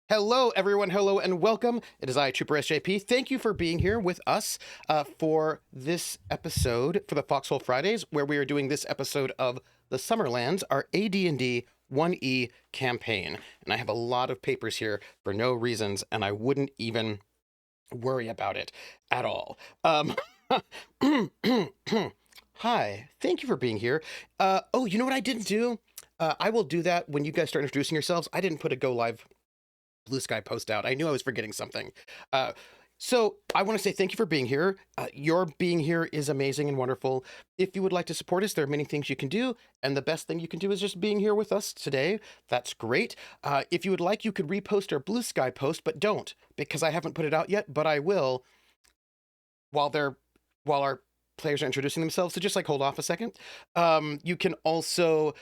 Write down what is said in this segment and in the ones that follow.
Hello, everyone. Hello, and welcome. It is I, troopersjp. Thank you for being here with us for this episode for the Foxhole Fridays, where we are doing this episode of the Summerlands, our AD&D 1E campaign. And I have a lot of papers here for no reasons, and I wouldn't even worry about it at all. Hi, thank you for being here. Oh, you know what I didn't do? I will do that when you guys start introducing yourselves. I didn't put a go live Bluesky post out. I knew I was forgetting something. So I want to say thank you for being here. Your being here is amazing and wonderful. If you would like to support us, there are many things you can do. And the best thing you can do is just being here with us today. That's great. If you would like, you could repost our Bluesky post, but don't, because I haven't put it out yet, but I will while our players are introducing themselves. So just like hold off a second. You can also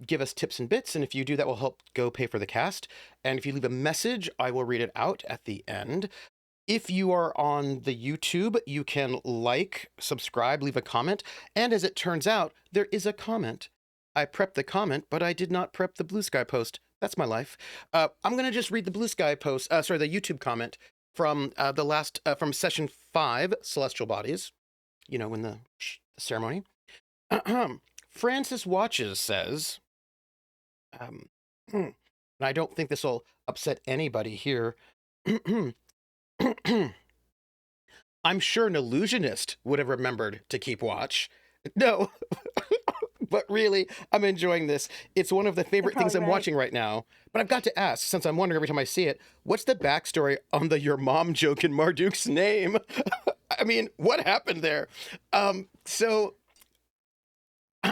give us tips and bits, and if you do, that will help go pay for the cast. And if you leave a message, I will read it out at the end. If you are on the YouTube, you can like, subscribe, leave a comment, and as it turns out, there is a comment. I prepped the comment, but I did not prep the Bluesky post. That's my life. I'm going to just read the Bluesky post, the YouTube comment from from session 5, Celestial Bodies, you know, in the ceremony. Francis Watches says, and I don't think this will upset anybody here. I'm sure an illusionist would have remembered to keep watch. No, but really, I'm enjoying this. It's one of the favorite things I'm watching right now. But I've got to ask, since I'm wondering every time I see it, what's the backstory on the your mom joke in Marduk's name? I mean, what happened there?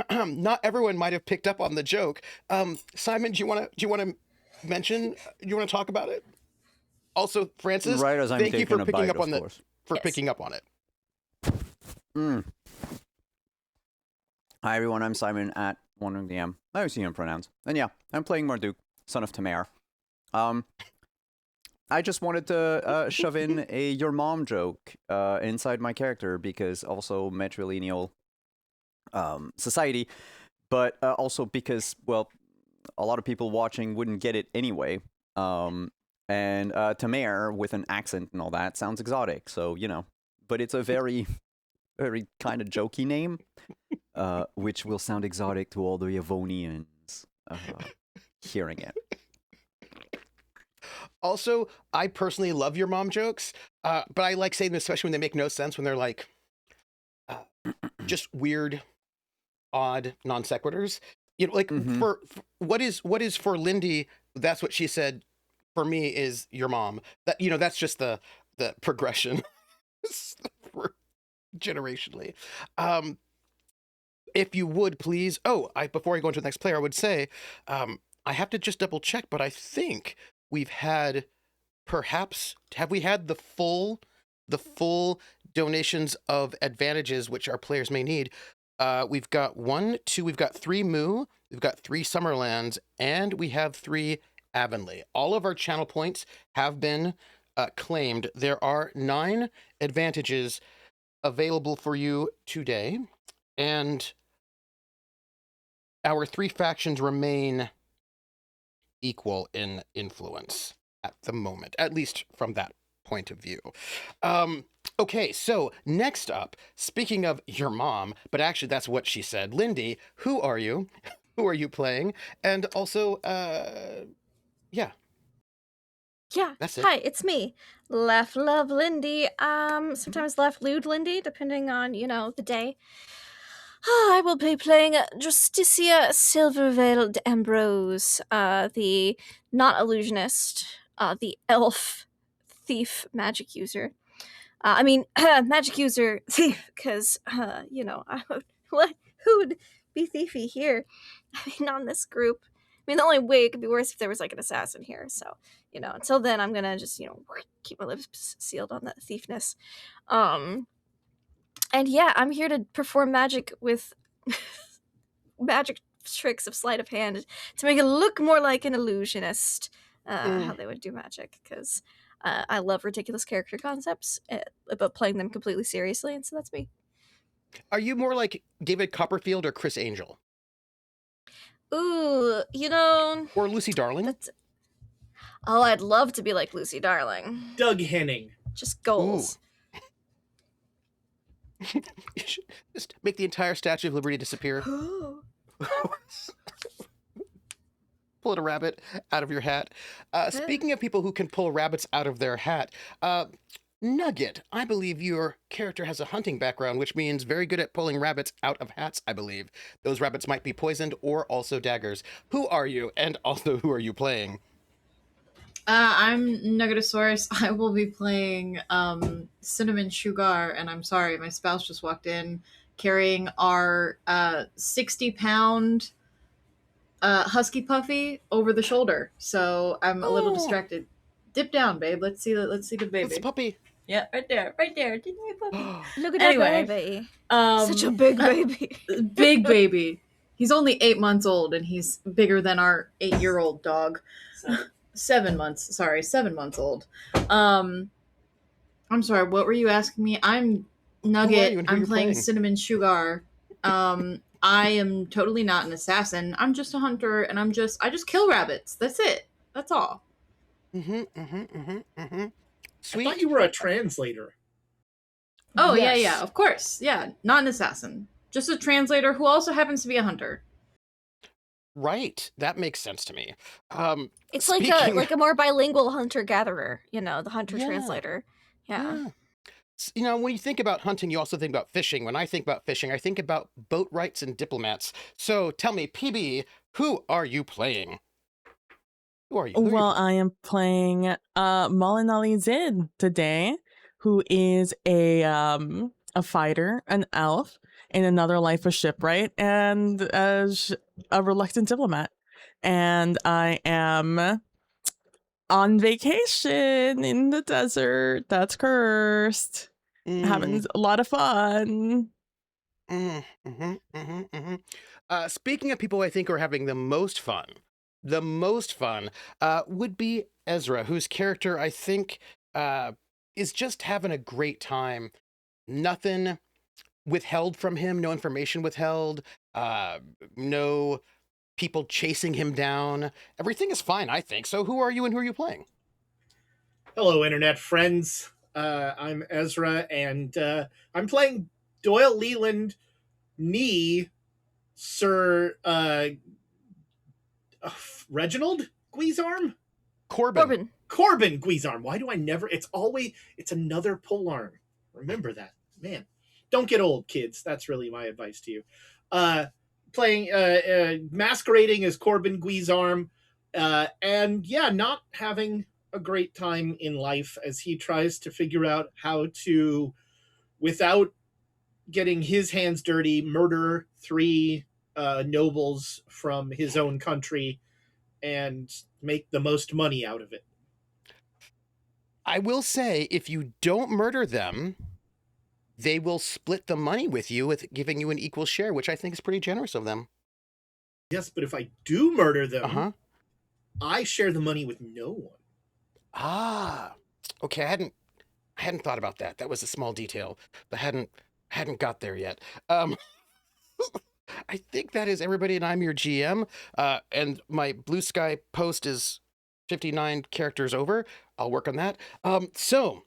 Not everyone might have picked up on the joke. Simon, do you want to mention? Do you want to talk about it? Also, Francis, right as I'm thank you for a picking bite, up on course. picking up on it. Hi everyone, I'm Simon at WanderingDM. I always see him pronouns. And yeah, I'm playing Marduk, son of Tamar. I just wanted to shove in a your mom joke inside my character because also matrilineal society, but also because, well, a lot of people watching wouldn't get it anyway. And Tamar with an accent and all that sounds exotic, so, you know. But it's a very, very kind of jokey name, which will sound exotic to all the Avonians hearing it. Also, I personally love your mom jokes, but I like saying them, especially when they make no sense, when they're like just weird, odd non sequiturs. You know, like for what is for Lindy, that's what she said. For me, is your mom. That, you know, that's just the progression generationally. If you would please, before I go into the next player, I would say I have to just double check, but I think we've had, perhaps, have we had the full donations of advantages which our players may need. We've got 1, 2, we've got 3 Moo, we've got 3 Summerlands, and we have 3 Avonlea. All of our channel points have been claimed. There are 9 advantages available for you today, and our 3 factions remain equal in influence at the moment, at least from that point of view. Okay, so next up, speaking of your mom, but actually that's what she said, Lindy, who are you? Who are you playing? And also, yeah. Yeah, That's it. hi, it's me, laughlovelindy. Sometimes laughludelindy, depending on, the day. I will be playing Justicia Silvervale de Ambrose, the not illusionist, the elf thief magic user. Magic user thief, because, who would be thiefy here? Not in this group. The only way it could be worse if there was, an assassin here, so, until then, I'm gonna just, keep my lips sealed on that thiefness. And yeah, I'm here to perform magic with magic tricks of sleight of hand to make it look more like an illusionist, how they would do magic, because I love ridiculous character concepts, but playing them completely seriously, and so that's me. Are you more like David Copperfield or Chris Angel? Ooh, Or Lucy Darling? Oh, I'd love to be like Lucy Darling. Doug Henning. Just goals. Just make the entire Statue of Liberty disappear. Pull a rabbit out of your hat. Speaking of people who can pull rabbits out of their hat, Nugget, I believe your character has a hunting background, which means very good at pulling rabbits out of hats, I believe. Those rabbits might be poisoned or also daggers. Who are you? And also, who are you playing? I'm Nuggetasaurus. I will be playing Synnomin Shu'garr, and I'm sorry, my spouse just walked in carrying our 60-pound husky puppy over the shoulder, so I'm a little distracted. Dip down, babe. Let's see the baby. It's a puppy. Yeah, right there. Didn't you, puppy? Look at Anyway, that baby. Such a big baby. Big baby. He's only 8 months old, and he's bigger than our 8-year-old dog. 7 months. Sorry, 7 months old. I'm sorry. What were you asking me? I'm Nugget. I'm playing Synnomin Shu'garr. I am totally not an assassin. I'm just a hunter, and I just kill rabbits. That's it. That's all. Sweet. I thought you were a translator. Oh, yes. Yeah, of course. Yeah, not an assassin. Just a translator who also happens to be a hunter. Right. That makes sense to me. It's like a more bilingual hunter-gatherer, the hunter-translator. Yeah. When you think about hunting, you also think about fishing. When I think about fishing, I think about boat rights and diplomats. So tell me, PB, who are you playing? Who are you? I am playing Malinalli Zid today, who is a fighter, an elf, in another life of shipwright, and a reluctant diplomat. And I am on vacation in the desert. That's cursed. Having a lot of fun. Speaking of people I think are having the most fun would be Ezra, whose character I think is just having a great time. Nothing withheld from him, no information withheld, no people chasing him down. Everything is fine, I think. So who are you and who are you playing? Hello, internet friends. I'm Ezra, and I'm playing Doyle Leland, Sir Reginald Guizarm? Corbin Guizarm. Why do I never... It's another polearm. Remember that. Man, don't get old, kids. That's really my advice to you. Masquerading as Corbin Guizarm, and yeah, not having a great time in life as he tries to figure out how to, without getting his hands dirty, murder 3 nobles from his own country and make the most money out of it. I will say, if you don't murder them, they will split the money with you, with giving you an equal share, which I think is pretty generous of them. Yes, but if I do murder them, Uh-huh. I share the money with no one. Ah, okay. I hadn't thought about that. That was a small detail, but hadn't got there yet. I think that is everybody, and I'm your GM. And my Bluesky post is 59 characters over. I'll work on that. So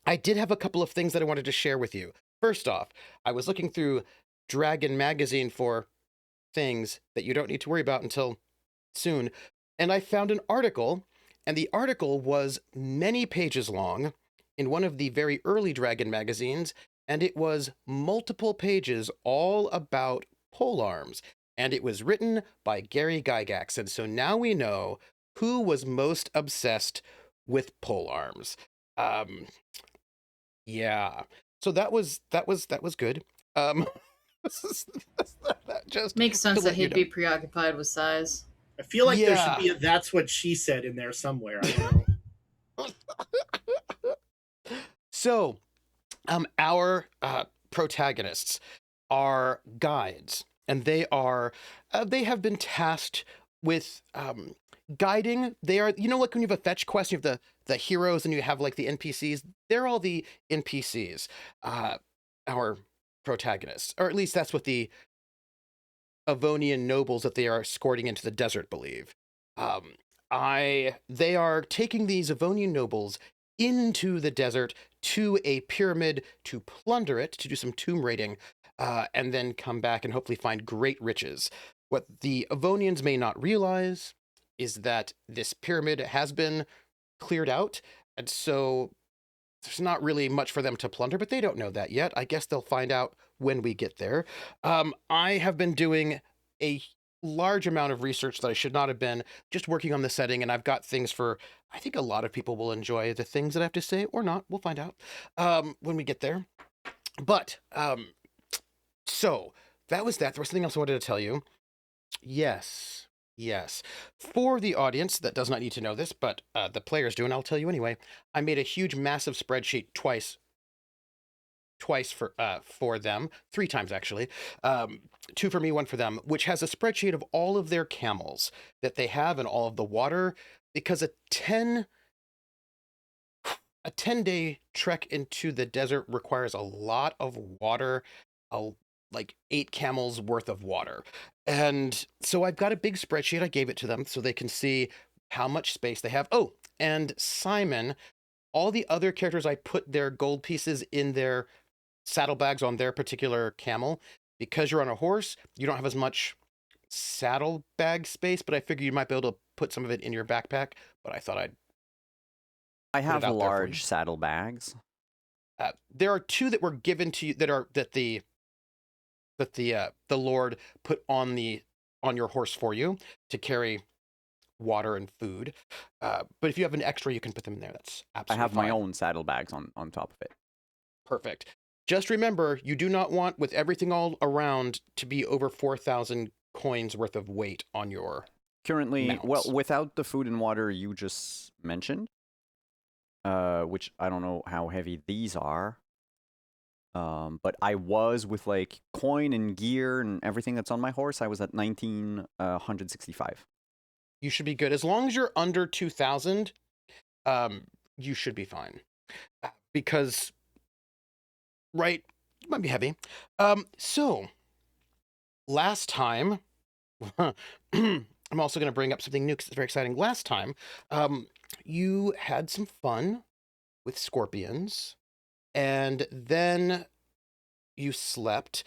I did have a couple of things that I wanted to share with you. First off, I was looking through Dragon Magazine for things that you don't need to worry about until soon, and I found an article, and the article was many pages long in one of the very early Dragon magazines, and it was multiple pages all about polearms, and it was written by Gary Gygax, and so now we know who was most obsessed with polearms. Yeah. So that was good. Just Makes sense to that let you he'd know. be preoccupied with size. I feel like there should Yeah. be a "that's what she said" in there somewhere. I don't know. So, our protagonists are guides, and they have been tasked with guiding. They are, like when you have a fetch quest, you have the heroes, and you have like the NPCs. They're all the NPCs. Our protagonists, or at least that's what the Avonian nobles that they are escorting into the desert believe. They are taking these Avonian nobles into the desert to a pyramid to plunder it, to do some tomb raiding, and then come back and hopefully find great riches. What the Avonians may not realize is that this pyramid has been cleared out, and so there's not really much for them to plunder, but they don't know that yet. I guess they'll find out when we get there. I have been doing a large amount of research that I should not have been, just working on the setting, and I've got things for, I think a lot of people will enjoy the things that I have to say, or not. We'll find out when we get there. But, so, that was that. There was something else I wanted to tell you. Yes. For the audience that does not need to know this, but the players do, and I'll tell you anyway, I made a huge, massive spreadsheet twice for them, 3 times actually, 2 for me, 1 for them, which has a spreadsheet of all of their camels that they have and all of the water, because a 10-day trek into the desert requires a lot of water, like 8 camels worth of water. And so I've got a big spreadsheet. I gave it to them so they can see how much space they have. Oh, and Simon, all the other characters, I put their gold pieces in their saddlebags on their particular camel. Because you're on a horse, you don't have as much saddlebag space, but I figured you might be able to put some of it in your backpack, but I thought I it have out there for you. large saddlebags. There are 2 that were given to you that the Lord put on your horse for you to carry water and food. But if you have an extra, you can put them in there. That's I absolutely have my fine. own saddlebags on top of it. Perfect. Just remember, you do not want, with everything all around, to be over 4,000 coins worth of weight on your Currently, well, mounts. without the food and water you just mentioned, which I don't know how heavy these are. But I was with like coin and gear and everything that's on my horse. I was at 1,965. You should be good. As long as you're under 2,000, you should be fine. Because, right, it might be heavy. So, last time, I'm also going to bring up something new because it's very exciting. Last time, you had some fun with scorpions, and then you slept.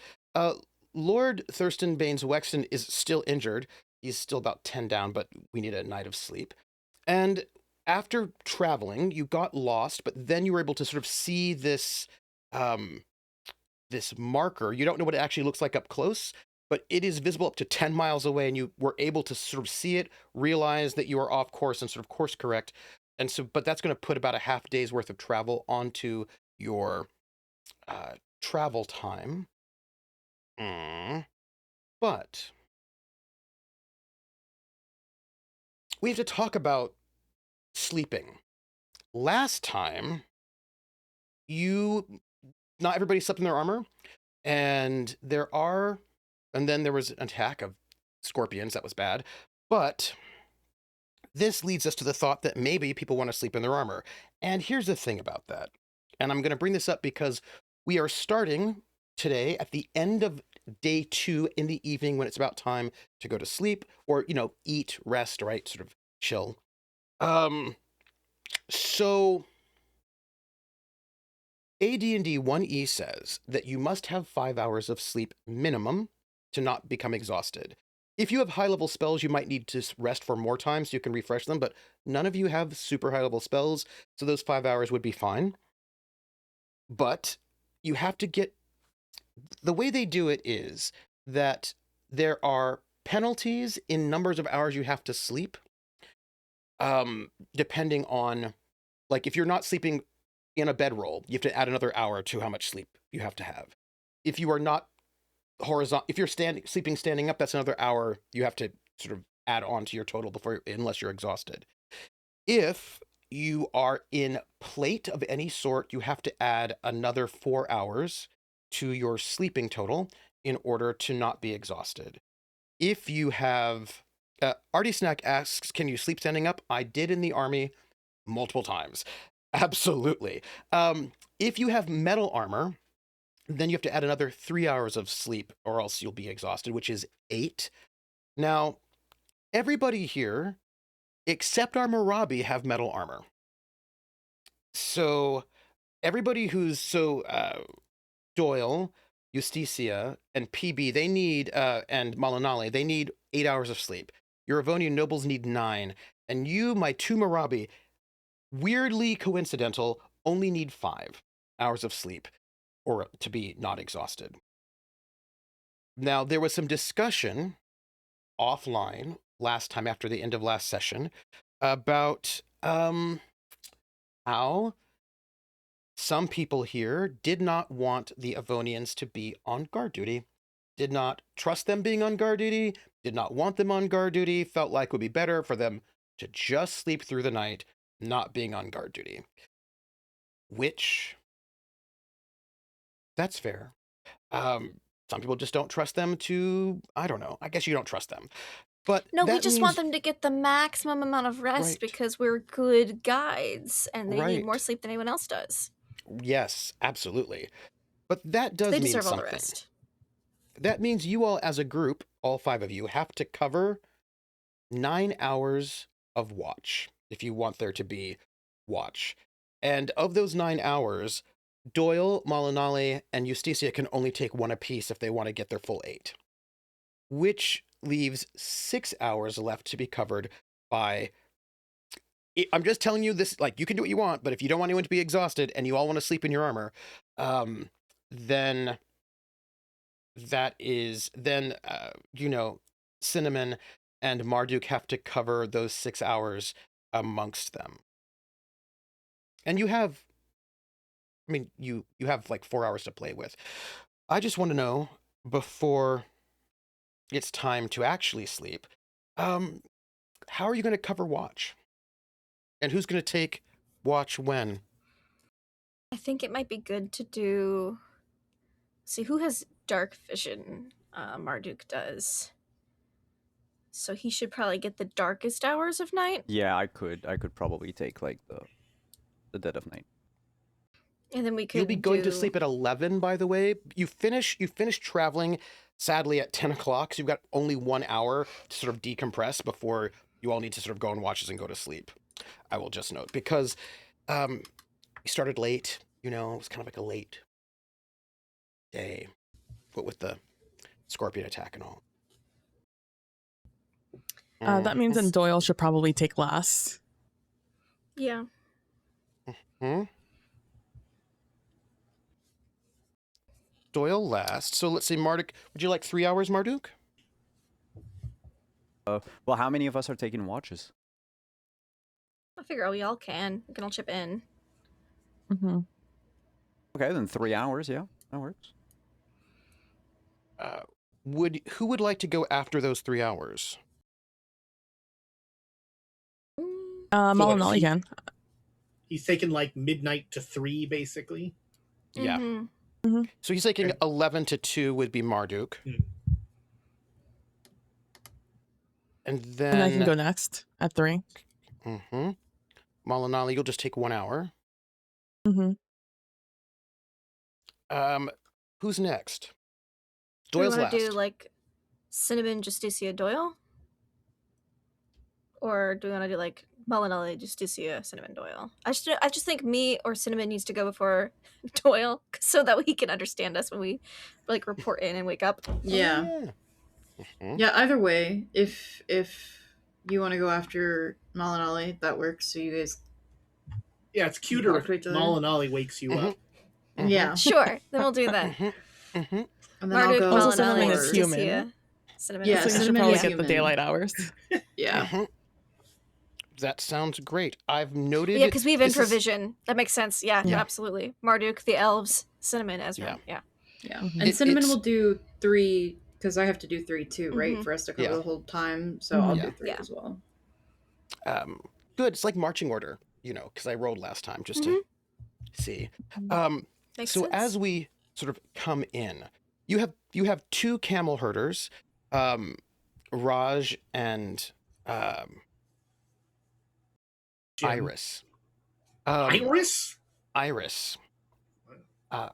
Lord Thurston Baines Wexton is still injured. He's still about 10 down, but we need a night of sleep. And after traveling, you got lost, but then you were able to sort of see this this marker. You don't know what it actually looks like up close, but it is visible up to 10 miles away, and you were able to sort of see it, realize that you are off course, and sort of course correct. And so, but that's going to put about a half day's worth of travel onto your travel time. But we have to talk about sleeping. Last time, you not everybody slept in their armor, and then there was an attack of scorpions. That was bad. But this leads us to the thought that maybe people want to sleep in their armor. And here's the thing about that. And I'm going to bring this up because we are starting today at the end of day 2 in the evening when it's about time to go to sleep or, eat, rest, right? Sort of chill. So AD&D 1E says that you must have 5 hours of sleep minimum to not become exhausted. If you have high-level spells, you might need to rest for more time so you can refresh them, but none of you have super high-level spells, so those 5 hours would be fine. But you have to get... The way they do it is that there are penalties in numbers of hours you have to sleep, depending on... Like, if you're not sleeping in a bedroll, you have to add another hour to how much sleep you have to have. If you are not horizontal, if you're sleeping standing up, that's another hour you have to sort of add on to your total unless you're exhausted. If you are in plate of any sort, you have to add another 4 hours to your sleeping total in order to not be exhausted. If you have Artie Snack asks, can you sleep standing up? I did in the army multiple times. Absolutely. If you have metal armor, then you have to add another 3 hours of sleep or else you'll be exhausted, which is 8. Now, everybody here, except our Marabi, have metal armor. So everybody Doyle, Justicia, and PB, they need, and Malinalli, they need 8 hours of sleep. Your Avonian nobles need 9. And you, my 2 Marabi, weirdly coincidental, only need 5 hours of sleep or to be not exhausted. Now, there was some discussion offline last time after the end of last session about how some people here did not want the Avonians to be on guard duty, did not trust them being on guard duty, did not want them on guard duty, felt like it would be better for them to just sleep through the night, not being on guard duty. Which, that's fair. Some people just don't trust them to, I don't know, I guess you don't trust them. But No, we that just means, want them to get the maximum amount of rest Right. because we're good guides and they need more Right. sleep than anyone else does. Yes, absolutely. But that does They mean deserve all the something. rest. That means you all as a group, all 5 of you, have to cover 9 hours of watch if you want there to be watch. And of those 9 hours, Doyle, Malinalli, and Justicia can only take 1 apiece if they want to get their full 8. Which leaves 6 hours left to be covered by... I'm just telling you this, like, you can do what you want, but if you don't want anyone to be exhausted and you all want to sleep in your armor, then Synnomin and Marduk have to cover those 6 hours amongst them. And you have, you have like 4 hours to play with. I just want to know, before it's time to actually sleep, how are you going to cover watch? And who's going to take watch when? I think it might be good to do... See, who has dark vision? Marduk does. So he should probably get the darkest hours of night. Yeah, I could probably take like the dead of night. And then we could You'll be going to sleep at 11, by the way. You finish traveling, sadly, at 10 o'clock, so you've got only 1 hour to sort of decompress before you all need to sort of go on watches and go to sleep. I will just note, because you started late, it was kind of like a late day, but with the scorpion attack and all. That means then Doyle should probably take last. Yeah. Doyle last. So let's say Marduk. Would you like 3 hours, Marduk? Well, how many of us are taking watches? I figure we all can. We can all chip in. Mm-hmm. Okay, then 3 hours. Yeah, that works. Who would like to go after those 3 hours? Malinalli can. He's taken like midnight to 3, basically. Yeah. Mhm. So he's taking 11 to 2 would be Marduk. And then... And I can go next at 3. Mm-hmm. Malinalli, you'll just take 1 hour. Mm-hmm. Who's next? Do we Doyle's want to last. do like Synnomin Justicia Doyle? Or do we want to do like Malinalli Justicia Synnomin Doyle? I just think me or Synnomin needs to go before Doyle so that he can understand us when we like report in and wake up. Yeah. Oh, yeah. Mhm. Yeah, either way, if you want to go after Malinalli, that works. So you guys, Yeah, it's cuter Talk if to each other. Malinalli wakes you up. Mhm. yeah. Sure, then we'll do that. Mhm. Mhm. And then I'll Marduk, go. Also, Malinalli, Synnomin is for- human. Justicia, Synnomin. Yeah, So you should Synnomin probably is get the human. daylight hours. Yeah. Mhm. That sounds great. I've noted. Yeah, because we have this is- improvision. That makes sense. Yeah, Yeah. absolutely. Marduk, the elves, Synnomin, Ezra. Yeah. Yeah. Mhm. And Synnomin it's- will do 3 because I have to do 3 too, right? Mhm. For us to cover Yeah. the whole time. So I'll Yeah. do 3 Yeah. as well. Good. It's like marching order, because I rolled last time just to see. Makes So sense. as we sort of come in, you have 2 camel herders, Raj and Jim. Iris. Iris? Iris.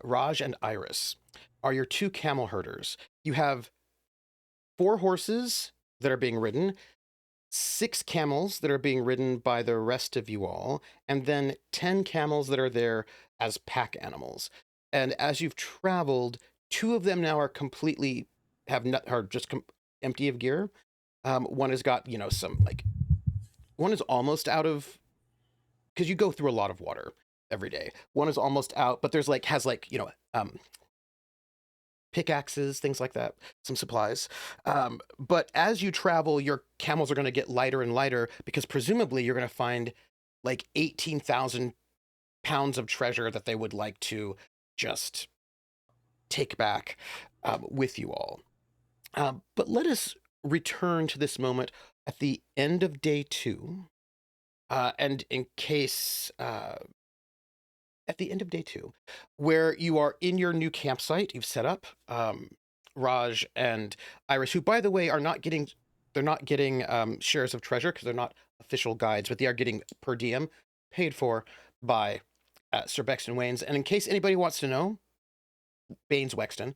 Raj and Iris are your 2 camel herders. You have 4 horses that are being ridden, 6 camels that are being ridden by the rest of you all, and then 10 camels that are there as pack animals. And as you've traveled, 2 of them now are completely are just empty of gear. One has got some one is almost out of, because you go through a lot of water every day. One is almost out, but there's has pickaxes, things like that, some supplies. But as you travel, your camels are going to get lighter and lighter because presumably you're going to find 18,000 pounds of treasure that they would like to just take back with you all. But let us return to this moment at the end of day 2. And in case at the end of day 2, where you are in your new campsite you've set up, Raj and Iris, who by the way are not getting shares of treasure because they're not official guides, but they are getting per diem paid for by Sir Bexton Waynes. And in case anybody wants to know, Baines Wexton,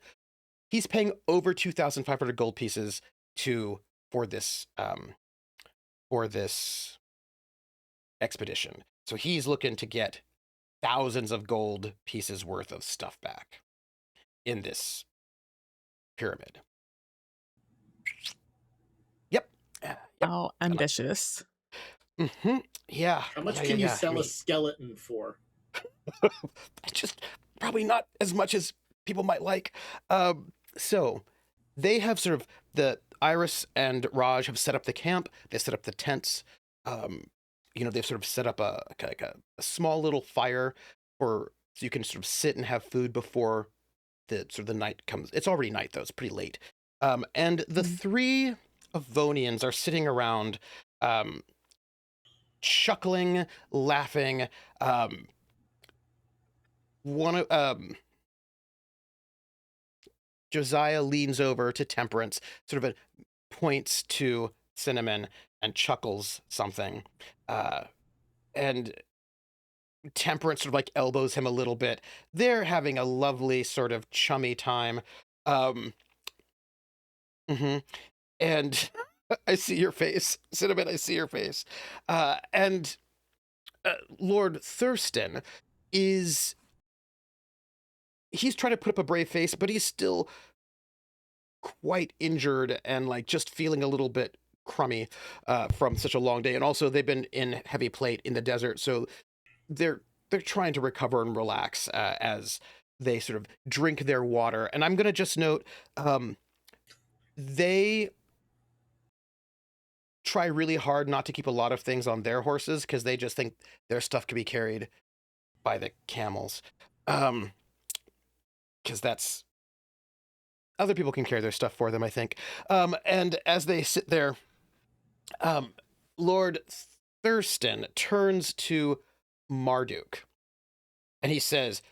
he's paying over 2,500 gold pieces for this expedition. So he's looking to get thousands of gold pieces worth of stuff back in this pyramid. Yep. How ambitious. Mm-hmm. Yeah. How much Yeah, can yeah, you yeah. sell a skeleton for? Just probably not as much as people might like. So they have sort of the Iris and Raj have set up the camp. They set up the tents. They've sort of set up a small little fire so you can sort of sit and have food before the night comes. It's already night though. It's pretty late. And the 3 Avonians are sitting around, chuckling, laughing. Josiah leans over to Temperance, sort of points to Synnomin and chuckles something. And Temperance sort of elbows him a little bit. They're having a lovely sort of chummy time. And I see your face, Synnomin, I see your face. And Lord Thurston he's trying to put up a brave face, but he's still quite injured and just feeling a little bit crummy from such a long day. And also they've been in heavy plate in the desert, so they're trying to recover and relax as they sort of drink their water. And I'm gonna just note they try really hard not to keep a lot of things on their horses because they just think their stuff can be carried by the camels. Because that's other people can carry their stuff for them, I think. And as they sit there, Lord Thurston turns to Marduk and he says,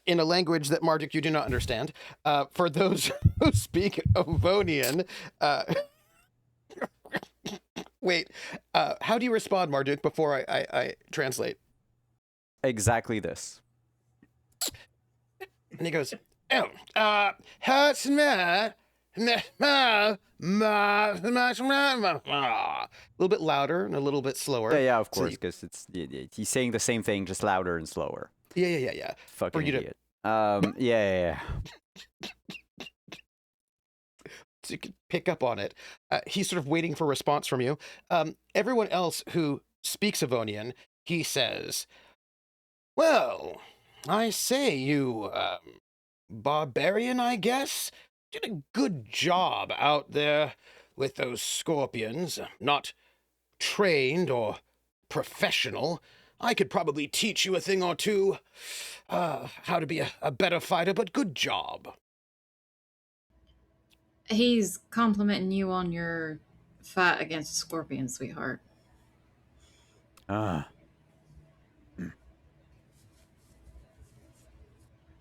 in a language that Marduk you do not understand. For those who speak Avonian, wait, how do you respond, Marduk, before I translate? Exactly this. And he goes, oh, hurts me. A little bit louder and a little bit slower. Yeah, of So course, you- because he's saying the same thing, just louder and slower. Yeah. Fucking you to- idiot. Yeah. So you can pick up on it. He's sort of waiting for a response from you. Everyone else who speaks Avonian, he says, well, I say, you barbarian, I guess, did a good job out there with those scorpions. Not trained or professional. I could probably teach you a thing or two, how to be a better fighter, but good job. He's complimenting you on your fight against the scorpion, sweetheart. No,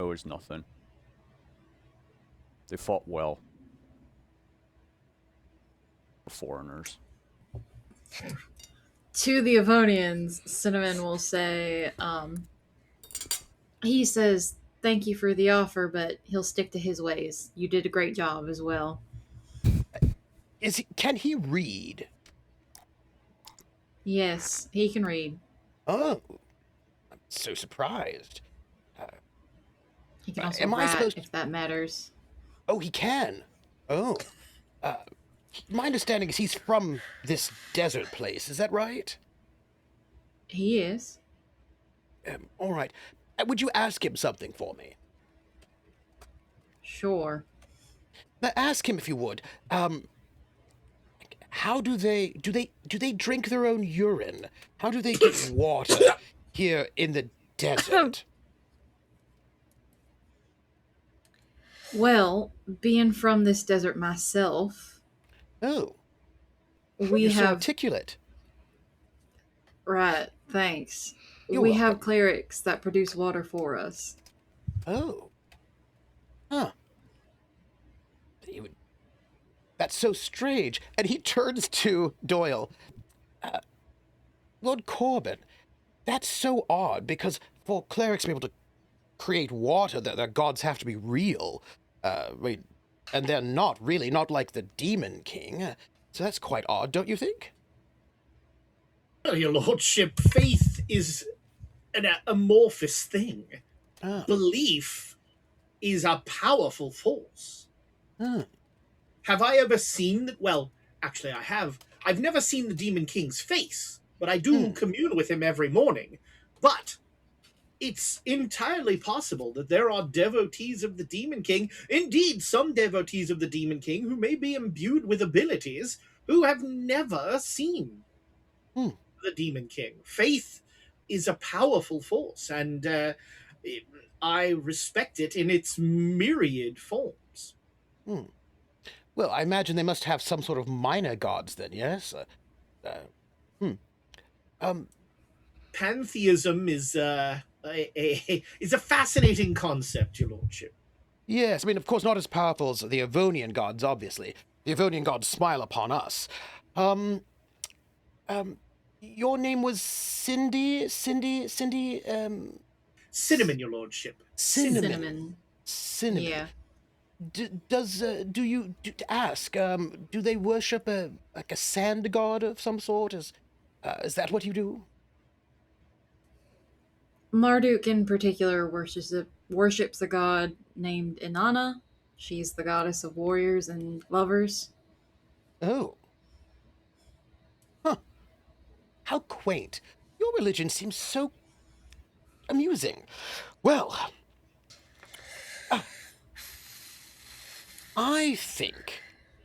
it's nothing. They fought well. For foreigners. To the Avonians, Synnomin will say, he says, thank you for the offer, but he'll stick to his ways. You did a great job as well. Can he read? Yes, he can read. Oh, I'm so surprised. He can also Am I rat, supposed- if that matters. Oh, he can. Oh. My understanding is he's from this desert place. Is that right? He is. All right. Would you ask him something for me? Sure. Ask him if you would. How do they drink their own urine? How do they get water here in the desert? Well, being from this desert myself, Oh, we you're so have... articulate. Right, thanks. You're we welcome. have clerics that produce water for us. Oh. Huh. That's so strange. And he turns to Doyle. Lord Corbin, that's so odd, because for clerics to be able to create water, their gods have to be real. And they're not really, not like the Demon King. So that's quite odd, don't you think? Well, your lordship, faith is an amorphous thing. Ah. Belief is a powerful force. Ah. Have I ever seen... Well, actually, I have. I've never seen the Demon King's face, but I do commune with him every morning. But it's entirely possible that there are devotees of the Demon King, indeed some devotees of the Demon King, who may be imbued with abilities who have never seen the Demon King. Faith is a powerful force, and I respect it in its myriad forms. Well, I imagine they must have some sort of minor gods then, yes? Pantheism is a fascinating concept, your lordship. Yes, I mean, of course, not as powerful as the Avonian gods, obviously. The Avonian gods smile upon us. Your name was Cindy, Synnomin, your lordship. Synnomin. Yeah. Do you ask? Do they worship a sand god of some sort? Is that what you do? Marduk in particular worships a god named Inanna. She's the goddess of warriors and lovers. Oh. Huh. How quaint. Your religion seems so amusing. Well, I think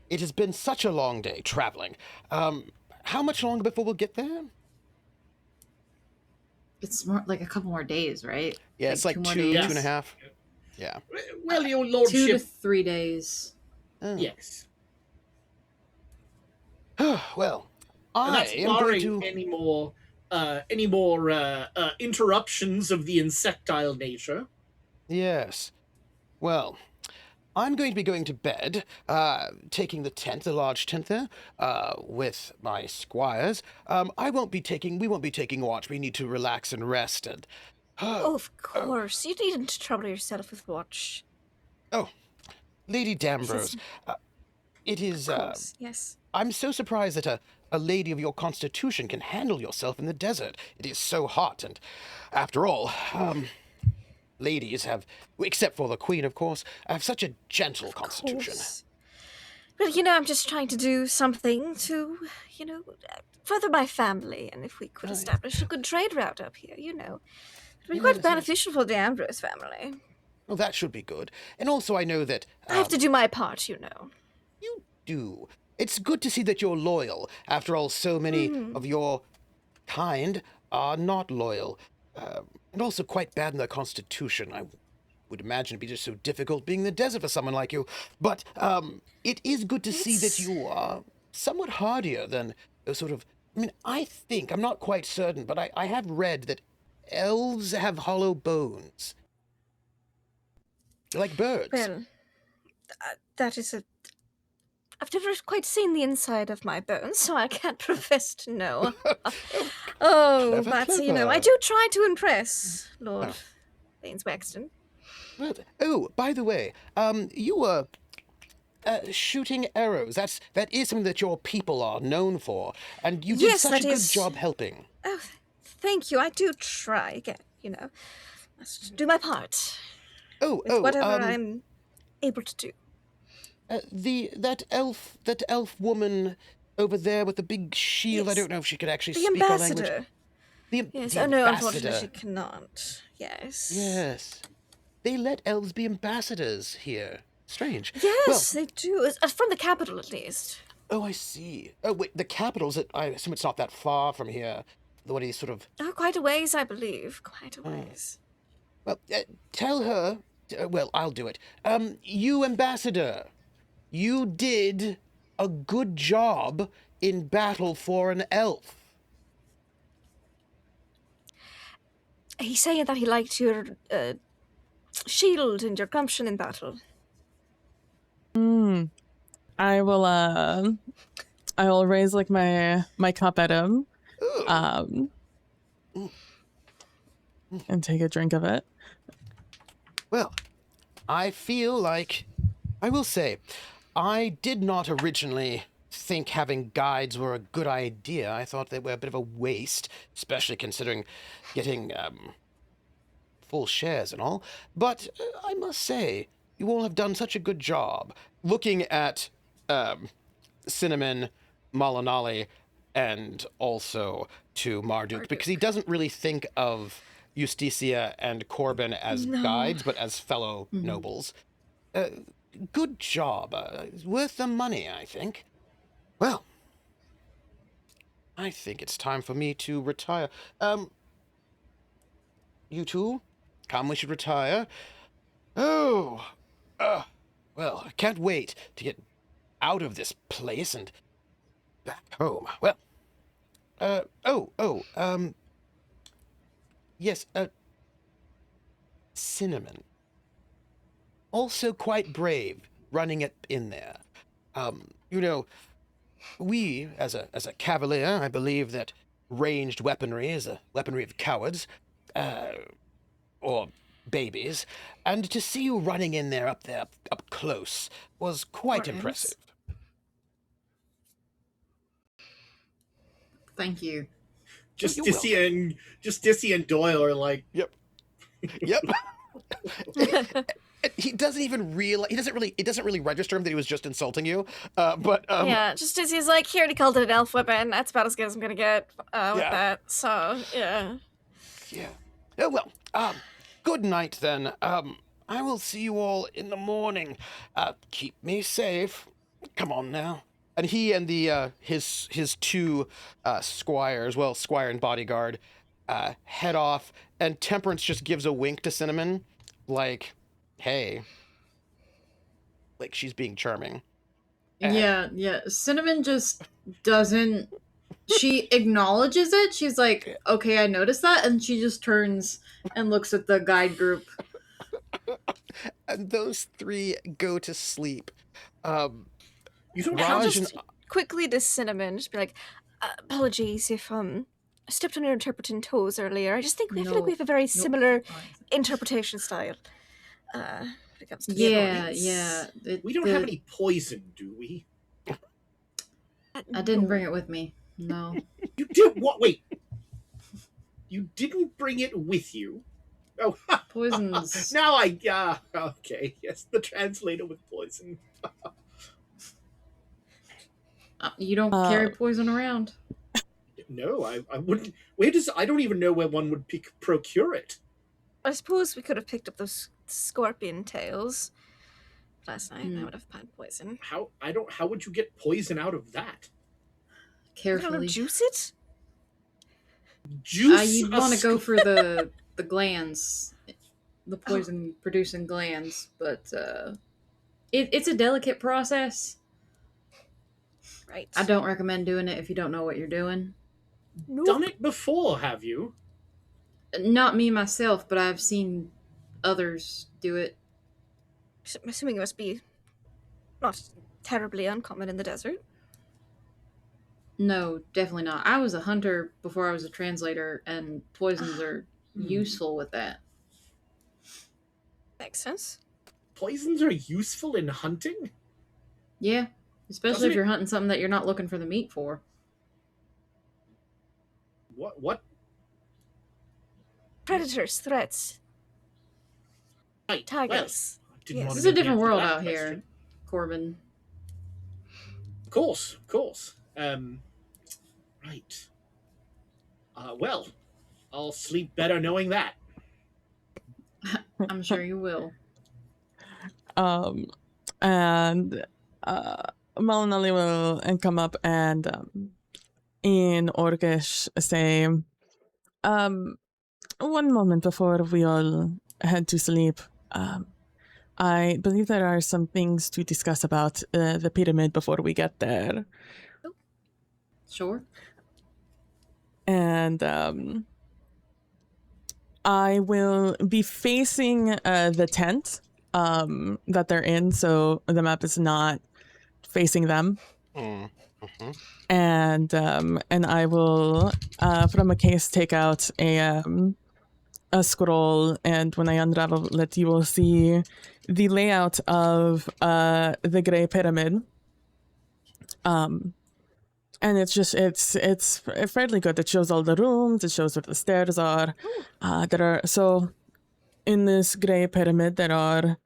it has been such a long day traveling. How much longer before we'll get there? It's more like a couple more days, right? Yeah, it's like 2 more two days. and a half. Yeah. Well, your 2 to lordship... 3 days. Oh. Yes. Well, And I that's am going barring to... any more any more interruptions of the insectile nature. Yes. Well, I'm going to be going to bed, taking the tent, the large tent there, with my squires. We won't be taking watch. We need to relax and rest and... Oh, of course. You needn't trouble yourself with watch. Oh, Lady D'Ambrose, it is, Of course, yes. I'm so surprised that a lady of your constitution can handle yourself in the desert. It is so hot, and after all, ladies have, except for the queen, of course, have such a gentle constitution. Course. Well, I'm just trying to do something to, further my family, and if we could establish a good trade route up here, it would be quite beneficial for the Ambrose family. Well, that should be good. And also I know that... I have to do my part, You do. It's good to see that you're loyal. After all, so many of your kind are not loyal. And also quite bad in their constitution. I would imagine it'd be just so difficult being in the desert for someone like you. But it is good to see that you are somewhat hardier than those sort of... I think, I'm not quite certain, but I have read that elves have hollow bones. Like birds. Well, that is I've never quite seen the inside of my bones, so I can't profess to know. Clever, but, clever. I do try to impress Lord Baines Waxton. Well, oh, by the way, you were shooting arrows. That is something that your people are known for, and you did Yes, such that a good is- job helping. Oh, thank you. I do try again, Must do my part. With whatever I'm able to do. That elf woman over there with the big shield. I Yes. don't know if she could actually The speak our language. ambassador. Yes, the no, ambassador. unfortunately she cannot. Yes. Yes, they let elves be ambassadors here. Strange. Yes, they do. From the capital, at least. Oh, I see. Oh, wait, the capital's I assume it's not that far from here. The one he's sort of... Oh, quite a ways, I believe. Quite a ways. Well, tell her... well, I'll do it. You, ambassador, you did a good job in battle for an elf. He's saying that he liked your shield and your gumption in battle. I will raise like my cup at him, and take a drink of it. Well, I feel like... I will say, I did not originally think having guides were a good idea. I thought they were a bit of a waste, especially considering getting full shares and all. But I must say, you all have done such a good job. Looking at Synnomin, Malinalli, and also to Marduk, because he doesn't really think of Justicia and Corbin as guides, but as fellow nobles. Good job. It's worth the money, I think. Well, I think it's time for me to retire. You two, come, we should retire. Oh, well, I can't wait to get out of this place and back home. Well, yes, Synnomin. Also quite brave, running it in there. We, as a cavalier, I believe that ranged weaponry is a weaponry of cowards, or babies, and to see you running in there, up close, was quite impressive. Thank you. Justicia and Doyle are like, Yep. He doesn't even realize. It doesn't really register him that he was just insulting you. But Yeah, just as he's like, he already called it an elf weapon. That's about as good as I'm gonna get with that. So, yeah. Yeah. Oh, well, good night then. I will see you all in the morning. Keep me safe. Come on now. And he and the his two squires, well, squire and bodyguard, head off, and Temperance just gives a wink to Synnomin, like, hey. Like she's being charming. Yeah. Synnomin just doesn't She acknowledges it. She's like, okay, I noticed that. And she just turns and looks at the guide group. And those three go to sleep. You don't Raj have Just quickly to Synnomin, just be like, apologies if I stepped on your interpreting toes earlier. I just think I feel like we have a very similar interpretation style. When it comes to Yeah. we don't have any poison, do we? I didn't bring it with me. No. You did what? Wait. You didn't bring it with you? Oh, Poisons. Now okay. Yes, the translator with poison. You don't carry poison around. No, I wouldn't. I don't even know where one would procure it. I suppose we could have picked up those scorpion tails last night. I would have had poison. How would you get poison out of that? Carefully. Juice it? Juice. You want to go for the glands, the poison producing glands, but it's a delicate process. Right. I don't recommend doing it if you don't know what you're doing. Nope. Done it before, have you? Not me myself, but I've seen others do it. I'm assuming it must be not terribly uncommon in the desert. No, definitely not. I was a hunter before I was a translator, and poisons are useful with that. Makes sense. Poisons are useful in hunting? Yeah, especially if you're hunting something that you're not looking for the meat for. What? Predators, threats, Right. tigers. Well, This is a different world out here, Corbin. Of course. Right. Well, I'll sleep better knowing that. I'm sure you will. And Malinalli will come up and in Orcish say, one moment before we all head to sleep. I believe there are some things to discuss about the pyramid before we get there. Sure. And I will be facing the tent that they're in, so the map is not facing them. Mm-hmm. And I will from a case take out a scroll, and when I unravel it, you will see the layout of the Grey Pyramid. And it's fairly good. It shows all the rooms. It shows where the stairs are. In this Grey Pyramid, there are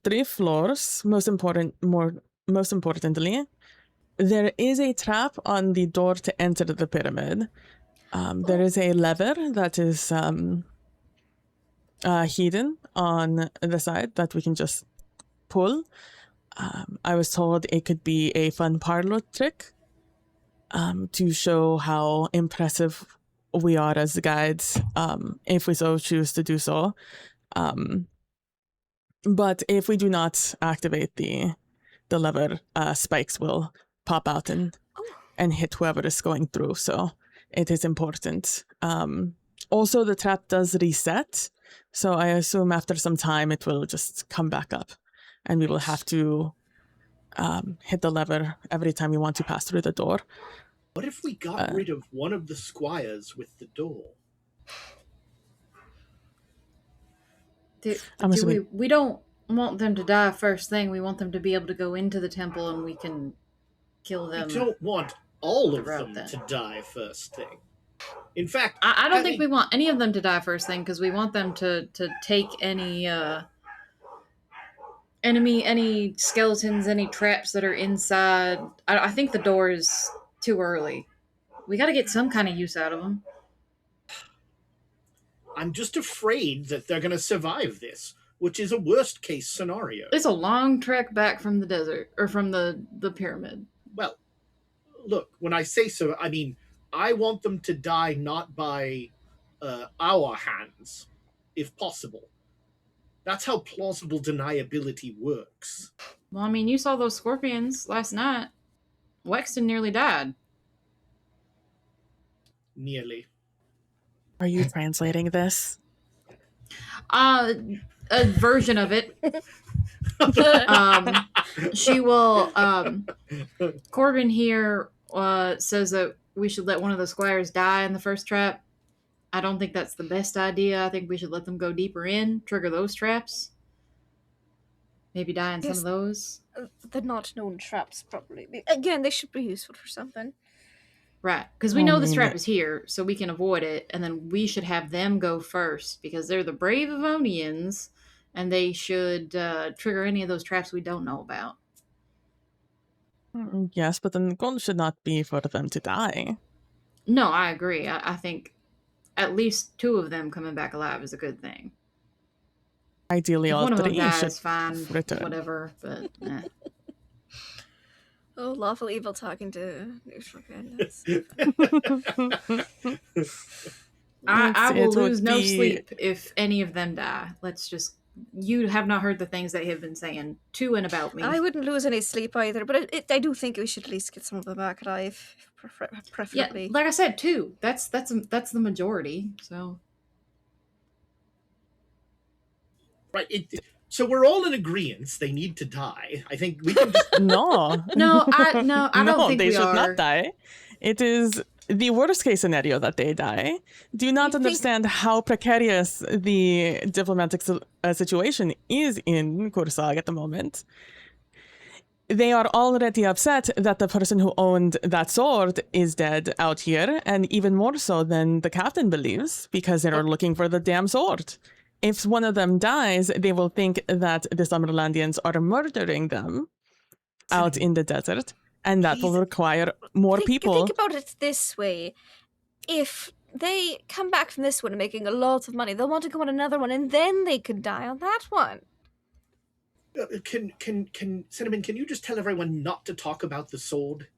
3 floors. Most importantly, there is a trap on the door to enter the pyramid. There is a lever that is hidden on the side that we can just pull. I was told it could be a fun parlor trick to show how impressive we are as guides, if we so choose to do so. But if we do not activate the lever, spikes will pop out and hit whoever is going through. So it is important. Also, the trap does reset. So I assume after some time it will just come back up, and we will have to hit the lever every time we want to pass through the door. What if we got rid of one of the squires with the door? We don't want them to die first thing. We want them to be able to go into the temple, and we can kill them. We don't want all of them to die first thing. In fact, I don't think we want any of them to die first thing, because we want them to take any any skeletons, any traps that are inside. I think the door is too early. We got to get some kind of use out of them. I'm just afraid that they're going to survive this, which is a worst case scenario. It's a long trek back from the desert, or from the pyramid. Well, look, when I say so, I mean, I want them to die not by our hands, if possible. That's how plausible deniability works. Well, I mean, you saw those scorpions last night. Wexton nearly died. nearly. Are you translating this? A version of it. She will. Corbin here says that we should let one of the squires die in the first trap. I don't think that's the best idea. I think we should let them go deeper in, trigger those traps. Maybe die in some of those. The not known traps, probably. Again, they should be useful for something. Right, because we know this trap is here, so we can avoid it, and then we should have them go first, because they're the brave Avonians, and they should trigger any of those traps we don't know about. Yes, but the goal should not be for them to die. No, I agree. I think at least 2 of them coming back alive is a good thing. Ideally, If all one of them 3 dies, should fine, return. whatever, but Oh, lawful evil talking to neutral candidates. I will It would lose no be- sleep if any of them die. Let's just... You have not heard the things they have been saying to and about me. I wouldn't lose any sleep either, but I do think we should at least get some of them back alive, Yeah, preferably. like I said, 2. That's the majority, so... Right. So we're all in agreement. They need to die. I think we can just... No. No, I don't think they we should are. not die. It is the worst case scenario that they die. Do you not You think- understand how precarious the diplomatic situation is in Kursag at the moment? They are already upset that the person who owned that sword is dead out here, and even more so than the captain believes, because they are looking for the damn sword. If one of them dies, they will think that the Summerlandians are murdering them out in the desert, and that will require more people. Think about it this way. If they come back from this one and making a lot of money, they'll want to go on another one, and then they could die on that one. Can Synnomin, can you just tell everyone not to talk about the sword?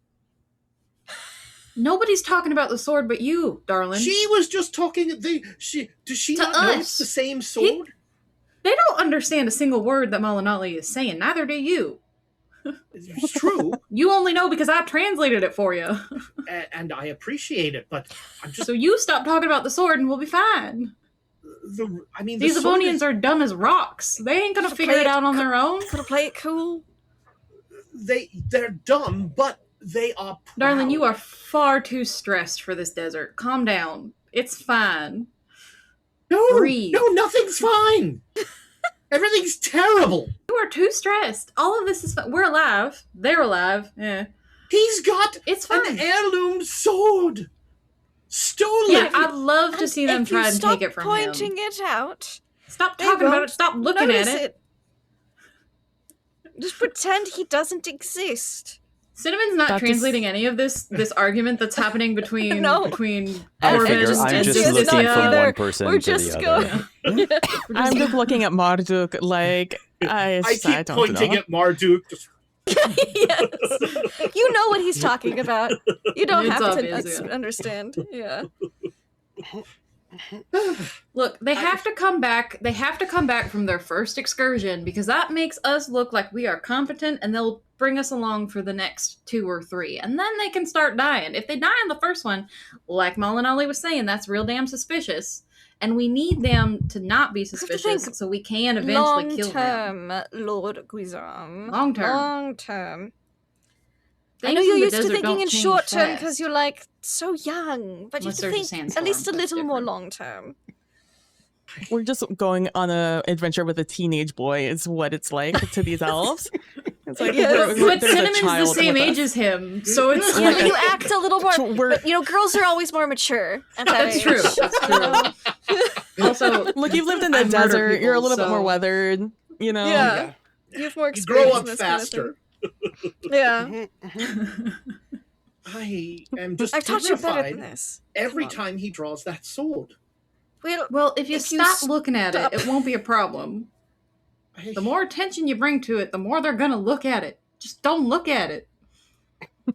Nobody's talking about the sword but you, darling. She was just talking. Does she To not know us. it's the same sword? They don't understand a single word that Malinalli is saying. Neither do you. It's true, You only know because I translated it for you. and I appreciate it, but I'm just. So you stop talking about the sword and we'll be fine. These the sword Avonians are dumb as rocks. They ain't gonna Should figure play it it out on their own. Gonna play it cool. They're dumb, but they are proud. Darling, you are far too stressed for this desert. Calm down. It's fine. breathe. No, nothing's fine. Everything's terrible. You are too stressed. All of this is fine. We're alive. They're alive. Yeah. He's got It's an fine. heirloom sword. Stolen. Yeah, I'd love to see them if you try and stop take it from pointing him. it out, Stop they talking about won't it. Stop looking at notice it. Just pretend he doesn't exist. Cinnamon's not That is- translating any of this argument that's happening between No. between I Corbin figure and I'm just Justicia looking from Silvervale. one person We're to just the other. going. I'm just looking at Marduk like I keep don't pointing know. at Marduk. Just, Yes. You know what he's talking about. You don't It's have obvious, to yeah. understand. Yeah. Look, they have to come back. They have to come back from their first excursion because that makes us look like we are competent, and they'll bring us along for the next 2 or 3, and then they can start dying. If they die in the first one, like Malinalli was saying, that's real damn suspicious. And we need them to not be have to suspicious think so we can eventually Long kill them. term, Lord Guizarm. Long term. Long term. I Things know you're in the used to desert thinking don't in change short term fast. because you're like so young, but Unless you have to there's a think sandstorm, at least a that's little more different. long term. We're just going on a adventure with a teenage boy is what it's like to these elves. It's like Yes. But there's a Cinnamon's the child same with age us. as him, so it's Yeah, like but you act a little more. So we're- But, girls are always more mature. At that That's age. true. That's true. Also, Look, you've lived in the I murder desert. You're a people, little bit more so- weathered, you know. Yeah. You have more you experience. grow up in this kind of faster. thing. Yeah. I am just I've taught you better terrified than this. every Come on. time he draws that sword. Well, if you If you stop looking at stop- it, it won't be a problem. The more attention you bring to it, the more they're gonna look at it. Just don't look at it.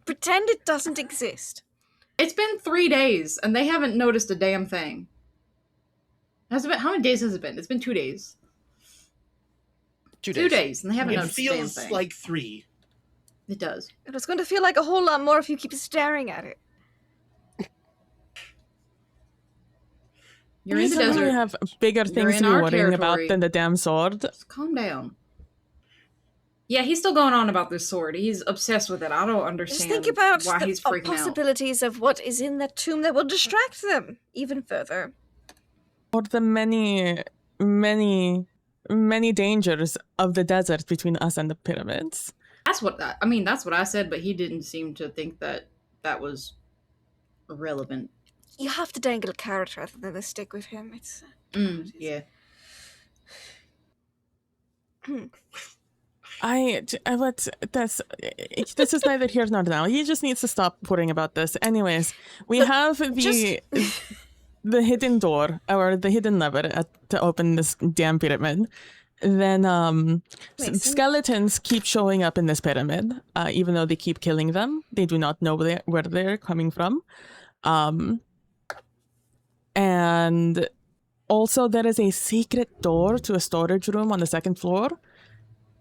pretend it doesn't exist. It's been 3 days, and they haven't noticed a damn thing. Has it been? How many days has it been? It's been 2 days. 2 2 days, and they haven't It noticed a damn feels thing. like 3. It does. And it's going to feel like a whole lot more if you keep staring at it. You're in You the really desert. have bigger You're things to in be our worrying about territory. than the damn sword. Just calm down. Yeah, he's still going on about this sword. He's obsessed with it. I don't understand Just think about why the he's freaking out. possibilities of what is in that tomb that will distract them even further. Or the many, many, many dangers of the desert between us and the pyramids. That's what I said, but he didn't seem to think that that was relevant. You have to dangle a carrot rather than a stick with him. It's Yeah. But this is neither here nor now. He just needs to stop worrying about this. Anyways, we have the hidden door or the hidden lever to open this damn pyramid. Then skeletons keep showing up in this pyramid, even though they keep killing them. They do not know where they're coming from. And also there is a secret door to a storage room on the second floor.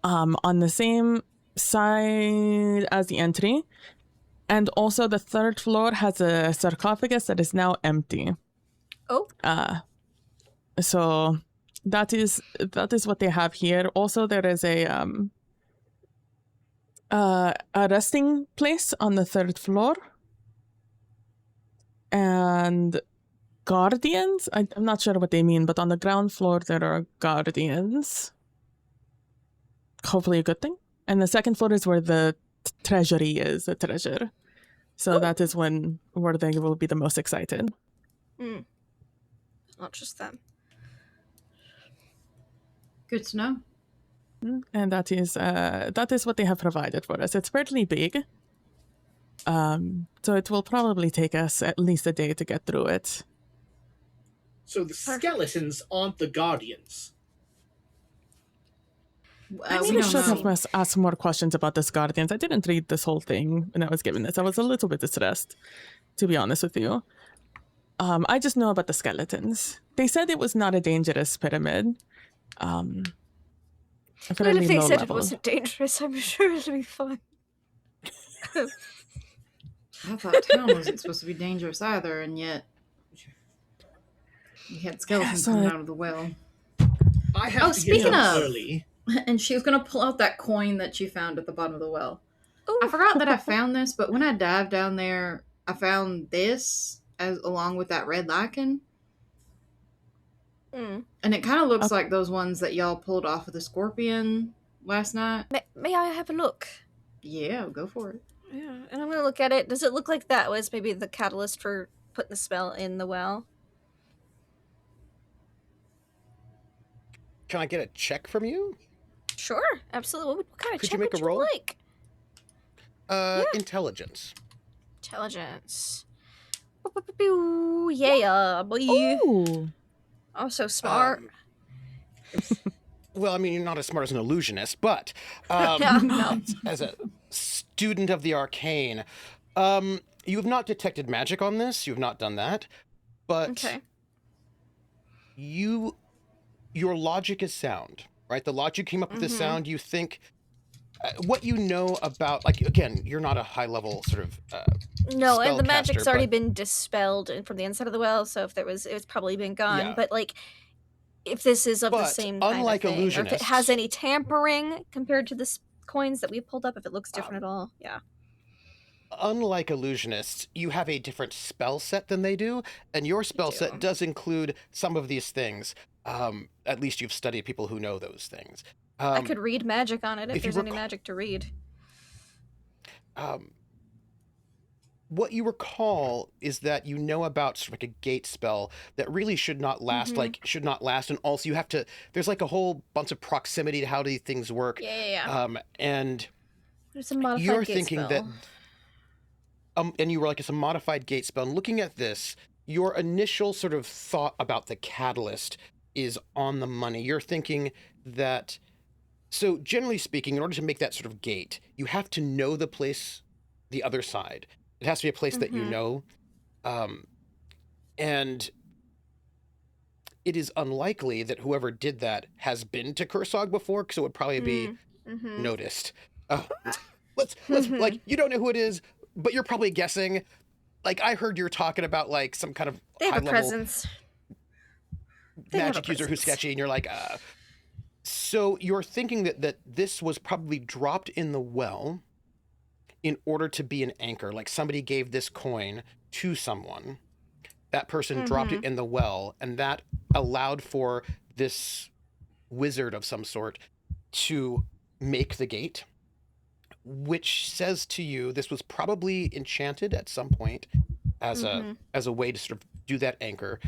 On the same side as the entry. And also the third floor has a sarcophagus that is now empty. Oh. So that is what they have here. Also, there is a resting place on the third floor. And guardians? I'm not sure what they mean, but on the ground floor there are guardians. Hopefully a good thing. And the second floor is where the treasury is, the treasure. So that is where they will be the most excited. Not just them. Good to know. And that is what they have provided for us. It's fairly big. So it will probably take us at least a day to get through it. So the skeletons aren't the guardians. I We should don't know. have asked more questions about this Guardians. I didn't read this whole thing when I was given this. I was a little bit distressed, to be honest with you. I just know about the skeletons. They said it was not a dangerous pyramid. Well, if they low said level. it wasn't dangerous, I'm sure it'll be fun. I thought town wasn't supposed to be dangerous either, and yet you had skeletons coming out of the well. I have to speaking get up of- early. And she was going to pull out that coin that she found at the bottom of the well. Ooh. I forgot that I found this, but when I dived down there, I found this along with that red lichen. Mm. And it kind of looks like those ones that y'all pulled off of the scorpion last night. May I have a look? Yeah, go for it. Yeah, and I'm gonna look at it. Does it look like that was maybe the catalyst for putting the spell in the well? Can I get a check from you? Sure, absolutely. What kind of Could check you make would a roll? like? Yeah. Intelligence. Intelligence. Yeah, boy. Ooh. Oh, so smart. Well, I mean, you're not as smart as an illusionist, but No. as a student of the arcane, you have not detected magic on this. You have not done that, but Okay. your logic is sound, right? The logic came up with this sound. You think what you know about, like, again, you're not a high level sort of No, and the magic's spellcaster, already but- been dispelled from the inside of the well, so if it's probably been gone. Yeah. But like, if this is of the But same kind unlike of thing, or if it illusionists- has any tampering compared to the coins that we pulled up, if it looks different at all, yeah. Unlike illusionists, you have a different spell set than they do, and your spell set does include some of these things. At least you've studied people who know those things. I could read magic on it if if you there's any recall- magic to read. What you recall is that you know about sort of like a gate spell that really should not last, and also you have to, there's like a whole bunch of proximity to how these things work. Yeah. And There's a modified you're gate thinking spell. that, and you were like, it's a modified gate spell. And looking at this, your initial sort of thought about the catalyst is on the money. You're thinking that, so generally speaking, in order to make that sort of gate, you have to know the place, the other side. It has to be a place that you know. And it is unlikely that whoever did that has been to Kursog before, because it would probably be noticed. Let's like, you don't know who it is, but you're probably guessing. Like, I heard you're talking about like some kind of They have high a level. presence. They have a magic user who's presence. sketchy, and you're like, So you're thinking that this was probably dropped in the well in order to be an anchor. Like somebody gave this coin to someone. That person dropped it in the well, and that allowed for this wizard of some sort to make the gate, which says to you this was probably enchanted at some point as a way to sort of do that anchor.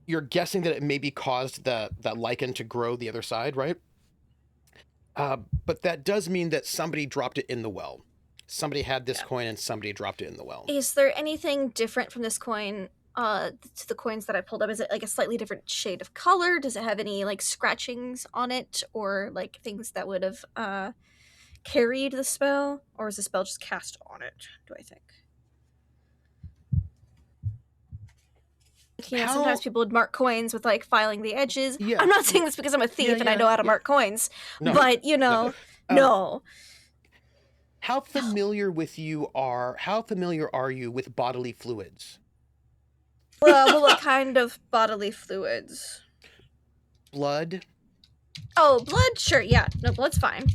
You're guessing that it maybe caused that lichen to grow the other side, right? But that does mean that somebody dropped it in the well. Somebody had this coin and somebody dropped it in the well. Is there anything different from this coin to the coins that I pulled up? Is it like a slightly different shade of color? Does it have any like scratchings on it, or like things that would have carried the spell, or is the spell just cast on it, do I think? You know, sometimes people would mark coins with like filing the edges. Yeah. I'm not saying this because I'm a thief and I know how to mark coins, No, but you know, no. How familiar are you with bodily fluids? Well, what kind of bodily fluids? Blood? Oh, blood? Sure, yeah. No, blood's fine.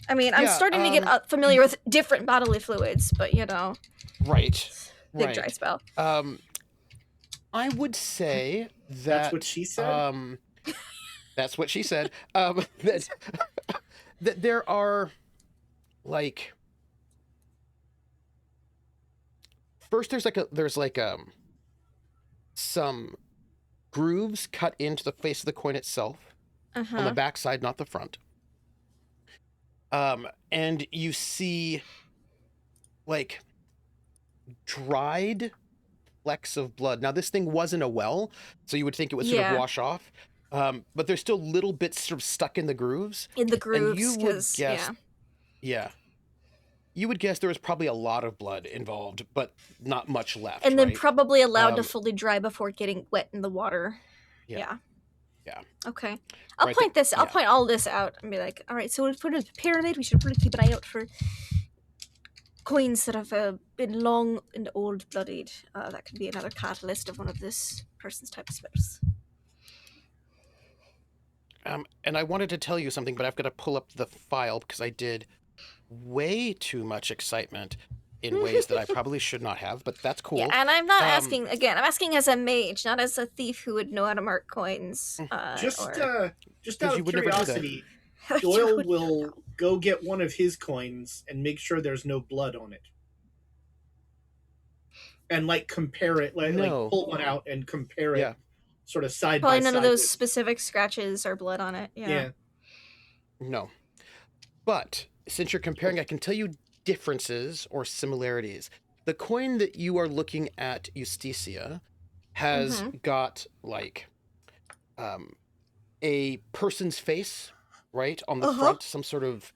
I mean, I'm starting to get familiar with different bodily fluids, but you know. Right. Big dry spell. I would say that... That's what she said? That's what she said. That there are, like... First, there's some grooves cut into the face of the coin itself. On the back side, not the front. And you see, like, dried flecks of blood. Now, this thing wasn't a well, so you would think it would sort of wash off. But there's still little bits sort of stuck in the grooves. In the grooves, and you would guess, you would guess there was probably a lot of blood involved, but not much left. And then right? probably allowed to fully dry before getting wet in the water. Yeah. Okay. I'll point this. I'll point all this out and be like, all right. So if we put it in a pyramid, we should really keep an eye out for coins that have been long and old bloodied. That could be another catalyst of one of this person's type of spells. And I wanted to tell you something, but I've got to pull up the file because I did way too much excitement in ways that I probably should not have, but that's cool. Yeah, and I'm not asking, again, I'm asking as a mage, not as a thief who would know how to mark coins. Just out of curiosity, Doyle will go get one of his coins and make sure there's no blood on it. And, like, compare it, like pull one out and compare it sort of side by side. Probably none of those specific scratches or blood on it. Yeah. No. But since you're comparing, I can tell you differences or similarities. The coin that you are looking at, Justicia, has got like a person's face, right, on the front, some sort of,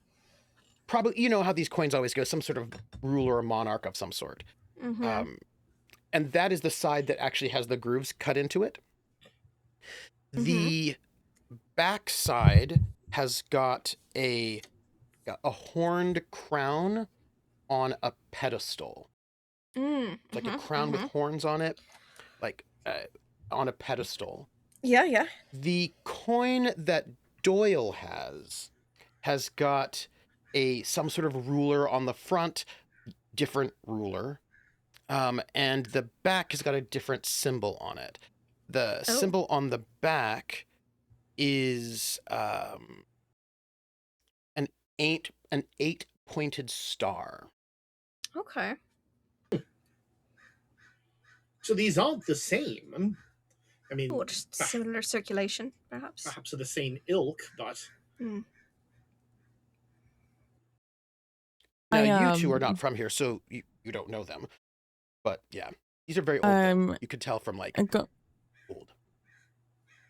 probably, you know how these coins always go, some sort of ruler or monarch of some sort. And that is the side that actually has the grooves cut into it. The back side has got a horned crown on a pedestal. Like a crown with horns on it, like on a pedestal. Yeah. The coin that Doyle has got some sort of ruler on the front, different ruler, and the back has got a different symbol on it. The symbol on the back is an 8-pointed star. Okay. So these aren't the same. I mean, just similar circulation, perhaps. Perhaps of the same ilk, but. Now, you two are not from here, so you don't know them. But yeah, these are very old. You could tell from like old.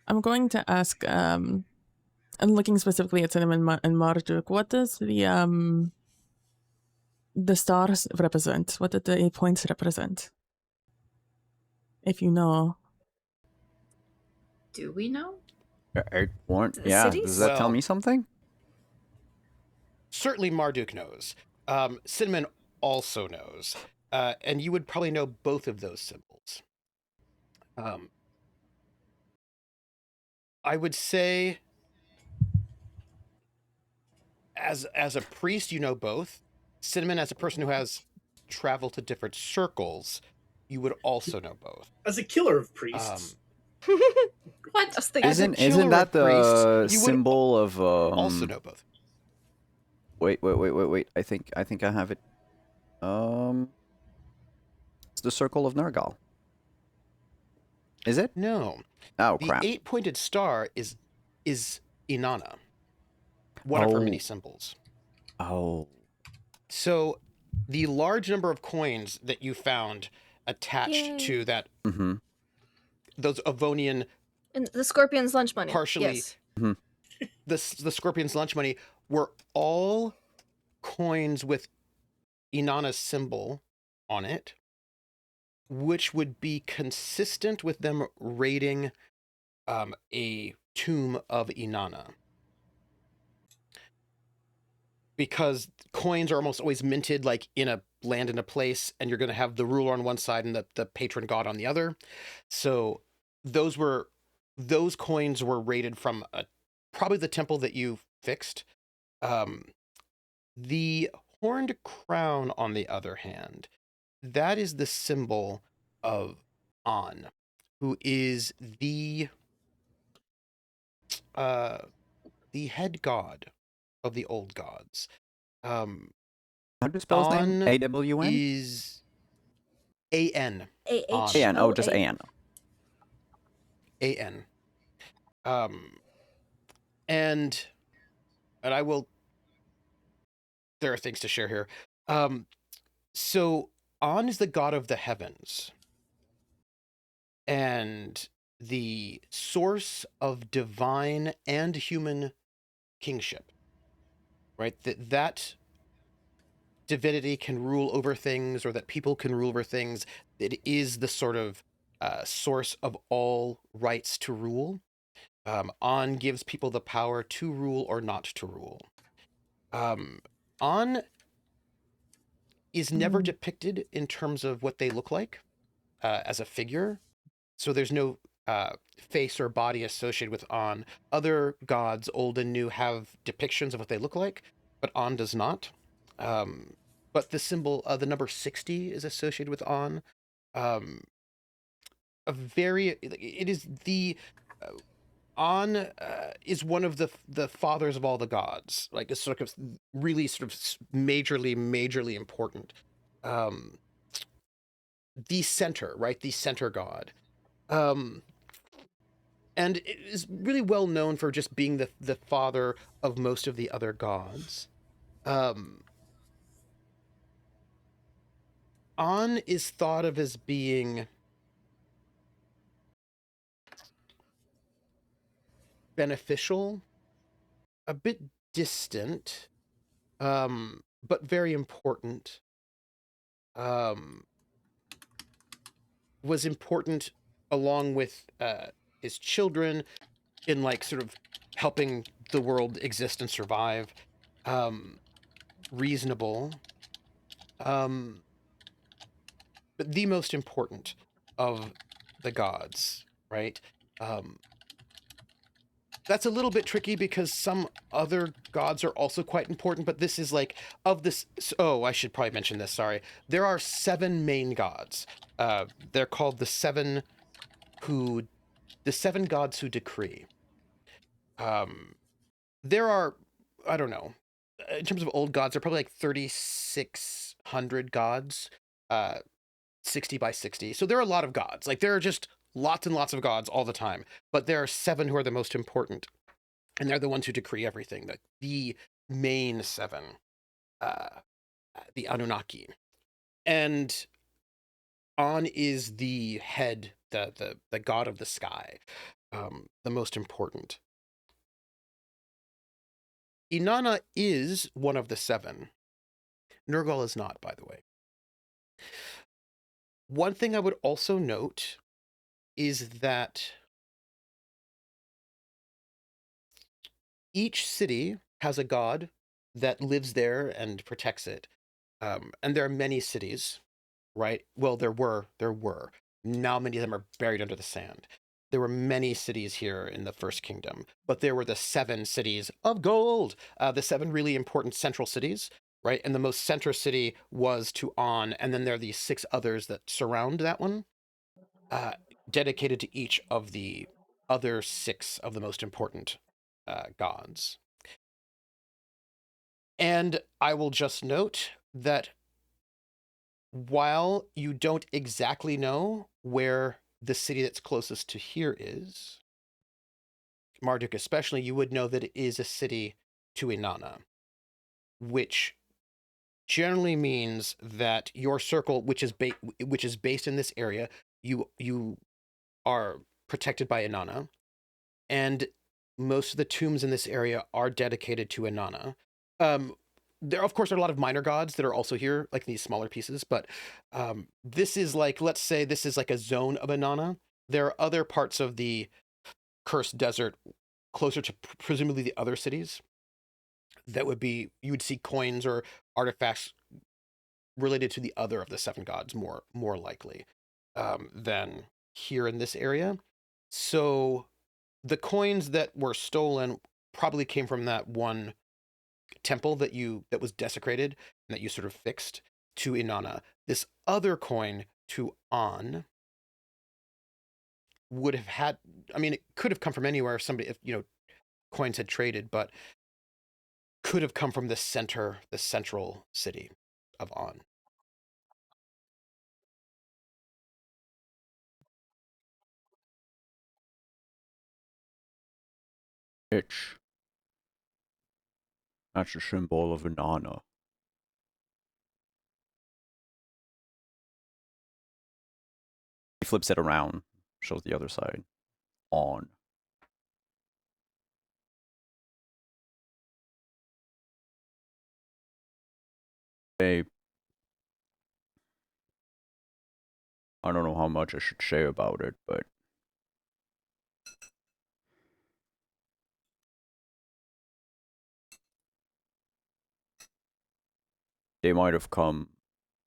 I'm going to ask, I'm looking specifically at Synnomin and Marduk. What does the stars represent? What did the 8 points represent? If you know. Do we know? Does that tell me something? Certainly Marduk knows. Synnomin also knows. And you would probably know both of those symbols. I would say, as a priest, you know both. Synnomin, as a person who has traveled to different circles, you would also know both. As a killer of priests. What? I was thinking, As a Isn't killer that of priests, the you would symbol of also know both. Wait. I think I have it. It's the circle of Nergal. Is it? No. Oh The crap. 8-pointed star is Inanna, one of her many symbols. Oh. So the large number of coins that you found attached Yay. to that, Mm-hmm. those Avonian, and the Scorpion's lunch money. partially, Yes. the Scorpion's lunch money, were all coins with Inanna's symbol on it, which would be consistent with them raiding a tomb of Inanna. Because coins are almost always minted like in a land in a place, and you're going to have the ruler on one side and the patron god on the other. So those coins were raided from probably the temple that you fixed. The horned crown, on the other hand, that is the symbol of An, who is the head god of the old gods. How do you spell his name? An A-W-N? is A-N. A-N. Oh, just A-N. A-N. And I will, there are things to share here. So An is the god of the heavens and the source of divine and human kingship, right? That divinity can rule over things, or that people can rule over things. It is the sort of source of all rights to rule. An gives people the power to rule or not to rule. An is never depicted in terms of what they look like as a figure. So there's no face or body associated with An. Other gods, old and new, have depictions of what they look like, but An does not. But the symbol, the number 60 is associated with An. It is the... An is one of the fathers of all the gods, like it's sort of really sort of majorly important. The center, right? The center god. And it is really well known for just being the father of most of the other gods. An is thought of as being beneficial, a bit distant, but very important. Was important along with his children in like sort of helping the world exist and survive. Reasonable. But the most important of the gods, right? That's a little bit tricky because some other gods are also quite important, but this is like, of this... Oh, I should probably mention this, sorry. There are 7 main gods. They're called the seven gods who decree. There are, I don't know, in terms of old gods, there are probably like 3,600 gods, 60 by 60. So there are a lot of gods. Like there are just lots and lots of gods all the time, but there are 7 who are the most important, and they're the ones who decree everything. The main 7, the Anunnaki, and An is the head, the god of the sky, the most important. Inanna is one of the 7. Nergal is not, by the way. One thing I would also note is that each city has a god that lives there and protects it. And there are many cities, right? Well, there were. Now many of them are buried under the sand. there were many cities here in the First Kingdom, but there were the 7 cities of gold, the 7 really important central cities, right? And the most center city was to On, and then there are these 6 others that surround that one, dedicated to each of the other 6 of the most important gods. And I will just note that while you don't exactly know where the city that's closest to here is, Marduk especially, you would know that it is a city to Inanna, which generally means that your circle, which is based in this area, you are protected by Inanna, and most of the tombs in this area are dedicated to Inanna. There, of course, are a lot of minor gods that are also here, like these smaller pieces, but this is like, let's say this is like a zone of Inanna. There are other parts of the Cursed Desert closer to presumably the other cities that would be, you would see coins or artifacts related to the other of the 7 gods more likely than here in this area. So the coins that were stolen probably came from that one temple that was desecrated and that you sort of fixed to Inanna. This other coin to On would have had, I mean, it could have come from anywhere if somebody, if, coins had traded, but could have come from the central city of On. Itch. That's a symbol of Inanna. He flips it around, shows the other side. On. I don't know how much I should say about it, but they might have come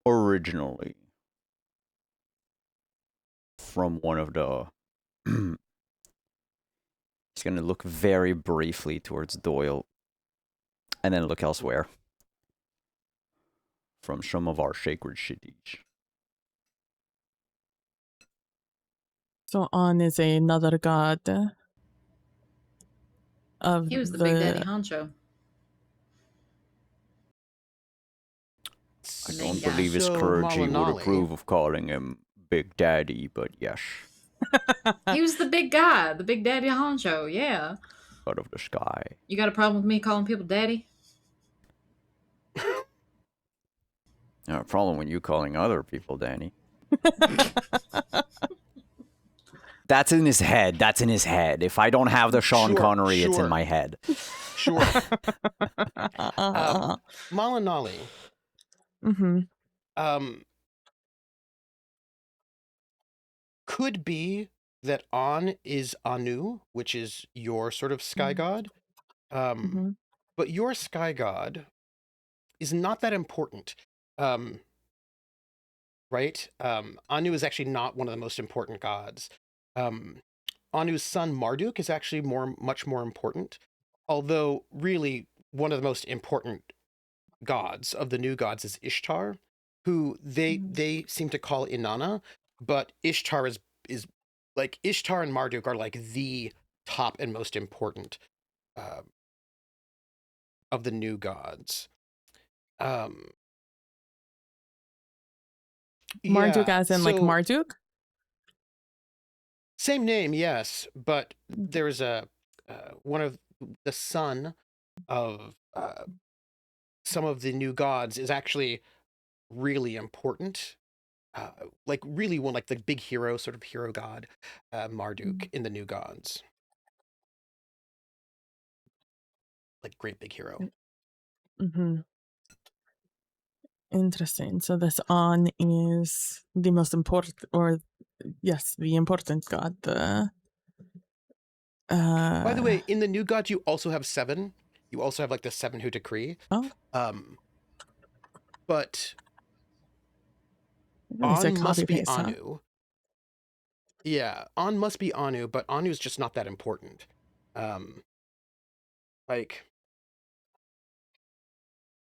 originally from one of the... He's going to look very briefly towards Doyle and then look elsewhere. From some of our sacred cities. So On is another god of He was the Big Daddy Honcho. I The don't main guy. believe his So, clergy would Malinalli. approve of calling him Big Daddy, but yes, He was the big guy, the Big Daddy Honcho, yeah. out of the sky. You got a problem with me calling people daddy? No problem with you calling other people Danny. That's in his head. That's in his head. If I don't have the Sean Connery, it's in my head. Sure. Malinalli. Could be that On is Anu, which is your sort of sky god. But your sky god is not that important. Right? Anu is actually not one of the most important gods. Anu's son Marduk is actually much more important. Although really one of the most important gods of the new gods is Ishtar, who they seem to call Inanna, but Ishtar is like, Ishtar and Marduk are like the top and most important of the new gods. Marduk as in like Marduk? Same name, yes, but there's a one of the son of some of the new gods is actually really important. Like really one, like the big hero, sort of hero god, Marduk in the new gods. Like great big hero. Interesting. So this On is the most important, or yes, the important god. By the way, in the new gods, you also have 7. You also have like the 7 who decree. Oh. But It's a On must be copy-paste, huh? Anu. Yeah, An must be Anu, but Anu's just not that important. Like,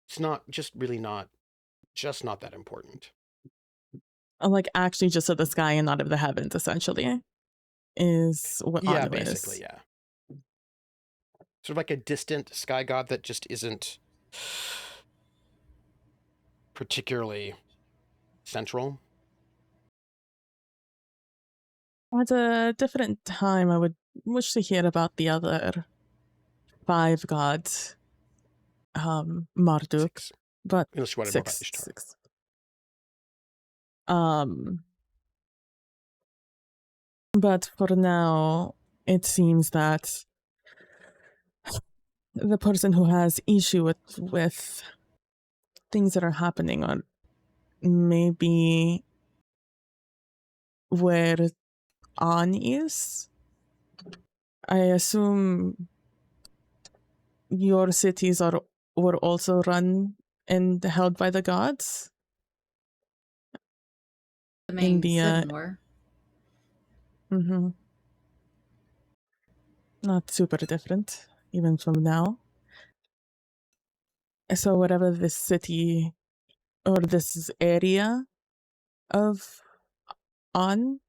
it's not just really not that important. Like actually just of the sky and not of the heavens, essentially, is what Yeah, Anu basically, is. yeah. Sort of like a distant sky god that just isn't particularly central. At a different time, I would wish to hear about the other 5 gods, Marduk, 6. but Unless you wanted more about 6, Ishtar. 6. But for now, it seems that the person who has issue with things that are happening are maybe where An is. I assume your cities were also run and held by the gods. The main the, 7 were. Mm-hmm. Not super different, even from now. So whatever this city or this area of An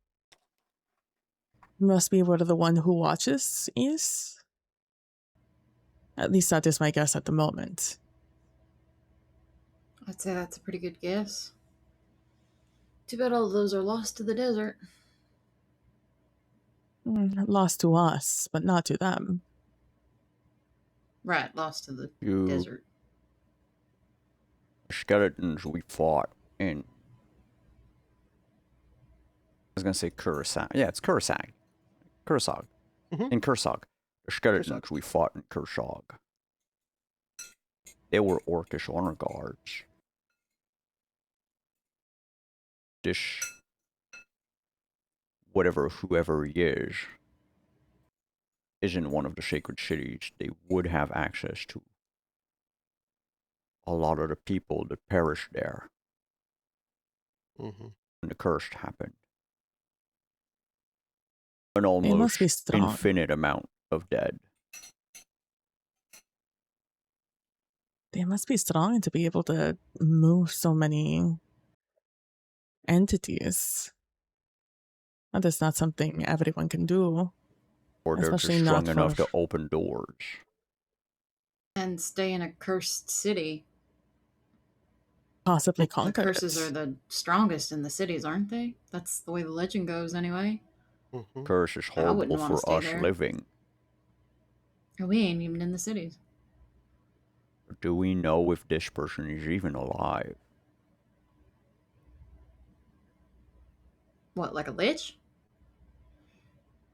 must be where the one who watches is. At least that is my guess at the moment. I'd say that's a pretty good guess. Too bad all of those are lost to the desert. Lost to us, but not to them. Right, lost to the You desert. skeletons we fought in. I was gonna say Kursag. Yeah, it's Kursag. Kursag. Mhm. In Kursag. The skeletons Kursag. we fought in Kursag. They were orcish honor guards. This whoever he is isn't one of the sacred cities. They would have access to a lot of the people that perished there Mm-hmm. when the curse happened. An They must be almost strong. infinite amount of dead. They must be strong to be able to move so many entities. That is not something everyone can do. Or they're Especially just strong not enough for- to open doors. And stay in a cursed city. Possibly The conquer curses it. are the strongest in the cities, aren't they? That's the way the legend goes, anyway. Mm-hmm. Curse is I wouldn't horrible wanna for stay us there. living. We ain't even in the cities. Do we know if this person is even alive? What, like a lich?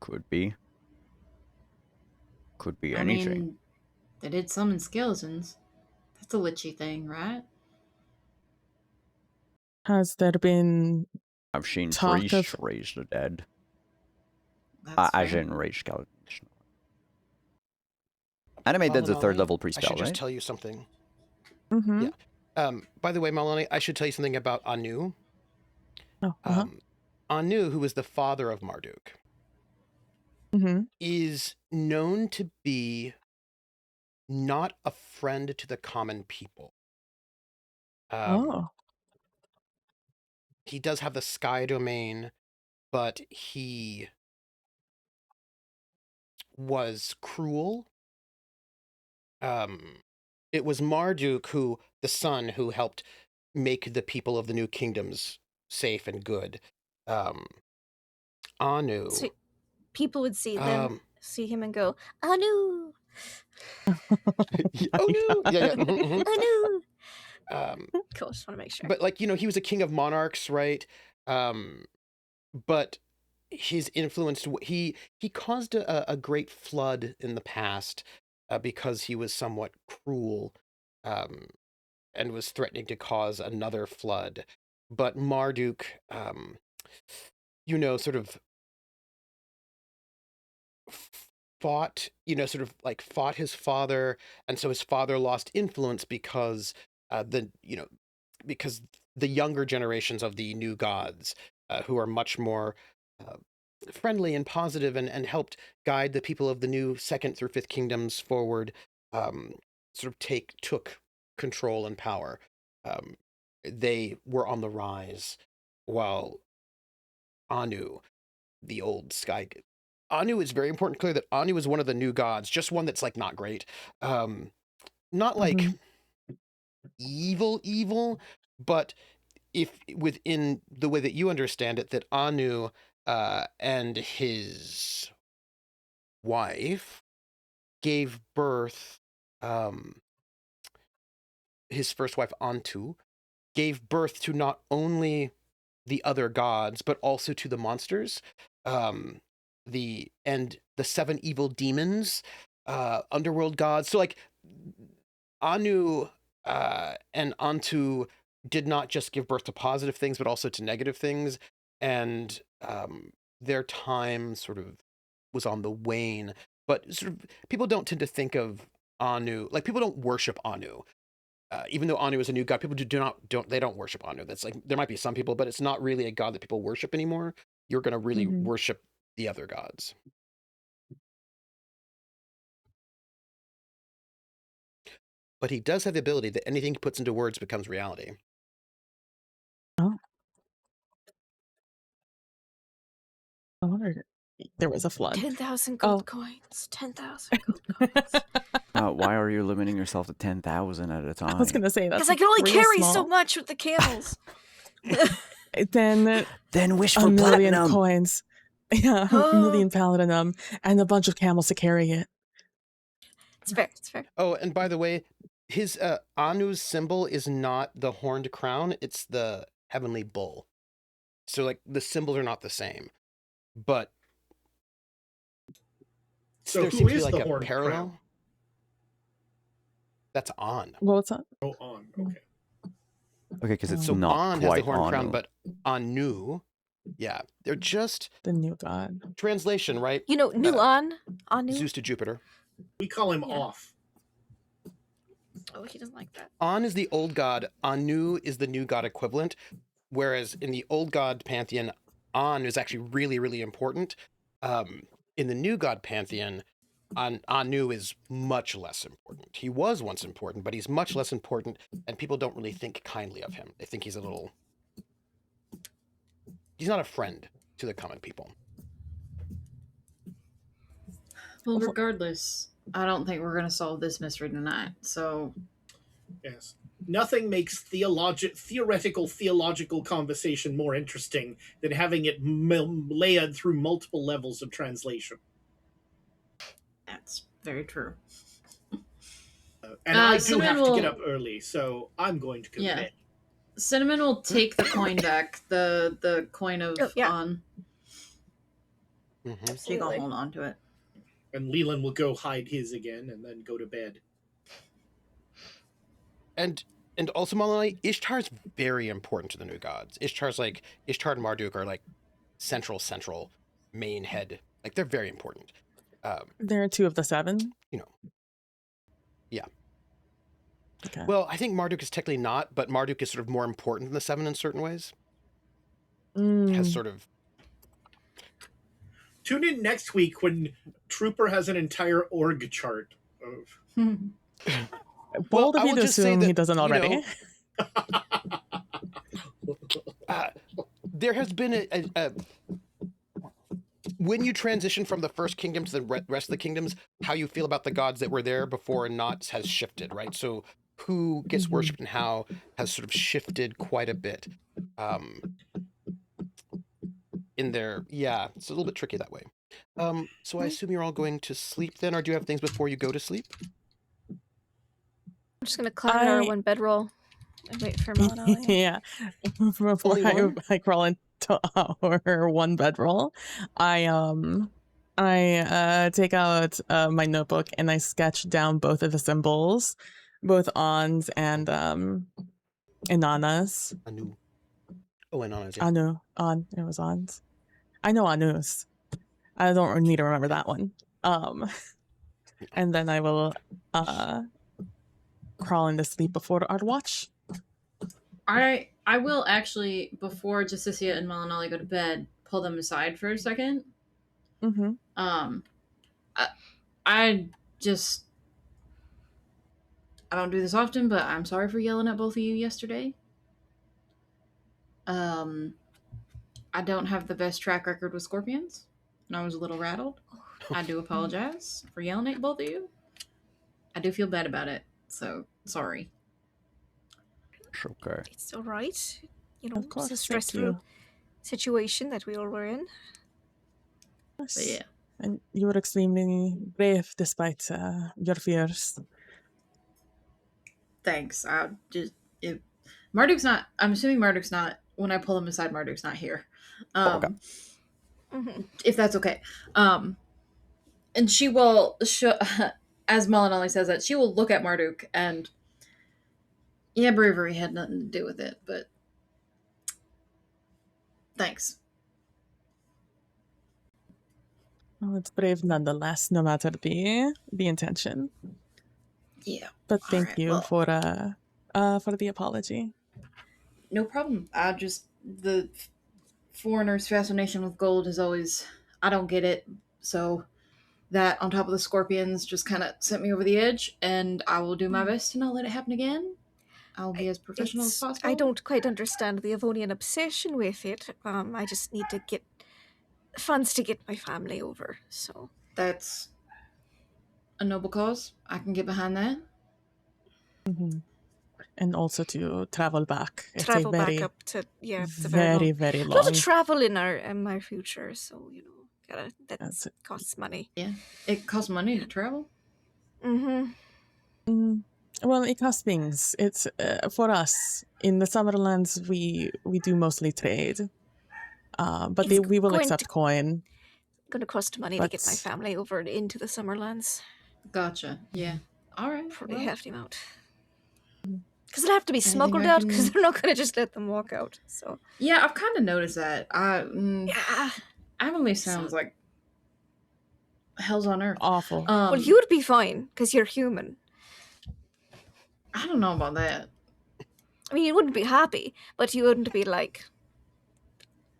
Could be. Could be I anything. mean, they did summon skeletons. That's a lichy thing, right? Has there been I've seen talk priests of- raise the dead. That's As fair. in raise skeletons. Anime dead's a Malinalli, 3rd level I pre-spell, should just right? tell you something. Mm-hmm. Yeah. By the way, Malinalli, I should tell you something about Anu. Oh, Anu, who is the father of Marduk, mm-hmm. is known to be not a friend to the common people. He does have the sky domain, but he was cruel. It was Marduk the son, who helped make the people of the new kingdoms safe and good. Anu. So people would see him and go, Anu! Oh no! Yeah. Anu! Um, Cool, just want to make sure. But like, he was a king of monarchs, right? But his influence, he caused a great flood in the past because he was somewhat cruel, and was threatening to cause another flood. But Marduk, sort of fought his father, and so his father lost influence because because the younger generations of the new gods, who are much more friendly and positive and helped guide the people of the new second through fifth kingdoms forward, sort of took control and power. They were on the rise, while Anu, the old sky. Anu is very important. Clear that Anu is one of the new gods, just one that's like not great. Not like evil, but if within the way that you understand it, that Anu and his wife gave birth, his first wife Antu gave birth to not only the other gods but also to the monsters, the seven evil demons, underworld gods. So like Anu and Antu did not just give birth to positive things but also to negative things, and their time sort of was on the wane. But sort of people don't tend to think of Anu, like people don't worship Anu. Even though Anu is a new god, people don't worship Anu. That's like, there might be some people, but it's not really a god that people worship anymore. You're going to really worship the other gods. But he does have the ability that anything he puts into words becomes reality. Oh. I wondered there was a flood. 10,000 gold coins. 10,000 gold coins. Why are you limiting yourself to 10,000 at a time? I was gonna say that Because I can only carry so much with the camels. Then wish a for million platinum coins. Yeah, a million platinum and a bunch of camels to carry it. It's fair. It's fair. Oh, and by the way, his Anu's symbol is not the horned crown; it's the heavenly bull. So like the symbols are not the same, but So there who seems to be is like the a horned parallel. crown? That's On. Well, what's that? Oh, On. Okay. Okay, because it's So not On has quite the horned crown, Anu. but Anu, yeah, they're just The new god. translation, right? You know, Anu. Zeus to Jupiter. We call him Yeah. Off. Oh, he doesn't like that. On is the old god. Anu is the new god equivalent. Whereas in the old god pantheon, On is actually really, really important. In the new god pantheon, Anu is much less important. He was once important, but he's much less important, and people don't really think kindly of him. They think he's not a friend to the common people. Well, regardless, I don't think we're going to solve this mystery tonight. So, Yes. Nothing makes theological conversation more interesting than having it layered through multiple levels of translation. that's very true. And I do Cinnamon have to get will- up early, so I'm going to go to Yeah. bed. Synnomin will take the coin back, the coin of On. Mm-hmm. So you can hold on to it. And Leland will go hide his again and then go to bed. And also, Malinalli, Ishtar's very important to the new gods. Ishtar and Marduk are like central main head. Like they're very important. There are two of the seven. Yeah. Okay. Well, I think Marduk is technically not, but Marduk is sort of more important than the seven in certain ways. Has sort of. Tune in next week when Trooper has an entire org chart of. Bold of I you will to just say assume that, he doesn't already. There has been a when you transition from the first kingdom to the rest of the kingdoms, how you feel about the gods that were there before and not has shifted, right? So who gets worshipped and how has sort of shifted quite a bit. It's a little bit tricky that way. So I assume you're all going to sleep then, or do you have things before you go to sleep? I'm just going to climb our one bedroll and wait for Malinalli. Yeah. Before I crawl into our one bedroll, I take out my notebook and I sketch down both of the symbols, both Ons and Inanas. Anu. Oh, Inanas. Yeah. Anu. On. It was Ons. I know Anus. I don't need to remember that one. And then I will crawl into sleep before our watch. I will actually, before Justicia and Malinalli go to bed, pull them aside for a second Mm-hmm. I don't do this often, but I'm sorry for yelling at both of you yesterday. I don't have the best track record with scorpions, and I was a little rattled. I do apologize for yelling at both of you. I do feel bad about it, so sorry. Okay. It's all right. You know, Of course, it's a thank stressful you. situation that we all were in. But Yes. yeah, And you were extremely brave despite your fears. thanks. Marduk's not. I'm assuming Marduk's not. When I pull him aside, Marduk's not here. Okay. If that's okay. And she will, as Malinalli says that, she will look at Marduk and, yeah, bravery had nothing to do with it, but thanks. Well, it's brave nonetheless, no matter the intention. Yeah. But thank Alright, you well, for the apology. no problem. The foreigner's fascination with gold is always, I don't get it. So that on top of the scorpions just kind of sent me over the edge, and I will do my best to not let it happen again. I'll be as professional as possible. I don't quite understand the Avonian obsession with it. I just need to get funds to get my family over, so. That's a noble cause. I can get behind that. Mm-hmm. And also to travel back. It's Travel a very, back up to, yeah, it's very, very a lot long. of travel in my future, so, you know, that costs money. Yeah. It costs money to travel? Mm-hmm. Well, it costs things. It's for us in the Summerlands. We do mostly trade, but It's we will going accept to- coin. Gonna cost money to get my family over into the Summerlands. Gotcha. Yeah. All right. Pretty well, hefty amount. Because they'll have to be Anything smuggled I out, can- because they're not going to just let them walk out. So Yeah, I've kind of noticed that. yeah. Emily sounds like hell's on earth. Awful. Well, you'd be fine because you're human. I don't know about that. I mean, you wouldn't be happy, but you wouldn't be like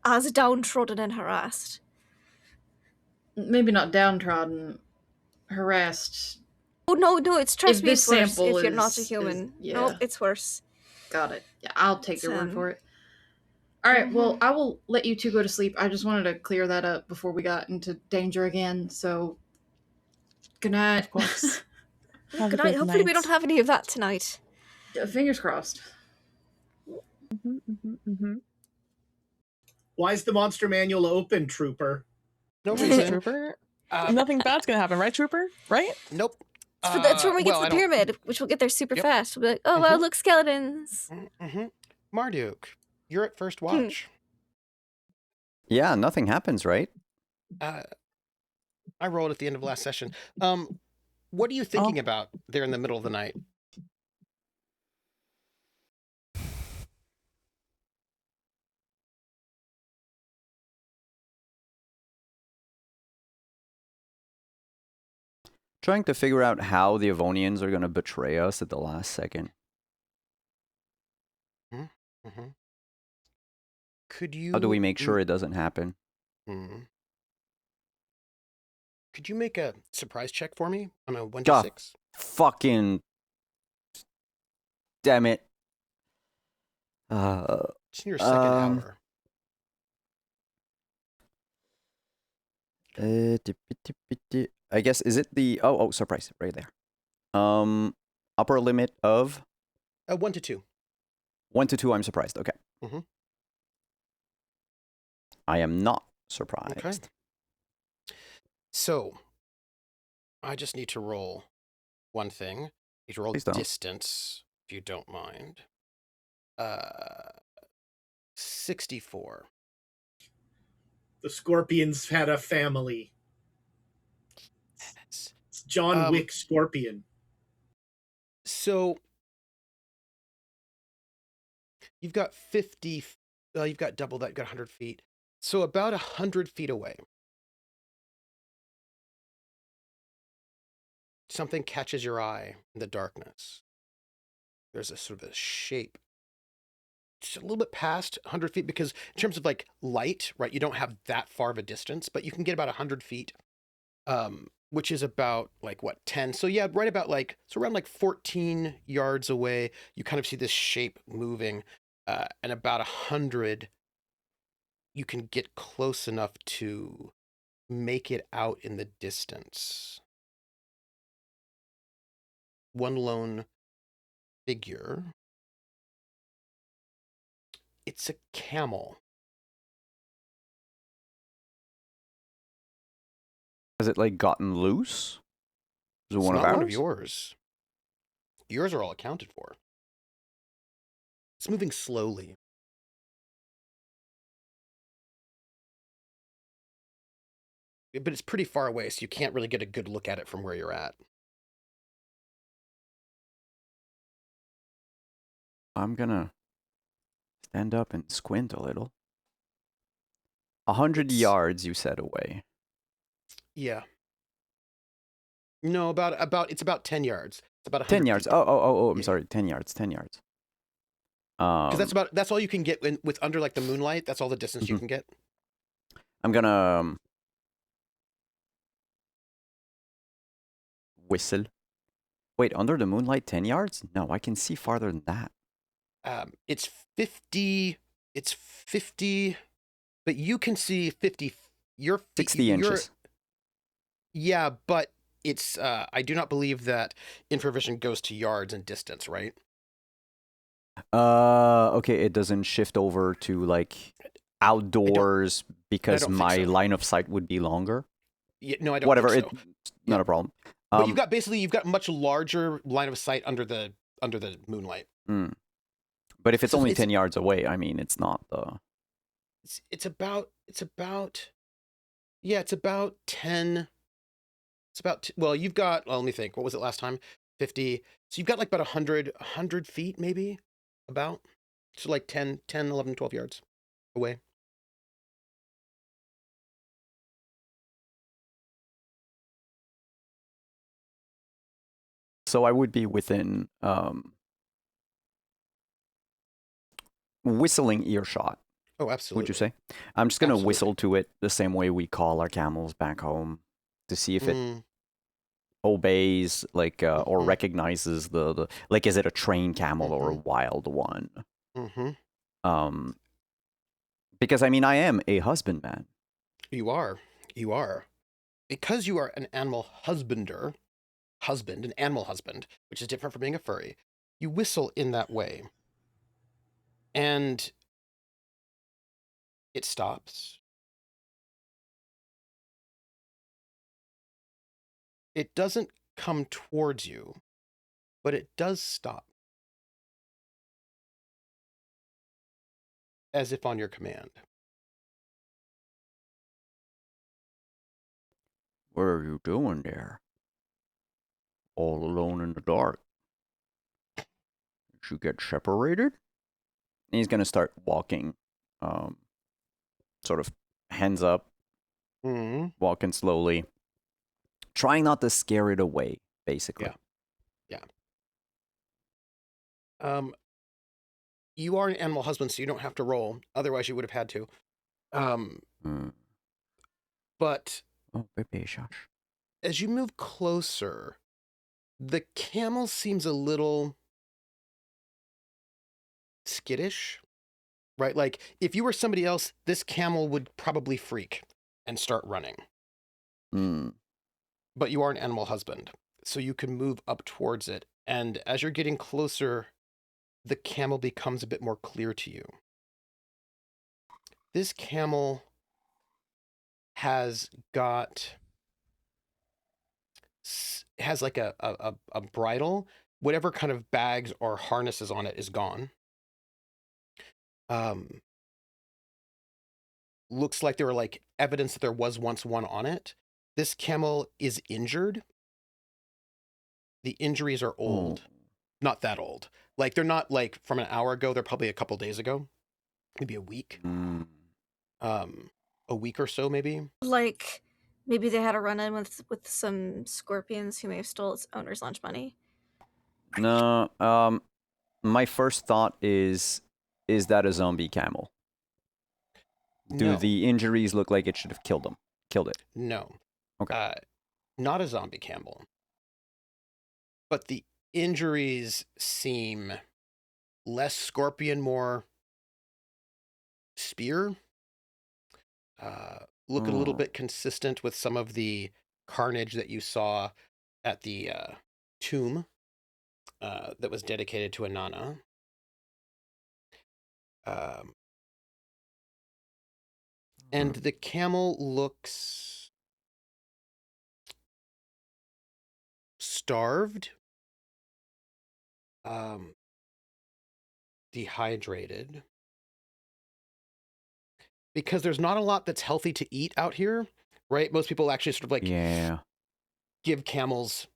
as downtrodden and harassed. Maybe not downtrodden, harassed. Oh no, it's trust If me, this it's worse sample if you're not a is- human. yeah. No, it's worse. Got it. Yeah, I'll take your word It's, for it. All right. Well, mhm. I will let you two go to sleep. I just wanted to clear that up before we got into danger again. So, good night. Of course. Have a Good night. good Hopefully, we night. don't have any of that tonight. Fingers crossed. Why is the monster manual open, Trooper? No Hey, reason. Trooper. Nothing bad's gonna happen, right, Trooper? Right? Nope. That's when we get to I the don't- pyramid, which we'll get there super Yep. fast. We'll be like, oh, wow, look, skeletons. Marduk, you're at first watch. Yeah, nothing happens, right? I rolled at the end of last session. What are you thinking about there in the middle of the night? Trying to figure out how the Avonians are going to betray us at the last second. Could you? How do we make sure it doesn't happen? Could you make a surprise check for me on a 1 to God, 6? fucking damn it. It's in your second hour. I guess, is it the... Oh, surprise, right there. Upper limit of? 1 to 2. 1 to 2, I'm surprised. Okay. I am not surprised. Okay. So, I just need to roll one thing. I need to roll Please don't. distance, if you don't mind. 64. The Scorpions had a family. It's John Wick Scorpion. So, you've got 50, you've got double that, you've got 100 feet. So about 100 feet away, something catches your eye in the darkness. There's a sort of a shape a little bit past 100 feet, because in terms of like light, right, you don't have that far of a distance, but you can get about 100 feet, which is about like what, 10. So yeah, right about like, so around like 14 yards away, you kind of see this shape moving, and about 100, you can get close enough to make it out in the distance. One lone figure. It's a camel. Has it like gotten loose? Is it It's one of not ours? one of yours. Yours are all accounted for. It's moving slowly. But it's pretty far away, so you can't really get a good look at it from where you're at. I'm gonna stand up and squint a little. 100 yards, you said, away. Yeah. No, it's about 10 yards. It's about 10 100 yards. feet. Oh, I'm Yeah. sorry. 10 yards. 10 yards. Because that's all you can get with under like the moonlight. That's all the distance you can get. I'm gonna whistle. Wait, under the moonlight, 10 yards? No, I can see farther than that. It's 50. It's 50, but you can see 50. You're 60 inches. Yeah, but it's. I do not believe that infravision goes to yards and distance, right? Okay, it doesn't shift over to like outdoors because don't think my so. line of sight would be longer. Yeah, no, I don't. Whatever, think so. it's not a problem. But you've got much larger line of sight under the moonlight. But if it's So only it's- 10 yards away, I mean, it's not the. It's about. Yeah, it's about 10. It's about. Well, you've got. Well, let me think. What was it last time? 50. So you've got like about 100 feet, maybe. About. So like 10, 11, 12 yards away. So I would be within whistling earshot. Oh, absolutely. Would you say? I'm just gonna Absolutely. whistle to it the same way we call our camels back home to see if it obeys, like, or recognizes the like. Is it a trained camel or a wild one? Because I mean, I am a husbandman. You are. Because you are an animal an animal husband, which is different from being a furry. You whistle in that way. And it stops. It doesn't come towards you, but it does stop. As if on your command. What are you doing there? All alone in the dark. Did you get separated? And he's gonna start walking, sort of hands up, walking slowly, trying not to scare it away, basically. Yeah. You are an animal husband, so you don't have to roll. Otherwise, you would have had to. But oh, baby, shush. As you move closer, the camel seems a little skittish, right? Like if you were somebody else, this camel would probably freak and start running. But you are an animal husband, so you can move up towards it. And as you're getting closer, the camel becomes a bit more clear to you. This camel has like a bridle. Whatever kind of bags or harnesses on it is gone. Looks like there were like evidence that there was once one on it. This camel is injured. The injuries are old. Not that old. Like they're not like from an hour ago. They're probably a couple days ago. Maybe a week. A week or so, maybe. Like maybe they had a run-in with some scorpions who may have stole its owner's lunch money. No, my first thought is is that a zombie camel? Do No. the injuries look like it should have killed it? No. Okay. Not a zombie camel. But the injuries seem less scorpion, more spear. Look a little bit consistent with some of the carnage that you saw at the tomb that was dedicated to Inanna. And the camel looks starved, dehydrated, because there's not a lot that's healthy to eat out here, right? Most people actually sort of like give camels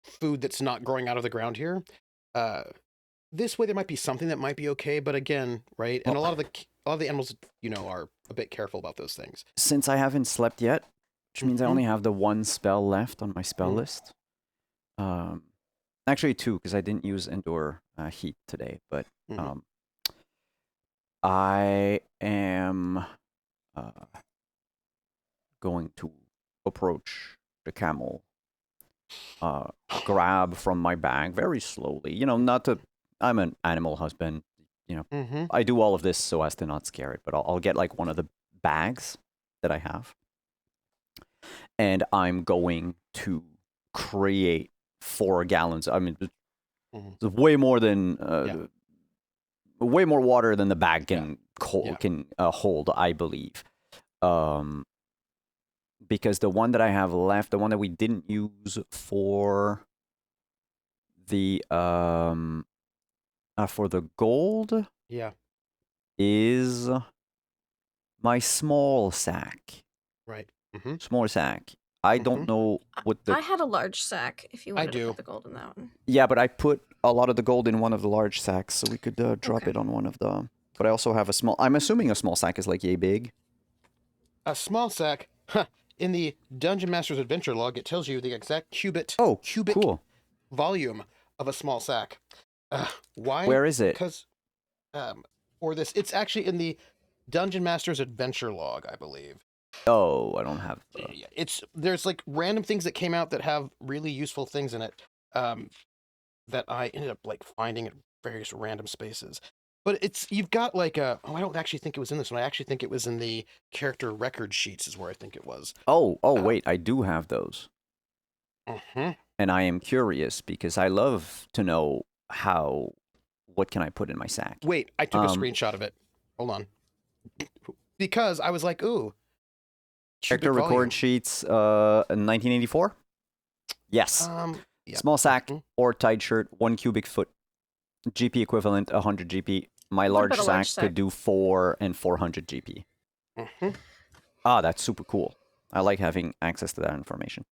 food that's not growing out of the ground here. This way there might be something that might be okay, but again, right? And a lot of the animals, you know, are a bit careful about those things. Since I haven't slept yet, which means I only have the one spell left on my spell list. Actually two, because I didn't use Endure Heat today, but I am going to approach the camel, grab from my bag very slowly. You know, not to... I'm an animal husband. You know, I do all of this so as to not scare it, but I'll get like one of the bags that I have. And I'm going to create 4 gallons. I mean, it's way more than... way more water than the bag can hold, I believe. Because the one that I have left, the one that we didn't use for the gold, is my small sack. Right. Small sack. I don't know what the... I had a large sack if you wanted do. to put the gold in that one. Yeah, but I put a lot of the gold in one of the large sacks, so we could drop it on one of the... But I also have a small... I'm assuming a small sack is like yay big. A small sack? Huh. In the Dungeon Master's Adventure log, it tells you the exact cubic volume of a small sack. Why? Where is it? Because, it's actually in the Dungeon Master's Adventure log, I believe. Oh, I don't have... There's like random things that came out that have really useful things in it, that I ended up like finding at various random spaces. But you've got like I don't actually think it was in this one. I actually think it was in the character record sheets is where I think it was. Wait, I do have those. And I am curious because I love to know what can I put in my sack. Wait, I took a screenshot of it. Hold on. Because I was like, ooh. Character record sheets, 1984? Yes. Small sack or tied shirt, 1 cubic foot. GP equivalent, 100 GP. My large sack could do 4 and 400 GP. That's super cool. I like having access to that information.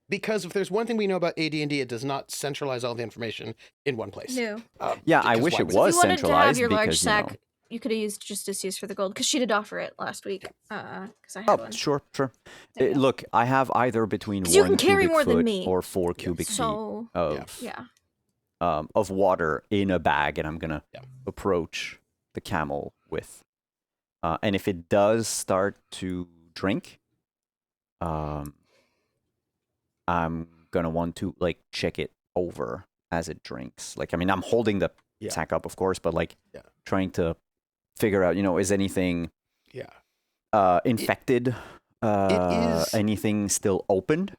Because if there's one thing we know about AD&D, it does not centralize all the information in one place. No. I wish it was centralized. If you wanted to have your large sack, you could have used Justicia's for the gold, because she did offer it last week. Because I had one. Sure. Look, I have either between 1 you can carry cubic more foot than me. or 4 cubic feet of water in a bag, and I'm gonna approach the camel with. And if it does start to drink, I'm gonna want to like check it over as it drinks. Like, I mean, I'm holding the sack up, of course, but like trying to figure out, is anything infected? Anything still opened?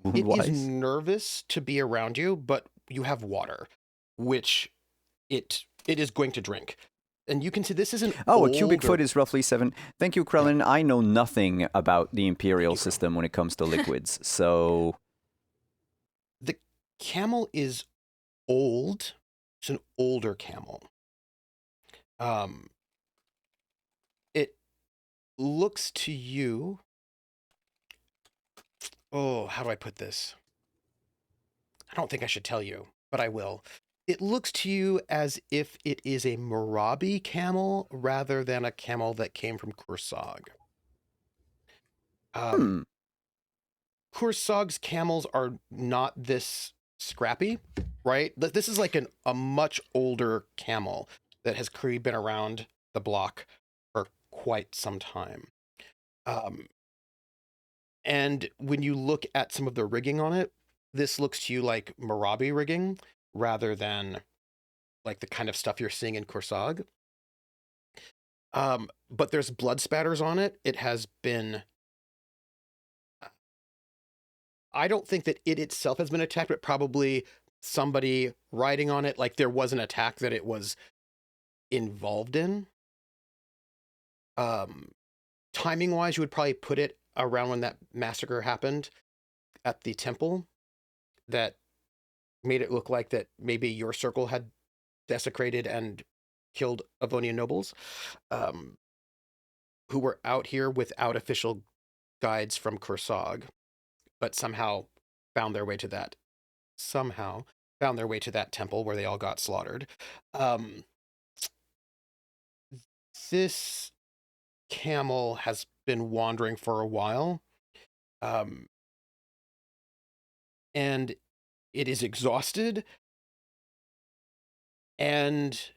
It is nervous to be around you, but you have water, which it is going to drink. And you can see this isn't a cubic foot is roughly 7. Thank you, Krellin. I know nothing about the Imperial system when it comes to liquids, so... The camel is old. It's an older camel. It looks to you... Oh, how do I put this? I don't think I should tell you, but I will. It looks to you as if it is a Marabi camel rather than a camel that came from Kursog. Kursog's camels are not this scrappy, right? This is like a much older camel that has clearly been around the block for quite some time. And when you look at some of the rigging on it, this looks to you like Marabi rigging rather than like the kind of stuff you're seeing in Korsag. But there's blood spatters on it. It has been... I don't think that it itself has been attacked, but probably somebody riding on it, like there was an attack that it was involved in. Timing wise, you would probably put it around when that massacre happened at the temple that made it look like that maybe your circle had desecrated and killed Avonian nobles, who were out here without official guides from Korsag, but somehow found their way to that temple where they all got slaughtered. This camel has been wandering for a while, and it is exhausted, and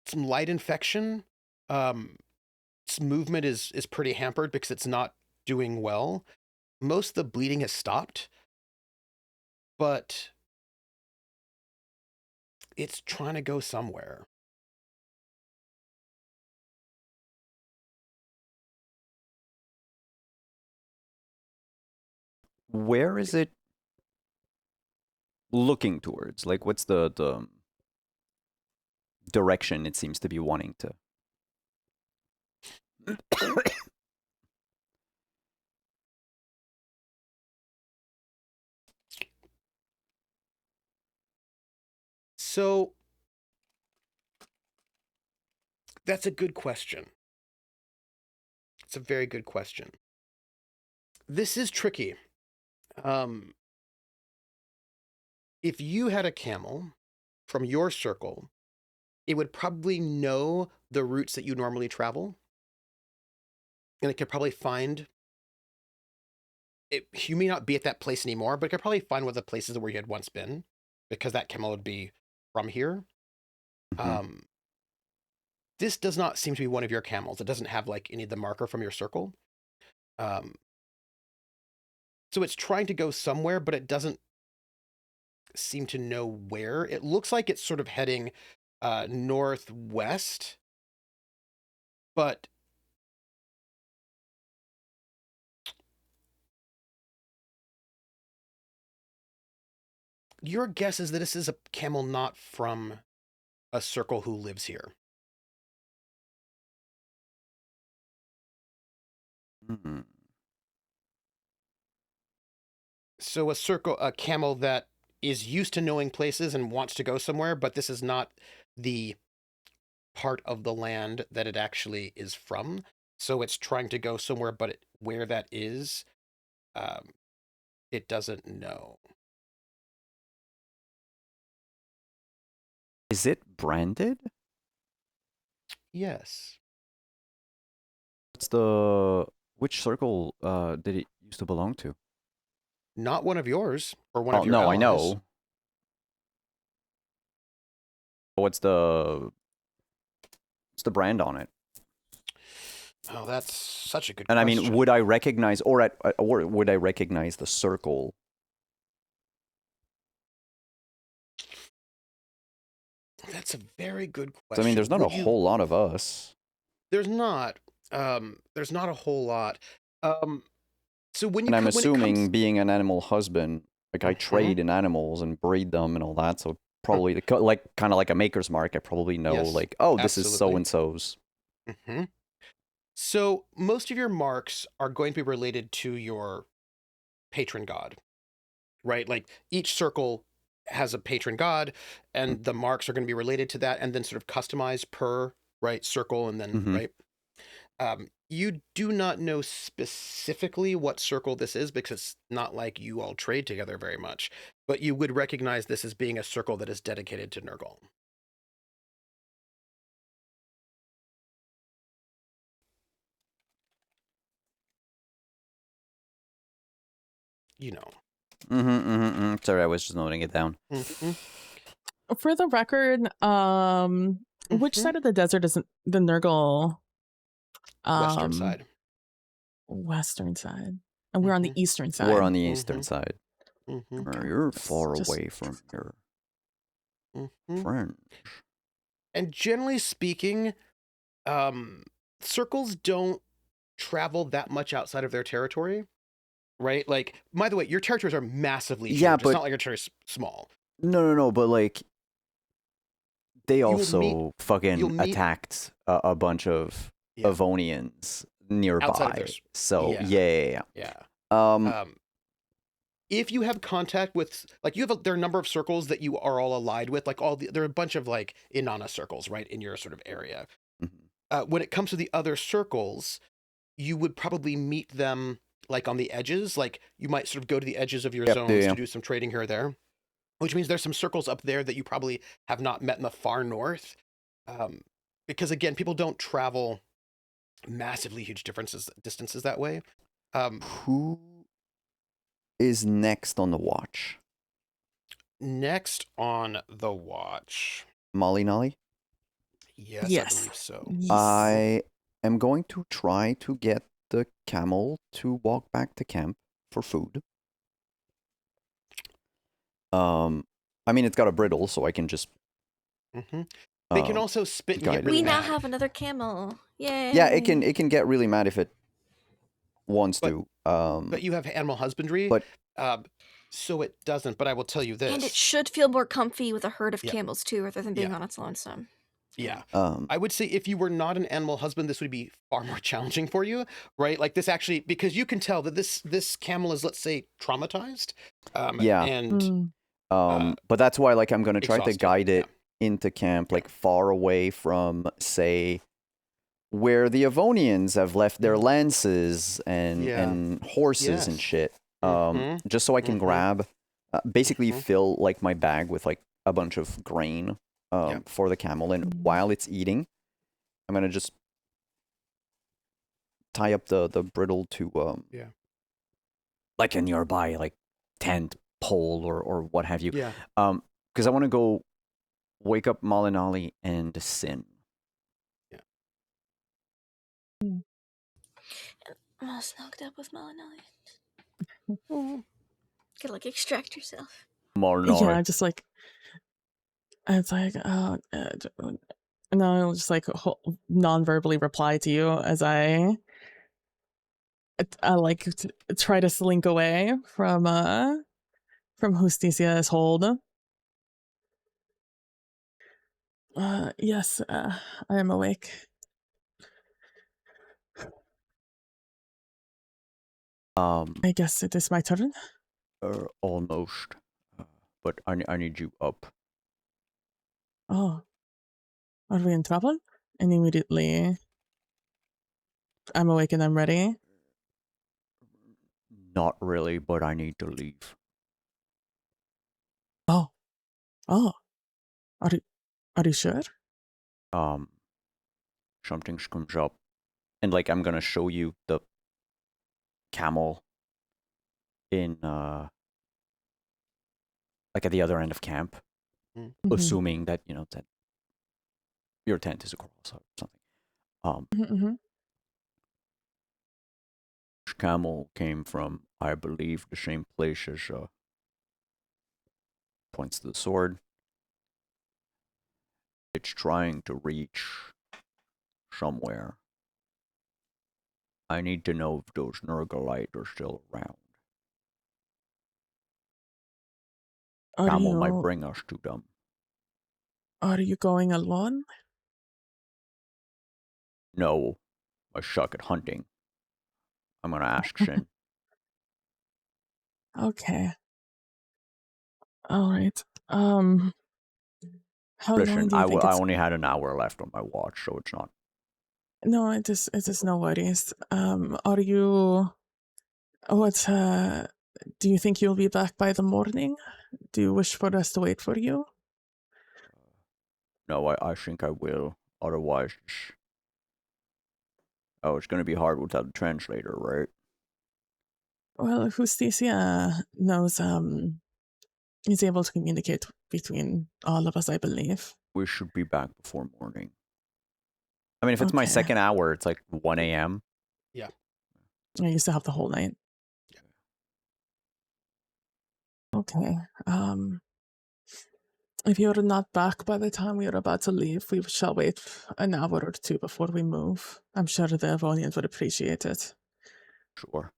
some light infection. Its movement is pretty hampered because it's not doing well. Most of the bleeding has stopped, but it's trying to go somewhere. Where is it looking towards? Like, what's the direction it seems to be wanting to? So that's a good question. It's a very good question. This is tricky. If you had a camel from your circle, it would probably know the routes that you normally travel. And it could probably find it. You may not be at that place anymore, but it could probably find one of the places where you had once been, because that camel would be from here. Mm-hmm. This does not seem to be one of your camels. It doesn't have like any of the marker from your circle. So it's trying to go somewhere, but it doesn't seem to know where. It looks like it's sort of heading northwest, but your guess is that this is a camel not from a circle who lives here. Mm-hmm. So a camel that is used to knowing places and wants to go somewhere, but this is not the part of the land that it actually is from. So it's trying to go somewhere, but where that is, it doesn't know. Is it branded? Yes. Which circle did it used to belong to? Not one of yours or one Oh of your no, allies. I know. What's the brand on it? Oh, that's such a good And I question. mean, would I recognize or would I recognize the circle? That's a very good So, question. I mean, there's not a whole lot of us. There's not. There's not a whole lot. So when you And I'm when it assuming, comes... being an animal husband, like I trade in animals and breed them and all that. So probably like kind of like a maker's mark. I probably know, Yes, like, oh, this is absolutely. so and so's. Mm-hmm. So most of your marks are going to be related to your patron god, right? Like each circle has a patron god, and the marks are going to be related to that, and then sort of customized per circle, and then Mm-hmm. right. You do not know specifically what circle this is because it's not like you all trade together very much, but you would recognize this as being a circle that is dedicated to Nurgle. You know. Sorry, I was just noting it down. For the record, which side of the desert is the Nurgle? Western side. Western side. And we're on the eastern side. We're on the eastern side. Okay. You're That's far just- away from your friend. And generally speaking, circles don't travel that much outside of their territory, right? Like, by the way, your territories are massively huge. Yeah, It's but- not like your territory's small. No, but like, they will also you'll fucking meet- attacked a bunch of Yeah. Avonians nearby. Outside of their So yeah. yeah. If you have contact with, like, there are a number of circles that you are all allied with, like there are a bunch of like Inanna circles, right, in your sort of area. When it comes to the other circles, you would probably meet them like on the edges. Like you might sort of go to the edges of your zones to do some trading here or there, which means there's some circles up there that you probably have not met in the far north. Because again, people don't travel massively huge distances that way. Who is next on the watch? Next on the watch. Malinalli? Yes, I Yes. believe so. Yes. I am going to try to get the camel to walk back to camp for food. I mean, it's got a bridle, so I can just. They can also spit and get guide really We now mad. have another camel. Yay. Yeah, it can get really mad if it wants to. But you have animal husbandry, but- so it doesn't. But I will tell you this. And it should feel more comfy with a herd of Yeah. camels too, rather than being Yeah. on its lonesome. Yeah. Um, I would say if you were not an animal husband, this would be far more challenging for you, right? Like this actually, because you can tell that this camel is, let's say, traumatized. Yeah. And but that's why, like, I'm gonna try to exhausted, guide it yeah. into camp, like far away from, say, where the Avonians have left their lances and horses and Yes. shit. Mhm. Just so I can grab, basically Mhm. fill like my bag with like a bunch of grain, for the camel, and while it's eating, I'm gonna just tie up the bridle to like a nearby like tent pole or what have you. Yeah. Because I want to go wake up Malinalli and Sin. I'm all snugged up with Malinalli. Gotta like extract yourself. Malinalli. Yeah, just like it's like and I'll just like non-verbally reply to you as I like try to slink away from Justicia's hold. Yes, I am awake. I guess it is my turn. Almost. But I need you up. Oh, are we in trouble? And immediately, I'm awake and I'm ready. Not really, but I need to leave. Oh, are you sure? Something comes up, and like I'm gonna show you the camel in like at the other end of camp, assuming that that your tent is across or something. Camel came from, I believe, the same place as points to the sword. It's trying to reach somewhere. I need to know if those Nurglite are still around. Camel might bring us to them. Are you going alone? No, I suck at hunting. I'm gonna ask Sin. Okay. All right. How long Listen, do you think I it's... only had an hour left on my watch, so it's not. No, it is no worries. Are you... What, do you think you'll be back by the morning? Do you wish for us to wait for you? No, I think I will. Otherwise, it's gonna be hard without a translator, right? Well, Justicia knows, is able to communicate between all of us, I believe. We should be back before morning. I mean, if it's my Okay. second hour, it's like 1 a.m. Yeah. I used to have the whole night. Okay. If you're not back by the time we are about to leave, we shall wait an hour or two before we move. I'm sure the Avonians would appreciate it. Sure.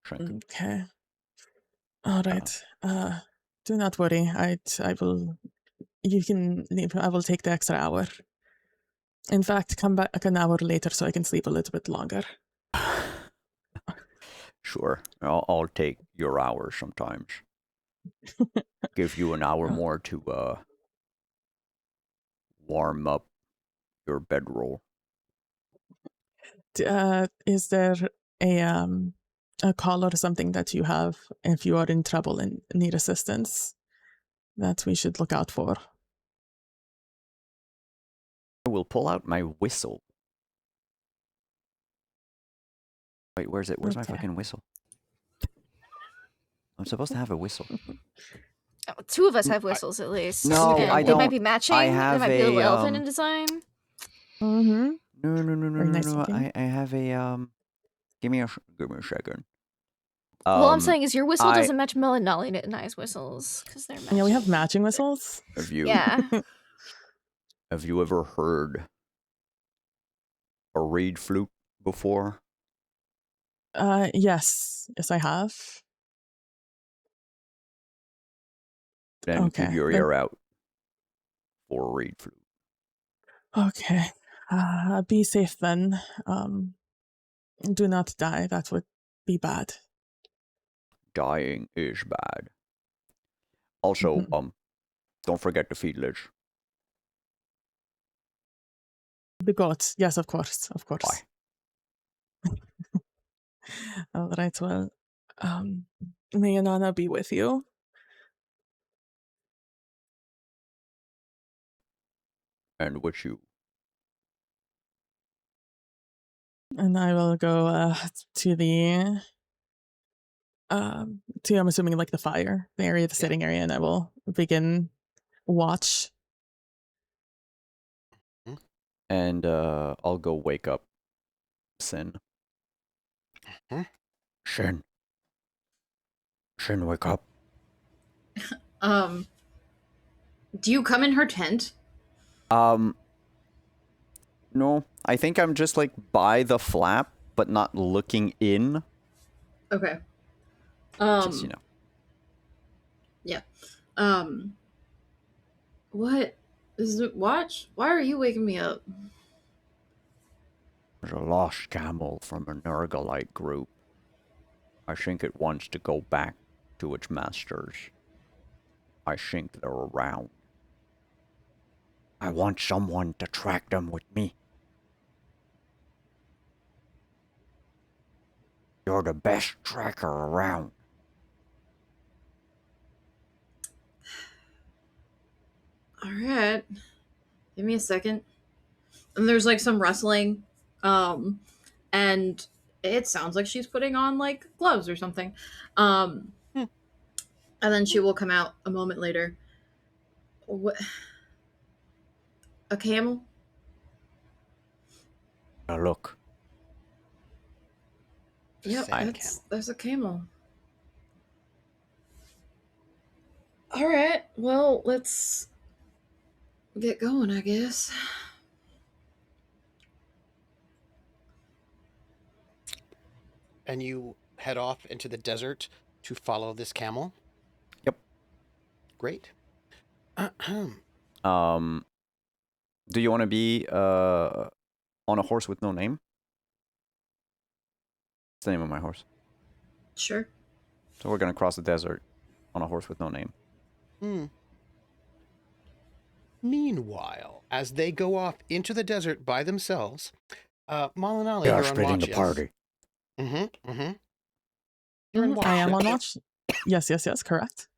Shrink. Okay. All right. Do not worry. I will. You can leave. I will take the extra hour. In fact, come back an hour later so I can sleep a little bit longer. Sure. I'll take your hours sometimes. Give you an hour more to warm up your bedroll. Is there a call or something that you have if you are in trouble and need assistance that we should look out for? I will pull out my whistle. Wait, where's it? Where's my Okay. fucking whistle? I'm supposed to have a whistle. Oh, two of us have whistles at least. No, and I They might don't. be matching. I They have might be a little a, elven in design. Mm-hmm. No. Very nice looking. I have a Give me a second. All I'm saying is your whistle I- doesn't match Malinalli and I's whistles because they're matching. Yeah, we have matching whistles. Have you Yeah. have you ever heard a reed flute before? Yes, I have. Then Okay, keep your then- ear out for a reed flute. Okay. Be safe then. Do not die. That would be bad. Dying is bad. Also, Mhm. don't forget to feed Liz. The goats. Yes, of course. Of course. Bye. All right. Well, may Anana be with you. And with you. And I will go to the to, I'm assuming, like the fire, the area, the sitting area, and I will begin watch. And I'll go wake up Sin. Shin, wake up. Do you come in her tent? No, I think I'm just like by the flap, but not looking in. Okay. Just, Yeah. What is it? Watch? Why are you waking me up? There's a lost camel from a Nurgalite group. I think it wants to go back to its masters. I think they're around. I want someone to track them with me. You're the best tracker around. All right. Give me a second. And there's like some rustling. And it sounds like she's putting on like gloves or something. And then she will come out a moment later. What? A camel? Now look. Yep, Sad that's a camel. All right. Well, let's get going, I guess. And you head off into the desert to follow this camel? Yep. Great. Do you want to be on a horse with no name? What's the name of my horse? Sure. So we're gonna cross the desert on a horse with no name. Meanwhile, as they go off into the desert by themselves, Malinalli, Yeah, you're on splitting watch. the party. You're on watch. I am on watch. Yes, correct.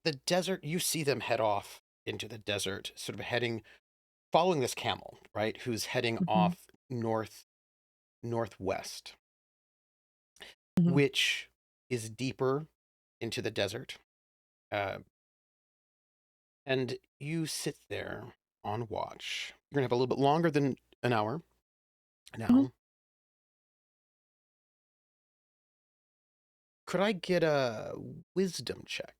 The desert, you see them head off into the desert, sort of heading, following this camel, right? Who's heading off northwest. Mhm. which is deeper into the desert. And you sit there on watch. You're going to have a little bit longer than an hour now. Mhm. Could I get a wisdom check?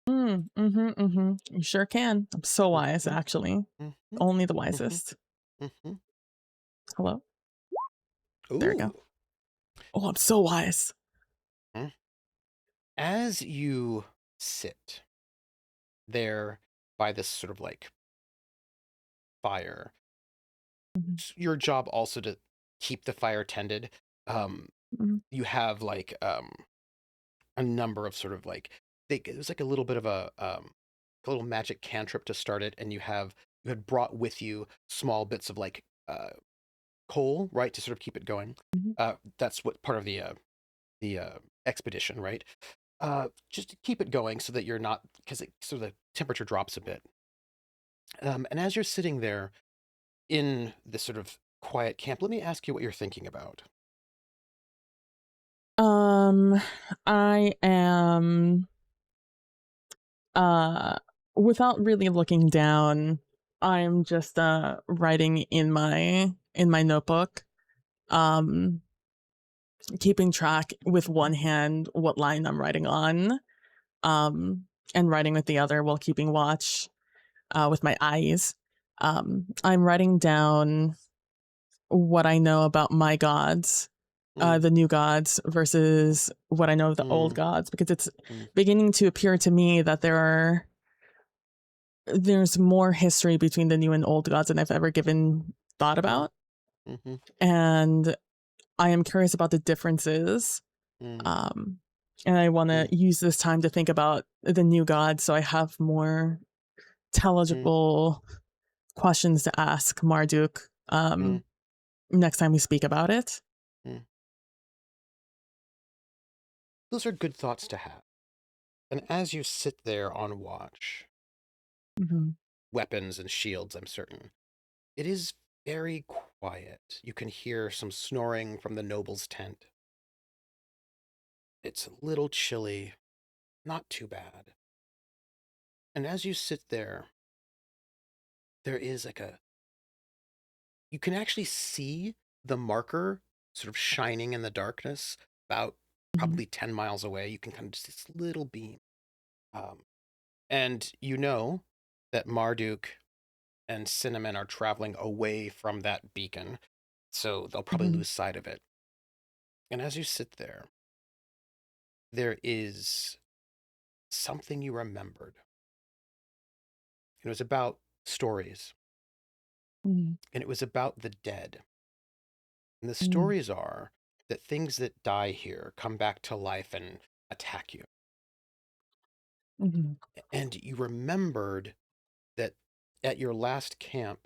You sure can. I'm so wise, Mhm, actually. mhm, Only the mhm, wisest. mhm. Hello? There we go. Ooh. Oh, I'm so wise. Mhm. As you sit there by this sort of like fire, Mhm. it's your job also to keep the fire tended. Mhm. You have like a number of sort of like it was like a little bit of a little magic cantrip to start it, and you had brought with you small bits of like coal, right, to sort of keep it going. Mhm. That's what part of the expedition, right? Just to keep it going so that you're not, because so the temperature drops a bit. And as you're sitting there in this sort of quiet camp, let me ask you what you're thinking about. I am uh without really looking down, I'm just writing in my notebook, um keeping track with one hand what line I'm writing on, um and writing with the other while keeping watch with my eyes. I'm writing down what I know about my gods, Mm, the new gods versus what I know of the old mm, gods, because it's mm, beginning to appear to me that there's more history between the new and old gods than I've ever given thought mm, about. mhm, And I am curious about the differences. mm, Um, and I want to mm, use this time to think about the new gods so I have more mm, intelligible questions to ask Marduk mm, next time we speak about it. mm. Those are good thoughts to have. And as you sit there on watch, Mm-hmm. weapons and shields, I'm certain, it is very quiet. You can hear some snoring from the noble's tent. It's a little chilly, not too bad. And as you sit there, there is like you can actually see the marker sort of shining in the darkness about Mm-hmm. probably 10 miles away. You can kind of just this little beam. Um, and you know that Marduk and Synnomin are traveling away from that beacon, so they'll probably Mm-hmm. lose sight of it. And as you sit there, there is something you remembered. It was about stories, Mm-hmm. and it was about the dead. And the Mm-hmm. stories are that things that die here come back to life and attack you. Mm-hmm. And you remembered that at your last camp,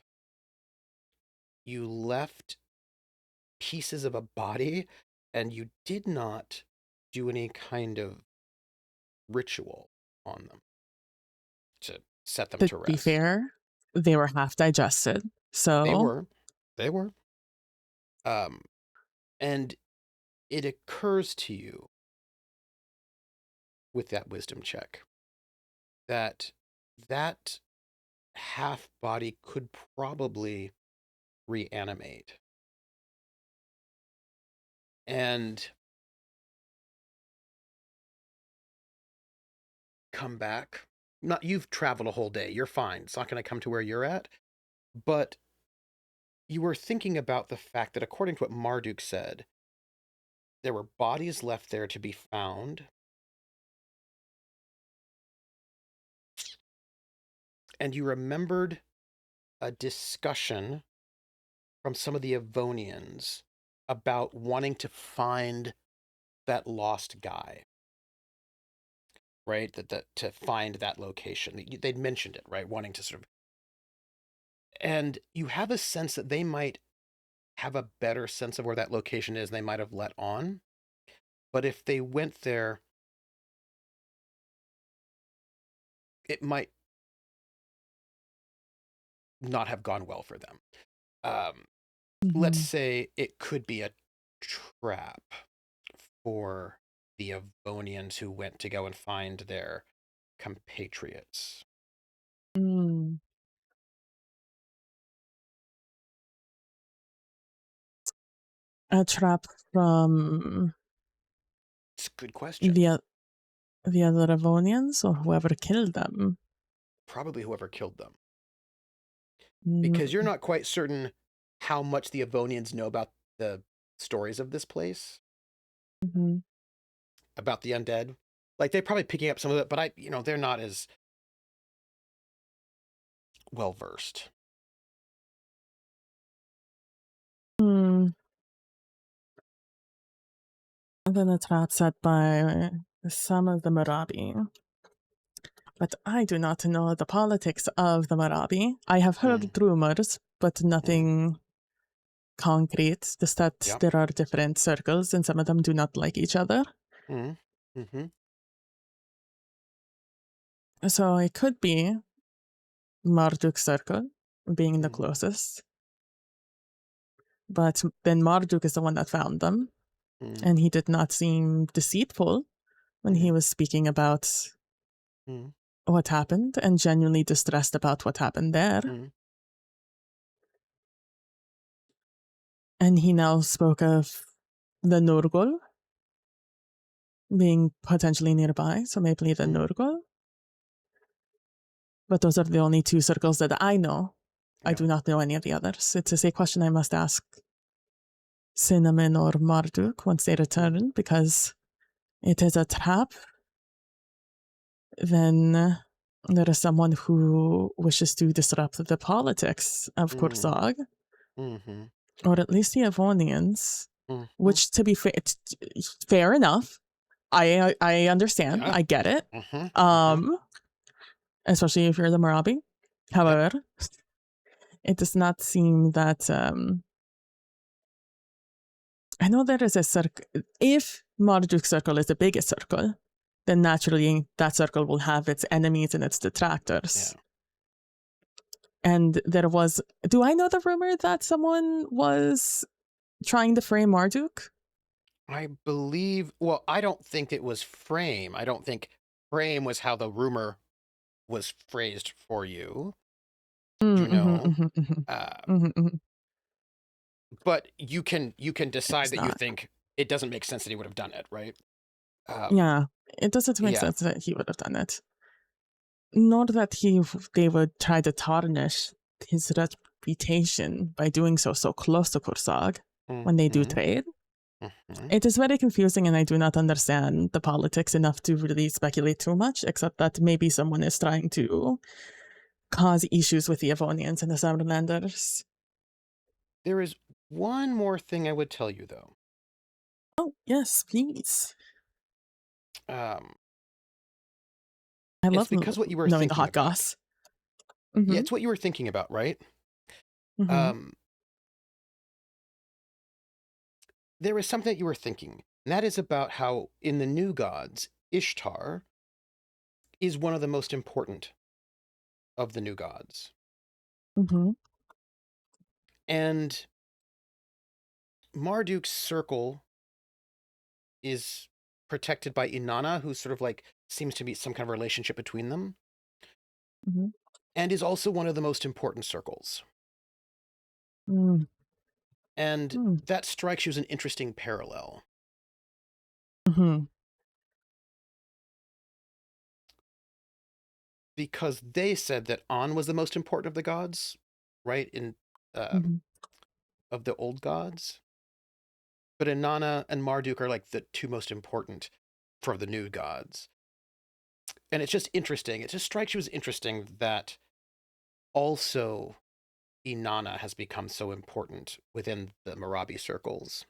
you left pieces of a body and you did not do any kind of ritual on them to set them To to be rest. fair, they were half digested. They So, were. They were. Um, and it occurs to you with that wisdom check that that half body could probably reanimate. And come back. Not you've traveled a whole day. You're fine. It's not going to come to where you're at. But you were thinking about the fact that according to what Marduk said, there were bodies left there to be found. And you remembered a discussion from some of the Avonians about wanting to find that lost guy, right? That to find that location. They'd mentioned it, right? Wanting to sort of, and you have a sense that they might have a better sense of where that location is than they might have let on. But if they went there, it might not have gone well for them. Um, let's mm-hmm. say it could be a trap, for the Avonians who went to go and find their compatriots. Mm. A trap from It's a good question. the other Avonians or whoever killed them. Probably whoever killed them. Mm. Because you're not quite certain how much the Avonians know about the stories of this place, Mhm. about the undead. Like, they're probably picking up some of it, but they're not as well versed. Hmm. Then a trap set by some of the Marabi. But I do not know the politics of the Marabi. I have heard rumors, but nothing concrete. Just that there are different circles, and some of them do not like each other. Mm-hmm. So it could be Marduk's circle being the closest. But then Marduk is the one that found them, and he did not seem deceitful when he was speaking about what happened and genuinely distressed about what happened there. And he now spoke of the Nurgul being potentially nearby, so maybe the Nurgul. But those are the only two circles that I know. I do not know any of the others. It's a question I must ask Synnomin or Marduk once they return, because it is a trap. Then there is someone who wishes to disrupt the politics of Kursag, or at least the Avonians, which, to be fair enough, I understand, I get it, especially if you're the Marabi. However, it does not seem that I know there is a circle. If Marduk's circle is the biggest circle, then naturally that circle will have its enemies and its detractors. And there was, do I know the rumor that someone was trying to frame Marduk? I believe, well, I don't think it was frame. I don't think frame was how the rumor was phrased for you. You know? But you can decide that you think it doesn't make sense that he would have done it, right? Yeah, it doesn't make sense that he would have done it. Nor that they would try to tarnish his reputation by doing so close to Kursag when they do trade. It is very confusing, and I do not understand the politics enough to really speculate too much, except that maybe someone is trying to cause issues with the Avonians and the Summerlanders. There is one more thing I would tell you, though. Oh, yes, please. I love because what you were knowing the thinking hot about. goss. Yeah, it's what you were thinking about, right? There is something that you were thinking, and that is about how in the New Gods, Ishtar is one of the most important of the New Gods. And Marduk's circle is protected by Inanna, who sort of like seems to be some kind of relationship between them, and is also one of the most important circles. And that strikes you as an interesting parallel. Because they said that An was the most important of the gods, right? Of the old gods. But Inanna and Marduk are like the two most important for the new gods. And it's just interesting. It just strikes you as interesting that also Inanna has become so important within the Marabi circles.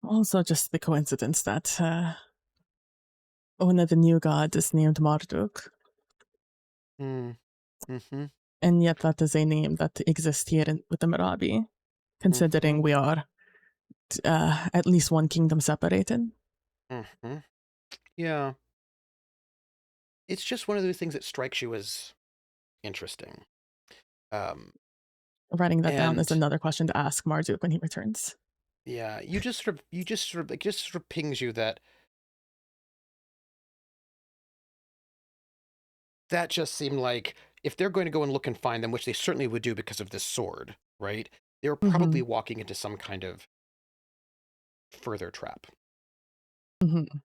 Also, just the coincidence that one of the new gods is named Marduk. And yet that is a name that exists here with the Marabi, considering we are at least one kingdom separated. Yeah. It's just one of those things that strikes you as interesting. writing that down is And- another question to ask Marduk when he returns. Yeah, you just sort of pings you that just seemed like if they're going to go and look and find them, which they certainly would do because of this sword, right? They were probably walking into some kind of further trap. Mm-hmm.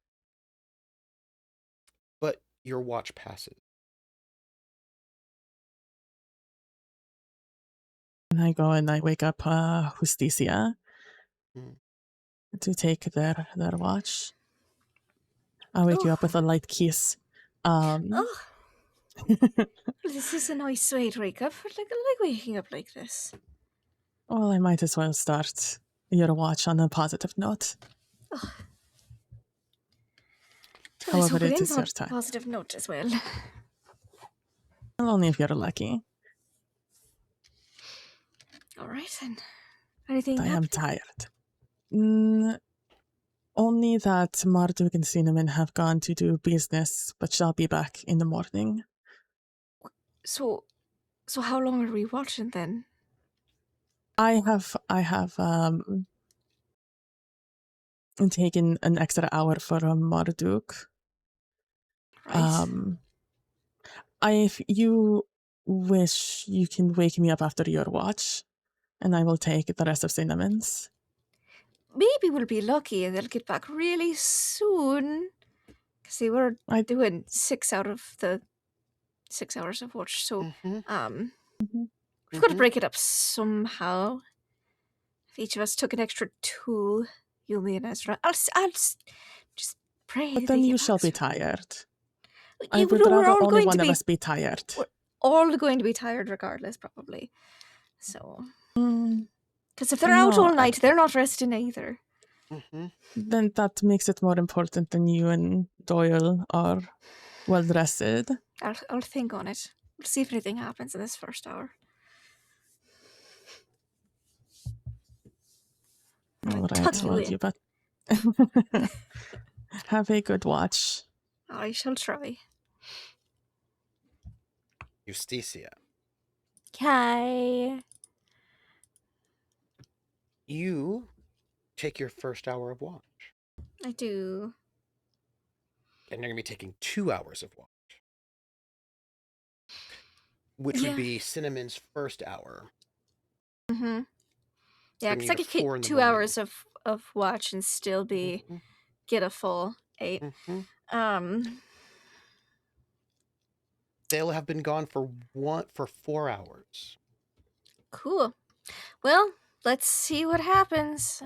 But your watch passes. And I go and I wake up Justicia to take their watch. I wake you up with a light kiss. Oh, this is a nice way to wake up. I like waking up like this. Well, I might as well start your watch on a positive note. Oh. However, it is your time. Positive note as well. Well, only if you're lucky. All right, then. Anything I am happened? tired. Only that Marduk and Synnomin have gone to do business, but shall be back in the morning. So how long are we watching then? I have taken an extra hour for Marduk. Right. If you wish, you can wake me up after your watch, and I will take the rest of Synnomin's. Maybe we'll be lucky and they'll get back really soon. Because they were doing 6 out of the 6 hours of watch. So, we've got to break it up somehow. If each of us took an extra 2, you, me, and Ezra, I'll just pray. But then you shall be tired. I Yeah, would we're rather all only going one to of be, us be tired. we're all going to be tired regardless, probably. So, because if they're out all night, they're not resting either. Then that makes it more important than you and Doyle are well rested. I'll think on it. We'll see if anything happens in this first hour. All right, well, you but have a good watch. I shall try. Justicia. Hi. You take your first hour of watch. I do. And you're going to be taking 2 hours of watch. Which would be Synnomin's first hour. Mm-hmm. Yeah, because I could get 2 hours of watch and still be get a full 8. They'll have been gone for 4 hours. Cool. Well, let's see what happens.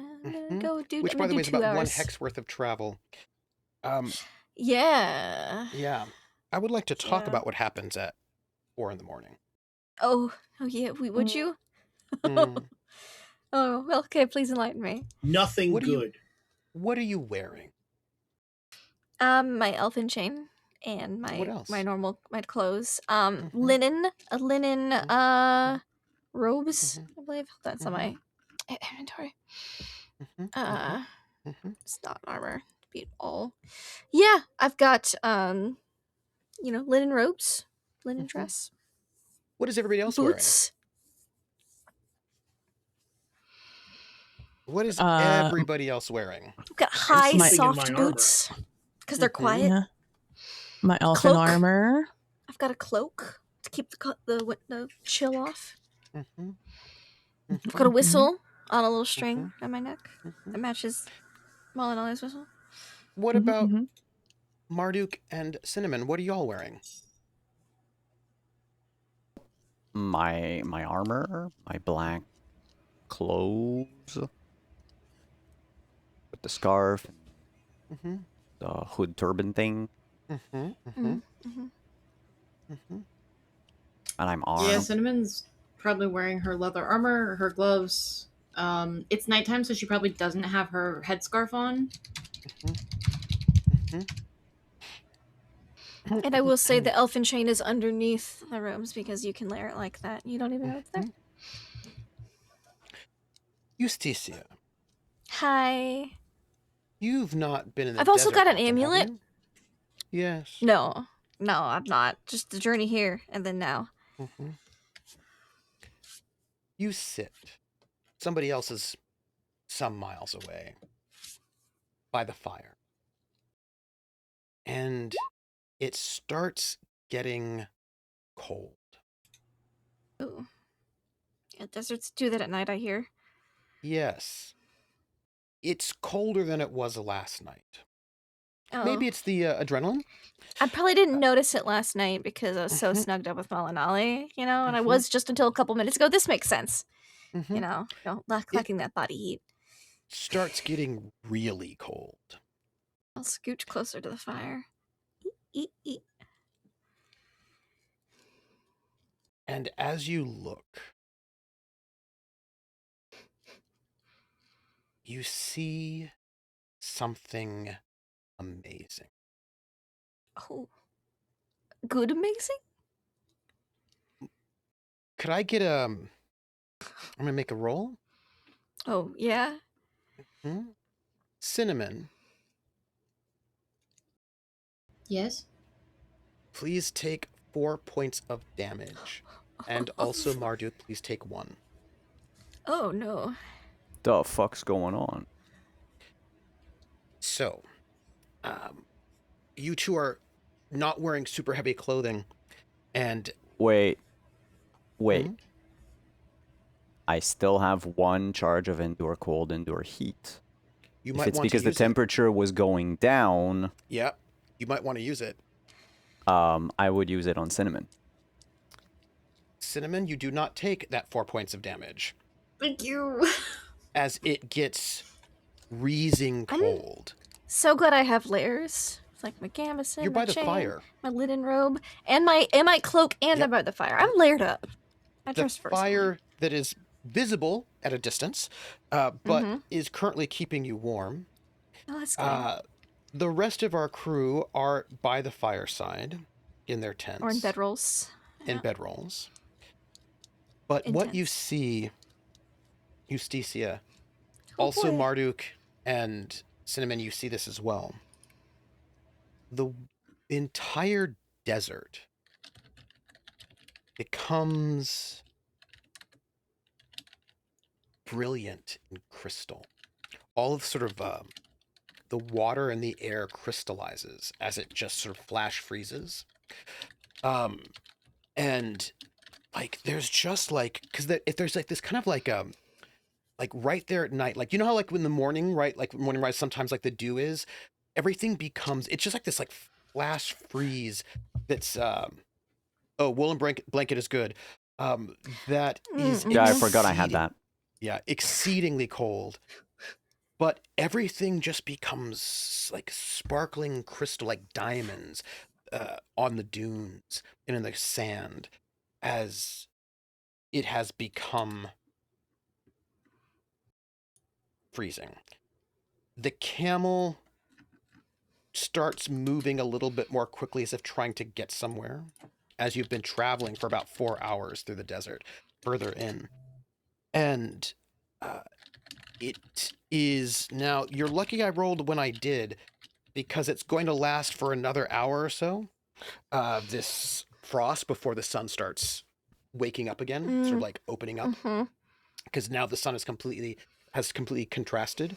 Go do. Which, by the way, is about 1 hex worth of travel. Yeah. Yeah. I would like to talk about what happens at 4 in the morning. Oh yeah. Would you? Oh well. Okay. Please enlighten me. Nothing good. What are you wearing? My elfin chain and my normal clothes. Linen robes. I believe that's on my inventory. It's not armor to be all. Yeah, I've got linen robes, linen dress. What is everybody else Boots. wearing? What is everybody else wearing? I've got high soft boots because they're quiet. Yeah. My elfin armor. I've got a cloak to keep the chill off. I've got a whistle on a little string on my neck that matches Malinalli's whistle. What about Marduk and Synnomin? What are y'all wearing? My armor, my black clothes, with the scarf, the hood turban thing. And I'm armed. Yeah, Synnomin's probably wearing her leather armor, her gloves. It's nighttime, so she probably doesn't have her headscarf on. And I will say the elfin chain is underneath the robes because you can layer it like that. You don't even know it's there. Justicia. Hi. You've not been in the I've also desert got an often, amulet. have you? Yes. No, I'm not. Just the journey here and then now. You sit. Somebody else is some miles away by the fire. And it starts getting cold. Ooh. Yeah, deserts do that at night, I hear. Yes. It's colder than it was last night. Oh. Maybe it's the adrenaline? I probably didn't notice it last night because I was so Mhm. snugged up with Malinalli, and I Mhm. was just until a couple minutes ago. This makes sense. Mhm. Lacking that body heat. Starts getting really cold. I'll scooch closer to the fire. Eat. And as you look, you see something amazing. Oh. Good amazing? Could I get I'm gonna make a roll? Oh, yeah? Synnomin, Yes. please take 4 points of damage. And also Marduk, please take 1. Oh, no. The fuck's going on? So, you two are not wearing super heavy clothing, and Wait. Hmm? I still have 1 charge of Endure Cold, Endure Heat. You If might it's want to because the use it. temperature was going down, Yeah, you might want to use it. I would use it on Synnomin. Synnomin, you do not take that 4 points of damage, Thank you. as it gets freezing cold. So glad I have layers. It's like my gambeson, You're my by the chain, fire. my linen robe, and my cloak, and Yep. I'm by the fire. I'm layered up. I The dressed for fire that is visible at a distance, but Mhm. is currently keeping you warm. Oh, that's good. The rest of our crew are by the fireside in their tents. Or in bedrolls. In Yeah. bedrolls. But In what you tents. see, Justicia, Oh, also boy. Marduk and Synnomin, you see this as well. The entire desert becomes brilliant in crystal. All of sort of the water and the air crystallizes as it just sort of flash freezes. And like there's just like, because if there's like this kind of like right there at night, like you know how like in the morning, right, like morning rise, sometimes like the dew is, everything becomes, it's just like this like flash freeze that's woolen blanket is good, that is Yeah, I forgot I had that. yeah, exceedingly cold, but everything just becomes like sparkling crystal, like diamonds, on the dunes and in the sand, as it has become freezing. The camel starts moving a little bit more quickly as if trying to get somewhere, as you've been traveling for about 4 hours through the desert further in. And it is now, you're lucky I rolled when I did, because it's going to last for another hour or so, this frost, before the sun starts waking up again, sort of like opening up, because now the sun is completely contracted.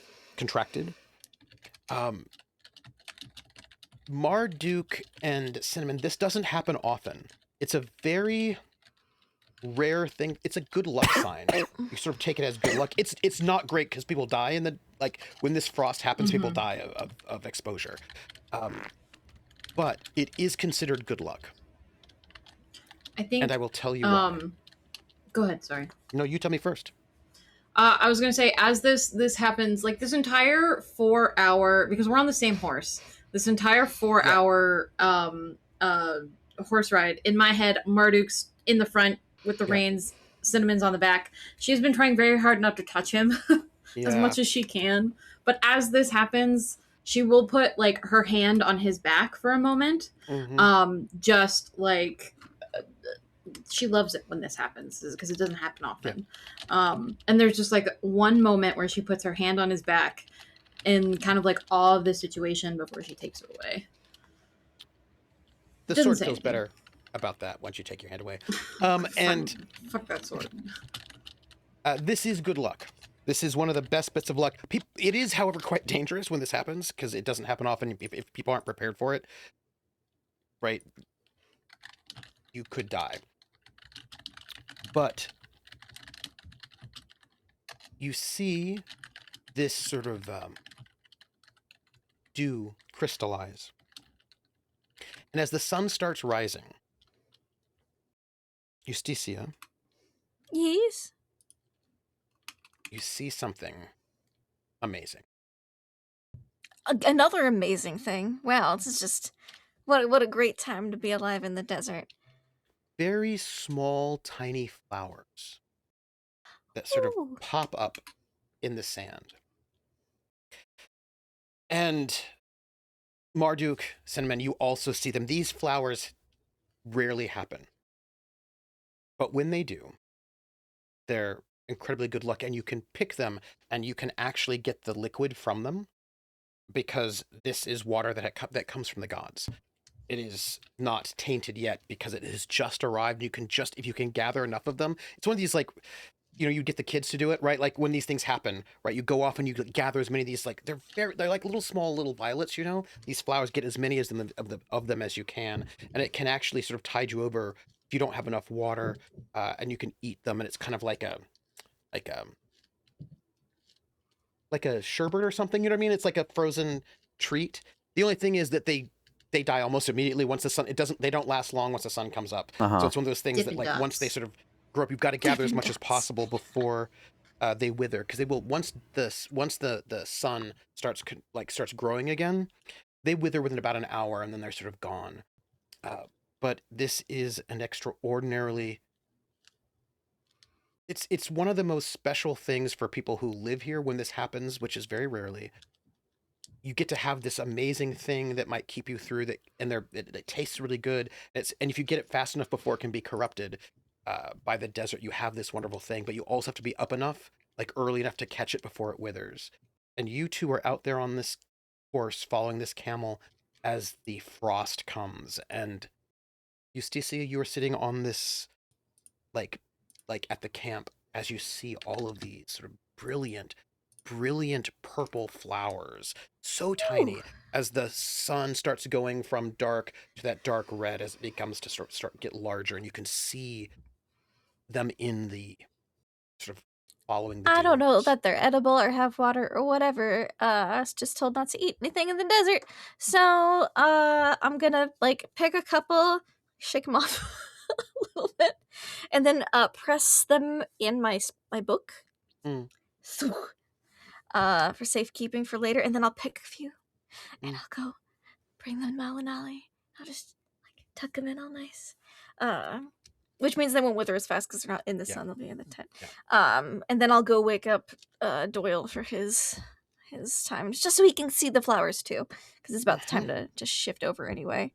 Marduk and Synnomin, this doesn't happen often. It's a very rare thing. It's a good luck sign. You sort of take it as good luck. It's not great because people die in the, like when this frost happens, people die of exposure. But it is considered good luck. I think. And I will tell you why. Go ahead. Sorry. No, you tell me first. I was gonna say, as this happens, like this entire 4 hour, because we're on the same horse. This entire 4 hour horse ride, in my head, Marduk's in the front with the reins, Synnomin's on the back. She's been trying very hard not to touch him as much as she can. But as this happens, she will put like her hand on his back for a moment. Just like she loves it when this happens because it doesn't happen often. And there's just like one moment where she puts her hand on his back in kind of like awe of the situation before she takes it away. The sword feels better about that once you take your hand away. And fuck that sword. This is good luck. This is one of the best bits of luck. It is, however, quite dangerous when this happens, because it doesn't happen often if people aren't prepared for it. Right? You could die. But you see this sort of dew crystallize. And as the sun starts rising, Justicia, Yes. you see something amazing. Another amazing thing. Wow, this is just what a great time to be alive in the desert. Very small, tiny flowers that sort of Ooh. pop up in the sand. And Marduk, Synnomin, you also see them. These flowers rarely happen. But when they do, they're incredibly good luck, and you can pick them, and you can actually get the liquid from them, because this is water that comes from the gods. It is not tainted yet because it has just arrived. You can just, if you can gather enough of them, it's one of these, like, you know, you get the kids to do it, right? Like when these things happen, right? You go off and you gather as many of these, like they're like little violets, you know. These flowers, get as many of them as you can, and it can actually sort of tide you over if you don't have enough water, and you can eat them, and it's kind of like a sherbet or something. You know what I mean? It's like a frozen treat. The only thing is that they die almost immediately once the sun. They don't last long once the sun comes up. So it's one of those things that, like, once they sort of grow up, you've got to gather as much as possible before they wither, because they will, once the sun starts growing again, they wither within about an hour, and then they're sort of gone. But this is an extraordinarily, it's one of the most special things for people who live here when this happens, which is very rarely. You get to have this amazing thing that might keep you through that, and it tastes really good. And if you get it fast enough before it can be corrupted by the desert, you have this wonderful thing. But you also have to be up enough, like early enough, to catch it before it withers. And you two are out there on this horse, following this camel as the frost comes. And Justicia, you are sitting on this, like at the camp, as you see all of these sort of brilliant purple flowers, so tiny. Ooh. As the sun starts going from dark to that dark red, as it becomes to start get larger, and you can see them in the sort of following the I don't know dunes. that they're edible or have water or whatever. I was just told not to eat anything in the desert. So, I'm gonna, like, pick a couple, shake them off a little bit, and then press them in my book. Mm. For safekeeping for later, and then I'll pick a few, and I'll go bring them to Malinalli. I'll just, like, tuck them in all nice. Which means they won't wither as fast because they're not in the sun. They'll be in the tent. And then I'll go wake up Doyle for his time, just so he can see the flowers too, because it's about the time to shift over anyway.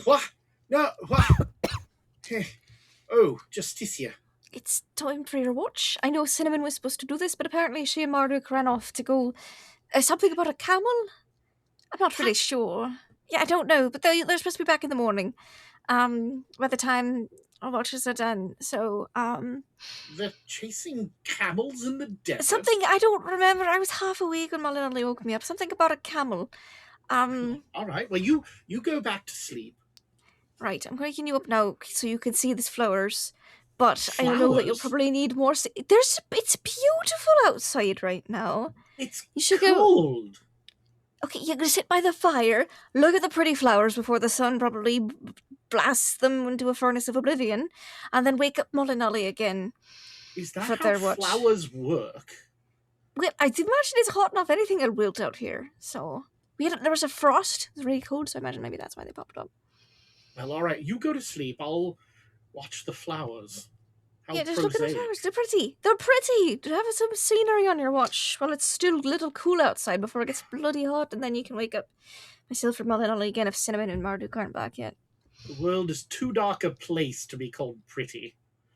What? No, what? Oh, Justicia. It's time for your watch. I know Synnomin was supposed to do this, but apparently she and Marduk ran off to go... something about a camel? I'm not really sure. Yeah, I don't know, but they're supposed to be back in the morning. By the time our watches are done, so, They're chasing camels in the desert? something, I don't remember. I was half awake when Malinalli woke me up. Something about a camel. Alright, well, you go back to sleep. Right, I'm waking you up now so you can see these flowers. But I know that you'll probably need more. It's beautiful outside right now. It's you should cold. Go. Okay, you're gonna sit by the fire, look at the pretty flowers before the sun probably blasts them into a furnace of oblivion, and then wake up Malinalli again. Is that how flowers work? Well, I'd imagine it's hot enough. Anything will wilt out here. So there was a frost. It was really cold, so I imagine maybe that's why they popped up. Well, all right, you go to sleep. I'll watch the flowers. Yeah, just look at the flowers. They're pretty. They're pretty. Have some scenery on your watch while it's still a little cool outside before it gets bloody hot, and then you can wake up myself or Malinalli again if Synnomin and Marduk aren't back yet. The world is too dark a place to be called pretty.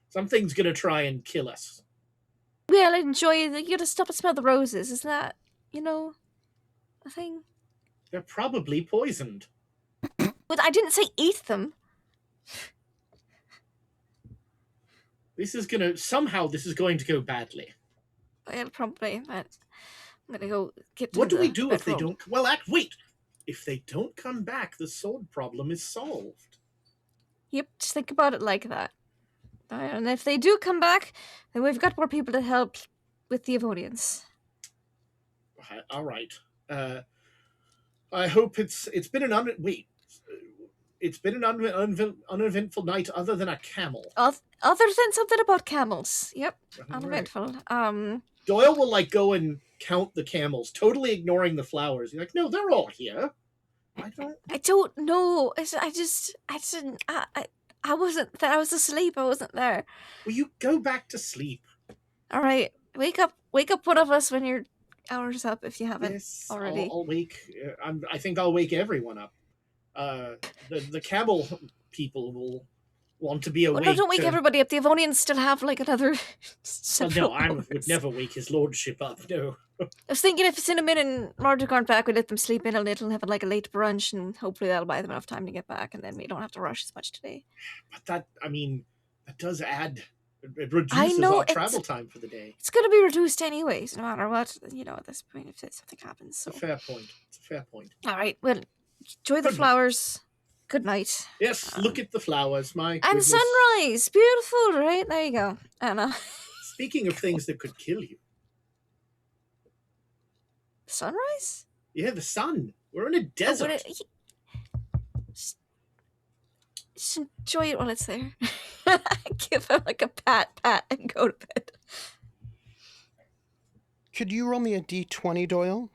Something's gonna try and kill us. Well, you gotta stop and smell the roses. Is that, a thing? They're probably poisoned. But I didn't say eat them. this is going to go badly. Well, probably, but I'm gonna go get to What do we the do if they bedroom. don't... Well, wait! If they don't come back, the sword problem is solved. Yep, just think about it like that. And if they do come back, then we've got more people to help with the Avonians. All right. I hope it's been an It's been an uneventful night, other than a camel. Other than something about camels. Yep, Right. uneventful. Doyle will like go and count the camels, totally ignoring the flowers. He's like, no, they're all here. I don't know. I wasn't there. I was asleep. I wasn't there. Will you go back to sleep? All right, wake up one of us when your hour's up if you haven't Yes, already. I'll wake. I think I'll wake everyone up. The camel people will want to be awake. Well, no, don't wake everybody up. The Avonians still have like another. Well, no, I would never wake his lordship up. No. I was thinking if Synnomin and Marduk aren't back, we let them sleep in a little, have like a late brunch, and hopefully that'll buy them enough time to get back, and then we don't have to rush as much today. But that does add. It reduces our travel time for the day. It's going to be reduced anyways, no matter what. At this point, if something happens. So. It's a fair point. All right. Well, enjoy the flowers. Good night. Yes, look at the flowers. And sunrise. Beautiful, right? There you go. And speaking of things that could kill you. Sunrise? Yeah, the sun. We're in a desert. Just enjoy it while it's there. Give him like a pat, and go to bed. Could you roll me a d20, Doyle?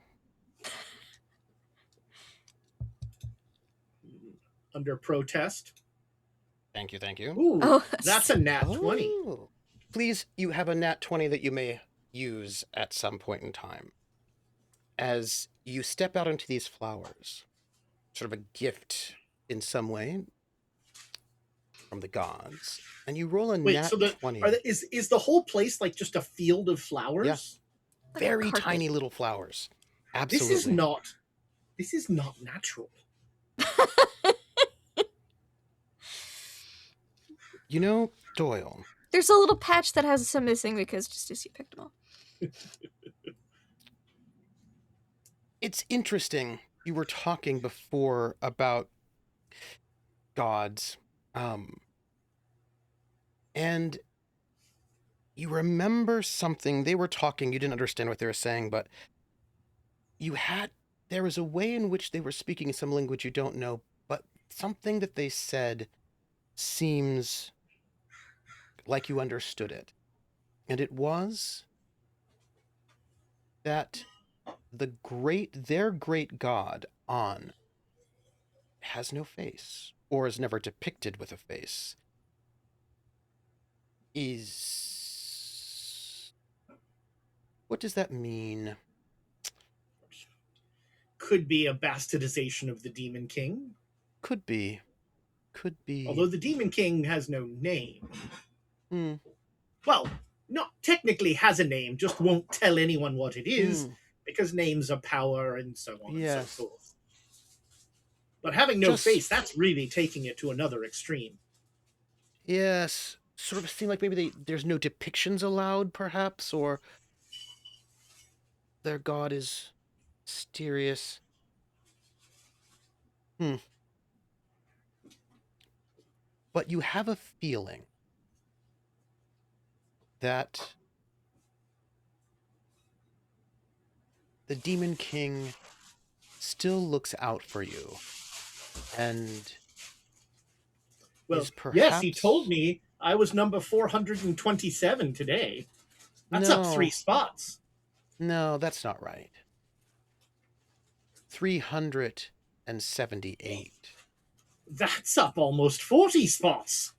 Under protest. Thank you. Ooh, that's a nat 20. Please, you have a nat 20 that you may use at some point in time. As you step out into these flowers, sort of a gift in some way from the gods, and you roll a nat 20. Is the whole place like just a field of flowers? Yeah. Very tiny little flowers. Absolutely. This is not natural. You know, Doyle. There's a little patch that has some missing because just as you picked them all. It's interesting. You were talking before about gods. And you remember something. They were talking. You didn't understand what they were saying, but there was a way in which they were speaking some language you don't know, but something that they said seems like you understood it. And it was that their great god, On, has no face, or is never depicted with a face. What does that mean? Could be a bastardization of the Demon King. Could be. Although the Demon King has no name. Hmm. Well, not technically has a name, just won't tell anyone what it is, because names are power and so on and so forth. But having no face, that's really taking it to another extreme. Yes. Sort of seem like maybe there's no depictions allowed, perhaps, or their god is mysterious. But you have a feeling that the Demon King still looks out for you. And yes, he told me I was number 427 today. That's up 3 spots. No, that's not right. 378. That's up almost 40 spots.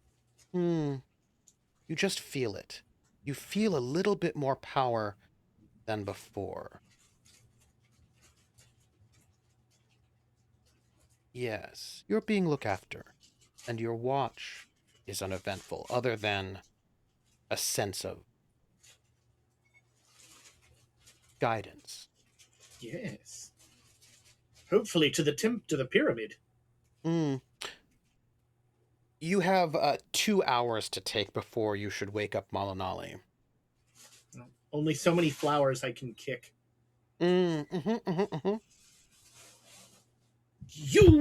You just feel it. You feel a little bit more power than before. Yes, you're being looked after, and your watch is uneventful, other than a sense of guidance. Yes. Hopefully to the pyramid. You have 2 hours to take before you should wake up Malinalli. Only so many flowers I can kick. You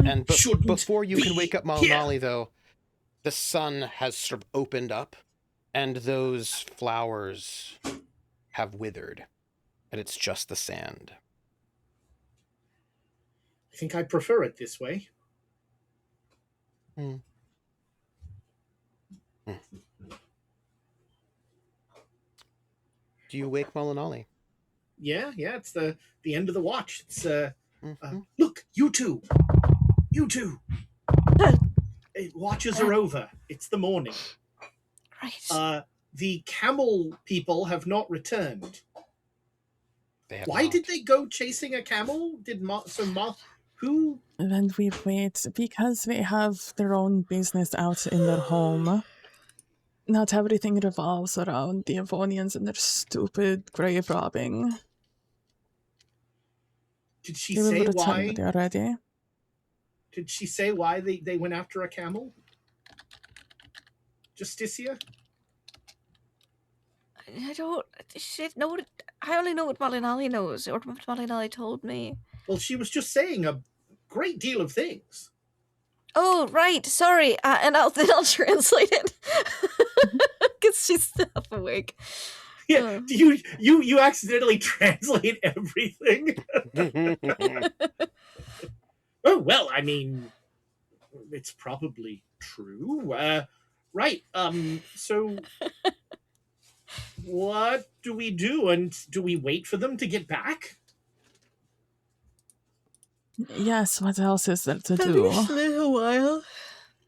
And shouldn't before you can wake up Malinalli, here. though, the sun has sort of opened up, and those flowers have withered, and it's just the sand. I think I prefer it this way. Do you wake Malinalli? Yeah, it's the end of the watch. It's look, you two. Watches are over. It's the morning. Right. The camel people have not returned. Why not. did they go chasing a camel? Who? And we wait because they have their own business out in their home. Not everything revolves around the Avonians and their stupid grave robbing. Did she They will say return why? when they are ready. Did she say why they went after a camel? Justicia? I don't. Shit, no, I only know what Malinalli knows, or what Malinalli told me. Well, she was just saying a great deal of things. Oh, right. Sorry. And I'll translate it because she's still awake. Yeah, you accidentally translate everything. Oh well, I mean, it's probably true. Right. So, what do we do? And do we wait for them to get back? Yes, what else is there to At do? least a little while.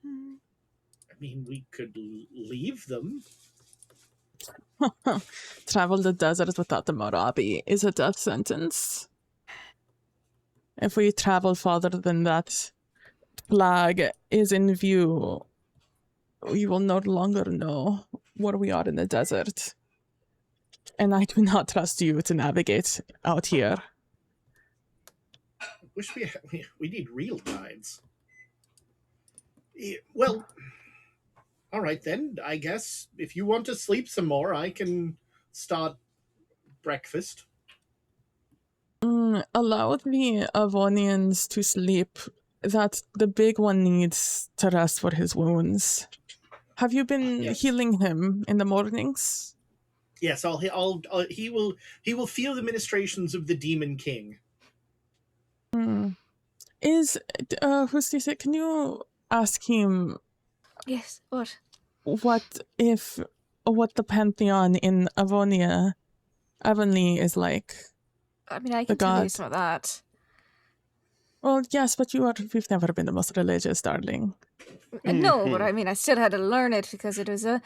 I mean, we could leave them. Travel the desert without the Morabi is a death sentence. If we travel farther than that flag is in view, we will no longer know where we are in the desert. And I do not trust you to navigate out here. Wish we need real guides. Well, all right then. I guess if you want to sleep some more, I can start breakfast. Allow the Avonians to sleep. That the big one needs to rest for his wounds. Have you been Yes. healing him in the mornings? Yes, he will feel the ministrations of the Demon King. Is Justicia, can you ask him Yes. What? what the pantheon in Avonia, Avonlea is like? I mean, I The can tell you god. some of that. Well, yes, but we've never been the most religious, darling. No, but I mean, I still had to learn it because it was the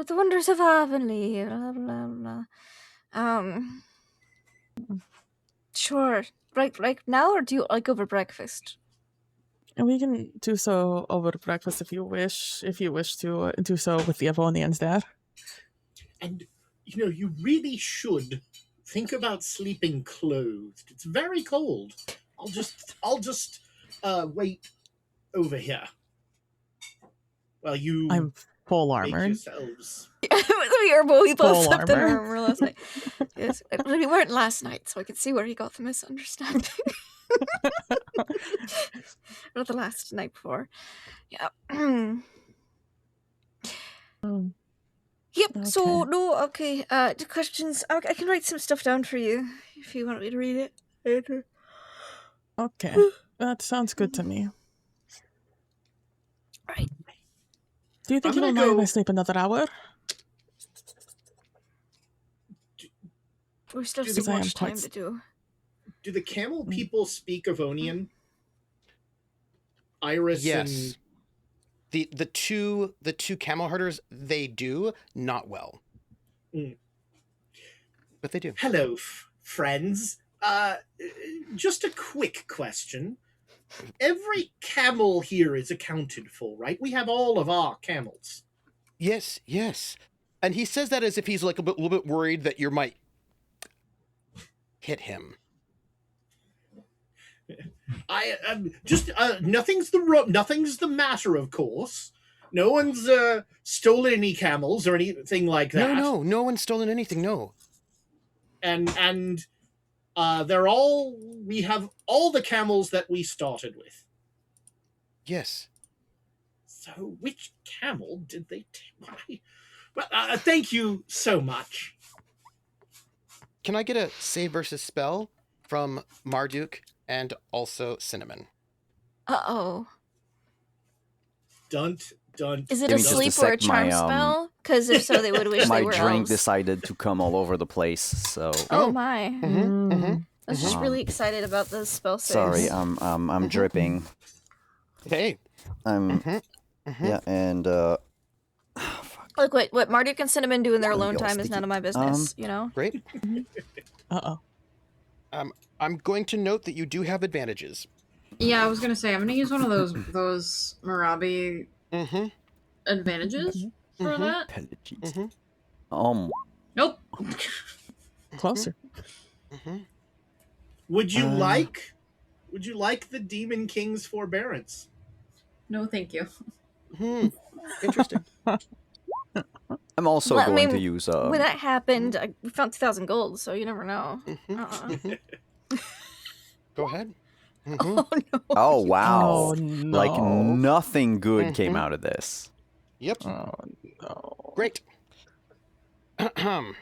wonders of Avonlea. Blah blah blah. Sure. Right now, or do you like over breakfast? And we can do so over breakfast if you wish to do so with the Avonians there. And you really should think about sleeping clothed. It's very cold. I'll just wait over here. Well, you I'm full make armored. yourselves. We both Full slept in armor. armor last night. Yes, we weren't last night, so I could see where he got the misunderstanding. Not the last night before. Yeah. Yep. So Okay. no. Okay. The questions. I can write some stuff down for you if you want me to read it later. Okay, that sounds good to me. Right. Do you think I'm you will gonna mind if I go- sleep another hour? We still have Because so I am much quite time to do. Do the camel people speak Avonian? Iris and Yes. The two camel herders, they do, not well. But they do. hello, friends. Just a quick question. Every camel here is accounted for, right? We have all of our camels. Yes. And he says that as if he's like a little bit worried that you might hit him. I just nothing's the matter, of course. No one's stolen any camels or anything like that. No one's stolen anything. No. And we have all the camels that we started with. Yes. So which camel did they take? Why? Well, thank you so much. Can I get a save versus spell from Marduk and also Synnomin? Uh-oh. Dunt. Is it Give a me just a sleep or a sec, charm my, spell? Because if so, they would wish My they were drink elves. decided to come all over the place, so... Oh my. I was just Mhm. really excited about those spell saves. Sorry, I'm dripping. Hey. Yeah, and Look, what Marduk and Synnomin do in their Gonna be alone all time is sticky. none of my business, you know? Great. Uh-oh. I'm going to note that you do have advantages. Yeah, I was gonna say I'm gonna use one of those Marabi advantages for that. apologies. Nope. Closer. Would you like the Demon King's forbearance? No, thank you. Interesting. I'm also Well, I going mean, to use When that happened, we found 2,000 gold, so you never know. Go ahead. Oh no. Oh wow. Oh, no. Like nothing good came out of this. Yep. Oh, no. Great. You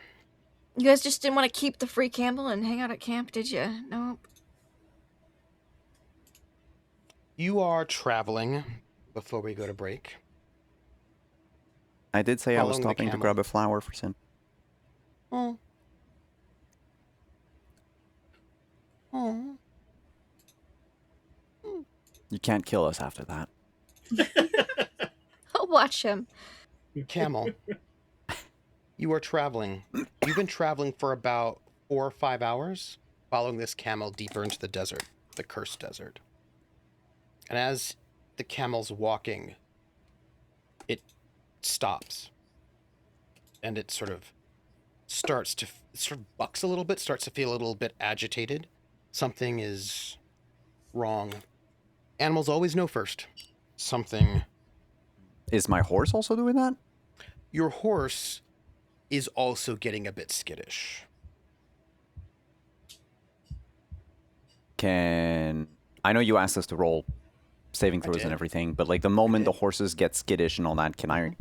guys just didn't want to keep the free camel and hang out at camp, did you? Nope. You are traveling before we go to break. I did say I was Following the stopping to camel. grab a flower for Sin. Oh. Oh. You can't kill us after that. I'll watch him. Camel. You are traveling. You've been traveling for about 4 or 5 hours, following this camel deeper into the desert, the cursed desert. And as the camel's walking, it stops. And it sort of bucks a little bit, starts to feel a little bit agitated. Something is wrong. Animals always know first. Something. Is my horse also doing that? Your horse is also getting a bit skittish. I know you asked us to roll saving throws did. and everything, but like the moment the horses get skittish and all that, can I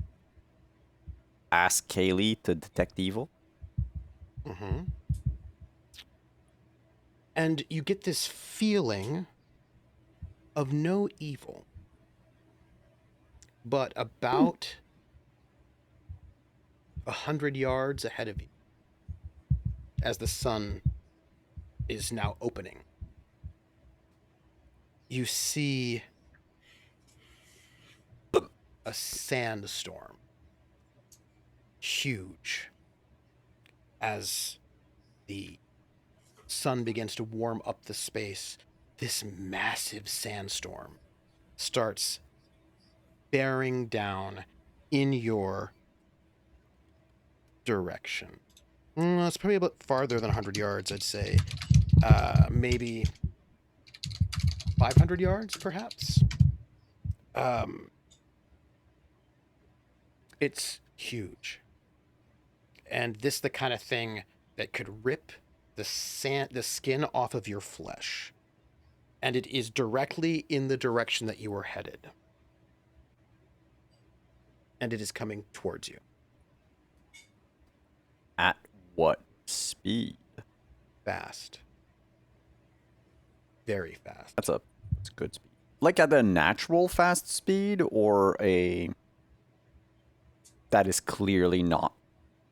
ask Kaylee to detect evil? And you get this feeling of no evil. But about 100 yards ahead of you, as the sun is now opening, you see a sandstorm. Huge. As the sun begins to warm up the space, this massive sandstorm starts bearing down in your direction. It's probably a bit farther than 100 yards, I'd say. Maybe 500 yards, perhaps. It's huge. And this is the kind of thing that could rip the skin off of your flesh. And it is directly in the direction that you were headed. And it is coming towards you. At what speed? Fast. Very fast. That's good speed. Like at a natural fast speed or a that is clearly not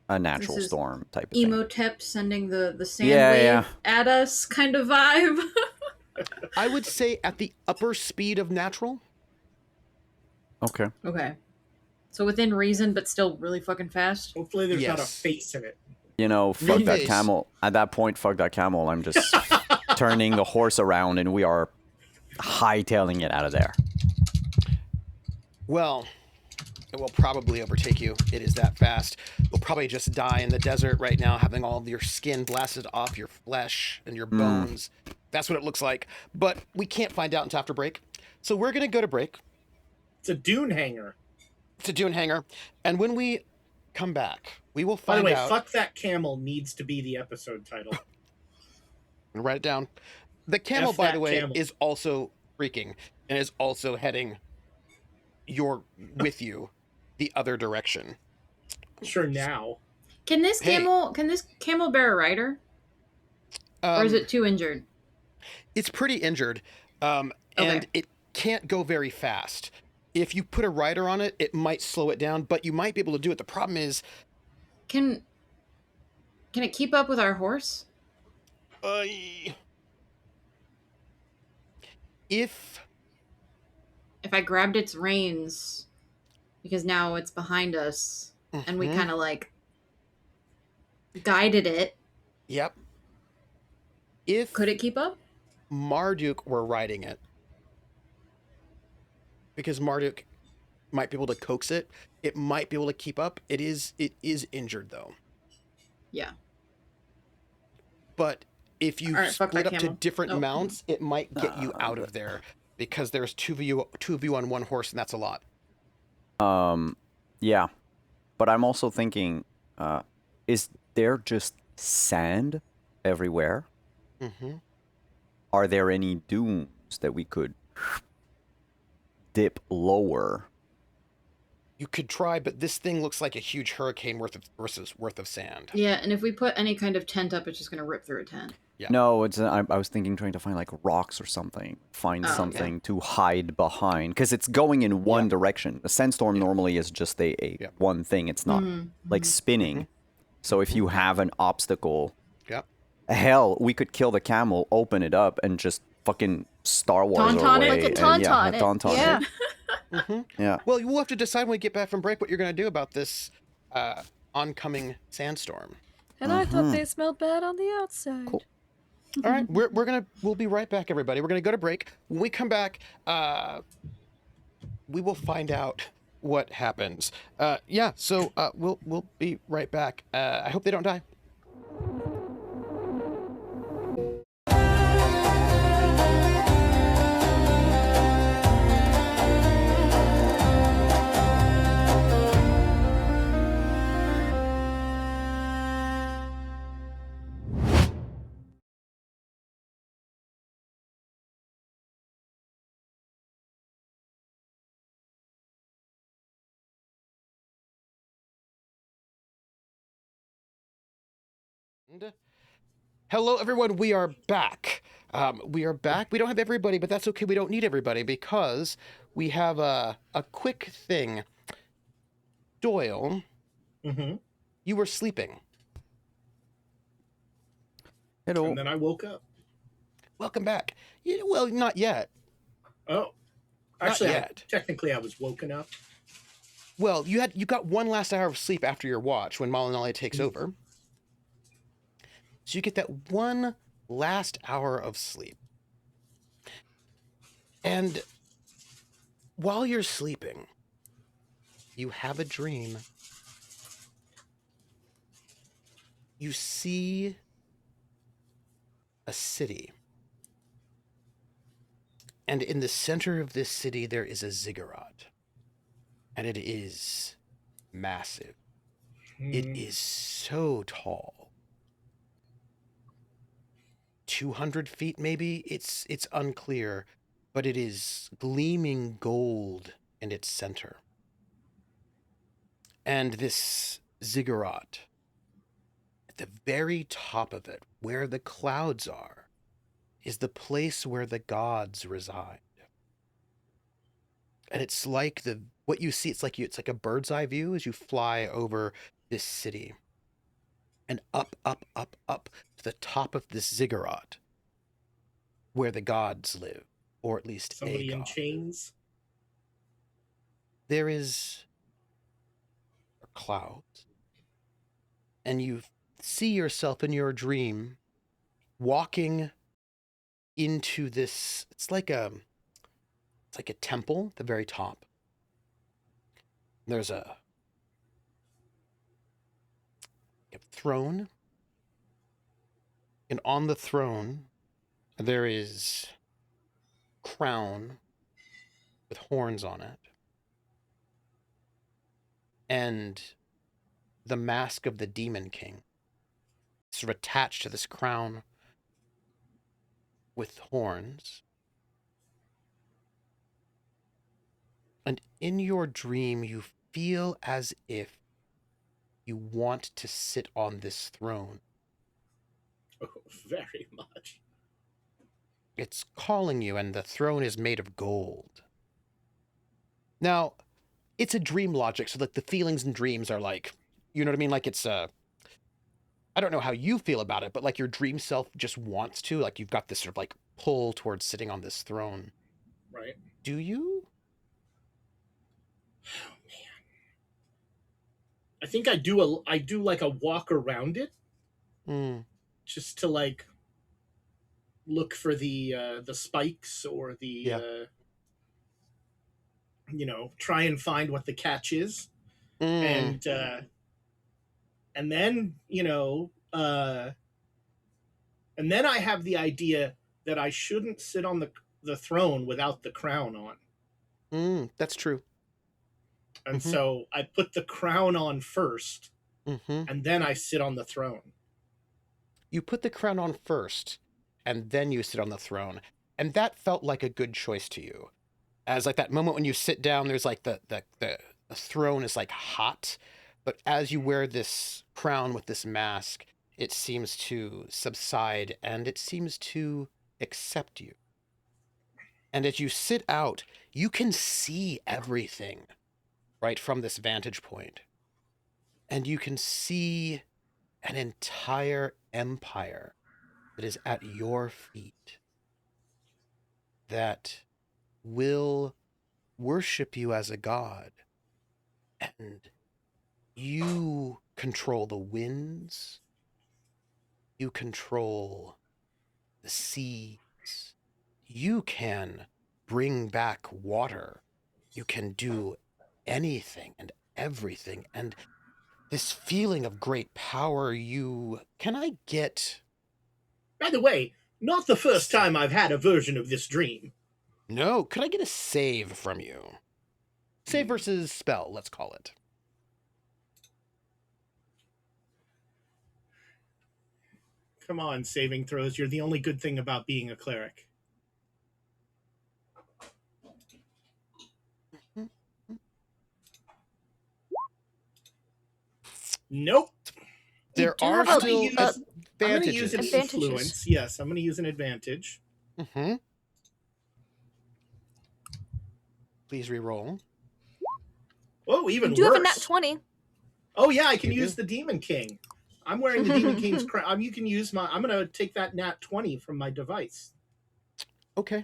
a natural This is storm type of thing. Emotep sending the sand Yeah, wave yeah. at us kind of vibe. I would say at the upper speed of natural. Okay. Okay. So within reason, but still really fucking fast. Hopefully there's not a Yes. face in it. You know, fuck that Face. camel. At that point, fuck that camel. I'm just turning the horse around and we are hightailing it out of there. Well, it will probably overtake you. It is that fast. You'll probably just die in the desert right now, having all of your skin blasted off your flesh and your bones. That's what it looks like. But we can't find out until after break. So we're going to go to break. It's a dune hanger. It's a dune hanger. And when we come back, we will By the find way, out. "Fuck That Camel" needs to be the episode title. Write it down. The camel, F by that the way, camel. is also freaking and is also heading with you the other direction. Sure, now. Can this Hey. camel bear a rider? Or is it too injured? It's pretty injured, and Okay. it can't go very fast. If you put a rider on it, it might slow it down, but you might be able to do it. The problem is, Can it keep up with our horse? If If I grabbed its reins, because now it's behind us, and we Mhm. kind of like guided it, Yep. If could it keep up? Marduk were riding it, because Marduk might be able to coax it, it might be able to keep up. It is injured though. Yeah. But if you All right, fuck split that up to camel. different Oh. mounts, it might get you out of there because there's two of you on one horse, and that's a lot. Yeah, but I'm also thinking, is there just sand everywhere? Mm-hmm. Are there any dunes that we could dip lower? You could try, but this thing looks like a huge hurricane worth of sand. Yeah, and if we put any kind of tent up, it's just going to rip through a tent. Yeah. No, it's I was thinking trying to find like rocks or something, find Oh, something to hide behind, because it's going in one direction. A sandstorm normally is just a one thing. It's not like spinning. So if you have an obstacle, hell, we could kill the camel, open it up, and just fucking Star Wars Tauntaun our it? way. Like a and, tauntaun it. tauntaun Yeah. it. Yeah. Well, we'll have to decide when we get back from break what you're going to do about this oncoming sandstorm. And I thought they smelled bad on the outside. Cool. All right, we'll be right back, everybody. We're gonna go to break. When we come back, we will find out what happens. So we'll be right back. I hope they don't die. Hello, everyone. We are back. We are back. We don't have everybody, but that's okay. We don't need everybody because we have a quick thing. Doyle, you were sleeping. Hello. And then I woke up. Welcome back. Well, not yet. Oh, actually, Not yet. Technically, I was woken up. Well, you got one last hour of sleep after your watch when Malinalli takes over. So you get that one last hour of sleep. And while you're sleeping, you have a dream. You see a city. And in the center of this city, there is a ziggurat. And it is massive. It is so tall. 200 feet, maybe? It's unclear, but it is gleaming gold in its center. And this ziggurat, at the very top of it, where the clouds are, is the place where the gods reside. And it's like what you see, it's like a bird's eye view as you fly over this city. And up, up, up, up to the top of this ziggurat, where the gods live, or at least Somebody a in god. chains. There is clouds, and you see yourself in your dream walking into this. It's like a temple at the very top. There's a throne, and on the throne there is a crown with horns on it. and the mask of the Demon King, sort of attached to this crown with horns. And in your dream, you feel as if you want to sit on this throne. Oh, very much. It's calling you, and the throne is made of gold. Now, it's a dream logic, so like the feelings and dreams are like, you know what I mean? Like it's I don't know how you feel about it, but like your dream self just wants to, like you've got this sort of like pull towards sitting on this throne. Right. Do you? Oh man. I think I do like a walk around it. Just to like look for the spikes or the try and find what the catch is. And then and then I have the idea that I shouldn't sit on the throne without the crown on. That's true. And so I put the crown on first, Mm-hmm. and then I sit on the throne. You put the crown on first, and then you sit on the throne. And that felt like a good choice to you. As like that moment when you sit down, there's like the throne is like hot. But as you wear this crown with this mask, it seems to subside and it seems to accept you. And as you sit out, you can see everything, right, from this vantage point. And you can see an entire empire that is at your feet that will worship you as a god. And you control the winds. You control the seas. You can bring back water. You can do anything and everything. And this feeling of great power, can I get... By the way, not the first time I've had a version of this dream. No, could I get a save from you? Save versus spell, let's call it. Come on, saving throws. You're the only good thing about being a cleric. Nope. There are still advantages. I'm going to use an influence. Yes, I'm going to use an advantage. Mm-hmm. Please re-roll. Oh, even worse. You do have a nat 20. Oh, yeah, I can use the Demon King. I'm wearing the Demon King's crown. You can use I'm going to take that nat 20 from my device. Okay.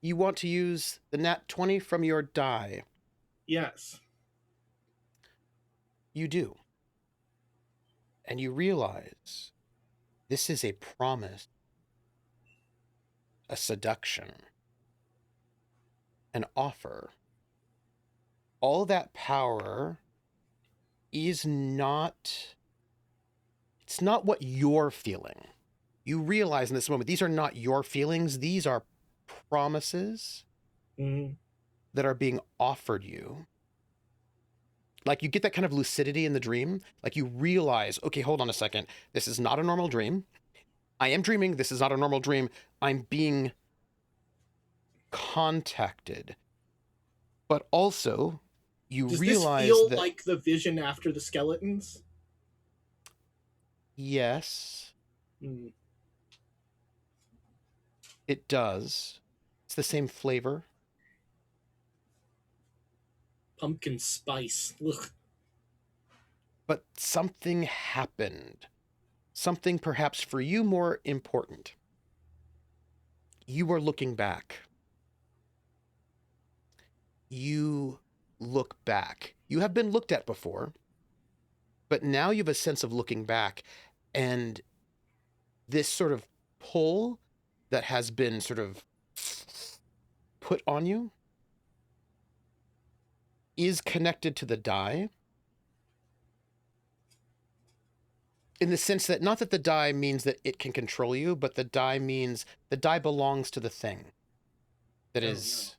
You want to use the nat 20 from your die. Yes. You do. And you realize this is a promise, a seduction, an offer. All that power is not... It's not what you're feeling. You realize in this moment, these are not your feelings. These are promises that are being offered you. Like you get that kind of lucidity in the dream. Like you realize, okay, hold on a second. This is not a normal dream. I am dreaming. This is not a normal dream. I'm being contacted. But also, you realize this feel that... like the vision after the skeletons? Yes. It does. It's the same flavor. Pumpkin spice. Ugh. But something happened. Something perhaps for you more important. You are looking back. You look back. You have been looked at before, but now you have a sense of looking back, and this sort of pull that has been sort of put on you is connected to the die, in the sense that not that the die means that it can control you, but the die means the die belongs to the thing that is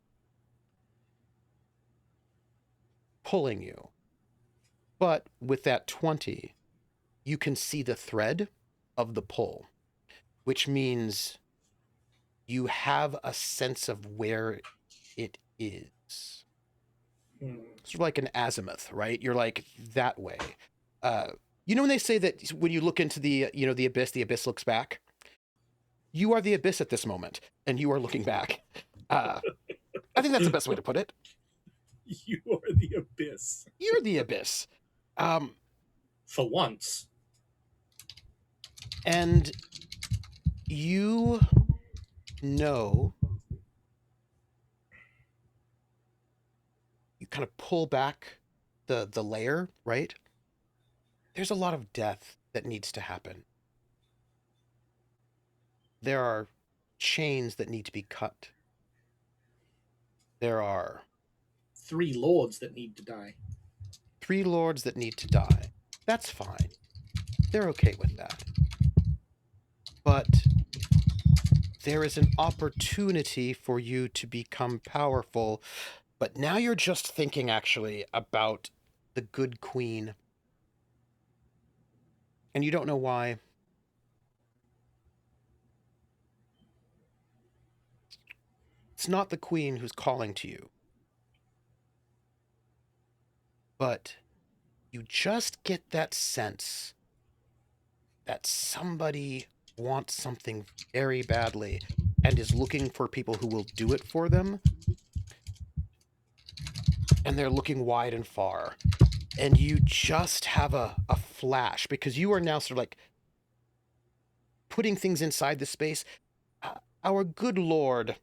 pulling you. But with that 20, you can see the thread of the pull, which means you have a sense of where it is. Sort of like an azimuth, right? You're like that way. You know when they say that when you look into the abyss looks back? You are the abyss at this moment, and you are looking back. I think that's the best way to put it. You are the abyss. You're the abyss. For once. And you know, you kind of pull back the layer, right? There's a lot of death that needs to happen. There are chains that need to be cut. There are 3 lords that need to die. 3 lords that need to die. That's fine. They're okay with that. But there is an opportunity for you to become powerful. But now you're just thinking actually about the good queen. And you don't know why. It's not the queen who's calling to you. But you just get that sense that somebody wants something very badly and is looking for people who will do it for them. And they're looking wide and far. And you just have a flash, because you are now sort of like putting things inside the space. Our good Lord,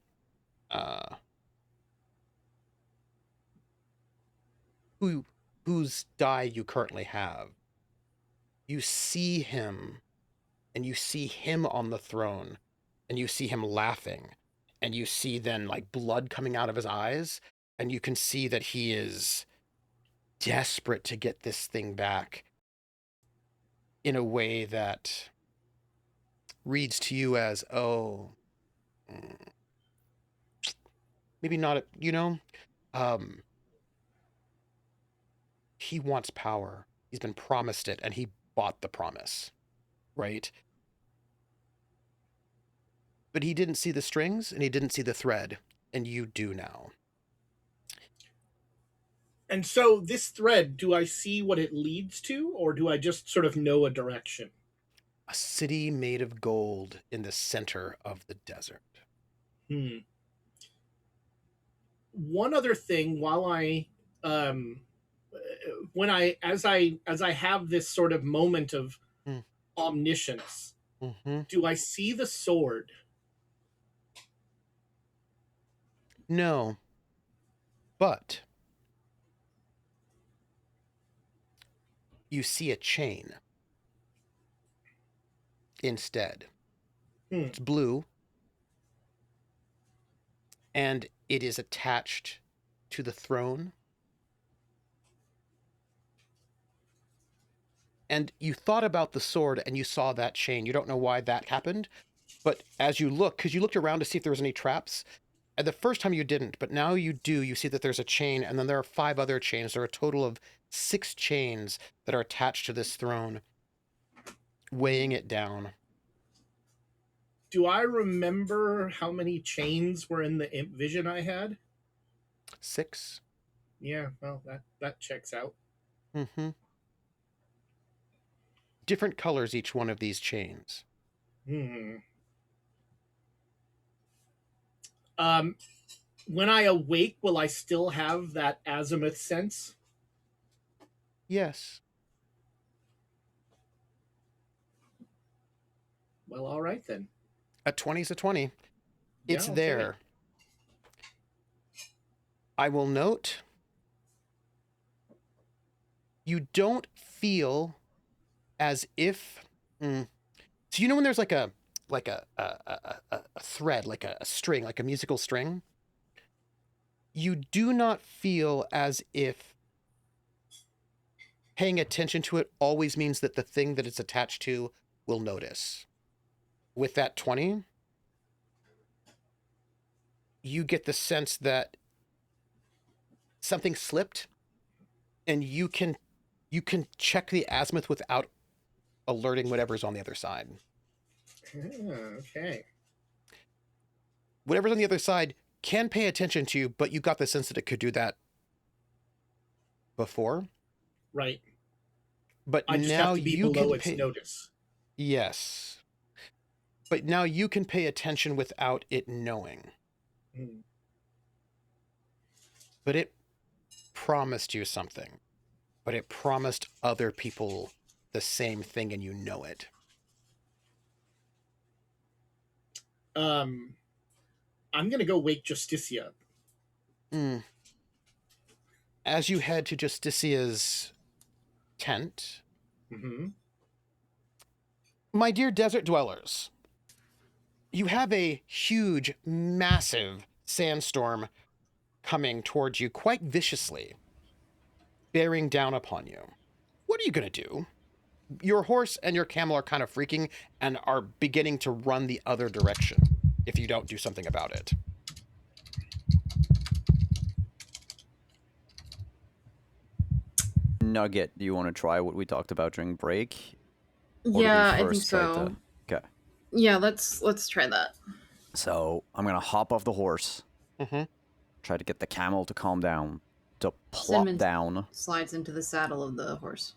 whose die you currently have, you see him, and you see him on the throne, and you see him laughing, and you see then like blood coming out of his eyes, and you can see that he is desperate to get this thing back in a way that reads to you as, oh, maybe not, he wants power. He's been promised it, and he bought the promise, right? But he didn't see the strings, and he didn't see the thread, and you do now. And so this thread, do I see what it leads to, or do I just sort of know a direction? A city made of gold in the center of the desert. One other thing, while I as I have this sort of moment of omniscience, do I see the sword? No. But you see a chain instead. It's blue, and it is attached to the throne. And you thought about the sword, and you saw that chain. You don't know why that happened, but as you look, because you looked around to see if there was any traps, and the first time you didn't, but now you do, you see that there's a chain, and then there are 5 other chains. There are a total of 6 chains that are attached to this throne, weighing it down. Do I remember how many chains were in the vision I had? 6. Yeah, well, that checks out. Different colors, each one of these chains. When I awake, will I still have that azimuth sense? Yes. Well, all right then. A 20's a 20. It's Yeah, there. I will note, you don't feel as if... So you know when there's like a thread, like a string, like a musical string? You do not feel as if paying attention to it always means that the thing that it's attached to will notice. With that 20, you get the sense that something slipped, and you can you can check the azimuth without alerting whatever's on the other side. Okay. Whatever's on the other side can pay attention to you, but you got the sense that it could do that before. Right. But I just now have to be you below can its pay. notice. Yes. But now you can pay attention without it knowing. Mm. But it promised you something. But it promised other people the same thing, and you know it. I'm gonna go wake Justicia. Mm. As you head to Justicia's tent, Mm-hmm. my dear desert dwellers, you have a huge, massive sandstorm coming towards you quite viciously, bearing down upon you. What are you going to do? Your horse and your camel are kind of freaking and are beginning to run the other direction if you don't do something about it. Nugget, do you want to try what we talked about during break? Or do we Yeah, I think first try so. Okay. Yeah, let's try that. So I'm gonna hop off the horse, Mm-hmm. try to get the camel to calm down, to plop Cinnamon down. slides into the saddle of the horse.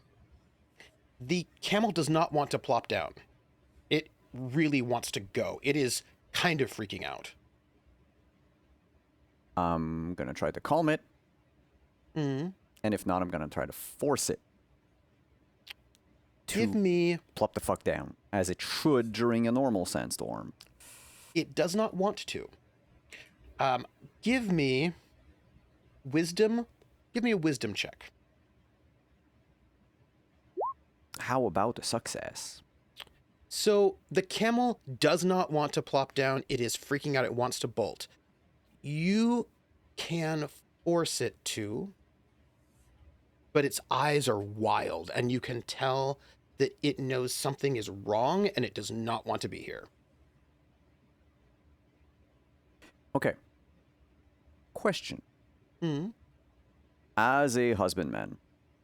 The camel does not want to plop down. It really wants to go. It is kind of freaking out. I'm gonna try to calm it, Mm-hmm. and if not, I'm gonna try to force it to Give me... plop the fuck down, as it should during a normal sandstorm. It does not want to. Give me wisdom. Give me a wisdom check. How about a success? So the camel does not want to plop down. It is freaking out. It wants to bolt. You can force it to, but its eyes are wild, and you can tell that it knows something is wrong, and it does not want to be here. Okay. Question. Mm-hmm. As a husbandman,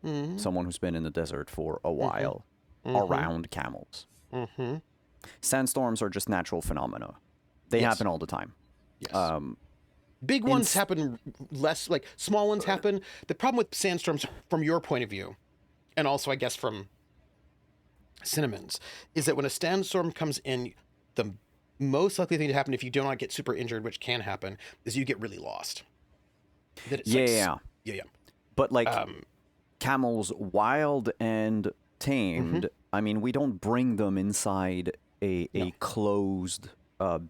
Mm-hmm. someone who's been in the desert for a while, around camels, Mm-hmm. sandstorms are just natural phenomena. They Yes. happen all the time. Yes. Big ones ins- happen less, like small ones happen. The problem with sandstorms, from your point of view, and also I guess from Synnomin's, is that when a sandstorm comes in, the most likely thing to happen if you do not get super injured, which can happen, is you get really lost. That it's Yeah. yeah. But like Um, camels, wild and tamed, I mean, we don't bring them inside a No. closed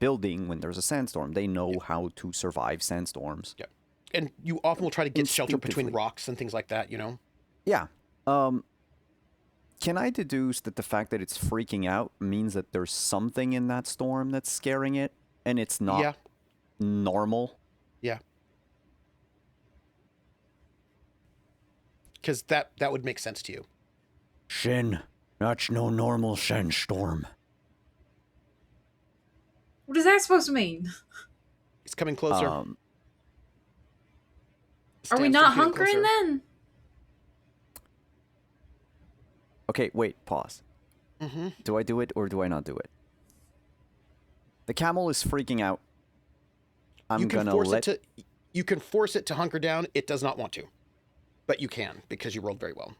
building when there's a sandstorm. They know how to survive sandstorms. yeah. And you often will try to get shelter between Instinctively. rocks and things like that, you know? Yeah. Can I deduce that the fact that it's freaking out means that there's something in that storm that's scaring it, and it's not Yeah. normal? Yeah. Because that would make sense to you. Shin, that's no normal sandstorm. What is that supposed to mean? It's coming closer. Are we Stands not for getting hunkering closer. then? Okay, wait, pause. Mm-hmm. Do I do it or do I not do it? The camel is freaking out. I'm You can gonna force let... it to. You can force it to hunker down. It does not want to, but you can because you rolled very well,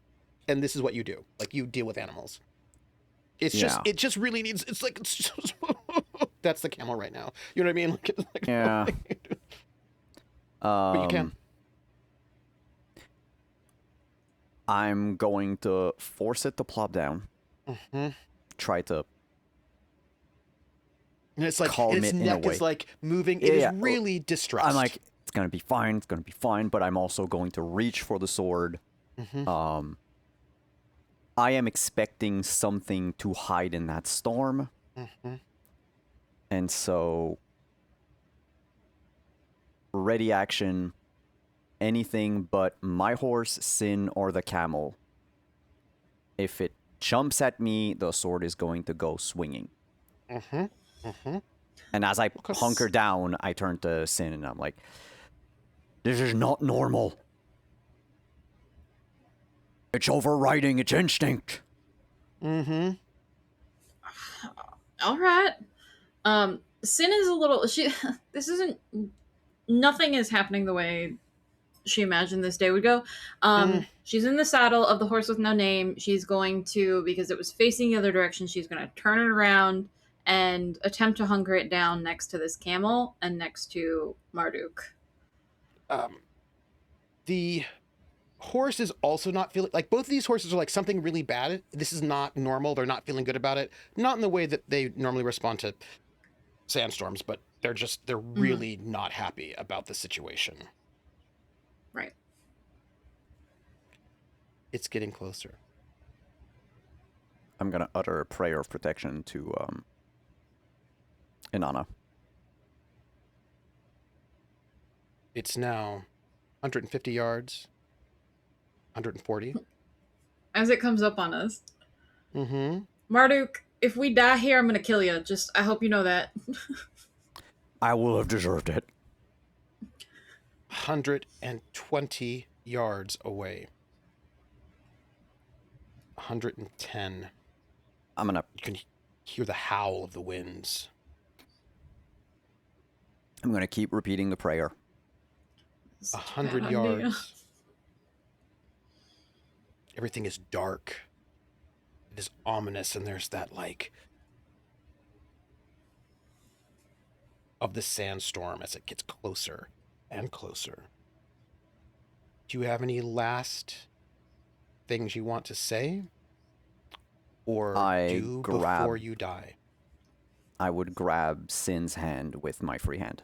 and this is what you do. Like you deal with animals. It's just. Yeah. It just really needs. It's like. It's just, that's the camel right now. You know what I mean? Like, it's like, Yeah. but you can. I'm going to force it to plop down. Mm-hmm. Try to... And it's like Calm its it in a neck way. is like moving. It Yeah. is really distressed. I'm like, it's gonna be fine, it's gonna be fine, but I'm also going to reach for the sword. Mhm. I am expecting something to hide in that storm, Mm-hmm. and so ready action, anything but my horse, Sin, or the camel. If it jumps at me, the sword is going to go swinging. Mm-hmm. Mm-hmm. And as I Okay. hunker down, I turn to Sin and I'm like, this is not normal. It's overriding its instinct. Mm-hmm. All right. Sin is a little. This isn't. Nothing is happening the way she imagined this day would go. She's in the saddle of the horse with no name. She's going to, because it was facing the other direction, she's going to turn it around and attempt to hunker it down next to this camel and next to Marduk. The horse is also not feeling like both of these horses are like something really bad. This is not normal. They're not feeling good about it. Not in the way that they normally respond to sandstorms, but they're really not happy about the situation. Right. It's getting closer. I'm gonna utter a prayer of protection to Inanna. It's now 150 yards, 140. As it comes up on us. Mm-hmm. Marduk, if we die here, I'm going to kill you. Just, I hope you know that. I will have deserved it. 120 yards away. 110. You can hear the howl of the winds. I'm gonna keep repeating the prayer. 100 yards. Everything is dark. It is ominous, and there's that like of the sandstorm as it gets closer and closer. Do you have any last things you want to say? Or before you die? I would grab Sin's hand with my free hand.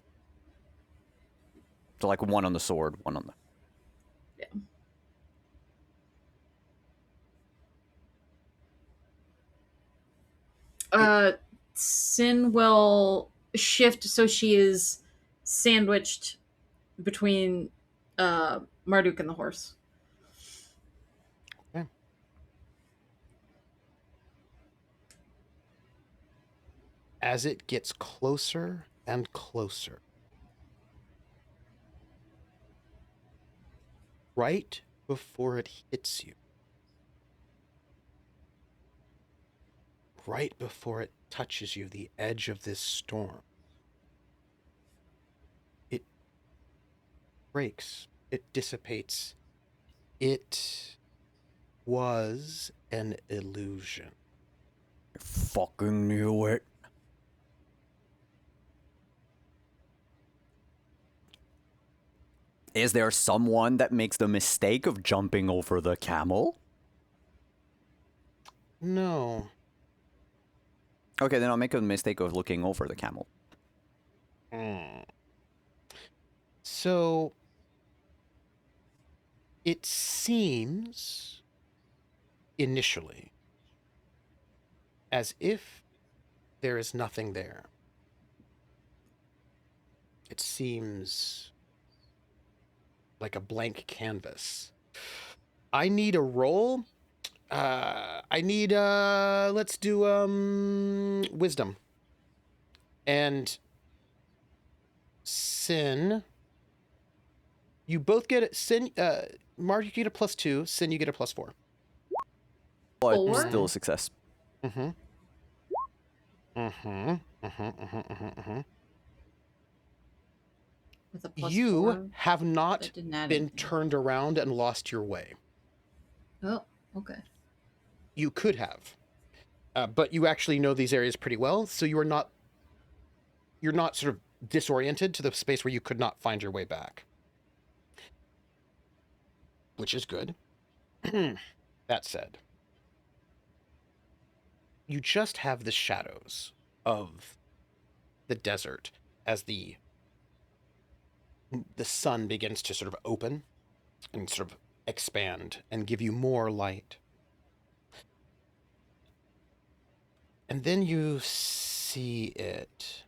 So like one on the sword, one on the... Yeah. Sin will shift so she is sandwiched between Marduk and the horse. Okay. As it gets closer and closer, right before it hits you, right before it touches you, the edge of this storm, it breaks, it dissipates. It was an illusion. I fucking knew it. Is there someone that makes the mistake of jumping over the camel? No. Okay, then I'll make a mistake of looking over the camel. So, it seems, initially, as if there is nothing there. It seems like a blank canvas. I need a roll. Let's do wisdom. And Sin, you both get it. Sin, Mark, you get a +2. Sin, you get a +4. But 4? still a success. With a +4, You have not that didn't add been anything. turned around and lost your way. Oh, okay. You could have, but you actually know these areas pretty well, so you're not sort of disoriented to the space where you could not find your way back, which is good. That said, you just have the shadows of the desert as the sun begins to sort of open and sort of expand and give you more light. And then you see it.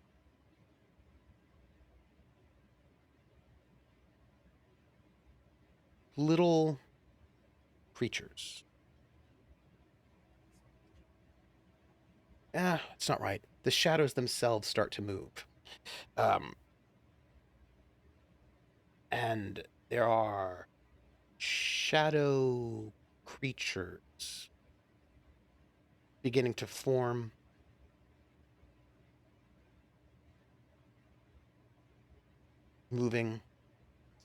Little creatures. It's not right. The shadows themselves start to move. And there are shadow creatures beginning to form. Moving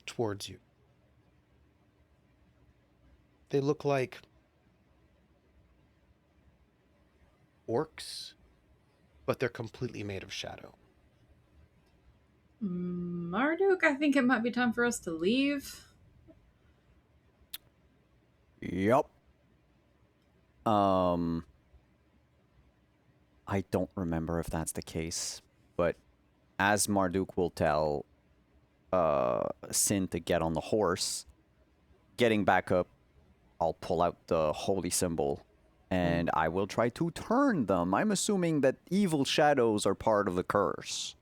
towards you. They look like orcs, but they're completely made of shadow. Marduk, I think it might be time for us to leave. Yup. I don't remember if that's the case, but as Marduk will tell Sin to get on the horse, getting back up, I'll pull out the holy symbol and I will try to turn them. I'm assuming that evil shadows are part of the curse.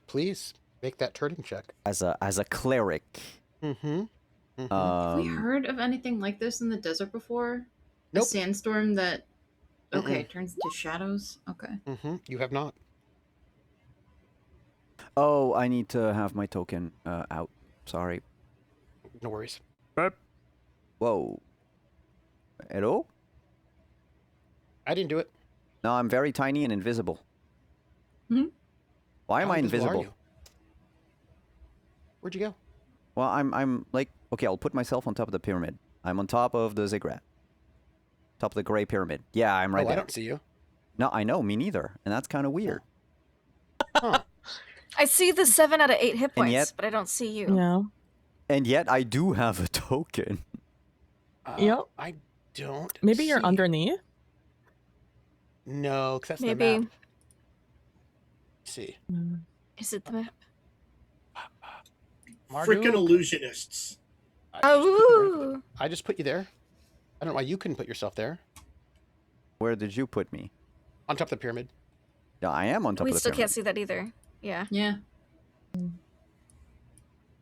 Please make that turning check. As a cleric. Mm-hmm. Have we heard of anything like this in the desert before? Nope. A sandstorm that turns into shadows? Okay. Mm-hmm. You have not. Oh, I need to have my token out. Sorry. No worries. Whoa. Hello? I didn't do it. No, I'm very tiny and invisible. Hmm? Why am How I invisible are invisible? you? Where'd you go? Well, I'm like, okay, I'll put myself on top of the pyramid. I'm on top of the ziggurat. Top of the gray pyramid. Yeah, I'm right Oh, there. I don't see you. No, I know, me neither. And that's kind of weird. Huh. I see the 7 out of 8 hit points, yet- but I don't see you. Yeah. And yet I do have a token. Yep. I don't. Maybe you're see- underneath. No, because that's the Maybe. map. Let's see. Is it the map? Marduk? Frickin' illusionists. Oh! I just put you there. I don't know why you couldn't put yourself there. Where did you put me? On top of the pyramid. Yeah, I am on top We of the still pyramid. can't see that either. Yeah. Yeah. I'm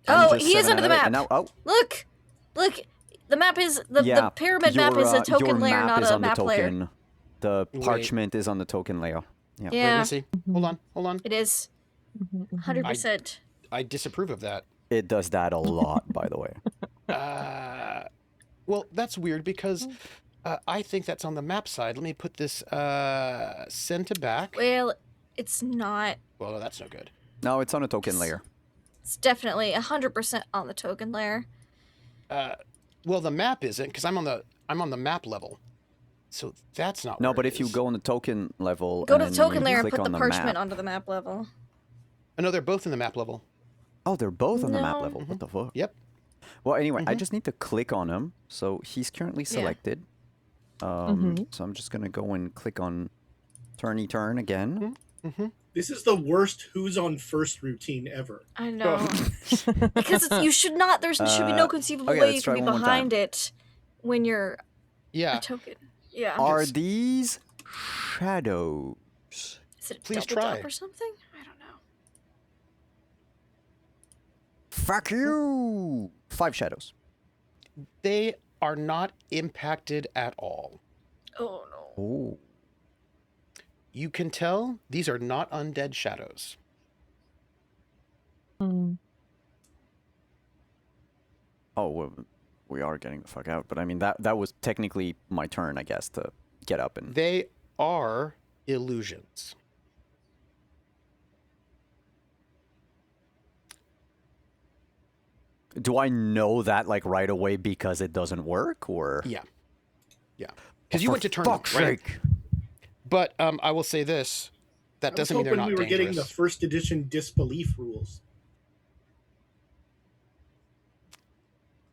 Oh, just he is 7 under the out of 8, and map. now, Look! Look! The map is... The yeah, pyramid map is a token your layer, map not is a on the map layer. token. The Wait. parchment is on the token layer. Yeah. Wait, let Yeah, me see. Hold on. Hold on. it is. 100%. I disapprove of that. It does that a lot, by the way. Well, that's weird because I think that's on the map side. Let me put this send to back. Well, it's not. Well, no, that's no good. No, it's on a token layer. It's definitely 100% on the token layer. Well, the map isn't because I'm on the map level, so that's not. No, where but it if you is. go on the token level, Go to and the token you layer and click put the on parchment map. onto the map level. Oh, no, they're both in the map level. Oh, they're both on the map No. level. What the fuck? Yep. Well, anyway, I just need to click on him. So he's currently Yeah. selected. So I'm just gonna go and click on turny turn again. This is the worst who's on first routine ever. I know. Because you should not, there should be no conceivable okay, way let's you try can be one more time. behind it when you're Yeah. a token. Yeah. Are Yes. these shadows? Is it a Please double try. drop or something? I don't know. Fuck you! 5 shadows. They are not impacted at all. Oh no. Oh. You can tell these are not undead shadows. Mm. Oh, we are getting the fuck out. But I mean, that was technically my turn, I guess, to get up and... They are illusions. Do I know that, like, right away because it doesn't work, or...? Yeah. Yeah. Because you went to turn them, fuck's right? sake. But I will say this. That I was doesn't mean they're hoping not we were dangerous. getting the first edition disbelief rules.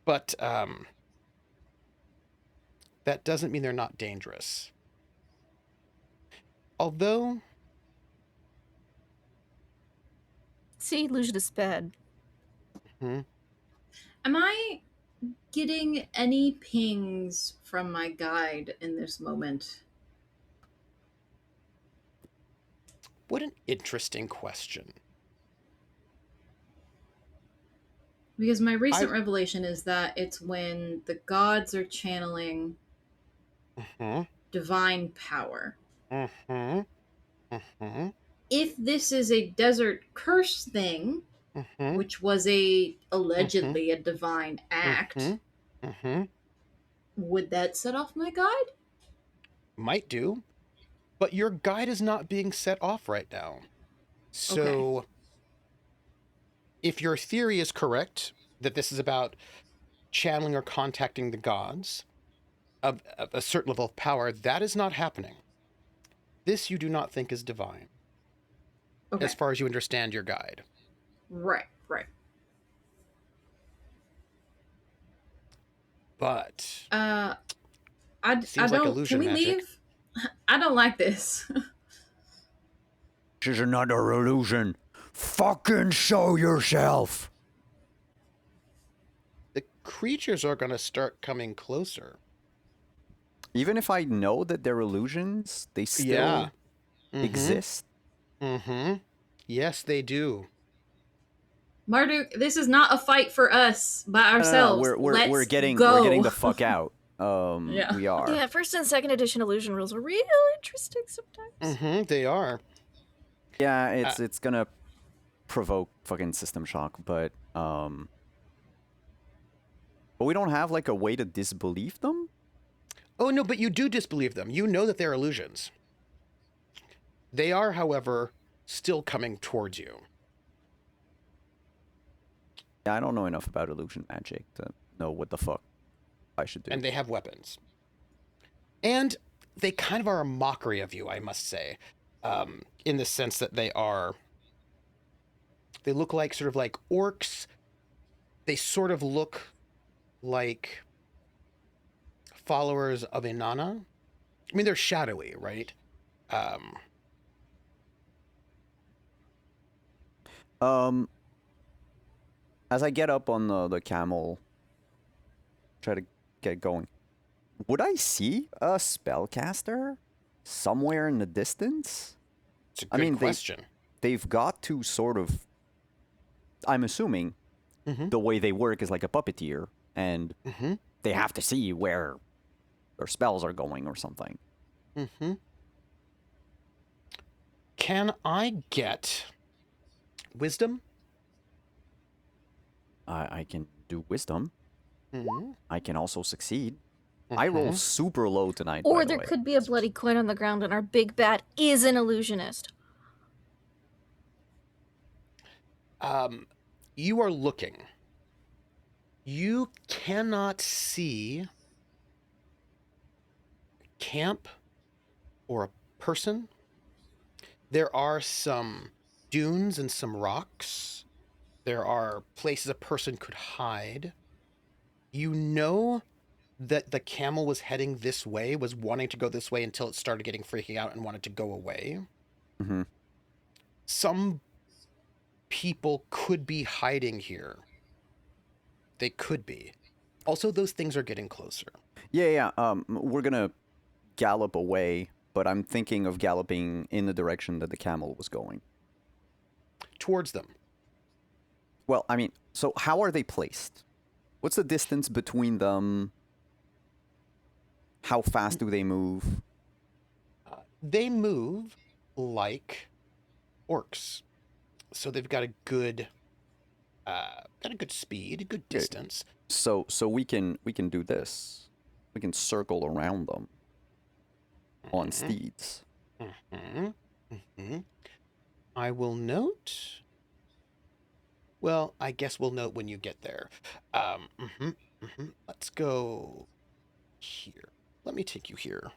But that doesn't mean they're not dangerous. Although, See, illusion is bad. Am I getting any pings from my guide in this moment? what an interesting question. Because my recent revelation is that it's when the gods are channeling divine power. If this is a desert curse thing, which was allegedly a divine act, Would that set off my guide? Might do, but your guide is not being set off right now. So, if your theory is correct, that this is about channeling or contacting the gods of a certain level of power, that is not happening. This you do not think is divine, Okay. as far as you understand your guide. Right. But I seems like don't. illusion Can we magic. leave? I don't like this. This is another illusion. Fucking show yourself. The creatures are going to start coming closer. Even if I know that they're illusions, they still exist. Mm-hmm. Yes, they do. Marduk, this is not a fight for us by ourselves. We're getting the fuck out. Yeah. We are. Yeah, first and second edition illusion rules are real interesting sometimes. Mm-hmm. They are. Yeah, it's gonna provoke fucking system shock, but we don't have like a way to disbelieve them. Oh no, but you do disbelieve them. You know that they're illusions. They are, however, still coming towards you. Yeah, I don't know enough about illusion magic to know what the fuck I should do. And they have weapons. And they kind of are a mockery of you, I must say. In the sense that they look like sort of like orcs. They sort of look like followers of Inanna. I mean, they're shadowy, right? As I get up on the camel, try to get going, would I see a spellcaster somewhere in the distance? It's a good question. They've got to sort of, I'm assuming, the way they work is like a puppeteer, and they have to see where their spells are going or something. Can I get wisdom? I can do wisdom. Mm-hmm. I can also succeed. I roll super low tonight. Or by the there way. could be a bloody coin on the ground and our big bad is an illusionist. You are looking. You cannot see camp or a person. There are some dunes and some rocks. There are places a person could hide. You know that the camel was heading this way, was wanting to go this way until it started getting freaking out and wanted to go away. Some people could be hiding here. They could be. Also, those things are getting closer. Yeah. We're gonna gallop away, but I'm thinking of galloping in the direction that the camel was going. Towards them. Well, I mean, so how are they placed? What's the distance between them? How fast do they move? They move like orcs. So they've got a good speed, a good distance. So we can do this. We can circle around them on steeds. I will note. Well, I guess we'll note when you get there. Let's go here. Let me take you here.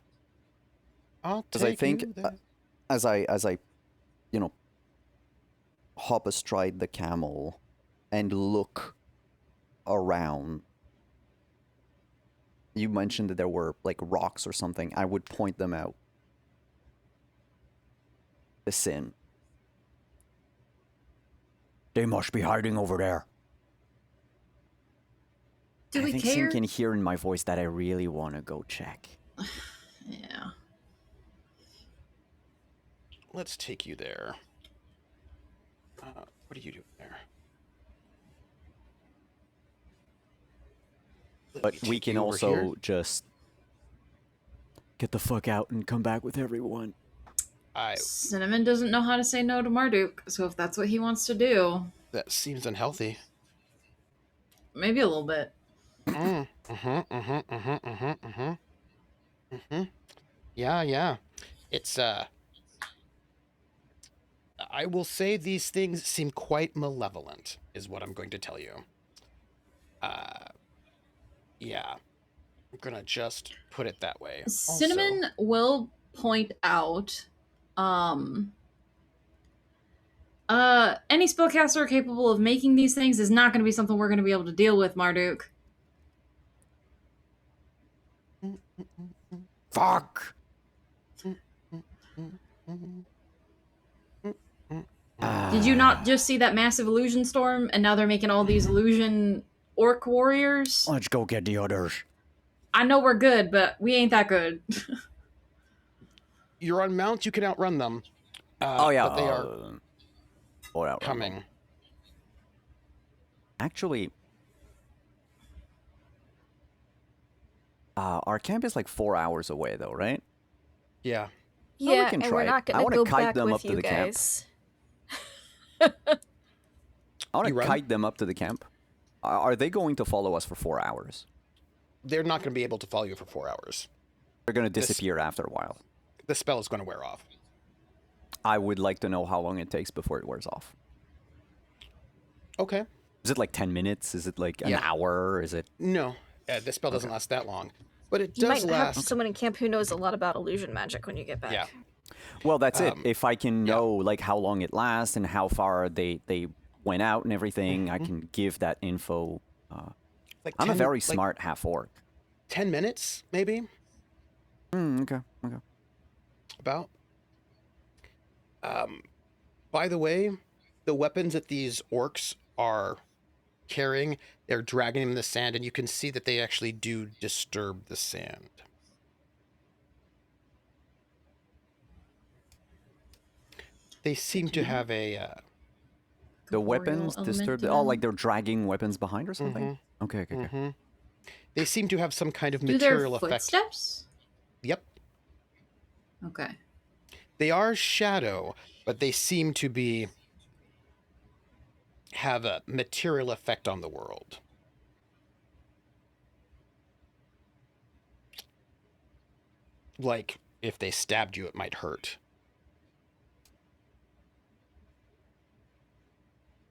I'll take Because I think you there. as I hop astride the camel and look around. You mentioned that there were like rocks or something. I would point them out. The sin. They must be hiding over there. Do we I think care? Sin can hear in my voice that I really want to go check. Yeah. Let's take you there. What are you doing there? But we can also just get the fuck out and come back with everyone. Synnomin doesn't know how to say no to Marduk, so if that's what he wants to do, That seems unhealthy. maybe a little bit. Yeah. It's I will say these things seem quite malevolent, is what I'm going to tell you. Yeah. I'm gonna just put it that way. Cinnamon will point out, any spellcaster capable of making these things is not going to be something we're going to be able to deal with, Marduk. Fuck. Did you not just see that massive illusion storm, and now they're making all these illusion orc warriors? Let's go get the others. I know we're good, but we ain't that good. You're on mount, you can outrun them. Oh yeah, But they are coming. Actually, our camp is like 4 hours away, though, right? Yeah. we Yeah, can and try we're it. not I gonna wanna go kite back them with up to you the camp. guys. I want You to run? kite them up to the camp. Are they going to follow us for 4 hours? They're not going to be able to follow you for 4 hours. They're going to disappear after a while. The spell is going to wear off. I would like to know how long it takes before it wears off. Okay. Is it like 10 minutes? Is it like an Yeah. hour? Is it... No, the spell doesn't last that long. But it You does might have last. someone in camp who knows a lot about illusion magic when you get back. Yeah. Well, that's it. If I can yeah. know like how long it lasts and how far they went out and everything, I can give that info. Like I'm a 10 very smart half-orc. 10 minutes, maybe? Okay. About. By the way, the weapons that these orcs are carrying, they're dragging them in the sand, and you can see that they actually do disturb the sand. They seem to have a... The weapons element disturbed... to Oh, them? like they're dragging weapons behind or something? Okay. They seem to have some kind of Do their material effect. footsteps? Yep. Okay. They are shadow, but they seem to have a material effect on the world. Like, if they stabbed you, it might hurt.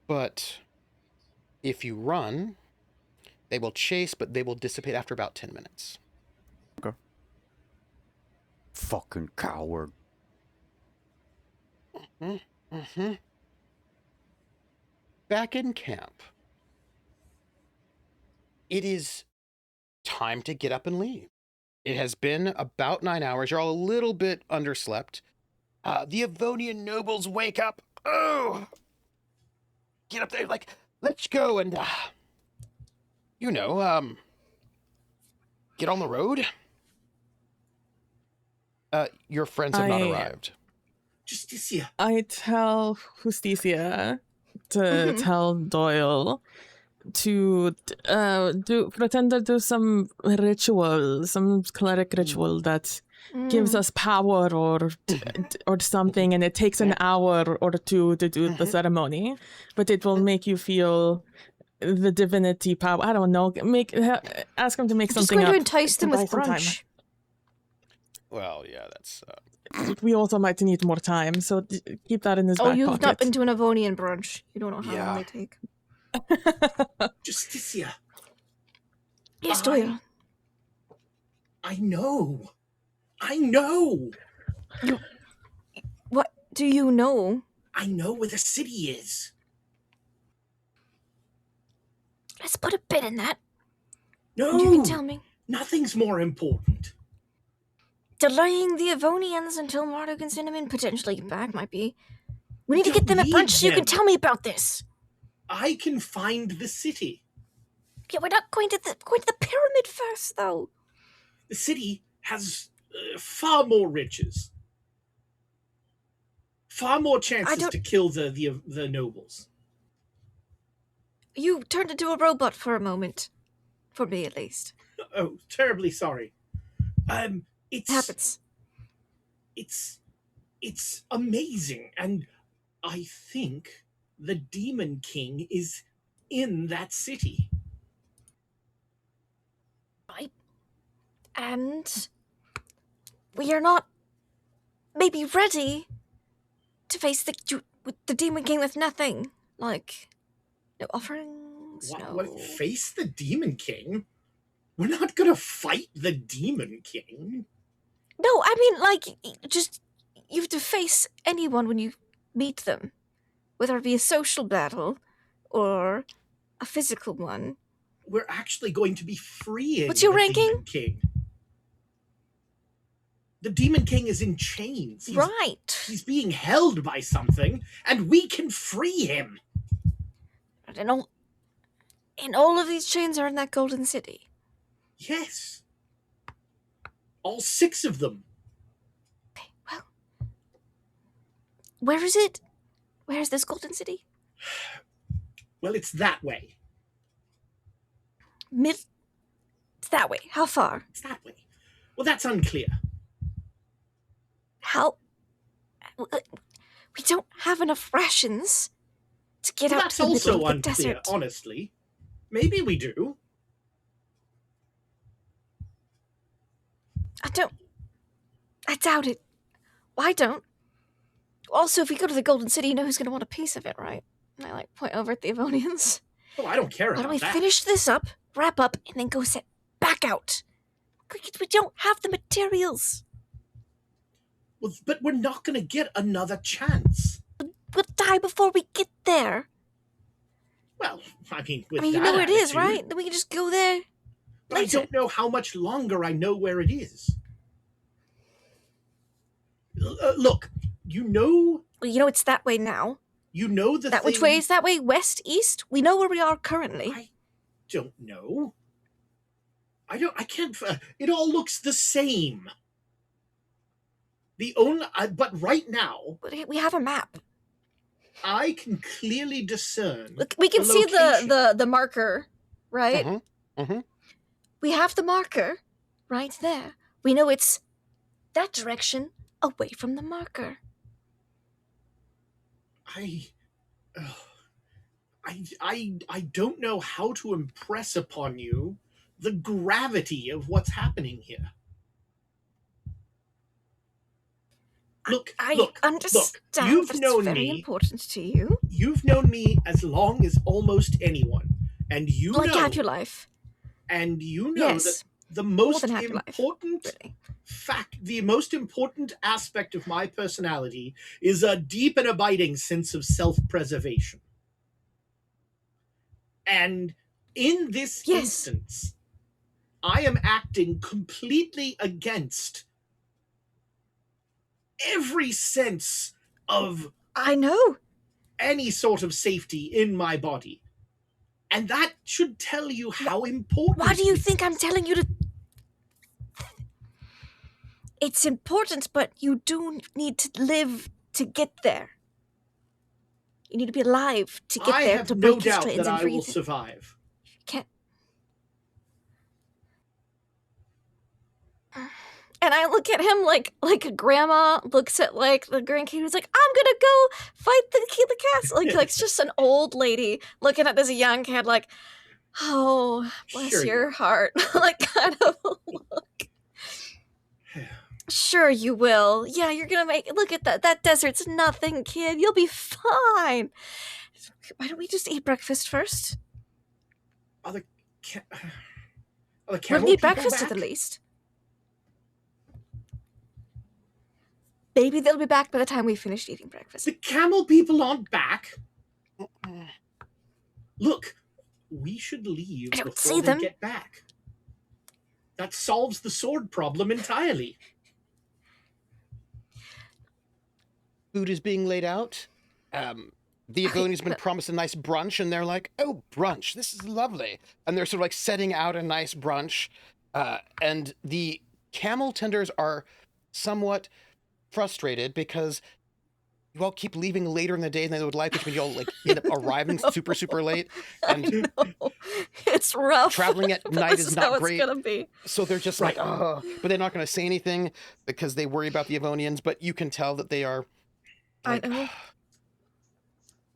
But if you run, they will chase, but they will dissipate after about 10 minutes. Okay. Fucking coward. Back in camp, it is time to get up and leave. It has been about 9 hours. You're all a little bit underslept. The Avonian nobles wake up. Oh! Get up there, like, let's go and, get on the road. Your friends have not arrived. Justicia. I tell Justicia to tell Doyle to pretend to do some ritual, some cleric ritual that gives us power or something, and it takes an hour or two to do the ceremony, but it will make you feel the divinity power. I don't know. Ask him to make Just something going up. to entice them buy with some time. brunch. Well, yeah, that's... We also might need more time, so keep that in his back You've pocket. not been to an Avonian brunch. You don't know how long they take. Justicia. Yes, Doyle. I know. What do you know? I know where the city is. Let's put a bit in that. No. And you can tell me. Nothing's more important. Delaying the Avonians until Marduk and Synnomin potentially get back might be. We need to Don't get them at need brunch so you can them. tell me about this. I can find the city. Yeah, we're not going to the pyramid first, though. The city has far more riches. Far more chances to kill the nobles. You turned into a robot for a moment. For me, at least. Oh, terribly sorry. It happens. It's amazing, and I think the Demon King is in that city. And we are not maybe ready to face the Demon King with nothing. Like, no offerings, What, face the Demon King? We're not gonna fight the Demon King. No, I mean, like, just, you have to face anyone when you meet them. Whether it be a social battle or a physical one. We're actually going to be freeing What's your the ranking? Demon King. The Demon King is in chains. Right. He's being held by something, and we can free him. And all of these chains are in that golden city. Yes. All 6 of them. Okay, well, where is it? Where is this golden city? Well, it's that way. It's that way. How far? It's that way. Well, that's unclear. How? We don't have enough rations to get out to the That's middle also of the unclear, desert. honestly. Maybe we do. I doubt it. I don't. Also, if we go to the Golden City, you know who's going to want a piece of it, right? And I, like, point over at the Avonians. Oh, I don't care Why about don't we that. finish this up, wrap up, and then go set back out? We don't have the materials. Well, but we're not going to get another chance. We'll die before we get there. Well, I mean, with You that know where it is, attitude, right? Then we can just go there. But I later. don't know how much longer I know where it is. Look, you know Well, you know it's that way now. the That which way is that way? West, east? We know where we are currently. I don't know. I can't. It all looks the same. But right now, But we have a map. I can clearly discern. Look, we can the see location. the marker, right? Mhm. We have the marker right there. We know it's that direction away from the marker. I don't know how to impress upon you the gravity of what's happening here. Look, I understand you've that it's known very me. important to you. You've known me as long as almost anyone, and you Like know, half your life. and you know Yes. that the most than half your life, important Really. the most important aspect of my personality is a deep and abiding sense of self-preservation. And in this Yes. instance, I am acting completely against every sense of I know. any sort of safety in my body. And that should tell you how important. Why do you this think is. I'm telling you to... It's important, but you do need to live to get there. You need to be alive to get I there, have to no break your doubt strains that and I breathe. will survive. Can't. And I look at him like a grandma looks at like the grandkid who's like, I'm gonna go fight the castle. Like it's just an old lady looking at this young kid like, oh, bless Sure you your heart. Like kind of look. Sure you will. Yeah, you're gonna make look at that desert's nothing, kid. You'll be fine. Why don't we just eat breakfast first? Are the We'll camel eat people breakfast back? at the least. Maybe they'll be back by the time we finished eating breakfast. The camel people aren't back. Look, we should leave I don't before see they them. get back. That solves the sword problem entirely. Food is being laid out. The Avonian's been promised a nice brunch, and they're like, "Oh, brunch! This is lovely." And they're sort of like setting out a nice brunch, and the camel tenders are somewhat frustrated because you all keep leaving later in the day than they would like, which means you all like end up arriving super late, and No, it's rough. traveling at night This is how not great. it's gonna be. So they're just like, oh, but they're not going to say anything because they worry about the Avonians. But you can tell that they are. I know.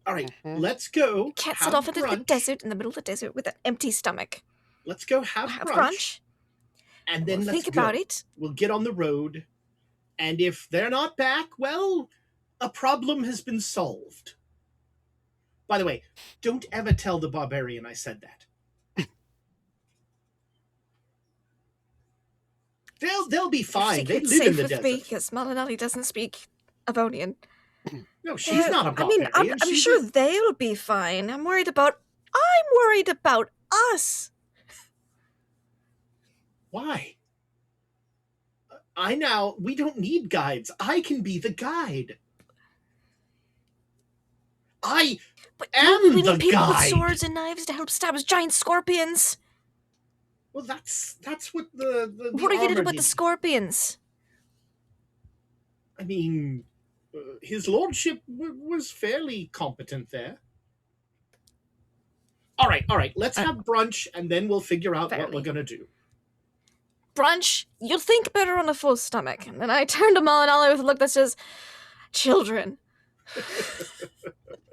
All right, Mhm. let's go. Can't have set off into the brunch. desert in the middle of the desert with an empty stomach. Let's go have Have brunch. brunch. And then let's think about go. it. We'll get on the road, and if they're not back, well, a problem has been solved. By the way, don't ever tell the barbarian I said that. They'll be fine. They Secret's live in safe the with desert. me because Malinalli doesn't speak Avonian. No, she's not a I barbarian. mean, I'm She's sure they'll be fine. I'm worried about us. Why? We don't need guides. I can be the guide. I But am we the need people with guide. swords and knives to help stab giant scorpions. Well, that's what the What are you gonna do armor with the did. scorpions? I mean, his lordship was fairly competent there. All right. Let's have brunch, and then we'll figure out what Fairly. we're gonna do. Brunch, you'll think better on a full stomach. And then I turn to Malinalli with a look that says, children.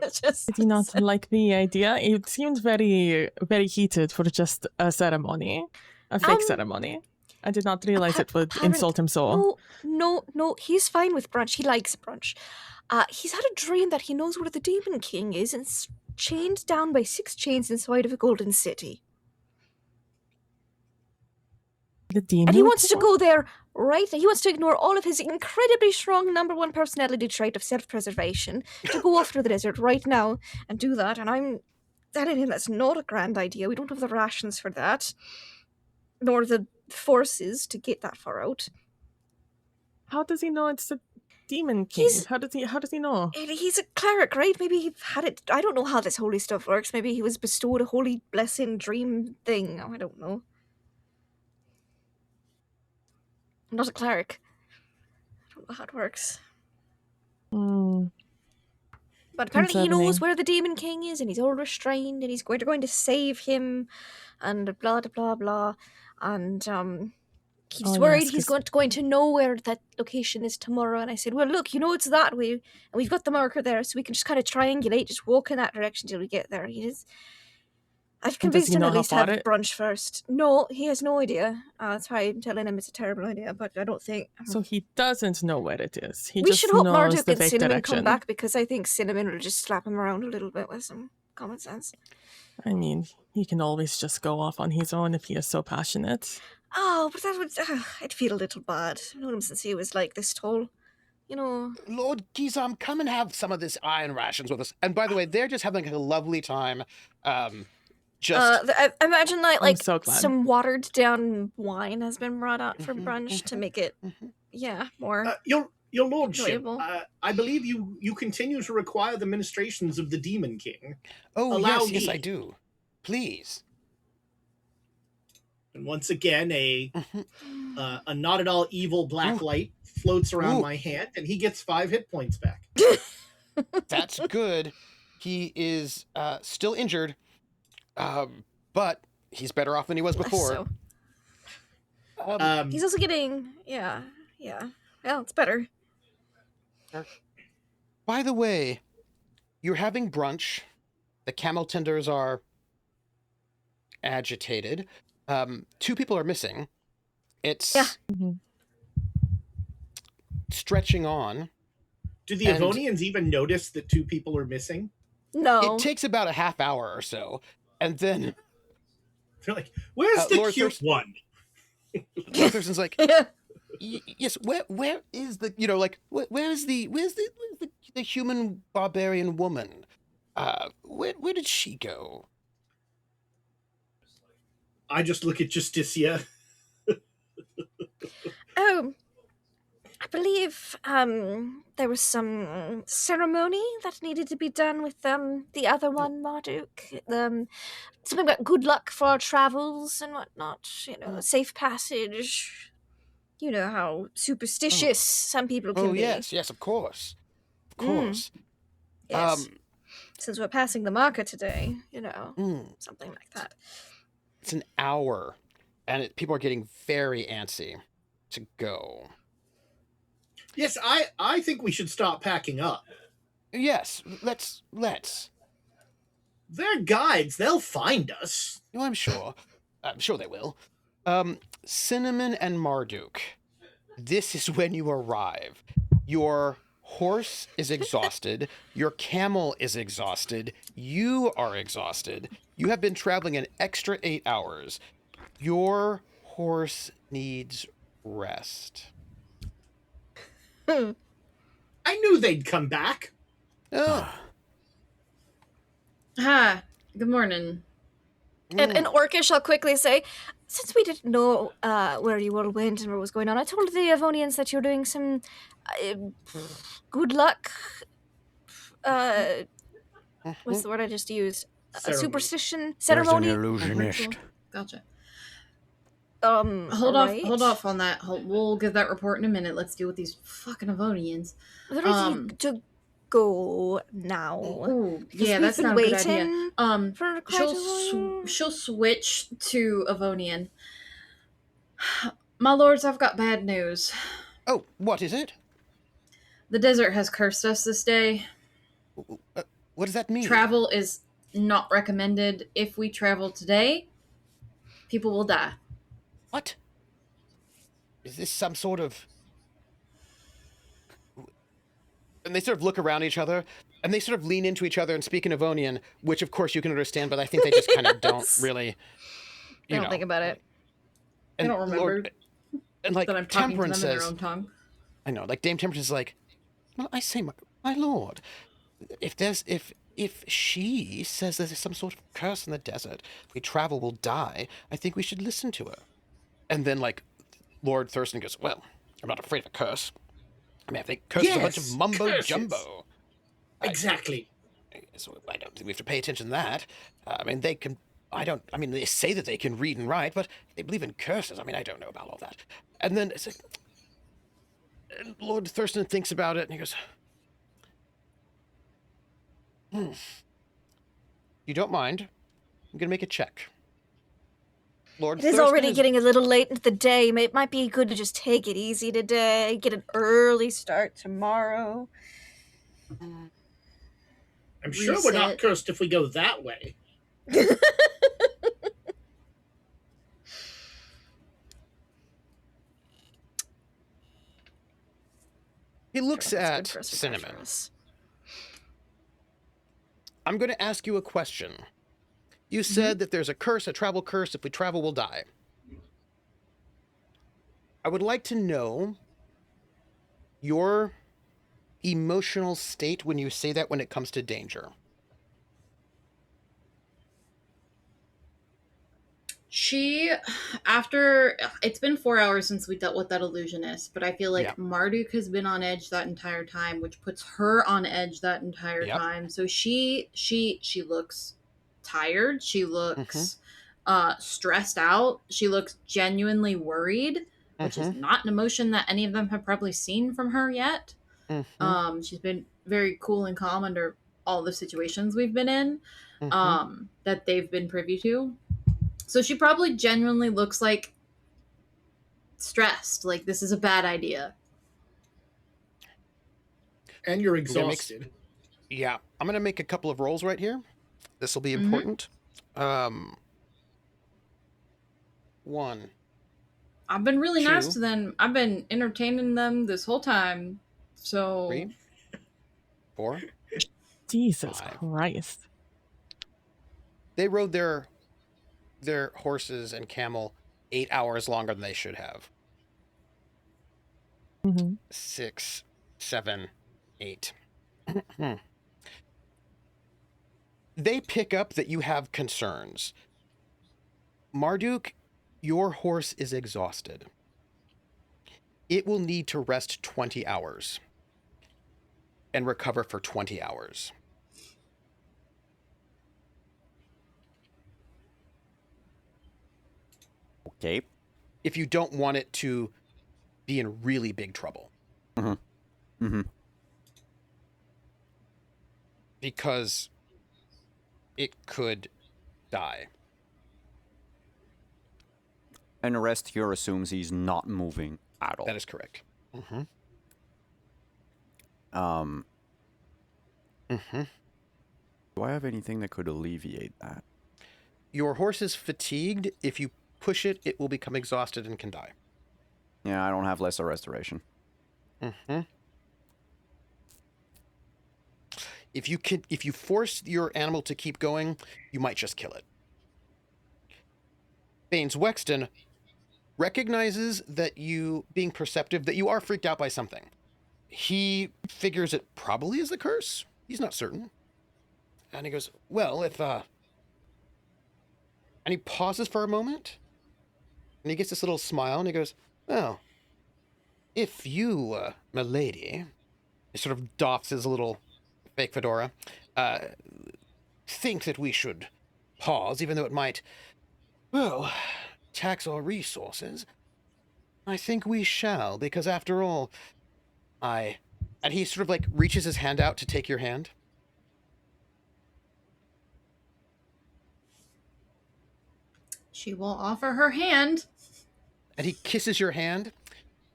Did you not like the idea? It seemed very, very heated for just a ceremony, a fake ceremony. I did not realize it would insult him so. No, he's fine with brunch. He likes brunch. He's had a dream that he knows where the Demon King is and chained down by 6 chains inside of a golden city. The demon And he wants to king? go there right now. He wants to ignore all of his incredibly strong #1 personality trait of self-preservation to go off to the desert right now and do that. And I'm telling him that's not a grand idea. We don't have the rations for that, nor the forces to get that far out. How does he know it's the demon king? How does he know? He's a cleric, right? Maybe he had it. I don't know how this holy stuff works. Maybe he was bestowed a holy blessing dream thing. I don't know. I'm not a cleric. I don't know how it works. But apparently he knows where the Demon King is, and he's all restrained, and they're going to save him, and blah, blah, blah. And he's worried he's going to know where that location is tomorrow. And I said, well, look, it's that way, and we've got the marker there, so we can just kind of triangulate, just walk in that direction till we get there. I've convinced him at least to have brunch first. No, he has no idea. That's why I'm telling him it's a terrible idea, but I don't think... So he doesn't know where it is. We just should hope knows Marduk the and vague Synnomin direction. come back, because I think Synnomin will just slap him around a little bit with some common sense. I mean, he can always just go off on his own if he is so passionate. Oh, but that would... I'd feel a little bad. I've known him since he was like this tall. Lord Gizam, come and have some of this iron rations with us. And by the way, they're just having a lovely time. I imagine so some watered down wine has been brought out for brunch to make it, more. Your lordship, enjoyable. I believe you continue to require the ministrations of the Demon King. Oh, Allow yes, me. I do. Please. And once again, a not at all evil black light floats around my hand, and he gets 5 hit points back. That's good. He is still injured, but he's better off than he was before. He's also getting, yeah. Well, it's better. By the way, you're having brunch. The camel tenders are agitated. 2 people are missing. It's stretching on. Do the Avonians even notice that 2 people are missing? No. It takes about a half hour or so, and then they're like, "Where's the Lord cute one?" Lord Thurston's like, "Yes, where is the where's the human barbarian woman? Where did she go?" I just look at Justicia. Oh, I believe there was some ceremony that needed to be done with the other one, Marduk. Something about good luck for our travels and whatnot. Safe passage. You know how superstitious some people can be. Oh, yes, of course. Yes. Since we're passing the marker today, something like that. It's an hour, and people are getting very antsy to go. Yes, I think we should stop packing up. Yes, let's. They're guides. They'll find us. Oh, I'm sure. I'm sure they will. Synnomin and Marduk, this is when you arrive. Your horse is exhausted. Your camel is exhausted. You are exhausted. You have been traveling an extra 8 hours. Your horse needs rest. I knew they'd come back. Oh. Hi. Good morning. And in Orcish, I'll quickly say, since we didn't know where you all went and what was going on, I told the Avonians that you're doing some good luck. What's the word I just used? Superstition ceremony. There's an illusionist. Gotcha. Hold Hold off on that. We'll get that report in a minute. Let's deal with these fucking Avonians. We're ready to go now. Ooh, yeah, that's not a good idea. For quite a while. She'll switch to Avonian. My lords, I've got bad news. Oh, what is it? The desert has cursed us this day. What does that mean? Travel is not recommended. If we travel today, people will die. What? Is this some sort of... And they sort of look around each other, and they sort of lean into each other and speak in Avonian, which of course you can understand, but I think they just kind of don't really... They don't think about it. I don't remember and like that I'm talking to them Temperance in their says, own tongue. I know, like Dame Temperance is like, well, I say, my lord, if she says there's some sort of curse in the desert, we travel will die, I think we should listen to her. And then like Lord Thurston goes, well, I'm not afraid of a curse. I mean, I think curse is a bunch of mumbo jumbo. Exactly. So I don't think we have to pay attention to that. I mean, they can. I mean, they say that they can read and write, but they believe in curses. I mean, I don't know about all that. And then it's like, Lord Thurston thinks about it, and he goes, You don't mind? I'm gonna make a check. Lord It is Thurston already getting a little late into the day. It might be good to just take it easy today. Get an early start tomorrow. I'm sure we're not cursed if we go that way. He looks at Synnomin. I'm going to ask you a question. You said that there's a curse, a travel curse. If we travel, we'll die. I would like to know your emotional state when you say that when it comes to danger. It's been 4 hours since we dealt with that illusionist, but I feel like Marduk has been on edge that entire time, which puts her on edge that entire time. So she looks tired. She looks stressed out. She looks genuinely worried, which is not an emotion that any of them have probably seen from her yet. She's been very cool and calm under all the situations we've been in, that they've been privy to. So she probably genuinely looks like stressed, like this is a bad idea. And you're exhausted. I'm going to make a couple of rolls right here. This will be important. 1. I've been really 2. nice to them. I've been entertaining them this whole time. So 3. 4. Jesus 5. Christ. They rode their horses and camel 8 hours longer than they should have. 6, 7, 8. They pick up that you have concerns. Marduk, your horse is exhausted. It will need to rest 20 hours and recover for 20 hours. Okay. If you don't want it to be in really big trouble. Because it could die. And the rest here assumes he's not moving at all. That is correct. Do I have anything that could alleviate that? Your horse is fatigued. If you push it, it will become exhausted and can die. Yeah, I don't have lesser restoration. Mm-hmm. If you force your animal to keep going, you might just kill it. Baines Wexton recognizes that you, being perceptive, that you are freaked out by something. He figures it probably is the curse. He's not certain. And he goes, well, if, and he pauses for a moment, and he gets this little smile, and he goes, well, if you, milady, he sort of doffs his little fake fedora, think that we should pause, even though it might, well, tax our resources, I think we shall, because after all, and he sort of like reaches his hand out to take your hand. She will offer her hand. And he kisses your hand.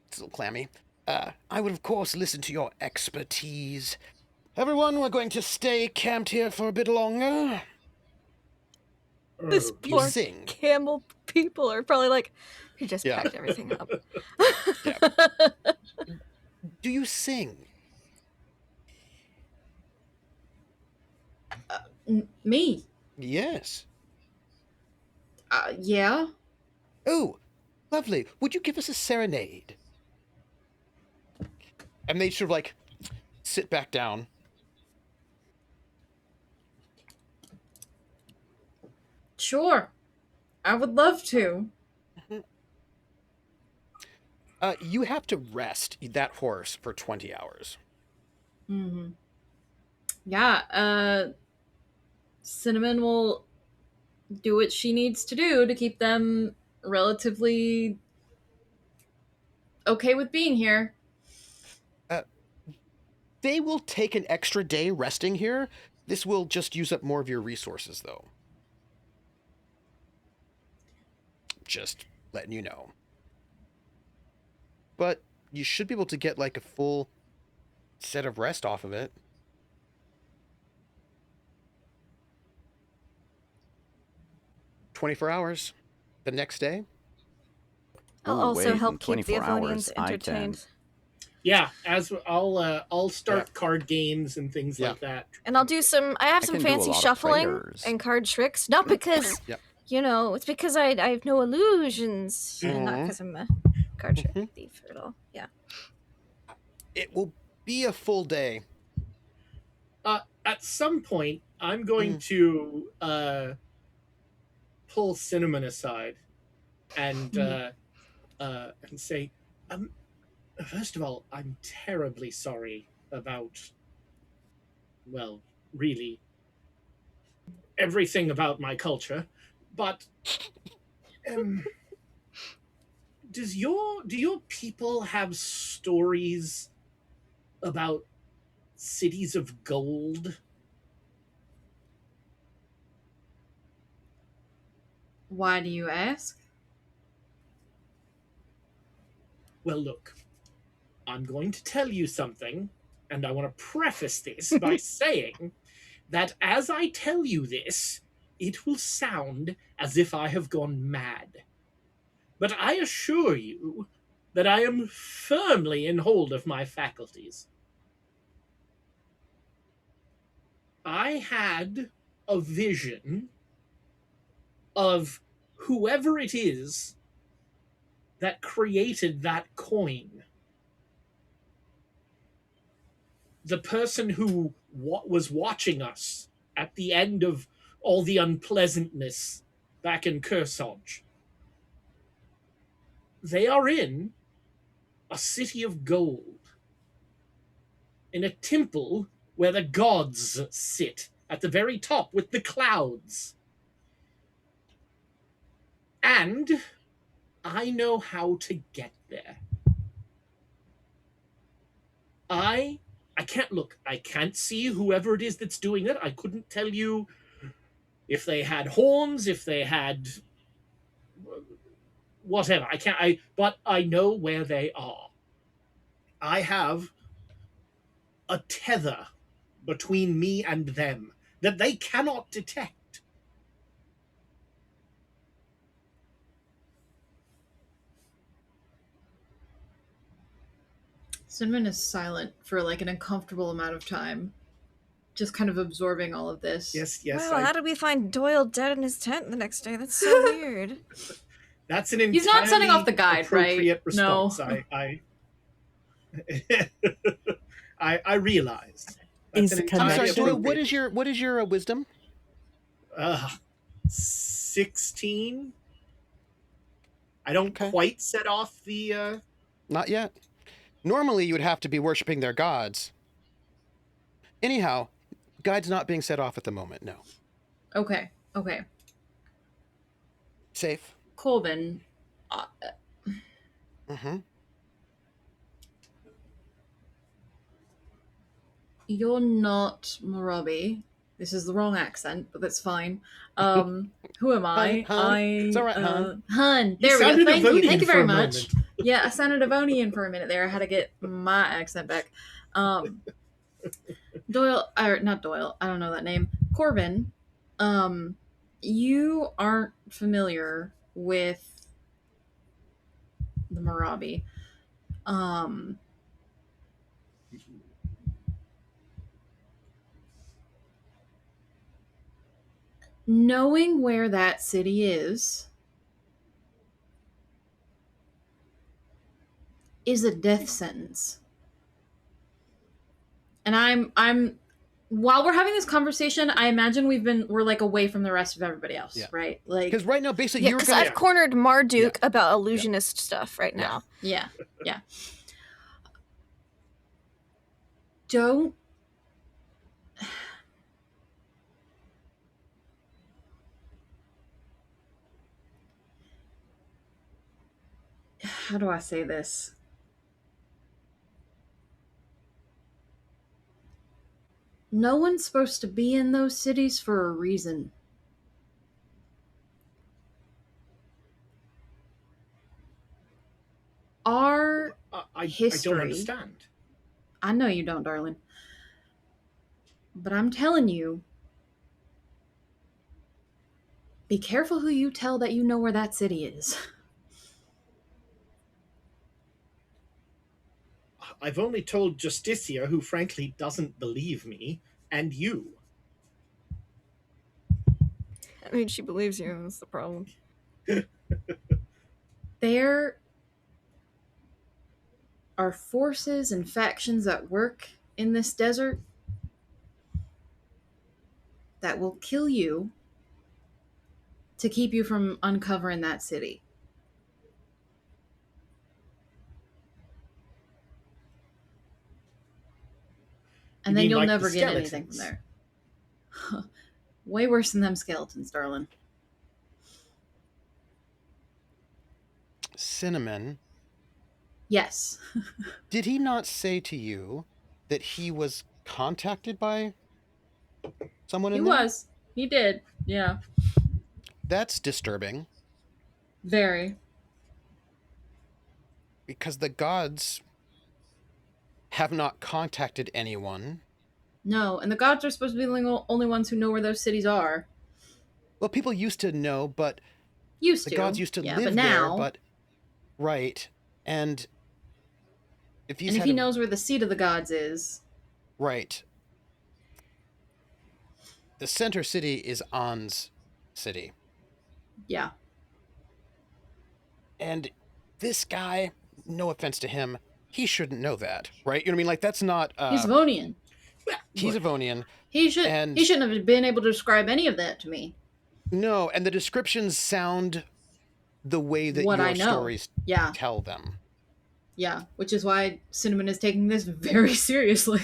It's a little clammy. I would, of course, listen to your expertise. Everyone, we're going to stay camped here for a bit longer. This You poor sing. camel people are probably like, we just Yeah. packed everything up. Yeah. Do you sing? Me? Yes. Yeah. Oh, lovely. Would you give us a serenade? And they sort of like sit back down. Sure. I would love to. You have to rest that horse for 20 hours. Mm-hmm. Yeah, Synnomin will do what she needs to do to keep them relatively okay with being here. They will take an extra day resting here. This will just use up more of your resources, though. Just letting you know. But you should be able to get like a full set of rest off of it. $24 the next day. I'll Ooh, also wait, help in keep the 24 Avonians hours, I entertained. Yeah, as I'll start card games and things Yeah. like that. And I'll do some, I have I some can do a fancy lot of shuffling prayers. and card tricks. Not because, Yep. you know, it's because I have no illusions. Not Mhm. because I'm a card trick Mhm. thief at all. Yeah. It will be a full day. At some point, I'm going to pull Synnomin aside and say, first of all, I'm terribly sorry about, well, really everything about my culture, but do your people have stories about cities of gold? Why do you ask? Well, look, I'm going to tell you something, and I want to preface this by saying that as I tell you this, it will sound as if I have gone mad. But I assure you that I am firmly in hold of my faculties. I had a vision of whoever it is that created that coin. The person who was watching us at the end of all the unpleasantness back in Kersage. They are in a city of gold, in a temple where the gods sit at the very top with the clouds. And I know how to get there. I can't see whoever it is that's doing it. I couldn't tell you if they had horns, if they had whatever. But I know where they are. I have a tether between me and them that they cannot detect. Synnomin is silent for like an uncomfortable amount of time, just kind of absorbing all of this. Yes. Wow, how did we find Doyle dead in his tent the next day? That's so weird. That's an entirely He's not setting off the guide, right? appropriate response. No. I realized. Is That's the an I'm entirely sorry, Doyle, appropriate. what is your wisdom? 16. I don't Okay. quite set off the. Not yet. Normally, you would have to be worshiping their gods. Anyhow, guide's not being set off at the moment, no. Okay. Safe. Colvin, Mm-hmm. you're not Marabi. This is the wrong accent, but that's fine. Who am I? Hun. It's all right, Hun. Hun. You There we go. sounded Thank you. Avonian Thank you for very a much. moment. Yeah, I sounded Avonian for a minute there. I had to get my accent back. Doyle, or not Doyle, I don't know that name. Corbin, you aren't familiar with the Marabi. Knowing where that city is a death sentence. And I'm while we're having this conversation, I imagine we're like away from the rest of everybody else, Yeah. right? Like, Because right now, basically, Yeah, you're because gonna... I've cornered Marduk about illusionist stuff right now. yeah. Don't how do I say this? No one's supposed to be in those cities for a reason. Our I history. don't understand. I know you don't, darling. But I'm telling you, be careful who you tell that you know where that city is. I've only told Justicia, who frankly doesn't believe me, and you. I mean, she believes you. That's the problem. There are forces and factions at work in this desert that will kill you to keep you from uncovering that city. And You then mean you'll like never the get anything from skeletons? there. Way worse than them skeletons, darling. Synnomin, Yes. did he not say to you that he was contacted by someone He in there? was. He did. Yeah. That's disturbing, Very. because the gods have not contacted anyone. No, and the gods are supposed to be the only ones who know where those cities are. Well, people used to know, but Used the to. gods used to yeah, live but there, now, but... Right. And if he's and if had he a- knows where the seat of the gods is, Right. The center city is An's city. yeah. And this guy, no offense to him, he shouldn't know that, right? You know what I mean? Like, that's not... He's Avonian. he's Avonian. He and- shouldn't have been able to describe any of that to me. No, and the descriptions sound the way that What your I know. stories Yeah. tell them. Yeah. Which is why Synnomin is taking this very seriously.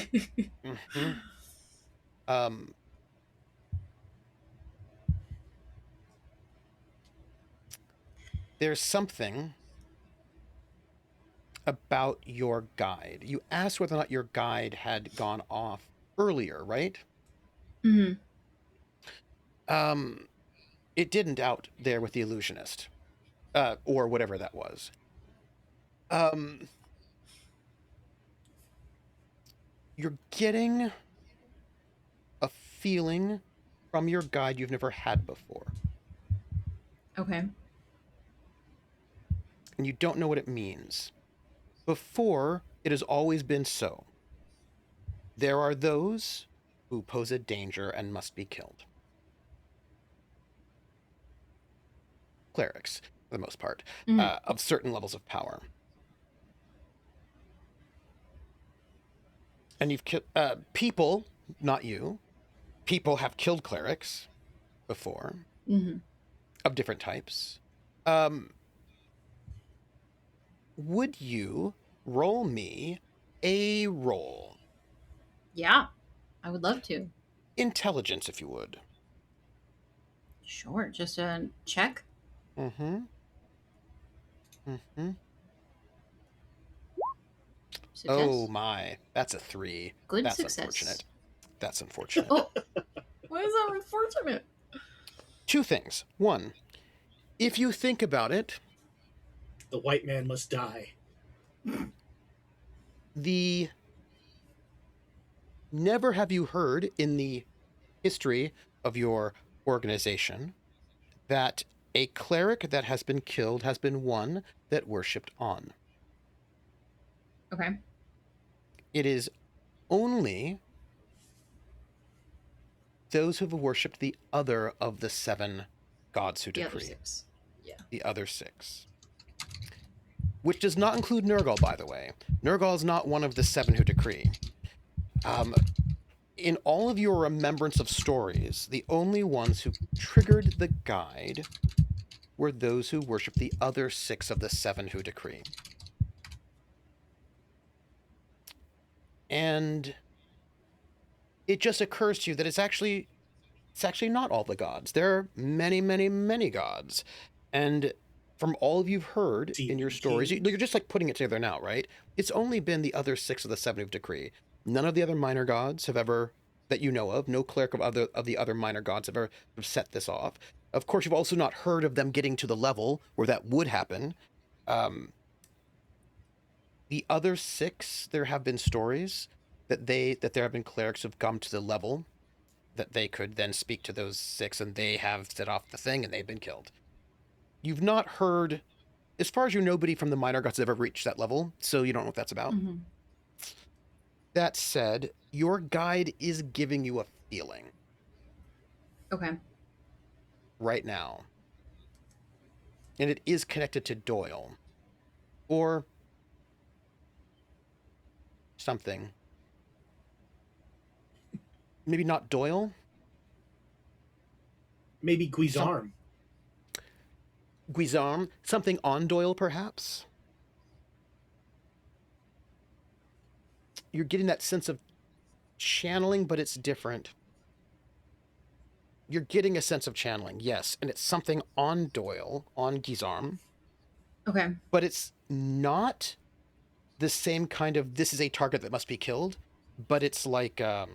Mm-hmm. There's something about your guide. You asked whether or not your guide had gone off earlier, right? Mm-hmm. It didn't out there with the illusionist, or whatever that was. You're getting a feeling from your guide you've never had before, Okay. and you don't know what it means. Before, It has always been so. There are those who pose a danger and must be killed. Clerics, for the most part, of certain levels of power. And you've killed people, not you. People have killed clerics before, of different types. Would you roll me a roll? Yeah, I would love to. Intelligence, if you would. Sure, just a check. Success. Oh my, that's a 3. Good That's success. Unfortunate. That's unfortunate. Oh, why is that unfortunate? 2 things. 1, if you think about it, The white man must die. Never have you heard in the history of your organization that a cleric that has been killed has been one that worshipped on. Okay. It is only those who have worshipped the other of the 7 gods who The decree. other 6. Yeah. The other 6. Which does not include Nurgle, by the way. Nurgle is not one of the 7 who decree. In all of your remembrance of stories, the only ones who triggered the guide were those who worship the other 6 of the 7 who decree. And it just occurs to you that it's actually not all the gods. There are many, many, many gods. And from all of you've heard in your stories, you're just like putting it together now, right? It's only been the other 6 of the 7 who decree. None of the other minor gods have ever, that you know of, no cleric of the other minor gods have ever set this off. Of course, you've also not heard of them getting to the level where that would happen. The other 6, there have been stories that there have been clerics who've come to the level that they could then speak to those 6, and they have set off the thing, and they've been killed. You've not heard, as far as you know, nobody from the minor gods has ever reached that level, so you don't know what that's about. That said, your guide is giving you a feeling. Okay. Right now. And it is connected to Doyle. Or something. Maybe not Doyle? Maybe Guizarm. Guizarm? Something on Doyle, perhaps? You're getting that sense of channeling, but it's different. You're getting a sense of channeling, yes, and it's something on Doyle, on Guizarm. Okay. But it's not the same kind of, this is a target that must be killed, but it's like a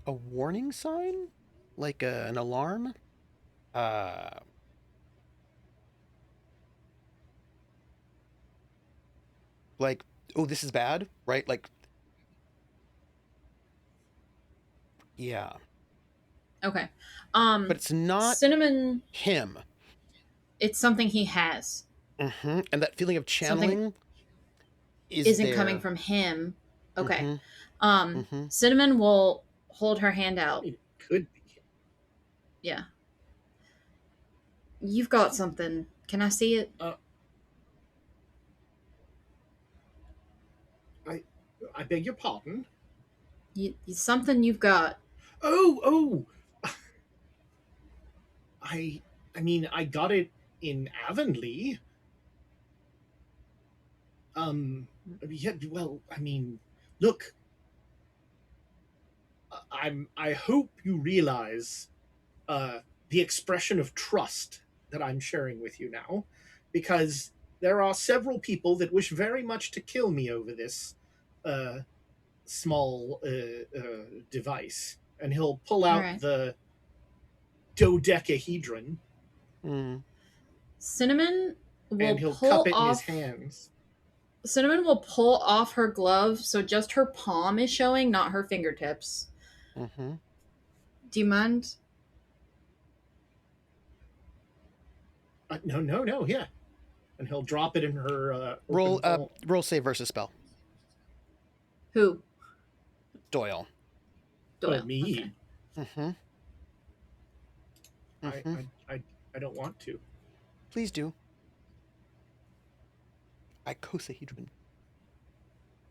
warning sign? Like an alarm? Like, oh, this is bad, right? Like, yeah. Okay. But it's not Synnomin. him. It's something he has. And that feeling of channeling isn't there. coming from him. Okay. Synnomin will hold her hand out. It could be. Yeah. You've got something. Can I see it? I beg your pardon? Something you've got. Oh! I mean, I got it in Avonlea. Yeah, well, I mean, look. I hope you realize the expression of trust that I'm sharing with you now, because there are several people that wish very much to kill me over this small device. And he'll pull out the dodecahedron. Synnomin will and he'll pull cup it off, in his hands. Synnomin will pull off her glove, so just her palm is showing, not her fingertips. Do you mind? No, yeah. and he'll drop it in her Roll open palm. roll save versus spell. Who? Doyle. Doyle. Oh, me. Okay. Mm-hmm. I don't want to. Please do. Icosahedron.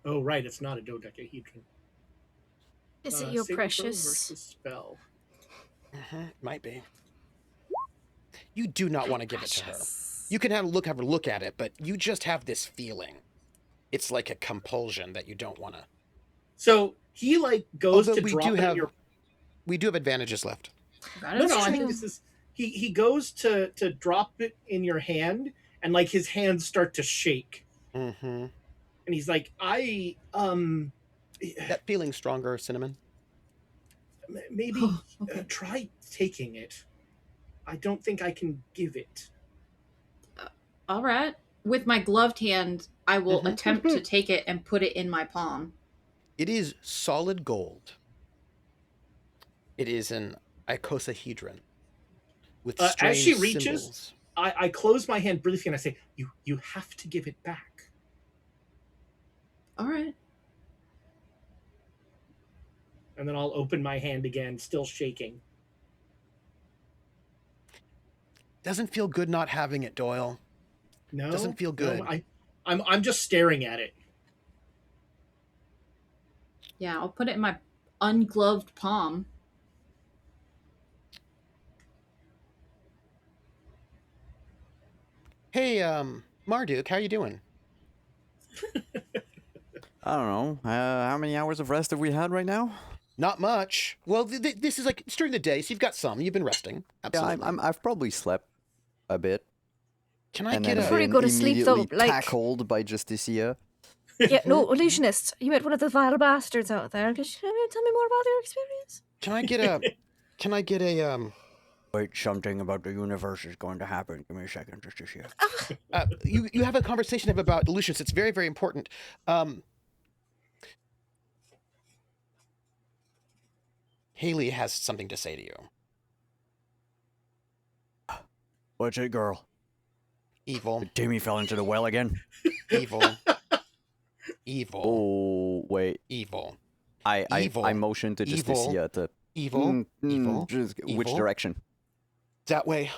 Oh, right. It's not a dodecahedron. Is it your Saving throw precious? versus spell. Might be. You do not want to give it to her. You can have a look at it, but you just have this feeling. It's like a compulsion that you don't want to. So he like goes Although to drop it in your. We do have advantages left. Got No, it. I think this is. He goes to drop it in your hand, and like his hands start to shake, Mm-hmm. and he's like, That feeling stronger, Synnomin. maybe Oh, okay. try taking it. I don't think I can give it. All right. With my gloved hand, I will Mhm. attempt to take it and put it in my palm. It is solid gold. It is an icosahedron with As strange she reaches- symbols. I close my hand briefly and I say, "You have to give it back." All right. And then I'll open my hand again, still shaking. Doesn't feel good not having it, Doyle. No, Doesn't feel good. No, I'm just staring at it. Yeah, I'll put it in my ungloved palm. Hey, Marduk, how you doing? I don't know. How many hours of rest have we had right now? Not much. Well, this is like it's during the day, so you've got some. You've been resting. Absolutely. Yeah, I've probably slept a bit. Can I and get then a? Before you been go to sleep, though, immediately like- tackled by Justicia. Yeah, no, illusionist. You met one of the vile bastards out there. Could you tell me more about your experience? Can I get a? Can I get a? Wait, something about the universe is going to happen. Give me a second, Justicia. You have a conversation about illusions. It's very, very important. Haley has something to say to you. What's it, girl? Evil, Timmy fell into the well again? evil, evil, Oh, wait. evil, I Evil. motioned to Evil. Justicia to... evil, evil. Which evil. direction? That way.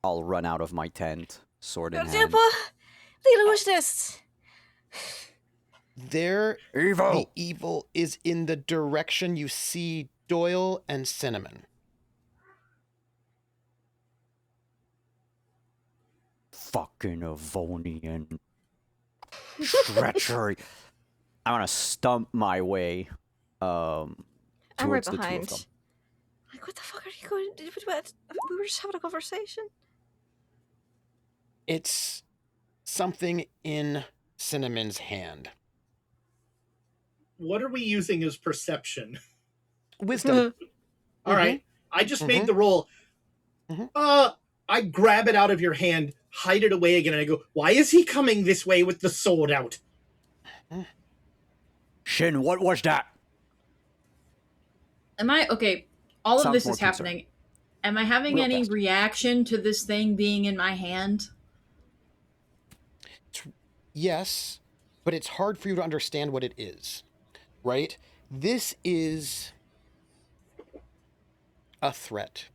I'll run out of my tent, sword in hand. Grandpa, the illusionist. There, the Evil! evil is in the direction you see Doyle and Synnomin. Fucking Avonian. Treachery. I'm gonna stump my way I'm right towards the two of behind. them. Like, what the fuck are you going to do? We were just having a conversation. It's something in Synnomin's hand. What are we using as perception? Wisdom. All right. I just made the roll. Mhm. I grab it out of your hand, hide it away again, and I go, "Why is he coming this way with the sword out?" Shin, what was that? Am I okay? All of Sounds this more is happening. Am I having Real any fast. reaction to this thing being in my hand? Yes, but it's hard for you to understand what it is, right? This is a threat.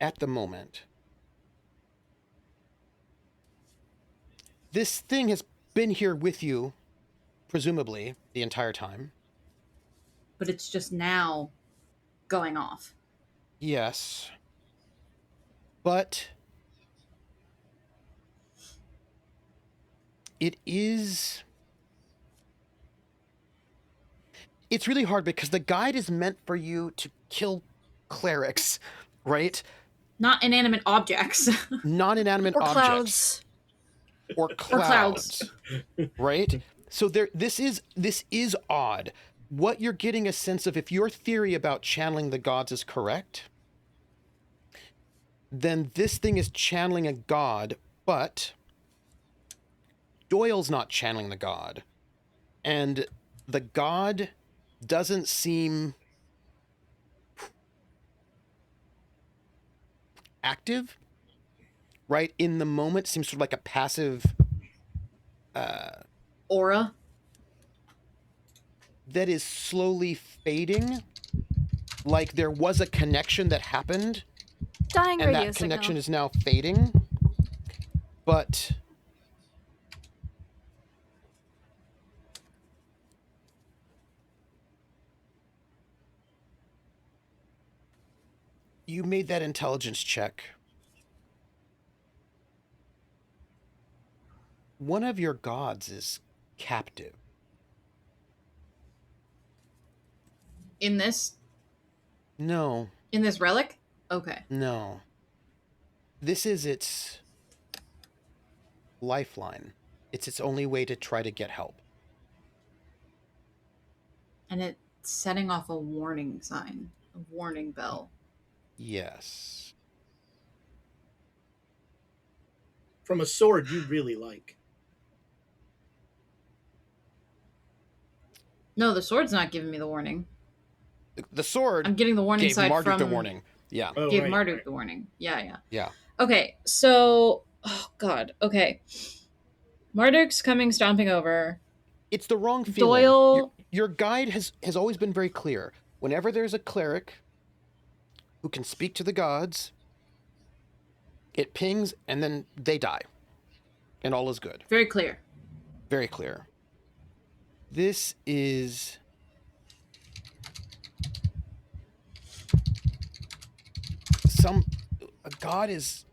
At the moment. This thing has been here with you, presumably, the entire time. But it's just now going off. Yes. But it is... It's really hard because the guide is meant for you to kill clerics, right? Not inanimate objects. Non-inanimate Or objects. clouds. Or clouds. Right? So this is odd. What you're getting a sense of, if your theory about channeling the gods is correct, then this thing is channeling a god, but Doyle's not channeling the god. And the god doesn't seem... active, right? In the moment, seems sort of like a passive Aura. that is slowly fading. Like there was a connection that happened, Dying and radio that signal. connection is now fading. But you made that intelligence check. One of your gods is captive. In this No, relic? Okay. no. This is its lifeline. It's its only way to try to get help. And it's setting off a warning sign, a warning bell. Yes. From a sword you really like. No, the sword's not giving me the warning. The sword I'm getting the warning gave side Marduk from... the warning. Yeah. Oh, Gave right, Marduk right. the warning. Yeah. Yeah. Okay, so... Oh, God. Okay. Marduk's coming stomping over. It's the wrong feeling. Doyle... Your guide has always been very clear. Whenever there's a cleric who can speak to the gods, it pings and then they die. And all is good. Very clear. Very clear. This is... a god is...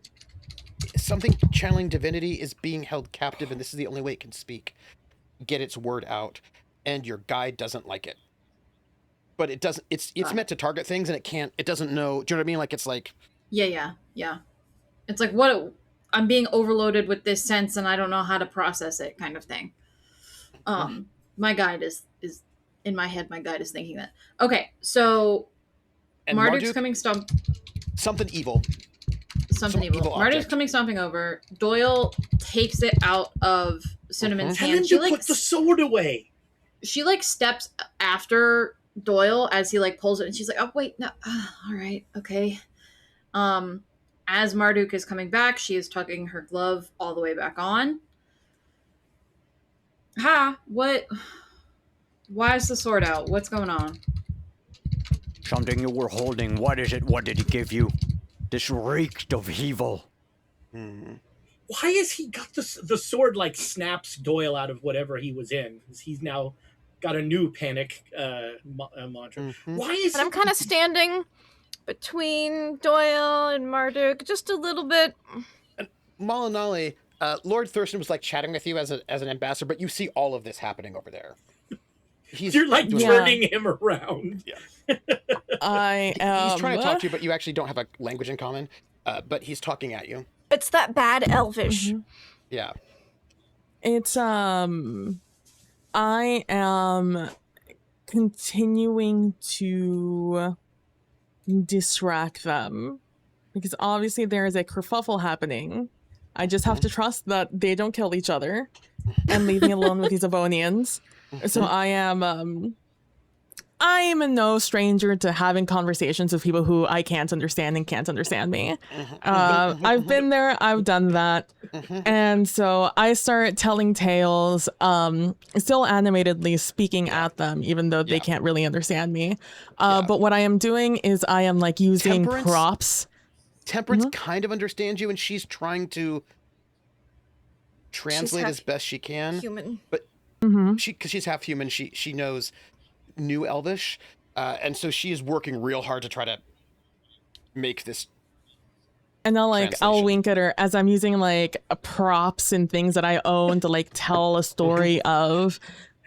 Something channeling divinity is being held captive, and this is the only way it can speak. Get its word out. And your guide doesn't like it. But it doesn't... It's meant to target things, and it doesn't know... Do you know what I mean? Like, it's like... Yeah. It's like, what... I'm being overloaded with this sense, and I don't know how to process it, kind of thing. My guide is in my head. My guide is thinking that. Okay, so And Marduk's coming stomp. Something evil. Something Some evil. evil Marduk's object. coming stomping over. Doyle takes it out of Synnomin's Tell him hand. to put the sword away. She like steps after Doyle as he like pulls it, and she's like, "Oh wait, no, all right, okay." As Marduk is coming back, she is tugging her glove all the way back on. Ha! What? Why is the sword out? What's going on? Something you were holding. What is it? What did he give you? This reeked of evil. Why has he got the sword? Like snaps Doyle out of whatever he was in. He's now got a new panic mantra. Why is And I'm kind of standing between Doyle and Marduk, just a little bit. Malinalli, Lord Thurston was like chatting with you as an ambassador, but you see all of this happening over there. You're like doing- turning him around. I am. He's trying to talk to you, but you actually don't have a language in common. But he's talking at you. It's that bad Elvish. Yeah. It's I am continuing to distract them because obviously there is a kerfuffle happening. I just have to trust that they don't kill each other and leave me alone with these Avonians. So I am no stranger to having conversations with people who I can't understand and can't understand me. I've been there, I've done that. And so I start telling tales, still animatedly speaking at them, even though they can't really understand me. But what I am doing is I am like using props. Temperance kind of understands you, and she's trying to translate as best she can. Human. But because she's half human, she knows New Elvish, and so she is working real hard to try to make this. And I'll wink at her as I'm using like props and things that I own to like tell a story of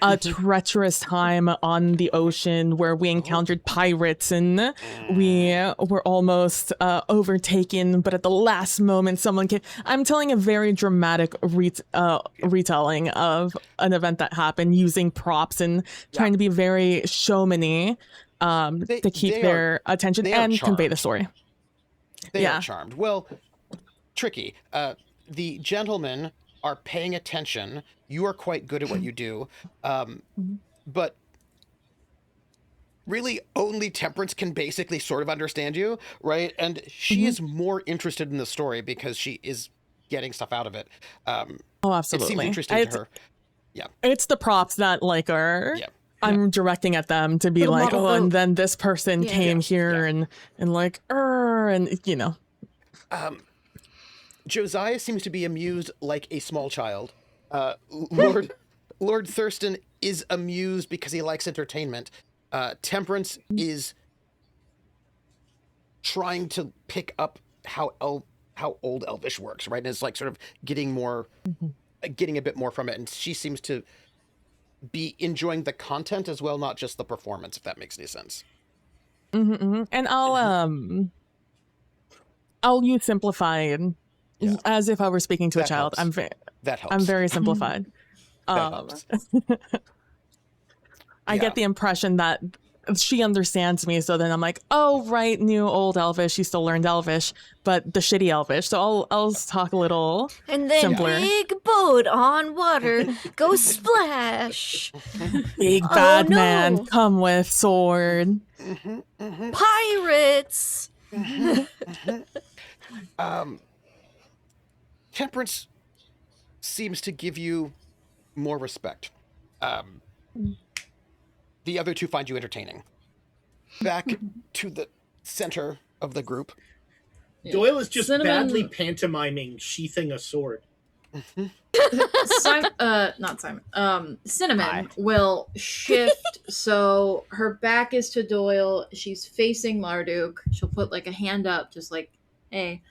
a treacherous time on the ocean where we encountered pirates and we were almost overtaken, but at the last moment someone came. I'm telling a very dramatic retelling of an event that happened using props and trying to be very showman-y to keep their attention and convey the story. They are charmed. Well, tricky. The gentlemen are paying attention. You are quite good at what you do. But really only Temperance can basically sort of understand you, right? And she is more interested in the story because she is getting stuff out of it. Oh, It absolutely. seems interesting to her. Yeah. It's the props that like are Yeah. I'm directing at them to be Little like, model oh, and boat. then this person Yeah. came Yeah, here yeah. and like, and you know. Josiah seems to be amused like a small child. Lord Thurston is amused because he likes entertainment. Temperance is trying to pick up how old Elvish works, right? And it's like sort of getting a bit more from it. And she seems to be enjoying the content as well, not just the performance, if that makes any sense. And I'll use simplified Yeah. as if I were speaking to a That child. helps. That helps. I'm very simplified. That helps. I Yeah. get the impression that she understands me, so then I'm like, oh right, new old Elvish. She still learned Elvish, but the shitty Elvish. So I'll talk a little And then simpler. big boat on water, go splash. Big Oh, bad no. man, come with sword. Pirates. Temperance seems to give you more respect. The other two find you entertaining. Back to the center of the group. Doyle is just Synnomin- badly pantomiming sheathing a sword. Not Simon. Synnomin will shift so her back is to Doyle. She's facing Marduk. She'll put like a hand up, just like, hey,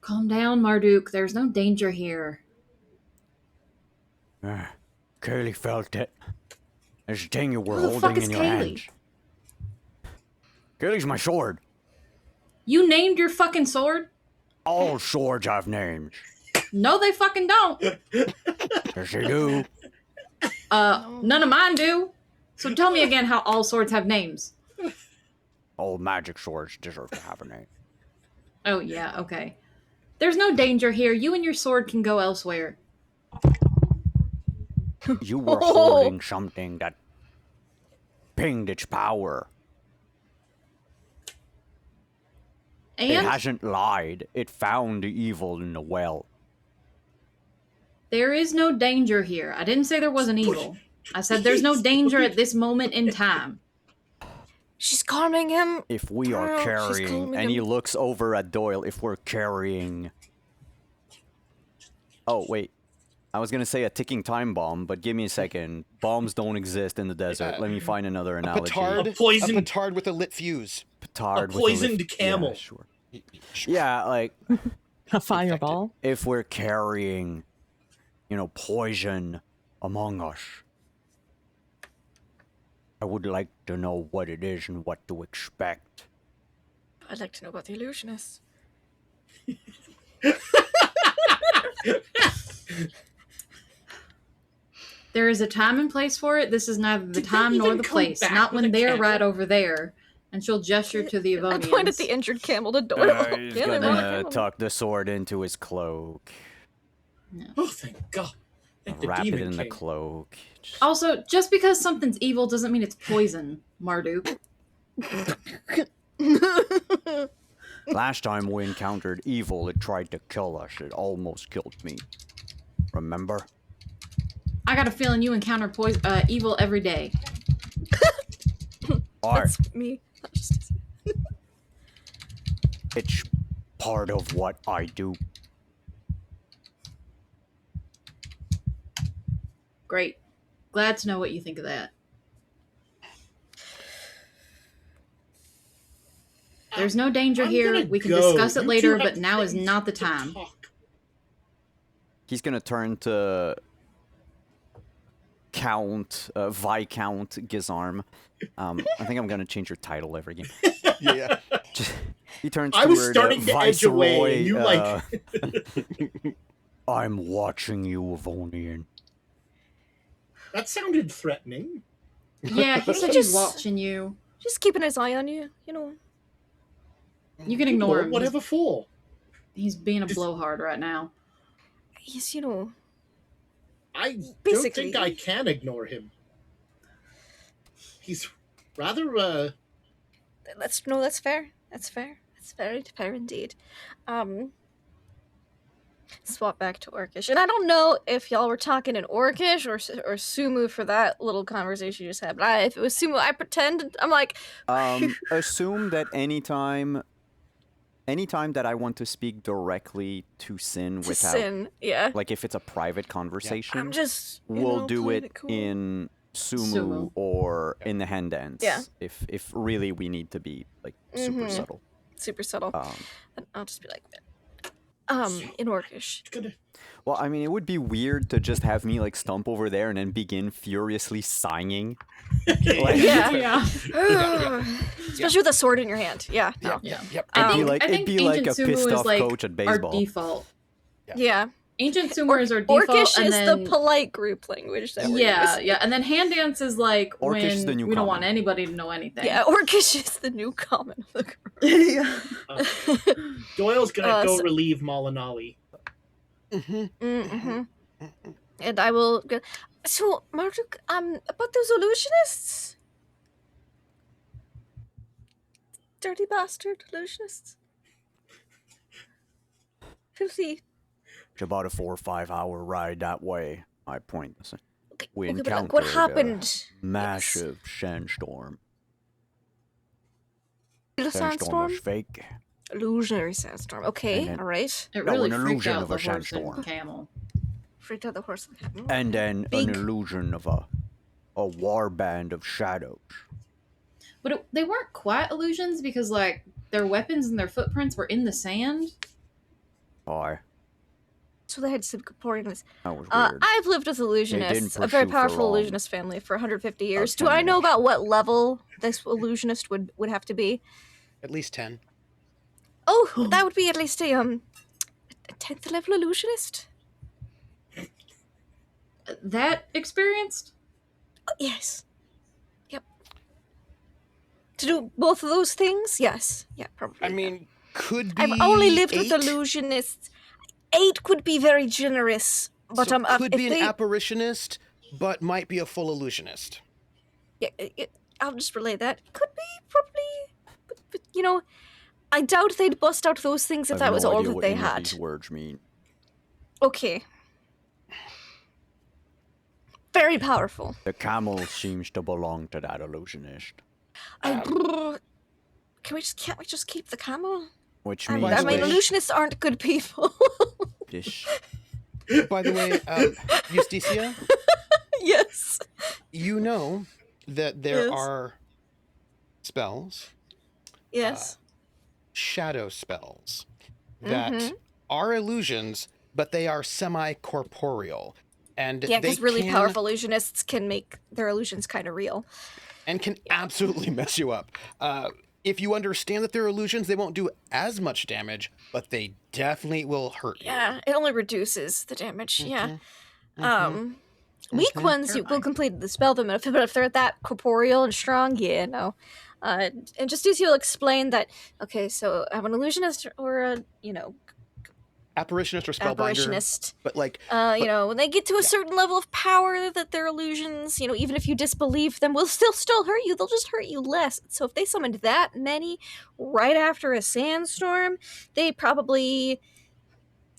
calm down, Marduk. There's no danger here. Kaylee felt it. There's a thing you were Who the fuck holding is in your Kaylee? hands. Kaylee's my sword. You named your fucking sword? All swords have names. No, they fucking don't. Yes, they do. None of mine do. So tell me again how all swords have names. All magic swords deserve to have a name. Oh, yeah, okay. There's no danger here. You and your sword can go elsewhere. You were holding something that pinged its power. It And hasn't lied. It found the evil in the well. there is no danger here. I didn't say there wasn't evil. I said there's no danger at this moment in time. She's calming him. If we are Girl, she's carrying, calming and he him. looks over at Doyle, if we're carrying... Oh, wait. I was going to say a ticking time bomb, but give me a second. Bombs don't exist in the desert. Let me find another analogy. A petard with a lit fuse. Petard A with poisoned lit- camel. Yeah, sure. Yeah, like, A fireball. if we're carrying, poison among us, I would like to know what it is and what to expect. I'd like to know about the illusionist. There is a time and place for it. This is neither the Did they time nor even the come place. back Not with when a they're camel? right over there. And she'll gesture to the I Avonians. point at the injured camel to Doyle. He's Yeah, they want a gonna camel. tuck the sword into his cloak, Oh, thank God. Thank the wrap it demon in the king. cloak. Just- Also, just because something's evil doesn't mean it's poison, Marduk. Last time we encountered evil, it tried to kill us. It almost killed me. Remember? I got a feeling you encounter evil every day. Alright, That's me. it's part of what I do. Great. Glad to know what you think of that. There's no danger I'm here. gonna We can go. discuss it You later, two have but now is things not the to time. talk. He's gonna turn to Viscount Gizarm. I think I'm gonna change your title every game. Yeah. He turns I was toward, starting to edge away, Viceroy, and you like. I'm watching you, Avonian. That sounded threatening. Yeah, he said he's watching you. Just keeping his eye on you, you know. You can ignore Well, him. whatever for. He's being a blowhard right now. He's, you know. I don't Basically. think I can ignore him. rather That's fair. That's fair. That's very fair indeed. Swap back to Orcish, and I don't know if y'all were talking in Orcish or Sumu for that little conversation you just had. But if it was Sumu, I pretend I'm like. Assume that anytime that I want to speak directly to Sin to without, Sin, yeah. like if it's a private conversation, I'm just. we'll do playing it cool. in Sumu, Sumu. or in the hand dance. Yeah. If really we need to be like super subtle. Super subtle. And I'll just be like, in Orcish. Well, I mean, it would be weird to just have me like stump over there and then begin furiously sighing. Yeah. Especially with a sword in your hand. Yeah. No. Yeah. Yep. It'd be like a Ancient pissed Sumu off is like coach at baseball. our default. Yeah. Ancient Sumer is our default. Orcish and is then, the polite group language that we're using. Yeah. And then hand dance is like Orcish is the when new we don't want common. anybody to know anything. Yeah, Orcish is the new common of the group. Doyle's gonna go so- relieve Malinalli. And I will go. So, Marduk, about those illusionists? Dirty bastard illusionists. Filthy. It's about a 4 or 5 hour ride that way. I point this. We Okay, but encountered what happened? a massive sandstorm. The Sandstorm sandstorm? was fake. Illusionary sandstorm. Okay, And then- alright. It No, really an freaked illusion out of the a horse sandstorm. and camel. Freaked out the horse. And then Big. an illusion of a war band of shadows. But they weren't quite illusions because, like, their weapons and their footprints were in the sand. Boy, So they had some corporealness. that was weird. I've lived with illusionists, a very pursue for powerful long. illusionist family for 150 years. Do 10 I know years. about what level this illusionist would have to be? At least 10. Oh, that would be at least a 10th level illusionist. That experienced? Yes. Yep. To do both of those things? Yes. Yeah, probably. I mean, could be. I've only lived 8? with illusionists. 8 could be very generous, but So could if be they, an apparitionist, but might be a full illusionist. yeah, I'll just relay that. Could be, probably, but you know, I doubt they'd bust out those things if I that have was no all idea that what they any of had. these words mean. Okay. Very powerful. The camel seems to belong to that illusionist, Can't we just keep the camel? which I means mean, way- illusionists aren't good people. this. By the way, Justicia, Yes. you know that there Yes. are spells, Yes. shadow spells, that Mhm. are illusions, but they are semi-corporeal. And Yeah, they because really can- powerful illusionists can make their illusions kind of real. and can absolutely mess you up. If you understand that they're illusions, they won't do as much damage, but they definitely will hurt you. Yeah, it only reduces the damage. Yeah. Mhm. Weak ones, you will complete the spell them, but if they're that corporeal and strong, yeah, no. And Justicia will explain that. Okay, so I'm an illusionist or a Apparitionist or spellbinder, apparitionist. but like You know, when they get to a certain level of power that they're illusions, you know, even if you disbelieve them, will still hurt you. They'll just hurt you less. So if they summoned that many right after a sandstorm, they probably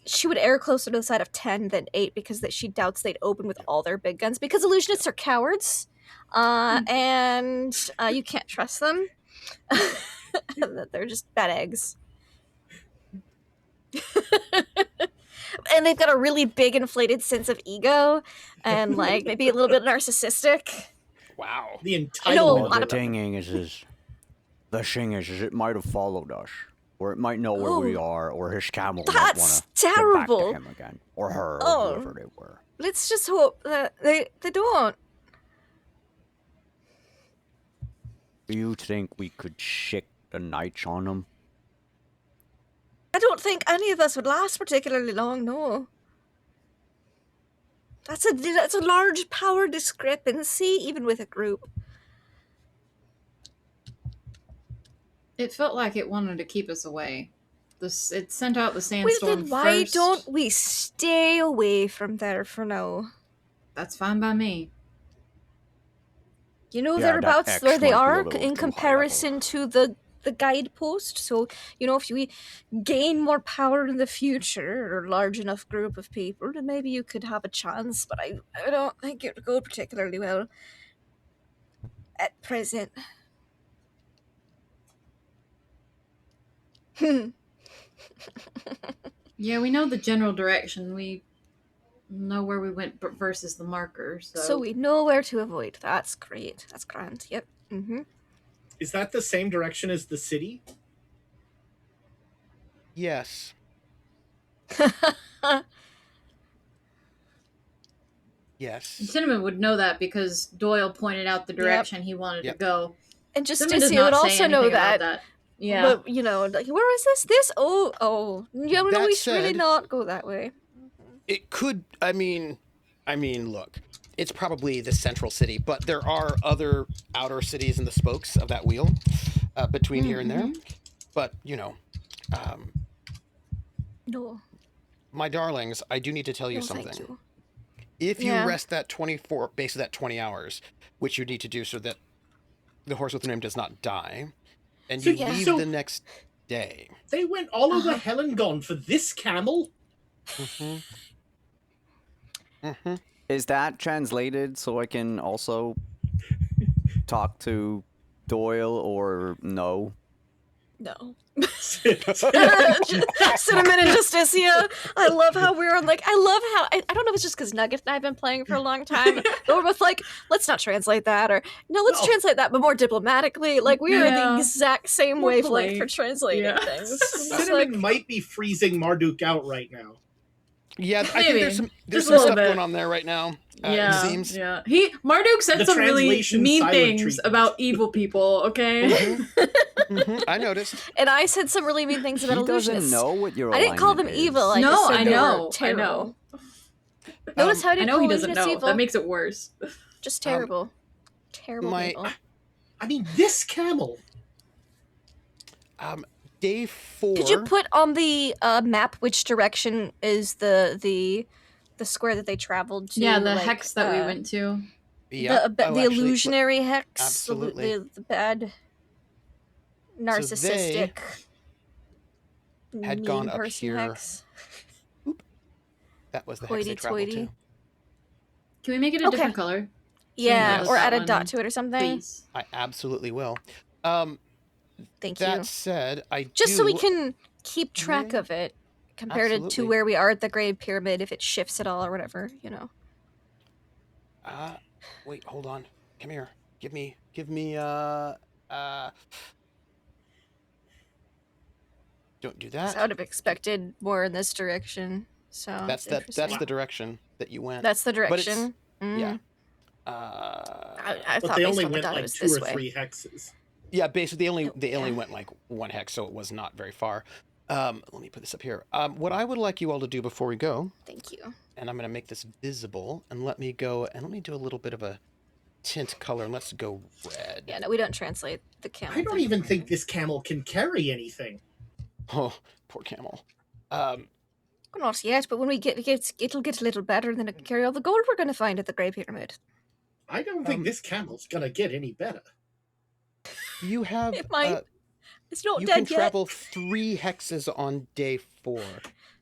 she would err closer to the side of 10 than 8 because that she doubts they'd open with all their big guns because illusionists are cowards, and you can't trust them. That they're just bad eggs. And they've got a really big inflated sense of ego and like maybe a little bit narcissistic. wow. The I know a entitlement. lot the of- thing is, the thing is, it might have followed us, or it might know where we Oh. are, or his camel might want That's to get back to terrible. him again, or her, Oh. or whoever they were. Let's just hope that they don't. Do you think we could shake the knights on them? I don't think any of us would last particularly long, no. That's a large power discrepancy, even with a group. It felt like it wanted to keep us away. It sent out the Well, sandstorm then why first. don't we stay away from there for now? That's fine by me. You know Yeah, thereabouts that where X they might be a are little in too high comparison to the guidepost. So, you know, if we gain more power in the future or a large enough group of people, then maybe you could have a chance. But I don't think it would go particularly well at present. Yeah, we know the general direction. We know where we went versus the marker. So we know where to avoid. That's great. That's grand. Yep. Is that the same direction as the city? Yes. Yes. Synnomin would know that because Doyle pointed out the direction he wanted to go. And Synnomin does Justicia not would say also know anything about that. Yeah. But, you know, like, where is this? This? Oh. Yeah, no, That we should really said- not go that way. It could, I mean, look, it's probably the central city, but there are other outer cities in the spokes of that wheel between here and there. But, you know, No. my darlings, I do need to tell you No, something. thank you. If you Yeah. rest that 24, base of that 20 hours, which you need to do so that the horse with the name does not die, and So- you yeah. leave So- the next day. They went all over hell and gone for this camel? Mm-hmm. Mm-hmm. Is that translated so I can also talk to Doyle or no? No. Synnomin and Justicia. I love how we're on, like, I don't know if it's just because Nugget and I have been playing for a long time, but we're both like, let's not translate that, or no, let's No. translate that, but more diplomatically. Like, we are Yeah. the exact same More wavelength polite. for translating Yeah. things. It's Synnomin like, might be freezing Marduk out right now. Yeah, I think Maybe. there's some Just a stuff little bit. going on there right now. It seems. Yeah. Marduk said The some really translation mean silent things treatment. about evil people, okay? Mhm, I noticed. and I said some really mean things He about doesn't illusionists. know what your I didn't call them alignment is. evil. I No, just said I they know, were I terrible. know. Notice how I know he doesn't illusionist know. evil? That makes it worse. Just terrible. Terrible my- people. I mean, this camel. Day 4. Could you put on the map which direction is the square that they traveled to? Yeah, the like, hex that we went to. Yeah. The Oh, actually, look, illusionary hex, absolutely. the bad, narcissistic, had mean gone up person here. hex. That was the hex they traveled Hoity-toity. to. Can we make it a Okay. different color? Yeah, Yes. or that add a one, dot to it or something. Please. I absolutely will. Thank That you. said, I Just so we do- can keep track Yeah. of it, compared to Absolutely. where we are at the Great Pyramid, if it shifts at all or whatever, you know. Wait, hold on. Come here. Give me, don't do 'Cause that. I would have expected more in this direction. So That's it's that's interesting. the direction that you went. That's the But it's- direction. yeah. I But thought they based only on the went dot it like was 2 this or way. 3 hexes. Yeah, basically they only yeah. went like 1 hex, so it was not very far. Let me put this up here. What I would like you all to do before we go, Thank you. and I'm going to make this visible, and let me go and let me do a little bit of a tint color, and let's go red. Yeah, no, we don't translate the camel. I don't thing. even think this camel can carry anything. Oh, poor camel. Not yet, but when we it'll get a little better, and then it can carry all the gold we're going to find at the Great Pyramid. I don't think this camel's gonna get any better. You have It might. It's not you dead can yet. travel 3 hexes on day 4.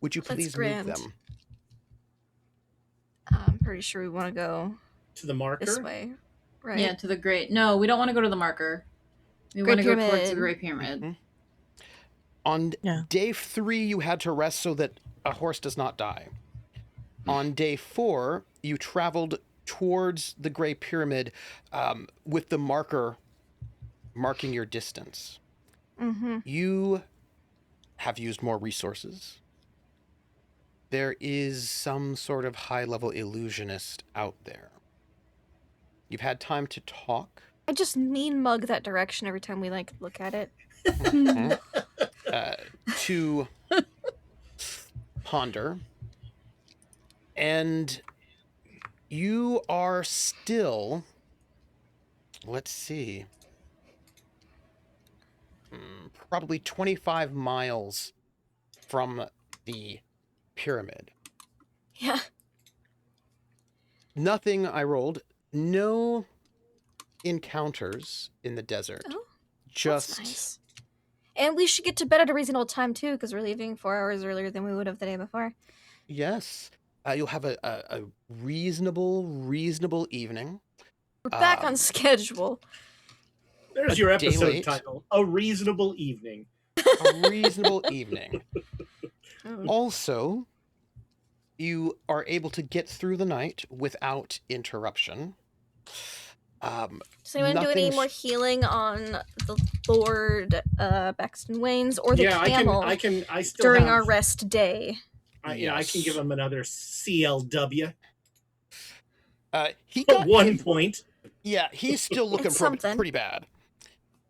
Would you That's please move grand. them? I'm pretty sure we want to go To the marker? this way, right? Yeah, to the great. No, we don't want to go to the marker. We Great want to go towards Pyramid. the Great Pyramid. Mhm. On Yeah. day 3, you had to rest so that a horse does not die. On day 4, you traveled towards the Great Pyramid with the marker marking your distance. Mm-hmm. You have used more resources. There is some sort of high-level illusionist out there. You've had time to talk. I just mean mug that direction every time we like look at it. To ponder, and you are still, let's see, probably 25 miles from the pyramid. Yeah. Nothing I rolled. No encounters in the desert. Oh, Just that's nice. And we should get to bed at a reasonable time too, because we're leaving 4 hours earlier than we would have the day before. yes, you'll have a reasonable evening. We're back on schedule. There's A your day episode late. title. A reasonable evening. A reasonable evening. Oh. Also, you are able to get through the night without interruption. Does anyone do any nothing's- more healing on the Lord Baxton Wayne's or the Yeah, camel I still during have, our rest day? I can Yes. give him another CLW He at got one hit- point. Yeah, he's still looking It's something. pretty bad.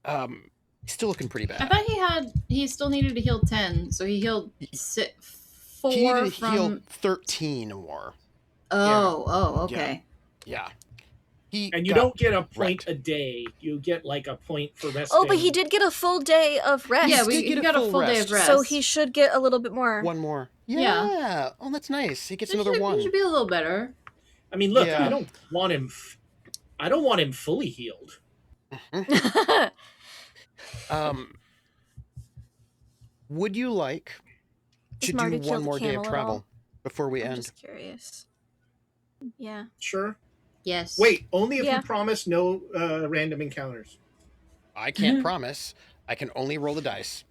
He's still looking pretty I bad. thought he still needed to heal 10, so he healed 4 He needed to from. heal 13 more. Oh, okay. Yeah. He And you got don't get a point wrecked. a day. You get like a point for resting. Oh, but he did get a full day of rest. Yeah, did we get a got a full full day of rest. rest. So he should get a little bit more. one more. Yeah. Yeah. Oh, that's nice. He gets He another should, one. He should be a little better. I mean, look, Yeah. I don't want him fully healed. Would you like Does to do Marduk kill one the more day of camel at travel all? before we I'm end? just curious. Yeah. Sure. Yes. Wait, only if Yeah. you promise no random encounters. I can't promise. I can only roll the dice.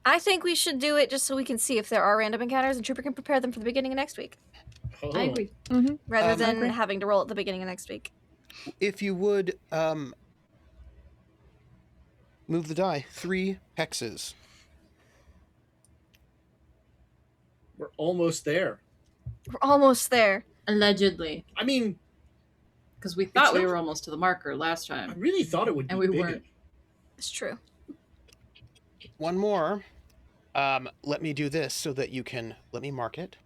I think we should do it just so we can see if there are random encounters and Trooper can prepare them for the beginning of next week. Oh. I agree. Rather I than agree. having to roll at the beginning of next week. If you would move the die 3 hexes. We're almost there. We're almost there. Allegedly. I mean, Because we thought we not- were almost to the marker last I time. really thought it would be And we bigger. weren't. It's true. One more. Let me do this so that you can let me mark it.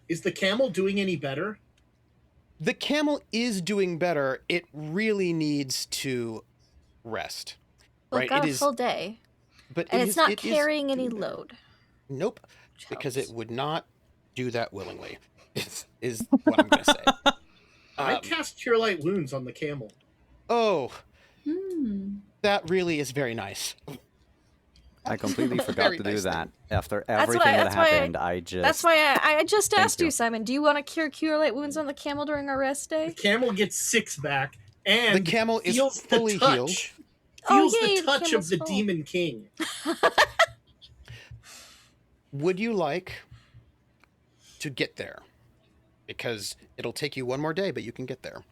Is the camel doing any better? The camel is doing better. It really needs to rest. Well, Right, it got it a is- full day. But And it it's is- not it is carrying any doing better. load. Nope, which because helps. it would not do that willingly. Is what I'm going to say. I Um, cast Cure Light Wounds on the camel. oh, Hmm. that really is very nice. I completely forgot Very to do nice that. After That's everything what I- that that's why I- happened, I just... That's why I just Thank asked you, you. Simon. Do you want to cure light wounds on the camel during our rest The day? camel gets 6 back, and The camel is feels fully the healed. touch. Oh, Feels yay, the the touch of camel's the full. Demon King. Would you like to get there? Because it'll take you one more day, but you can get there.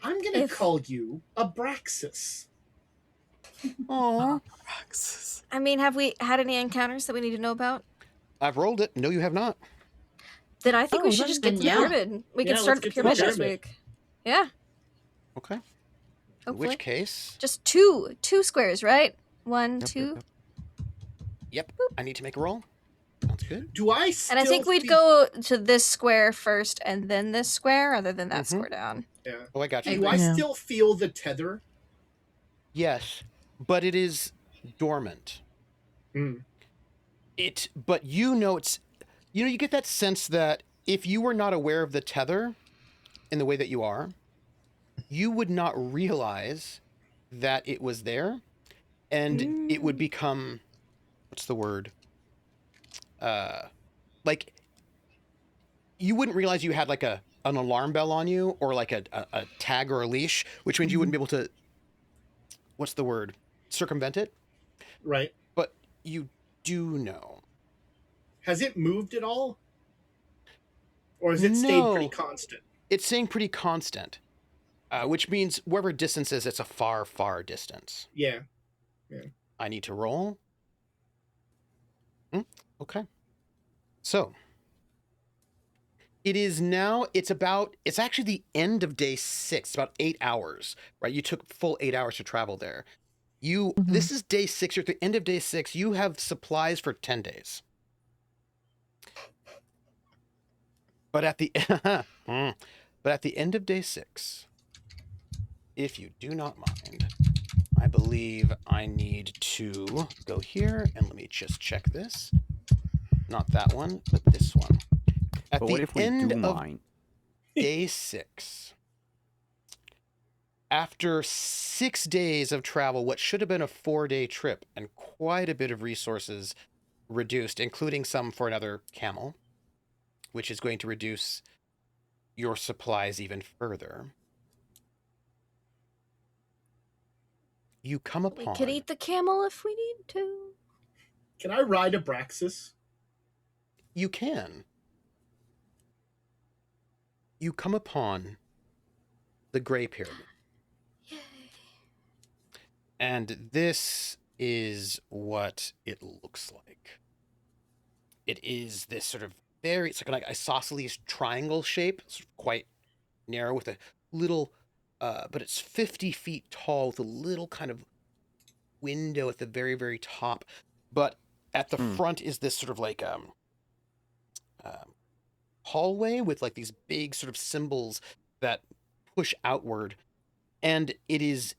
I'm gonna If- call you Abraxus. Oh, I mean, have we had any encounters that we need to know about? I've rolled it. No, you have not. Then I think we Oh, should then- just get to the yeah. pyramid. We can Yeah, start let's at the get to the pyramid next pyramid. week. Yeah, Okay. In hopefully. which case, Just two squares, right? One, Yep, two. yep. I need to make a roll. Sounds good. Do I still And I think we'd go to this square first and then this square, rather than that Mhm. square down. Yeah. Oh, I got you. Do I Yeah. still feel the tether? Yes, but it is dormant. Mm. But you know it's, you get that sense that if you were not aware of the tether in the way that you are, you would not realize that it was there, and it would become, what's the word? Like, you wouldn't realize you had like an alarm bell on you, or like a tag or a leash, which means you wouldn't be able to, what's the word? Circumvent it. Right. But you do know. Has it moved at all? Or has it stayed pretty No. constant? It's staying pretty constant, which means wherever distance is, it's a far, far distance. Yeah. I need to roll. Okay. So, it is now, it's actually the end of day 6, about 8 hours, right? You took full 8 hours to travel there. This is day 6, you're at the end of day 6, you have supplies for 10 days. But at the end of day 6, if you do not mind, I believe I need to go here, and let me just check this. Not that one, but this one. At But the what if we end do of mine? day 6, After 6 days of travel, what should have been a 4-day trip, and quite a bit of resources reduced, including some for another camel, which is going to reduce your supplies even further. You come We could upon... eat the camel if we need to. Can I ride Abraxus? You can. You come upon the Grey Pyramid. Yay. And this is what it looks like. It is this sort of it's like an isosceles triangle shape, sort of quite narrow with a little, but it's 50 feet tall with a little kind of window at the very, very top. But at the front is this sort of like hallway with like these big sort of symbols that push outward. And it is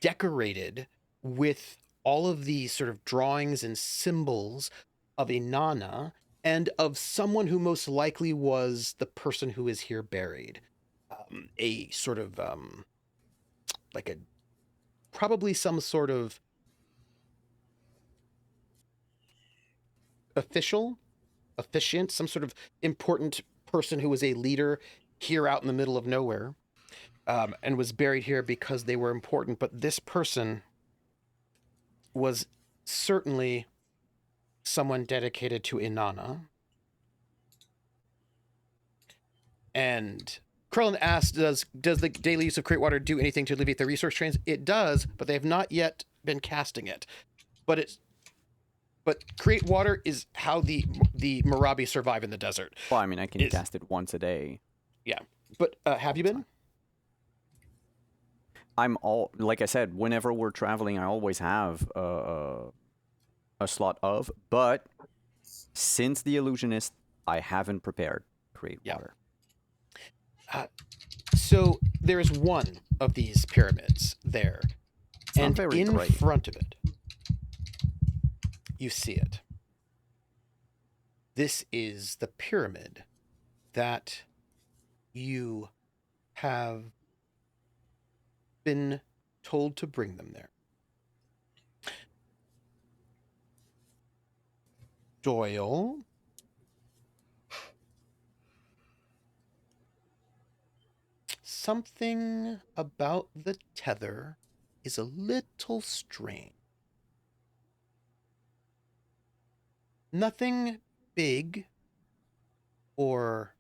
decorated with all of these sort of drawings and symbols of Inanna and of someone who most likely was the person who is here buried. A sort of like probably some sort of officiant, some sort of important person who was a leader here out in the middle of nowhere, and was buried here because they were important. But this person was certainly someone dedicated to Inanna. And Krellin asked, does the daily use of Create Water do anything to alleviate the resource strains? It does, but they have not yet been casting it. But Create Water is how the Marabi survive in the desert. Well, I mean, I can cast it once a day. Yeah. But have you been? Like I said, whenever we're traveling, I always have a slot of, but since the illusionist, I haven't prepared Create Water. So there is one of these pyramids there, and in front of it, you see it. This is the pyramid that you have been told to bring them there. Doyle, something about the tether is a little strange. Nothing big or...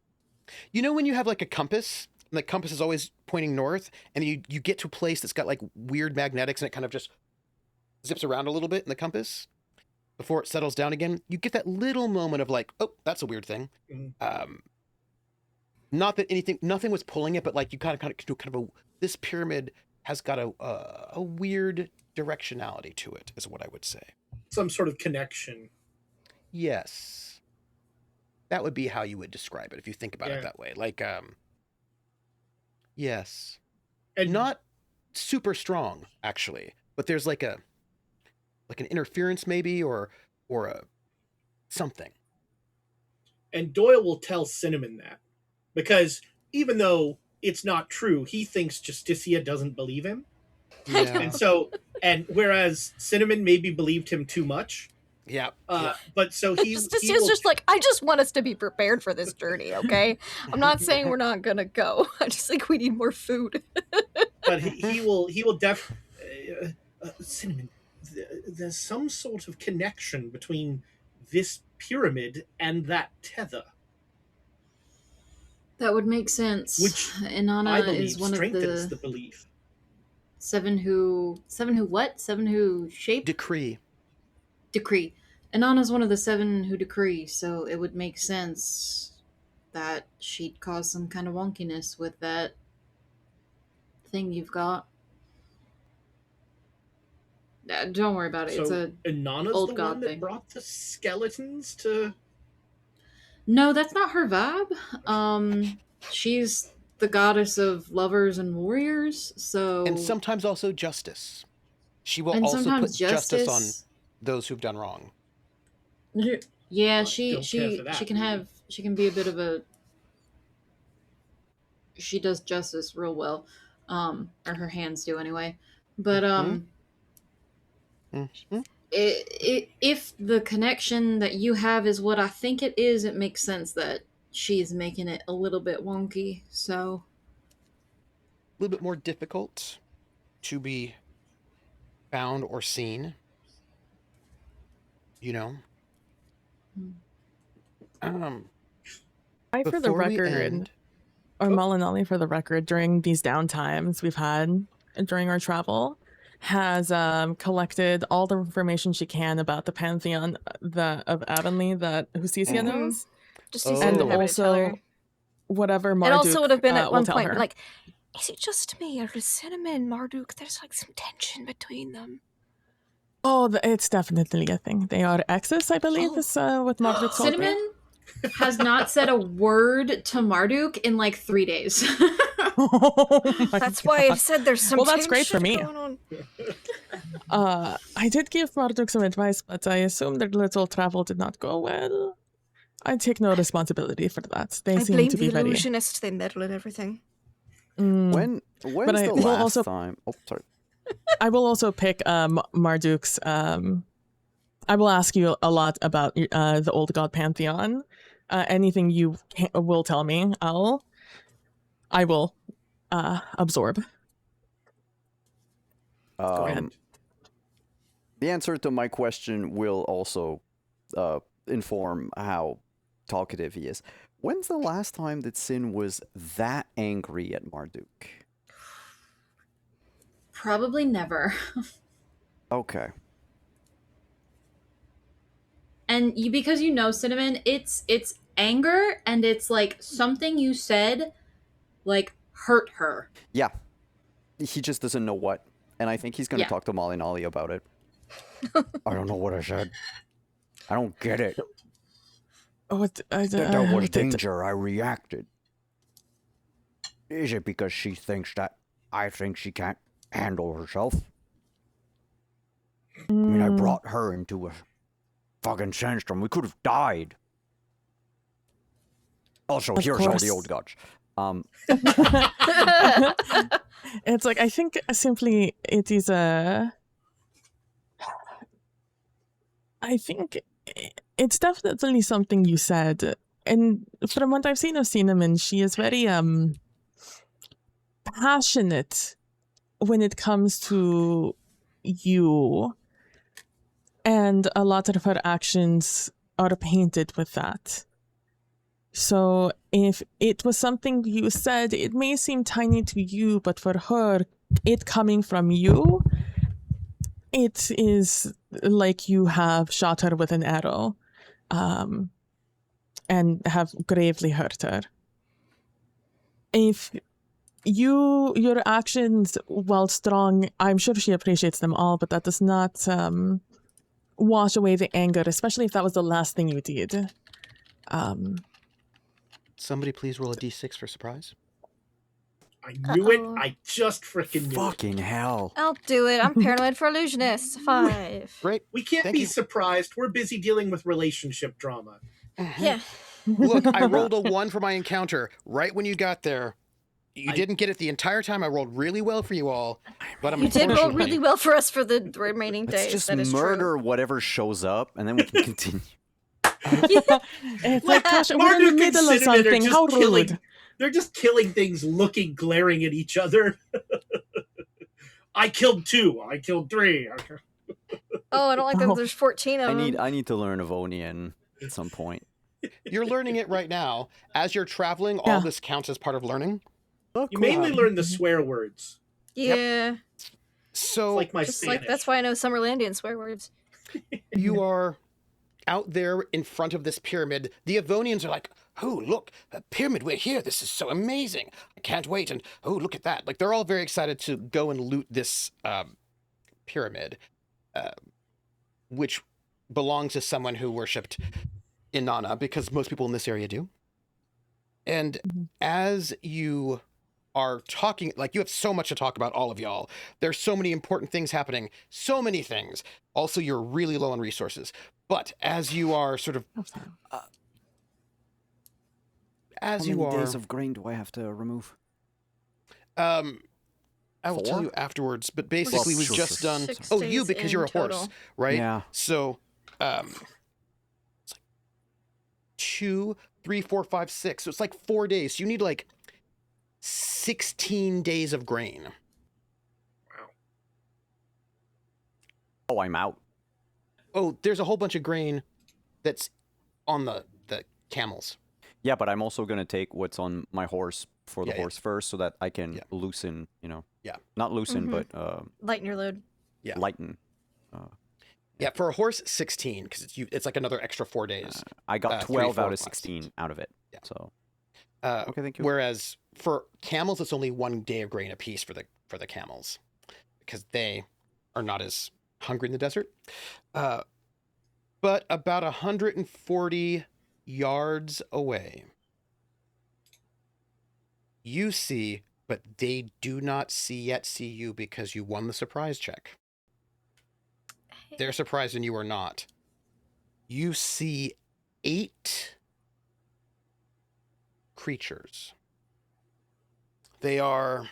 You know when you have like a compass, and the compass is always pointing north, and you get to a place that's got like weird magnetics and it kind of just zips around a little bit in the compass before it settles down again? You get that little moment of like, oh, that's a weird thing. Not that nothing was pulling it, but like you kind of this pyramid has got a weird directionality to it, is what I would say. Some sort of connection. Yes. That would be how you would describe it if you think about it that way. Like, yes. And not super strong, actually, but there's like an interference maybe, or a something. And Doyle will tell Synnomin that, because even though it's not true, he thinks Justicia doesn't believe him. Yeah. And whereas Synnomin maybe believed him too much. Yeah. But so Justicia's just like, I just want us to be prepared for this journey, okay? I'm not saying we're not gonna go. I just think we need more food. But he will Synnomin, there's some sort of connection between this pyramid and that tether. That would make sense. Which Inanna I believe is one strengthens of the belief. Seven who shape? Decree. Inanna's one of the 7 who decree, so it would make sense that she'd cause some kind of wonkiness with that thing you've got. Don't worry about it. So it's a Inanna's old the god one that thing. brought the skeletons to... No, that's not her vibe. She's the goddess of lovers and warriors, so... And sometimes also justice. She will also put justice on those who've done wrong. Yeah, Well, she can be a bit of a... She does justice real well. or her hands do anyway. But Mhm. if the connection that you have is what I think it is, it makes sense that she's making it a little bit wonky. So A little bit more difficult to be found or seen. You know. I, for the Before we record, end, or Oh. Malinalli, for the record, during these downtimes we've had during our travel, has collected all the information she can about the pantheon of Avonlea that Justicia Mhm. knows, Just Oh. been and happy to tell her. also whatever It Marduk also would have been at will one tell point her. like, is it just me or is Synnomin and Marduk? There's like some tension between them. Oh, it's definitely a thing. They are exes, I believe, Oh. is what Marduk told me. Synnomin has not said a word to Marduk in like 3 days. Oh my That's why I God. said there's some Well, that's great for tension me. going on. I did give Marduk some advice, but I assume their little travel did not go well. I take no responsibility for that. They I seem blame to the be very... illusionist. They meddle in everything. When's I the will last also- time? Oh, sorry. I will also pick Marduk's... I will ask you a lot about the old god pantheon. Anything you will tell me, I will absorb. Go ahead. The answer to my question will also inform how talkative he is. When's the last time that Sin was that angry at Marduk? Probably never. Okay. And because you know Synnomin, it's anger, and it's like something you said like hurt her. Yeah. He just doesn't know what. And I think he's going to Yeah. talk to Malinalli about it. I don't know what I said. I don't get it. What? There was danger. I reacted. Is it because she thinks that I think she can't handle herself? I mean, I brought her into a fucking sandstorm. We could have died. Also, Of here's all course. the old gods. It's like, I think simply it is a... I think it's definitely something you said. And from what I've seen of Synnomin, she is very passionate when it comes to you. And a lot of her actions are painted with that. So if it was something you said, it may seem tiny to you, but for her, it coming from you, it is like you have shot her with an arrow, and have gravely hurt her. If your actions, while strong, I'm sure she appreciates them all, but that does not wash away the anger, especially if that was the last thing you did. somebody please roll a d6 for surprise. I knew it. Uh-oh. I just freaking knew it. Fucking hell. I'll do it. I'm paranoid for illusionists. 5. Great. We can't Thank be you. surprised. We're busy dealing with relationship drama. Yeah. Look, I rolled a 1 for my encounter right when you got there. You didn't get it the entire time. I rolled really well for you all, but I'm You did roll unfortunately- really well for us for the remaining Let's days. just That is murder whatever shows up, and then we can continue. It's like, gosh, we're in the Marduk and middle of Synnomin are something. just How killing- rude. They're just killing things, looking, glaring at each other. I killed 2. I killed 3. Oh, I don't like that. Oh. There's 14 of them. I need to learn Avonian at some point. You're learning it right now. As you're traveling, all Yeah. this counts as part of learning. You mainly learn the swear words. Yeah. So It's like my Just Spanish. like that's why I know Summerlandian swear words. you are out there in front of this pyramid. The Avonians are like, oh, look, a pyramid, we're here. This is so amazing. I can't wait. And, oh, look at that. Like, they're all very excited to go and loot this pyramid, which belongs to someone who worshipped Inanna, because most people in this area do. And as you are talking, like, you have so much to talk about, all of y'all. There's so many important things happening, so many things. Also, you're really low on resources. But as you are sort of, How many days of grain do I have to remove? I will tell 4? you afterwards, but basically we've sure, just sure. done. 6 Oh, you days because you're a in horse, total. right? Yeah. So, it's like 2, 3, 4, 5, 6. So it's like 4 days. So you need like 16 days of grain. Oh, I'm out. Oh, there's a whole bunch of grain that's on the camels. Yeah, but I'm also going to take what's on my horse for the Yeah, yeah. horse first so that I can Yeah. loosen, you know. Yeah. Not loosen, Mhm. but Lighten your load. Yeah. lighten. Yeah, for a horse, 16 because it's like another extra 4 days. I got 3, 12 4, out of 5, 16 6. out of it. Yeah. So, Uh, okay, thank you. Whereas for camels, it's only 1 day of grain apiece for the camels because they are not as hungry in the desert. But about 140 yards away, you see, but they do not see you because you won the surprise check. They're surprised and you are not. You see 8 creatures. They are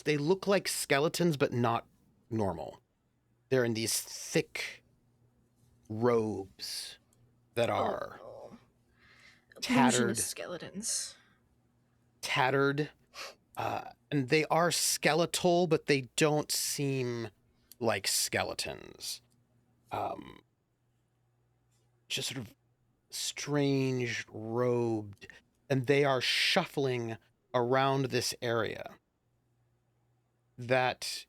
they look like skeletons, but not normal. They're in these thick robes that are tattered, Illusionist skeletons. tattered, and they are skeletal, but they don't seem like skeletons. Just sort of strange robed, and they are shuffling around this area that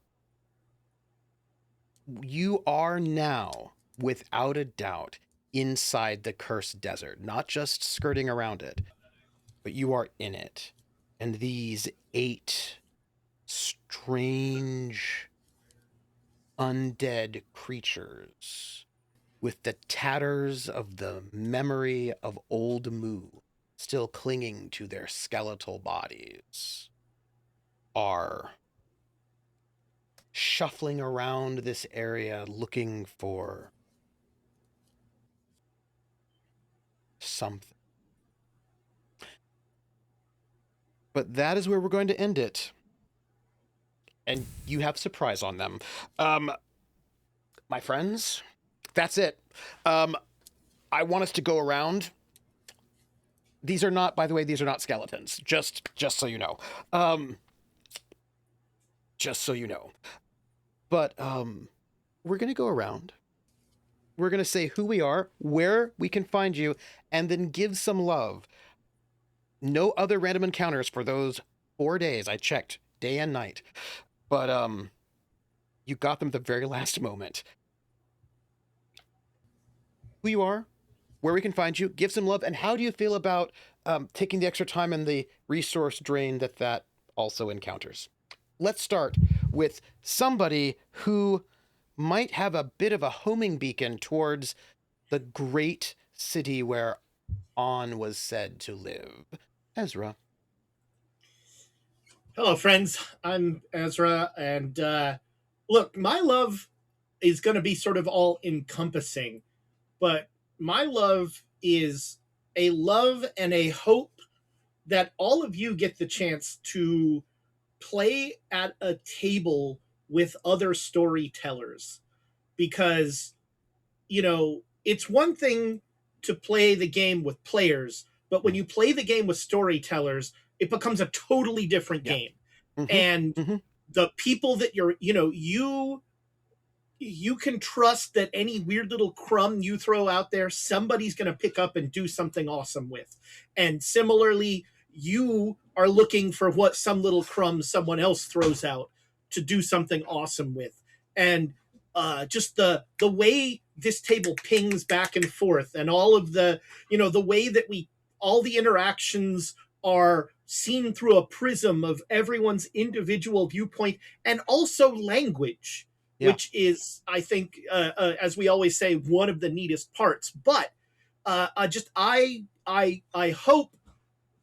you are now, without a doubt, inside the cursed desert, not just skirting around it, but you are in it. And these 8 strange undead creatures with the tatters of the memory of old Moo still clinging to their skeletal bodies are shuffling around this area looking for something. But that is where we're going to end it. And you have surprise on them. My friends, that's it. I want us to go around. These are not, by the way, these are not skeletons. Just so you know. Just so you know. But we're going to go around. We're going to say who we are, where we can find you, and then give some love. No other random encounters for those 4 days. I checked day and night. But you got them at the very last moment. Who you are, where we can find you, give some love, and how do you feel about taking the extra time and the resource drain that also encounters? Let's start with somebody who might have a bit of a homing beacon towards the great city where On was said to live. Ezra. Hello, friends. I'm Ezra, and look, my love is going to be sort of all encompassing, but my love is a love and a hope that all of you get the chance to play at a table with other storytellers, because it's one thing to play the game with players, but when you play the game with storytellers, it becomes a totally different game. Mm-hmm. And the people that you can trust that any weird little crumb you throw out there, somebody's going to pick up and do something awesome with. And similarly, you are looking for what some little crumb someone else throws out to do something awesome with. And just the way this table pings back and forth, and all of the way that all the interactions are seen through a prism of everyone's individual viewpoint, and also language, which is, I think, as we always say, one of the neatest parts. But I hope,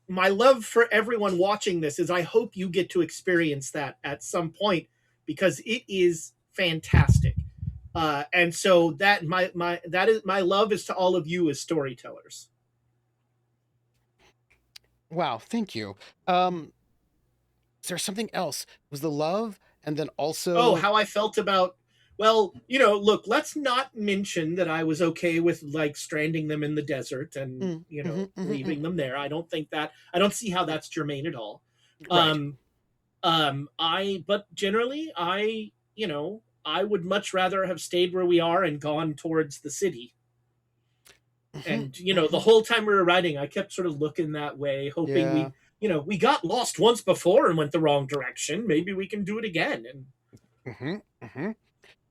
my love for everyone watching this is, I hope you get to experience that at some point, because it is fantastic. And so that my love is to all of you as storytellers. Wow, thank you. Is there something else? Was the love, and then also Oh, how I felt about. Well, look, let's not mention that I was okay with like stranding them in the desert and leaving them there. I don't think that. I don't see how that's germane at all. Right. But generally, I would much rather have stayed where we are and gone towards the city. And the whole time we were riding, I kept sort of looking that way, hoping we got lost once before and went the wrong direction. Maybe we can do it again. And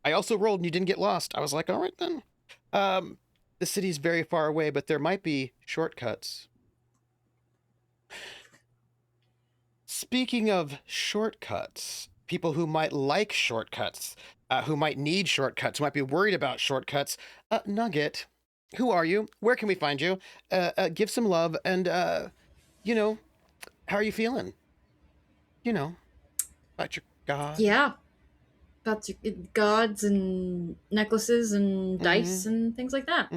I also rolled and you didn't get lost. I was like, all right then. The city's very far away, but there might be shortcuts. Speaking of shortcuts, people who might like shortcuts, who might need shortcuts, who might be worried about shortcuts, Nugget, who are you? Where can we find you? Give some love and, how are you feeling? About your god. Yeah. About gods and necklaces and dice and things like that.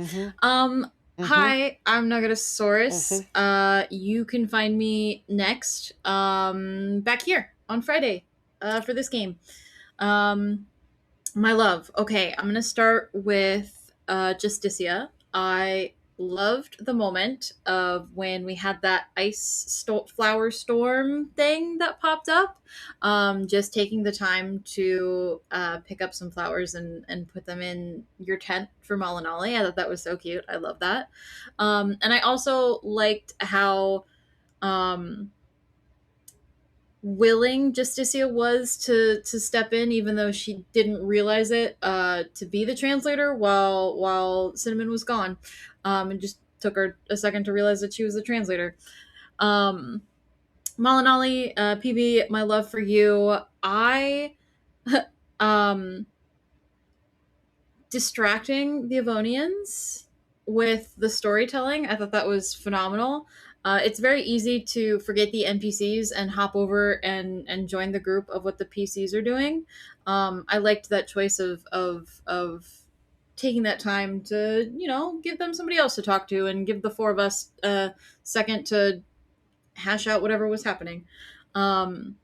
Hi, I'm Nuggetasaurus. You can find me next back here on Friday for this game. My love. Okay, I'm going to start with Justicia. I loved the moment of when we had that flower storm thing that popped up. Just taking the time to pick up some flowers and put them in your tent for Malinalli. I thought that was so cute. I love that. And I also liked how willing Justicia was to step in, even though she didn't realize it, to be the translator while Synnomin was gone. And just took her a second to realize that she was the translator. Malinalli, PB, my love for you. I distracting the Avonians with the storytelling, I thought that was phenomenal. It's very easy to forget the NPCs and hop over and join the group of what the PCs are doing. I liked that choice of taking that time to, give them somebody else to talk to and give the four of us a second to hash out whatever was happening. And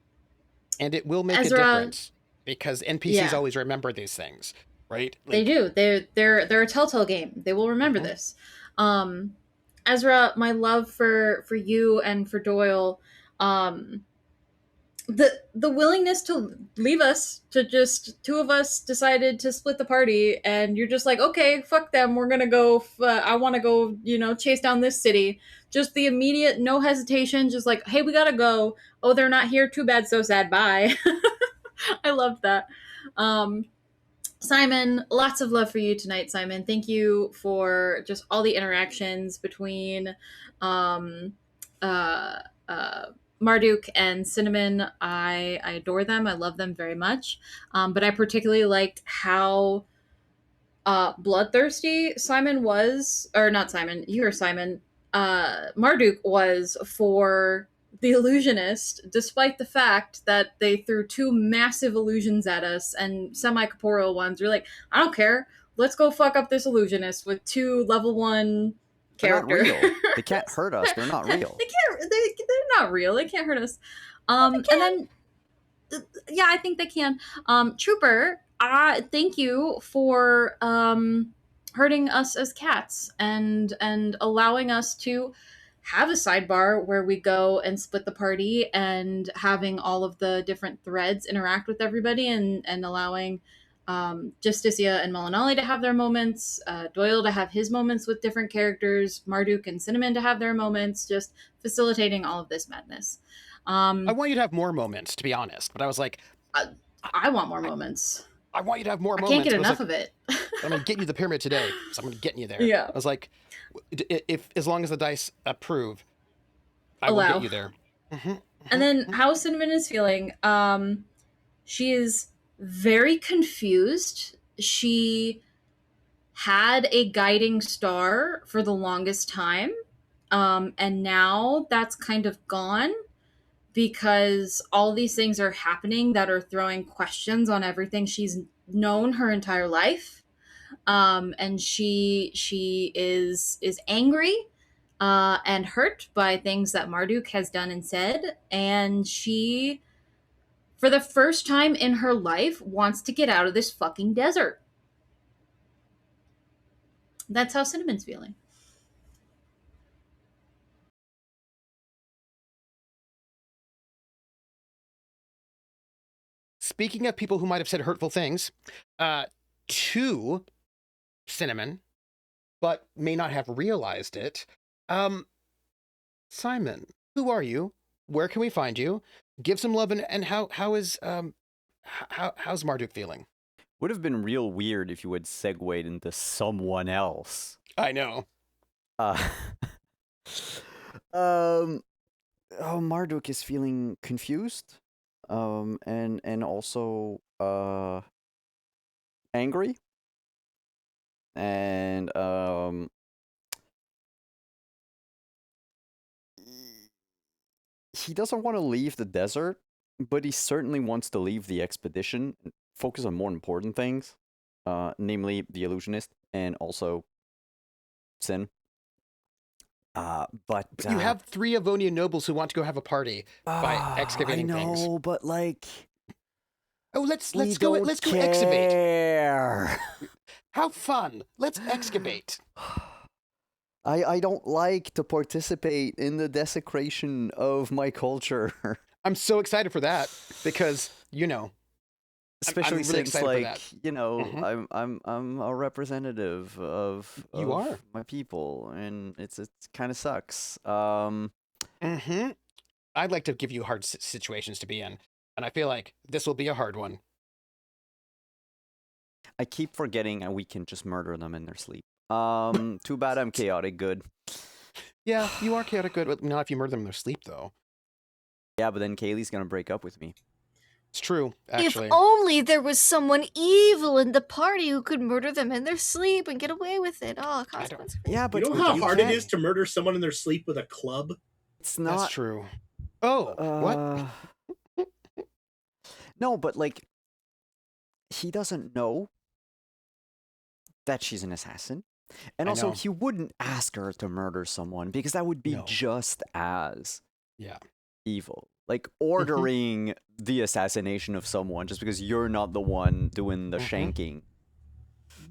it will make a difference because NPCs always remember these things, right? They do. They're a telltale game. They will remember this. Ezra, my love for you and for Doyle, the willingness to leave us, to just two of us decided to split the party, and you're just like, okay, fuck them, we're gonna go, I want to go, chase down this city. Just the immediate, no hesitation, just like, hey, we gotta go. Oh, they're not here, too bad, so sad, bye. I loved that. Simon, lots of love for you tonight, Simon. Thank you for just all the interactions between Marduk and Synnomin. I adore them. I love them very much. But I particularly liked how bloodthirsty Simon was, or not Simon, you or Simon, Marduk was for the illusionist, despite the fact that they threw two massive illusions at us and semi-corporeal ones. You're like, I don't care. Let's go fuck up this illusionist with two level 1 characters. They're not real. They can't hurt us. They're not real. They're not real. They can't hurt us. And then, yeah, I think they can. Trooper, thank you for hurting us as cats and allowing us to have a sidebar where we go and split the party and having all of the different threads interact with everybody and allowing Justicia and Malinalli to have their moments, Doyle to have his moments with different characters, Marduk and Synnomin to have their moments, just facilitating all of this madness. I want you to have more moments, to be honest, but I was like, I want more moments. I want you to have more moments. I can't get enough of it. I'm going to get you the pyramid today, so I'm going to get you there. Yeah. I was like, as long as the dice approve, I will get you there. And then how Synnomin is feeling, she is very confused. She had a guiding star for the longest time, and now that's kind of gone because all these things are happening that are throwing questions on everything she's known her entire life. And she is angry, and hurt by things that Marduk has done and said, and she, for the first time in her life, wants to get out of this fucking desert. That's how Synnomin's feeling. Speaking of people who might have said hurtful things, to Synnomin, but may not have realized it. Simon, who are you? Where can we find you? Give some love, and how's Marduk feeling? Would have been real weird if you had segued into someone else. I know. Marduk is feeling confused, and also angry, and he doesn't want to leave the desert, but he certainly wants to leave the expedition and focus on more important things, namely the illusionist and also Sin. But you have 3 Avonian nobles who want to go have a party by excavating things. I know, but like, oh, let's go excavate. How fun! Let's excavate. I don't like to participate in the desecration of my culture. I'm so excited for that because especially I'm really since, like, Mhm. I'm a representative of You are. my people, and it kind of sucks. Mm-hmm. I'd like to give you hard situations to be in, and I feel like this will be a hard one. I keep forgetting, and we can just murder them in their sleep. Too bad I'm chaotic good. Yeah, you are chaotic good, but not if you murder them in their sleep, though. Yeah, but then Kaylee's gonna break up with me. It's true, actually. If only there was someone evil in the party who could murder them in their sleep and get away with it. Oh, consequence. Yeah, but you know how you hard it can't- is to murder someone in their sleep with a club? It's not. That's true. Oh, what? No, but like, he doesn't know that she's an assassin. And I also, know. he wouldn't ask her to murder someone because that would be No. just as Yeah. evil. Like ordering the assassination of someone just because you're not the one doing the shanking.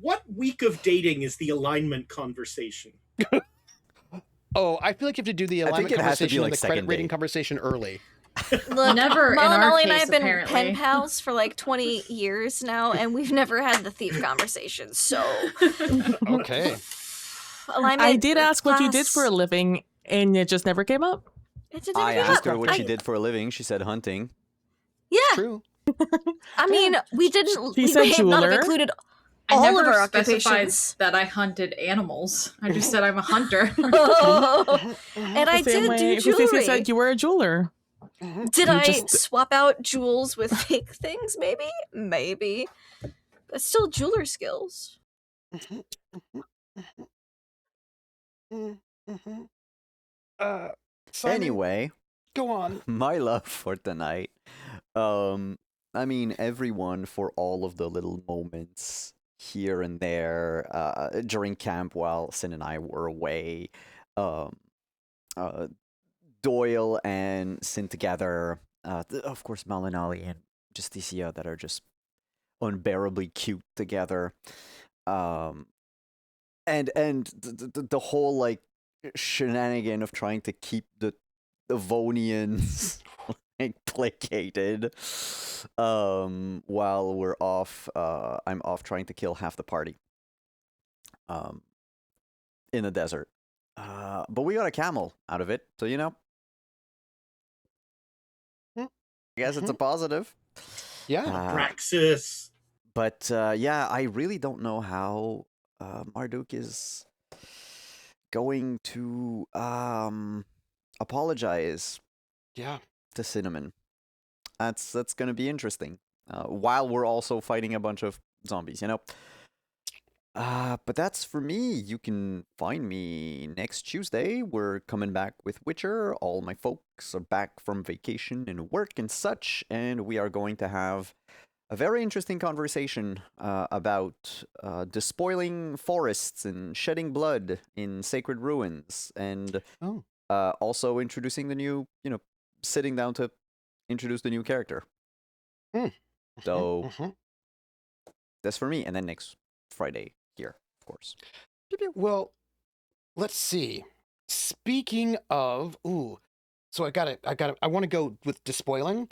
What week of dating is the alignment conversation? Oh, I feel like you have to do the I think alignment it has to be, conversation like, and the credit second rating date. conversation early. Look, Never in our Malinalli and I case, have been apparently. pen pals for like 20 years now, and we've never had the thief conversation. So, Okay. alignment. I did ask what you did for a class- living, and it just never came up. It didn't I come asked up. her what she I- did for a living. She said hunting. Yeah, True. I mean, we didn't. She We said may have not have jeweler. included I all never of our specified occupations. that I hunted animals. I just said I'm a hunter. And I The same did way do Justicia jewelry. said you were a jeweler. Did You I just- swap out jewels with fake things? Maybe. Maybe. But still, jeweler skills. Simon, Anyway, go on. my love for tonight. I mean, everyone for all of the little moments here and there during camp while Sin and I were away. Doyle and Sin together. Of course, Malinalli and Justicia that are just unbearably cute together. And the whole like shenanigan of trying to keep the Avonians like placated while we're off I'm off trying to kill half the party in the desert, but we got a camel out of it, so I guess it's a positive. Yeah. Abraxus. But yeah, I really don't know how Marduk is going to apologize Yeah. to Synnomin. That's going to be interesting. While we're also fighting a bunch of zombies, But that's for me. You can find me next Tuesday. We're coming back with Witcher. All my folks are back from vacation and work and such, and we are going to have a very interesting conversation about despoiling forests and shedding blood in sacred ruins, and Oh. also introducing the new, sitting down to introduce the new character. Mm. So Mhm. that's for me, and then next Friday here, of course. Well, let's see. Speaking of, so I want to go with despoiling.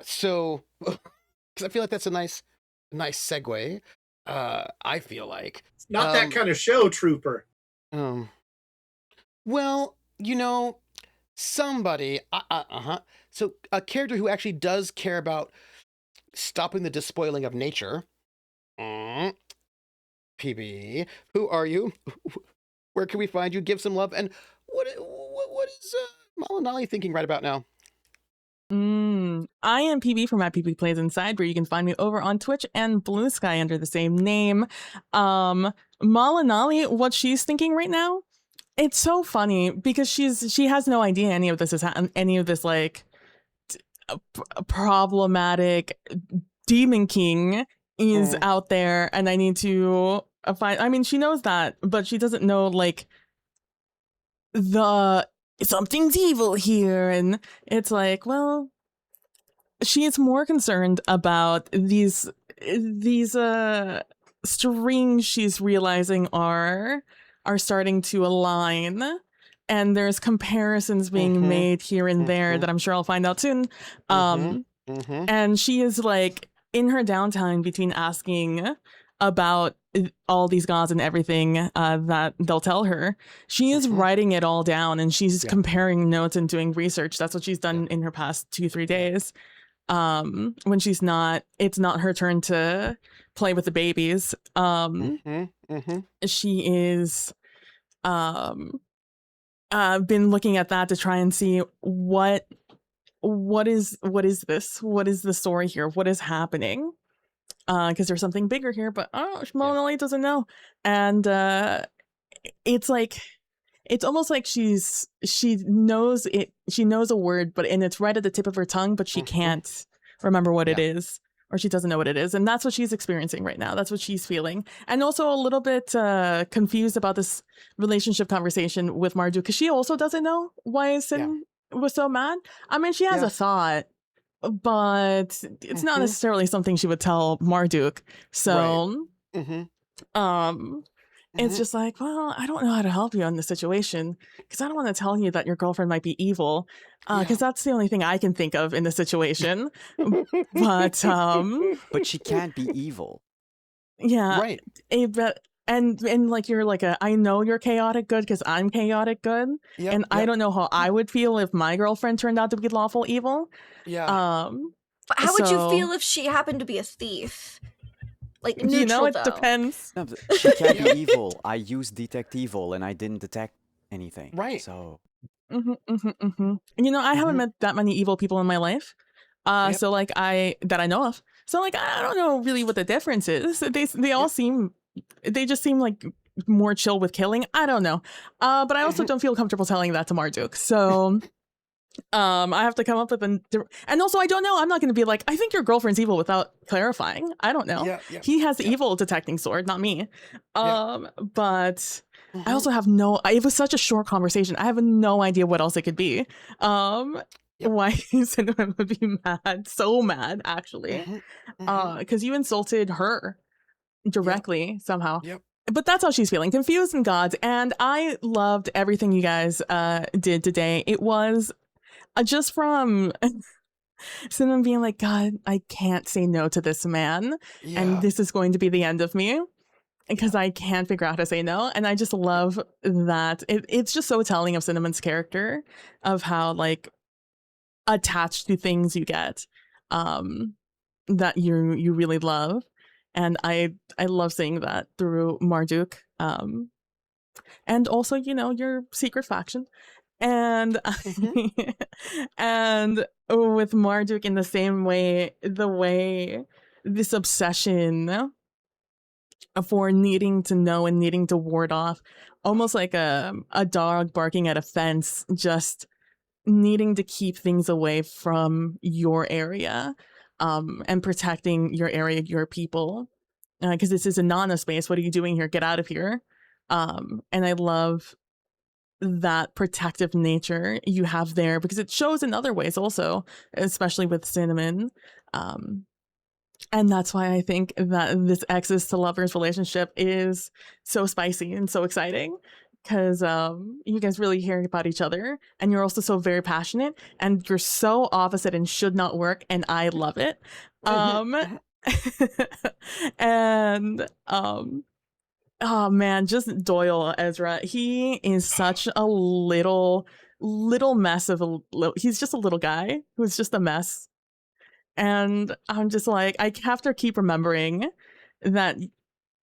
So, because I feel like that's a nice segue. I feel like It's not that kind of show, Trooper. Well, somebody, So a character who actually does care about stopping the despoiling of nature. PB, who are you? Where can we find you? Give some love. And what is Malinalli thinking right about now? I am PB from PBPlaysInside, where you can find me over on Twitch and Bluesky under the same name. Malinalli, what she's thinking right now, it's so funny because she has no idea any of this is any of this like problematic demon king is out there, and I need to find. I mean, she knows that, but she doesn't know like something's evil here, and it's like, well, she is more concerned about these strings she's realizing are starting to align, and there's comparisons being made here and there that I'm sure I'll find out soon. And she is like in her downtime between asking about all these gods and everything that they'll tell her, she is writing it all down, and she's comparing notes and doing research. That's what she's done in her past 2-3 days. When it's not her turn to play with the babies. She is been looking at that to try and see what is this? What is the story here? What is happening? Because there's something bigger here, but Malinalli doesn't know. And it's like, it's almost like she knows it. She knows a word, and it's right at the tip of her tongue, but she can't remember what it is, or she doesn't know what it is. And that's what she's experiencing right now. That's what she's feeling. And also a little bit confused about this relationship conversation with Marduk, because she also doesn't know why Sin was so mad. I mean, she has a thought, but it's not necessarily something she would tell Marduk. So, it's just like, well, I don't know how to help you in this situation, because I don't want to tell you that your girlfriend might be evil, because that's the only thing I can think of in the situation. But she can't be evil. Yeah, right. And like you're like I know you're chaotic good because I'm chaotic good, and I don't know how I would feel if my girlfriend turned out to be lawful evil. But how would you feel if she happened to be a thief? Like neutral, it depends. No, she can't be evil. I used detect evil, and I didn't detect anything. Right. So. I haven't met that many evil people in my life. So like that I know of. So like I don't know really what the difference is. They all seem. They just seem like more chill with killing. I don't know. But I also don't feel comfortable telling that to Marduk. So I have to come up with and also I don't know. I'm not going to be like, I think your girlfriend's evil without clarifying. I don't know. He has the evil detecting sword, not me. But I also have it was such a short conversation. I have no idea what else it could be. Why Synnomin would be mad, so mad actually. Because you insulted her directly somehow. But that's how she's feeling, confused in gods. And I loved everything you guys did today. It was just from Synnomin being like, God, I can't say no to this man, and this is going to be the end of me because I can't figure out how to say no. And I just love that. It's just so telling of Synnomin's character, of how like attached to things you get that you really love. And I love seeing that through Marduk, and also your secret faction, and and with Marduk in the same way, the way this obsession for needing to know and needing to ward off, almost like a dog barking at a fence, just needing to keep things away from your area. and protecting your area, your people, because this is a Nana space. What are you doing here? Get out of here. And I love that protective nature you have there, because it shows in other ways also, especially with Synnomin. And that's why I think that this exes to lovers relationship is so spicy and so exciting, because you guys really hear about each other, and you're also so very passionate, and you're so opposite and should not work, and I love it. And oh man, just Doyle Ezra. He is such a little mess of he's just a little guy who's just a mess. And I'm just like, I have to keep remembering that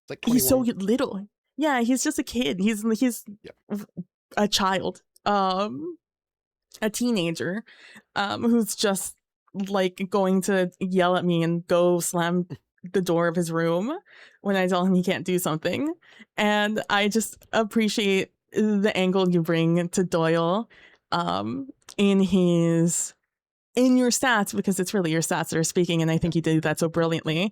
Like he's so 21. little. Yeah, he's just a kid. He's a child, a teenager, who's just like going to yell at me and go slam the door of his room when I tell him he can't do something. And I just appreciate the angle you bring to Doyle in your stats, because it's really your stats that are speaking, and I think you did that so brilliantly.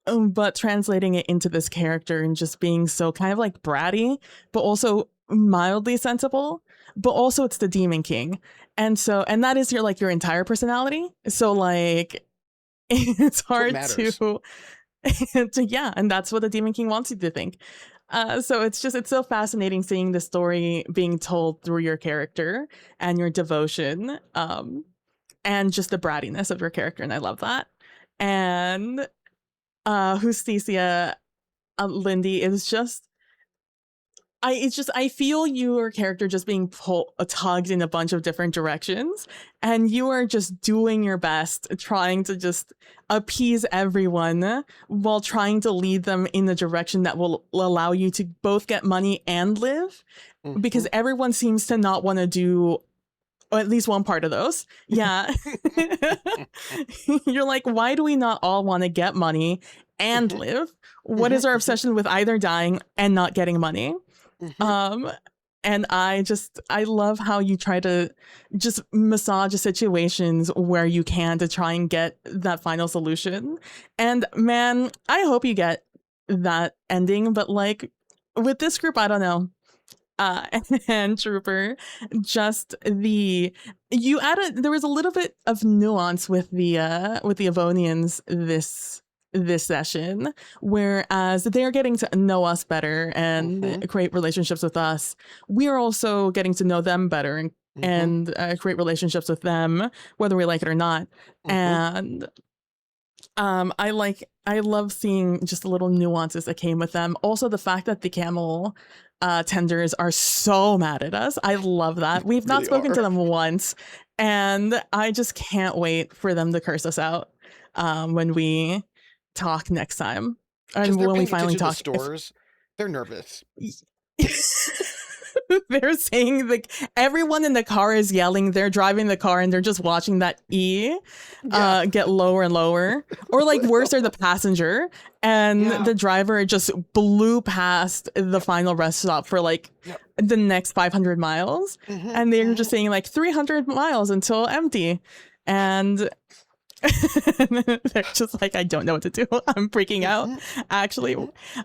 But translating it into this character and just being so kind of like bratty, but also mildly sensible, but also it's the Demon King. And that is your entire personality. So like it's hard to yeah, and that's what the Demon King wants you to think. So it's so fascinating seeing the story being told through your character and your devotion, and just the brattiness of your character, and I love that. And Justicia Lindy is just I feel your character just being tugged in a bunch of different directions, and you are just doing your best, trying to just appease everyone while trying to lead them in the direction that will allow you to both get money and live, because everyone seems to not want to do at least one part of those. Yeah. You're like, why do we not all want to get money and live? What is our obsession with either dying and not getting money? And I love how you try to just massage situations where you can to try and get that final solution. And man, I hope you get that ending, but like with this group, I don't know. And Trooper, just there was a little bit of nuance with the Avonians this session, whereas they're getting to know us better and create relationships with us. We are also getting to know them better and create relationships with them, whether we like it or not. And I love seeing just the little nuances that came with them. Also, the fact that the camel tenders are so mad at us. I love that. We've not spoken to them once, and I just can't wait for them to curse us out when we talk next time. And when we finally talk, stores, they're nervous. They're saying like everyone in the car is yelling. They're driving the car and they're just watching that get lower and lower. Or like worse, they're the passenger and the driver just blew past the final rest stop for like the next 500 miles. And they're just saying like 300 miles until empty. And they're just like, I don't know what to do. I'm freaking out. Actually,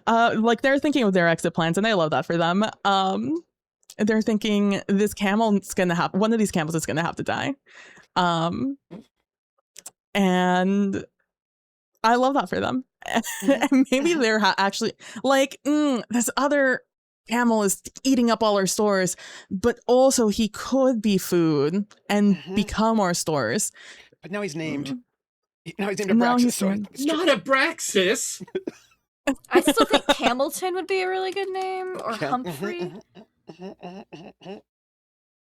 like they're thinking of their exit plans, and I love that for them. They're thinking this camel's gonna have one of these camels is gonna have to die, and I love that for them. And maybe they're actually like, this other camel is eating up all our stores, but also he could be food and become our stores. But now he's named. Now he's named Abraxus. Not Abraxus. I still think Camelton would be a really good name, or Humphrey. We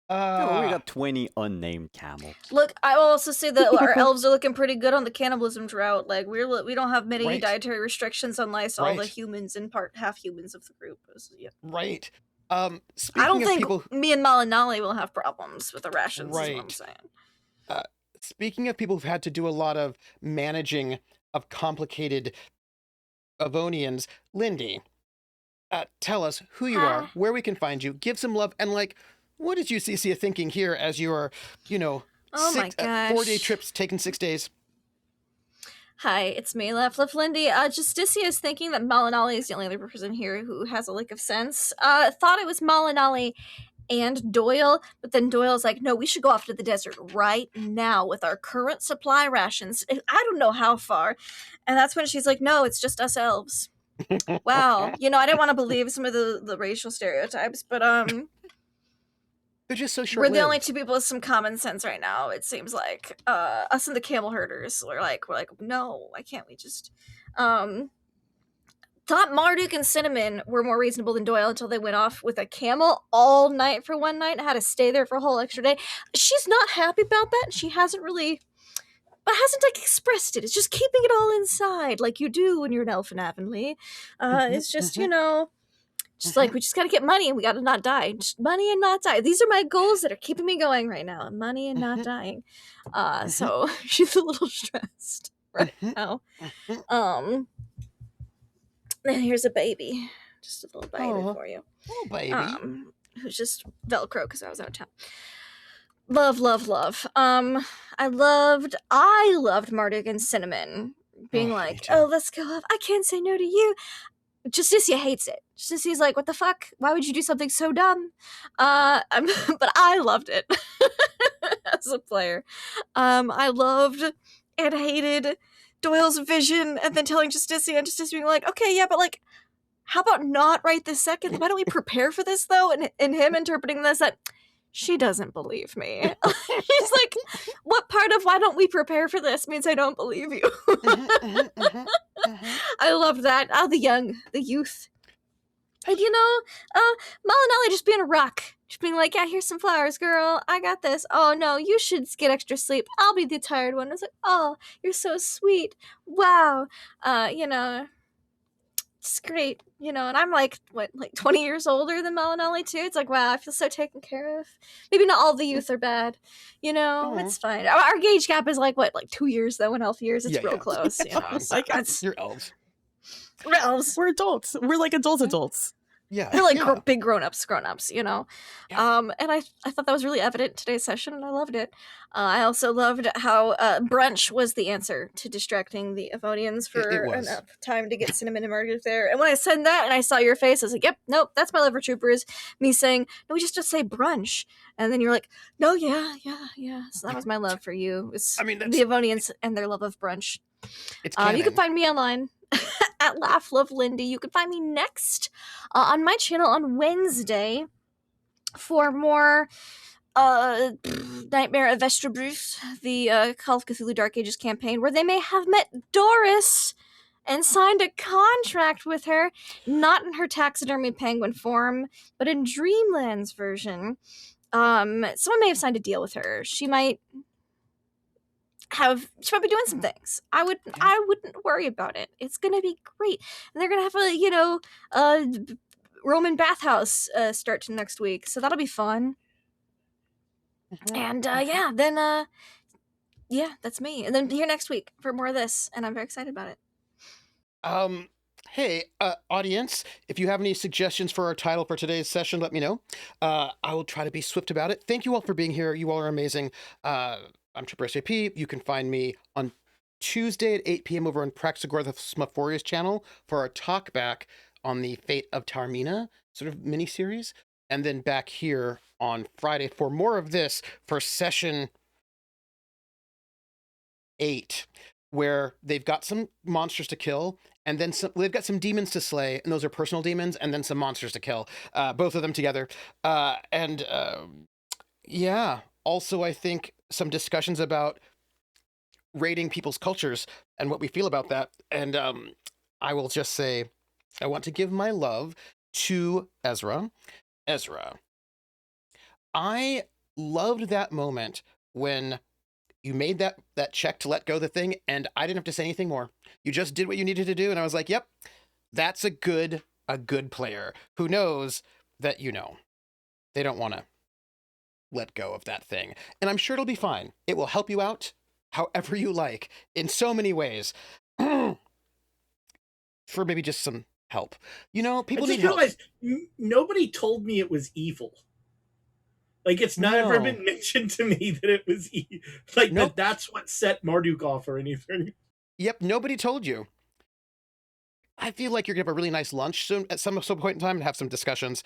got 20 unnamed camels. Look, I will also say that our elves are looking pretty good on the cannibalism drought. Like we don't have many dietary restrictions, unless all the humans and half humans of the group. Right. I don't think me and Malinalli will have problems with the rations. Is what I'm saying. Speaking of people who've had to do a lot of managing of complicated Avonians, Lindy, tell us who you are, where we can find you, give some love, and like, what is Justicia thinking here as you are, 4-day trips taking 6 days? Hi, it's me, laughlovelindy. Justicia is thinking that Malinalli is the only other person here who has a lick of sense. Thought it was Malinalli and Doyle, but then Doyle's like, no, we should go off to the desert right now with our current supply rations. I don't know how far. And that's when she's like, no, it's just us elves. Wow. You know, I didn't want to believe some of the racial stereotypes, but They're just so short. we're the only two people with some common sense right now, it seems like. Us and the camel herders. We're like, no, why can't we just thought Marduk and Synnomin were more reasonable than Doyle until they went off with a camel all night for one night and had to stay there for a whole extra day. She's not happy about that. She hasn't like expressed it. It's just keeping it all inside, like you do when you're an elf in Avonlea. It's just, you know, just like we just gotta get money and we gotta not die. Just money and not die. These are my goals that are keeping me going right now. Money and not dying. So she's a little stressed right now. And here's a baby. Just a little baby for you. Oh, baby. Who's just Velcro because I was out of town. Love, love, love. I loved Marduk and Synnomin being like, oh, let's go off. I can't say no to you. Justicia hates it. Justicia's like, what the fuck? Why would you do something so dumb? But I loved it as a player. I loved and hated Doyle's vision and then telling Justicia and Justicia being like, okay, yeah, but like, how about not right this second? Why don't we prepare for this though? And him interpreting this that she doesn't believe me. He's like, what part of why don't we prepare for this means I don't believe you? I love that. The youth. And you know, Malinalli just being a rock. Just being like, yeah, here's some flowers, girl. I got this. Oh no, you should get extra sleep. I'll be the tired one. I was like, oh, you're so sweet. Wow. You know, it's great, you know, and I'm like 20 years older than Malinalli too. It's like, wow, I feel so taken care of. Maybe not all the youth are bad, you know. It's fine. Our gauge gap is like 2 years though in elf years. It's real close. You know? Like you're elves. We're elves. We're adults. We're like adults. Yeah, they're like big grown-ups, you know. Yeah. And I thought that was really evident in today's session, and I loved it. I also loved how brunch was the answer to distracting the Avonians for enough time to get Synnomin and Marduk there. And when I said that and I saw your face, I was like, yep, nope, that's my love for troopers. Me saying, no, we just say brunch. And then you're like, no, yeah. So that was my love for you. The Avonians and their love of brunch. It's you can find me online at laughlovelindy. You can find me next on my channel on Wednesday for more Nightmare of Vestrabruce, the Call of Cthulhu Dark Ages campaign, where they may have met Doris and signed a contract with her, not in her taxidermy penguin form, but in Dreamland's version. Someone may have signed a deal with her. She might be doing some things. I wouldn't worry about it. It's gonna be great. And they're gonna have a Roman bathhouse start to next week, so that'll be fun. And then that's me. And then here next week for more of this, and I'm very excited about it. Hey, audience, if you have any suggestions for our title for today's session, let me know. I will try to be swift about it. Thank you all for being here. You all are amazing. I'm troopersjp. You can find me on Tuesday at 8 p.m. over on Praxagor the Smufforious channel for our talk back on the Fate of Taormina sort of mini-series. And then back here on Friday for more of this for session 8, where they've got some monsters to kill, and then they've got some demons to slay, and those are personal demons, and then some monsters to kill, both of them together. Also, I think some discussions about rating people's cultures and what we feel about that. And I will just say, I want to give my love to Ezra. I loved that moment when you made that check to let go of the thing, and I didn't have to say anything more. You just did what you needed to do, and I was like, yep, that's a good player who knows that, they don't want to let go of that thing. And I'm sure it'll be fine. It will help you out however you like in so many ways. For maybe just some help. People need help. Nobody told me it was evil. Like, it's never been mentioned to me that it was that's what set Marduk off or anything. Yep, nobody told you. I feel like you're gonna have a really nice lunch soon at some point in time and have some discussions.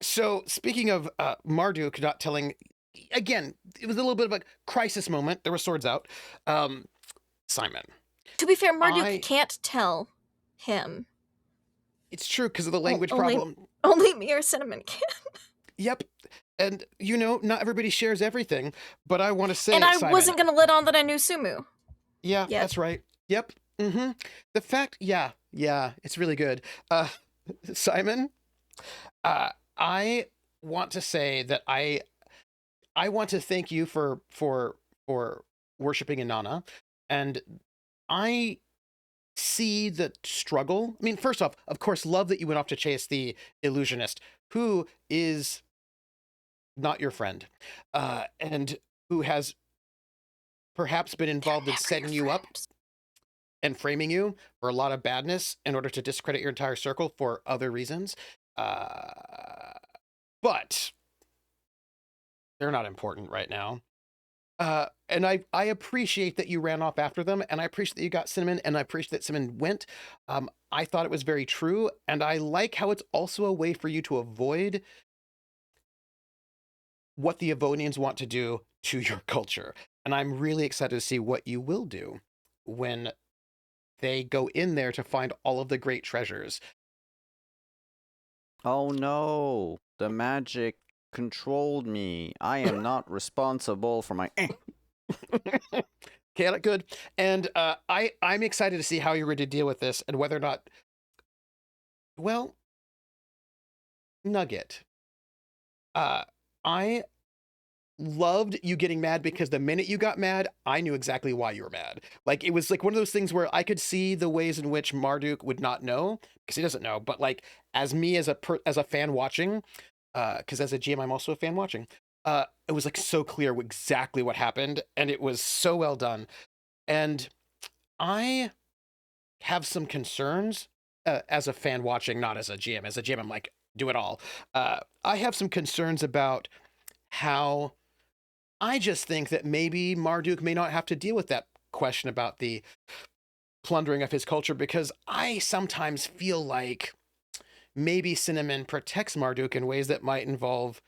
So speaking of Marduk not telling, again, it was a little bit of a crisis moment. There were swords out. Simon. To be fair, Marduk I- can't tell him. It's true because of the language only- problem. Only me or Synnomin can. Yep. And, you know, not everybody shares everything, but I want to say, And I Simon, wasn't going to let on that I knew Sumu. Yeah, Yep. that's right. Yep. The fact, yeah, it's really good. Simon, I want to say that I want to thank you for worshiping Inanna, and I see the struggle. I mean, first off, of course, love that you went off to chase the illusionist, who is not your friend, and who has perhaps been involved in setting you up and framing you for a lot of badness in order to discredit your entire circle for other reasons. But they're not important right now. And I appreciate that you ran off after them, and I appreciate that you got Synnomin, and I appreciate that Synnomin went. I thought it was very true, and I like how it's also a way for you to avoid what the Avonians want to do to your culture. And I'm really excited to see what you will do when they go in there to find all of the great treasures. Oh no, the magic controlled me. I am not responsible for my... Okay, good. And I'm excited to see how you're going to deal with this and whether or not... Well, Nugget. I loved you getting mad because the minute you got mad, I knew exactly why you were mad. Like, it was like one of those things where I could see the ways in which Marduk would not know, because he doesn't know, but like, as me as a fan watching, because as a GM, I'm also a fan watching, it was like so clear exactly what happened, and it was so well done. And I have some concerns as a fan watching, not as a GM. As a GM, I'm like, do it all. I have some concerns about how I just think that maybe Marduk may not have to deal with that question about the plundering of his culture, because I sometimes feel like maybe Synnomin protects Marduk in ways that might involve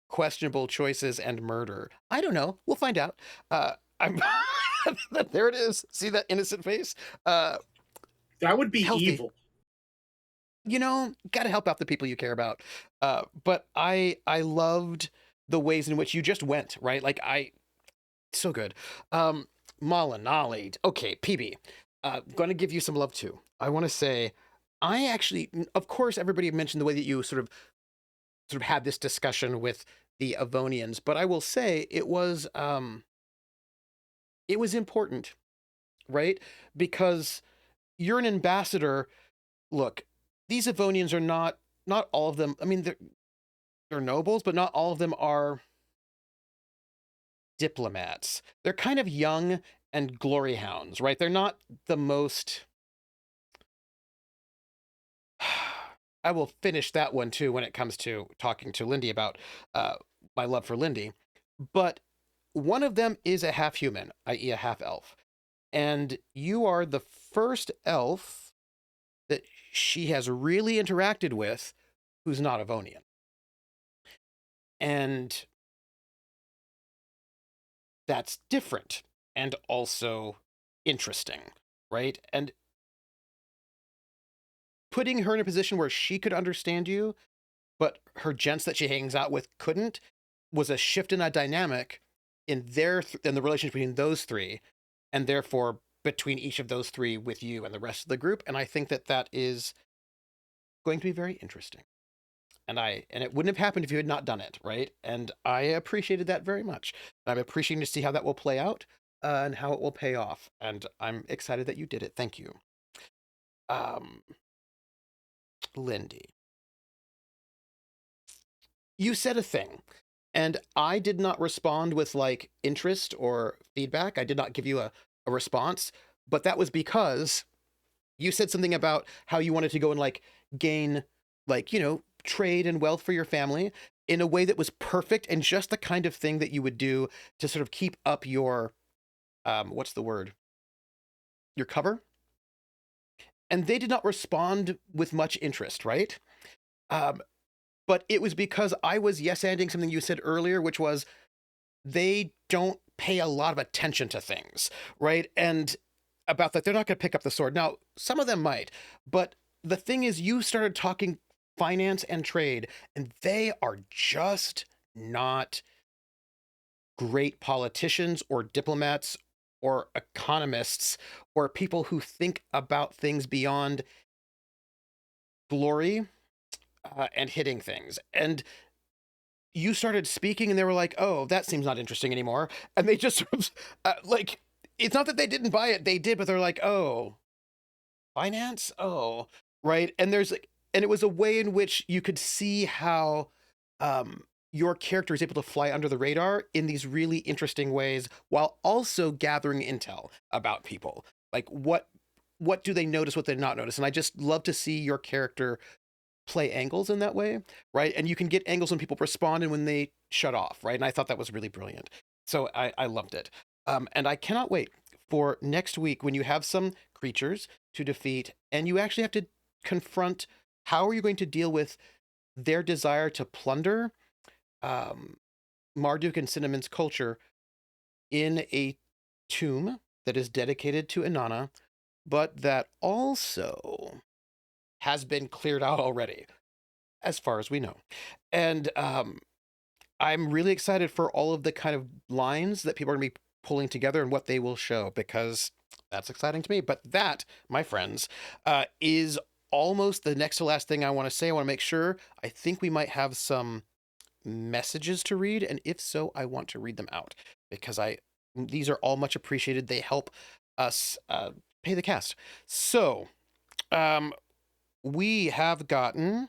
questionable choices and murder. I don't know. We'll find out. I'm there it is. See that innocent face? That would be Healthy. evil. You know, got to help out the people you care about. But I loved the ways in which you just went, right? Like, so good. Malinalli. Okay, PB. Going to give you some love too. I want to say, I actually, of course, everybody mentioned the way that you sort of had this discussion with the Avonians, but I will say it was important, right? Because you're an ambassador. Look, these Avonians are not all of them. I mean, they're nobles, but not all of them are diplomats. They're kind of young and glory hounds, right? They're not the most... I will finish that one too when it comes to talking to Lindy about my love for Lindy. But one of them is a half-human, i.e. a half-elf. And you are the first elf that she has really interacted with who's not Avonian. And that's different and also interesting, right? And putting her in a position where she could understand you, but her gents that she hangs out with couldn't, was a shift in a dynamic in in the relationship between those three, and therefore between each of those three with you and the rest of the group. And I think that is going to be very interesting. And it wouldn't have happened if you had not done it, right? And I appreciated that very much. I'm appreciating to see how that will play out and how it will pay off. And I'm excited that you did it. Thank you. Lindy, you said a thing, and I did not respond with like interest or feedback. I did not give you a response, but that was because you said something about how you wanted to go and like gain, like, you know, trade and wealth for your family in a way that was perfect and just the kind of thing that you would do to sort of keep up your what's the word? Your cover. And they did not respond with much interest, right? But it was because I was yes-anding something you said earlier, which was they don't pay a lot of attention to things, right? And about that, they're not going to pick up the sword. Now, some of them might, but the thing is, you started talking finance and trade, and they are just not great politicians or diplomats or economists or people who think about things beyond glory and hitting things. And you started speaking and they were like, oh, that seems not interesting anymore. And they just like, it's not that they didn't buy it, they did, but they're like, oh, finance? Oh, right. And it was a way in which you could see how your character is able to fly under the radar in these really interesting ways while also gathering intel about people. Like what do they notice, what they not notice? And I just love to see your character play angles in that way, right? And you can get angles when people respond and when they shut off, right? And I thought that was really brilliant. So I loved it. And I cannot wait for next week when you have some creatures to defeat and you actually have to confront how are you going to deal with their desire to plunder Marduk and Synnomin's culture in a tomb that is dedicated to Inanna, but that also has been cleared out already, as far as we know. And I'm really excited for all of the kind of lines that people are going to be pulling together and what they will show, because that's exciting to me. But that, my friends, is almost the next to last thing I want to say. I want to make sure, I think we might have some messages to read, and if so, I want to read them out, because these are all much appreciated. They help us pay the cast. So, we have gotten...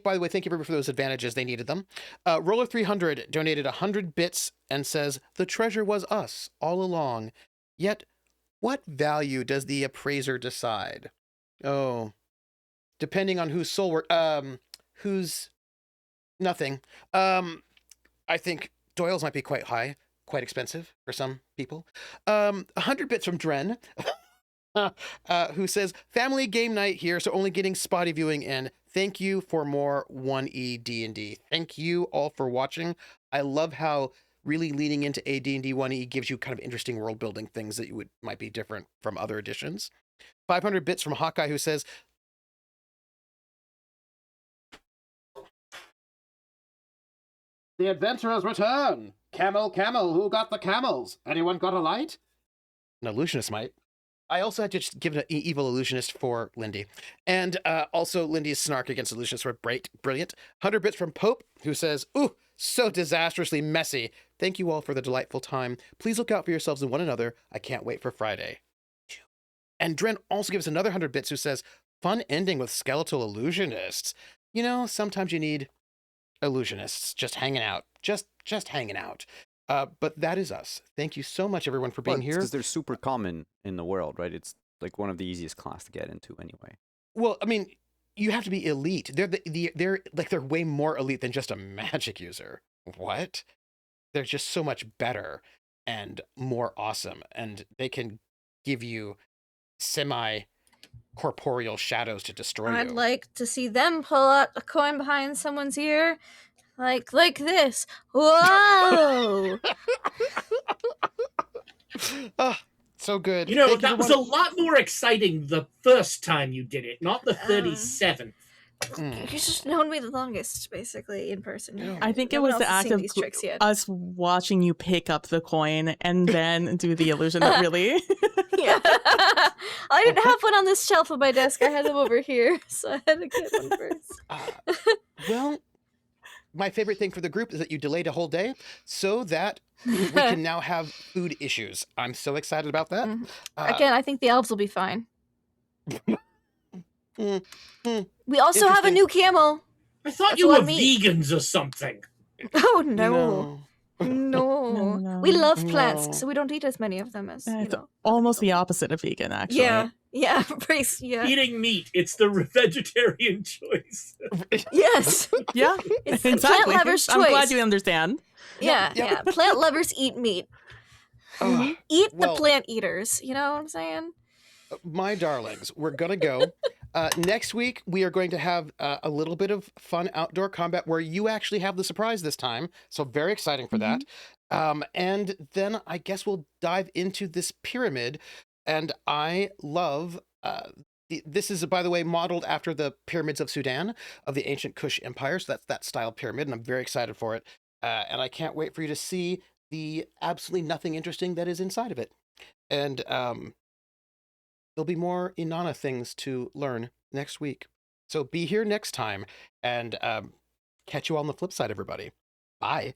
By the way, thank you everybody for those advantages. They needed them. Roller300 donated 100 bits and says, the treasure was us all along. Yet, what value does the appraiser decide? Oh, depending on whose soul we're... who's... Nothing. I think Doyle's might be quite high, quite expensive for some people. 100 bits from Dren. Who says, family game night here, so only getting spotty viewing in. Thank you for more 1E D&D. Thank you all for watching. I love how really leaning into AD&D 1E gives you kind of interesting world building things that might be different from other editions. 500 bits from Hawkeye, who says, the adventurers return. Camel, who got the camels? Anyone got a light? An illusionist might. I also had to just give an evil illusionist for Lindy. And also Lindy's snark against illusionists were brilliant. 100 bits from Pope, who says, ooh, so disastrously messy. Thank you all for the delightful time. Please look out for yourselves and one another. I can't wait for Friday. And Dren also gives another 100 bits, who says, fun ending with skeletal illusionists. You know, sometimes you need illusionists just hanging out. Just hanging out. But that is us. Thank you so much, everyone, for being here. Because they're super common in the world, right? It's like one of the easiest class to get into anyway. Well, I mean, you have to be elite. They're way more elite than just a magic user. What? They're just so much better and more awesome, and they can give you semi-corporeal shadows to destroy you. I'd like to see them pull out a coin behind someone's ear. Like this. Whoa! Oh, so good. You know, that was a lot more exciting the first time you did it, not the 37th. You've just known me the longest, basically, in person. I think it was the act of us watching you pick up the coin and then do the illusion that really... Yeah. I didn't have one on this shelf of my desk. I had them over here, so I had to get one first. Well... My favorite thing for the group is that you delayed a whole day so that we can now have food issues. I'm so excited about that. Again, I think the elves will be fine. We also have a new camel. I thought you were vegans or something. Oh, no. No. We love plants, so we don't eat as many of them as, It's almost the opposite of vegan, actually. Yeah. Yeah. Eating meat. It's the vegetarian choice. Yes. Yeah. It's exactly. the plant lover's choice. I'm glad you understand. Yeah. Plant lovers eat meat. Ugh, Eat well, the plant eaters. You know what I'm saying? my darlings, we're gonna go. Next week, we are going to have a little bit of fun outdoor combat where you actually have the surprise this time. So very exciting for that. And then I guess we'll dive into this pyramid. And I love this is, by the way, modeled after the pyramids of Sudan of the ancient Kush Empire. So that's that style pyramid, and I'm very excited for it. And I can't wait for you to see the absolutely nothing interesting that is inside of it. And there'll be more Inanna things to learn next week. So be here next time, and catch you on the flip side, everybody. Bye.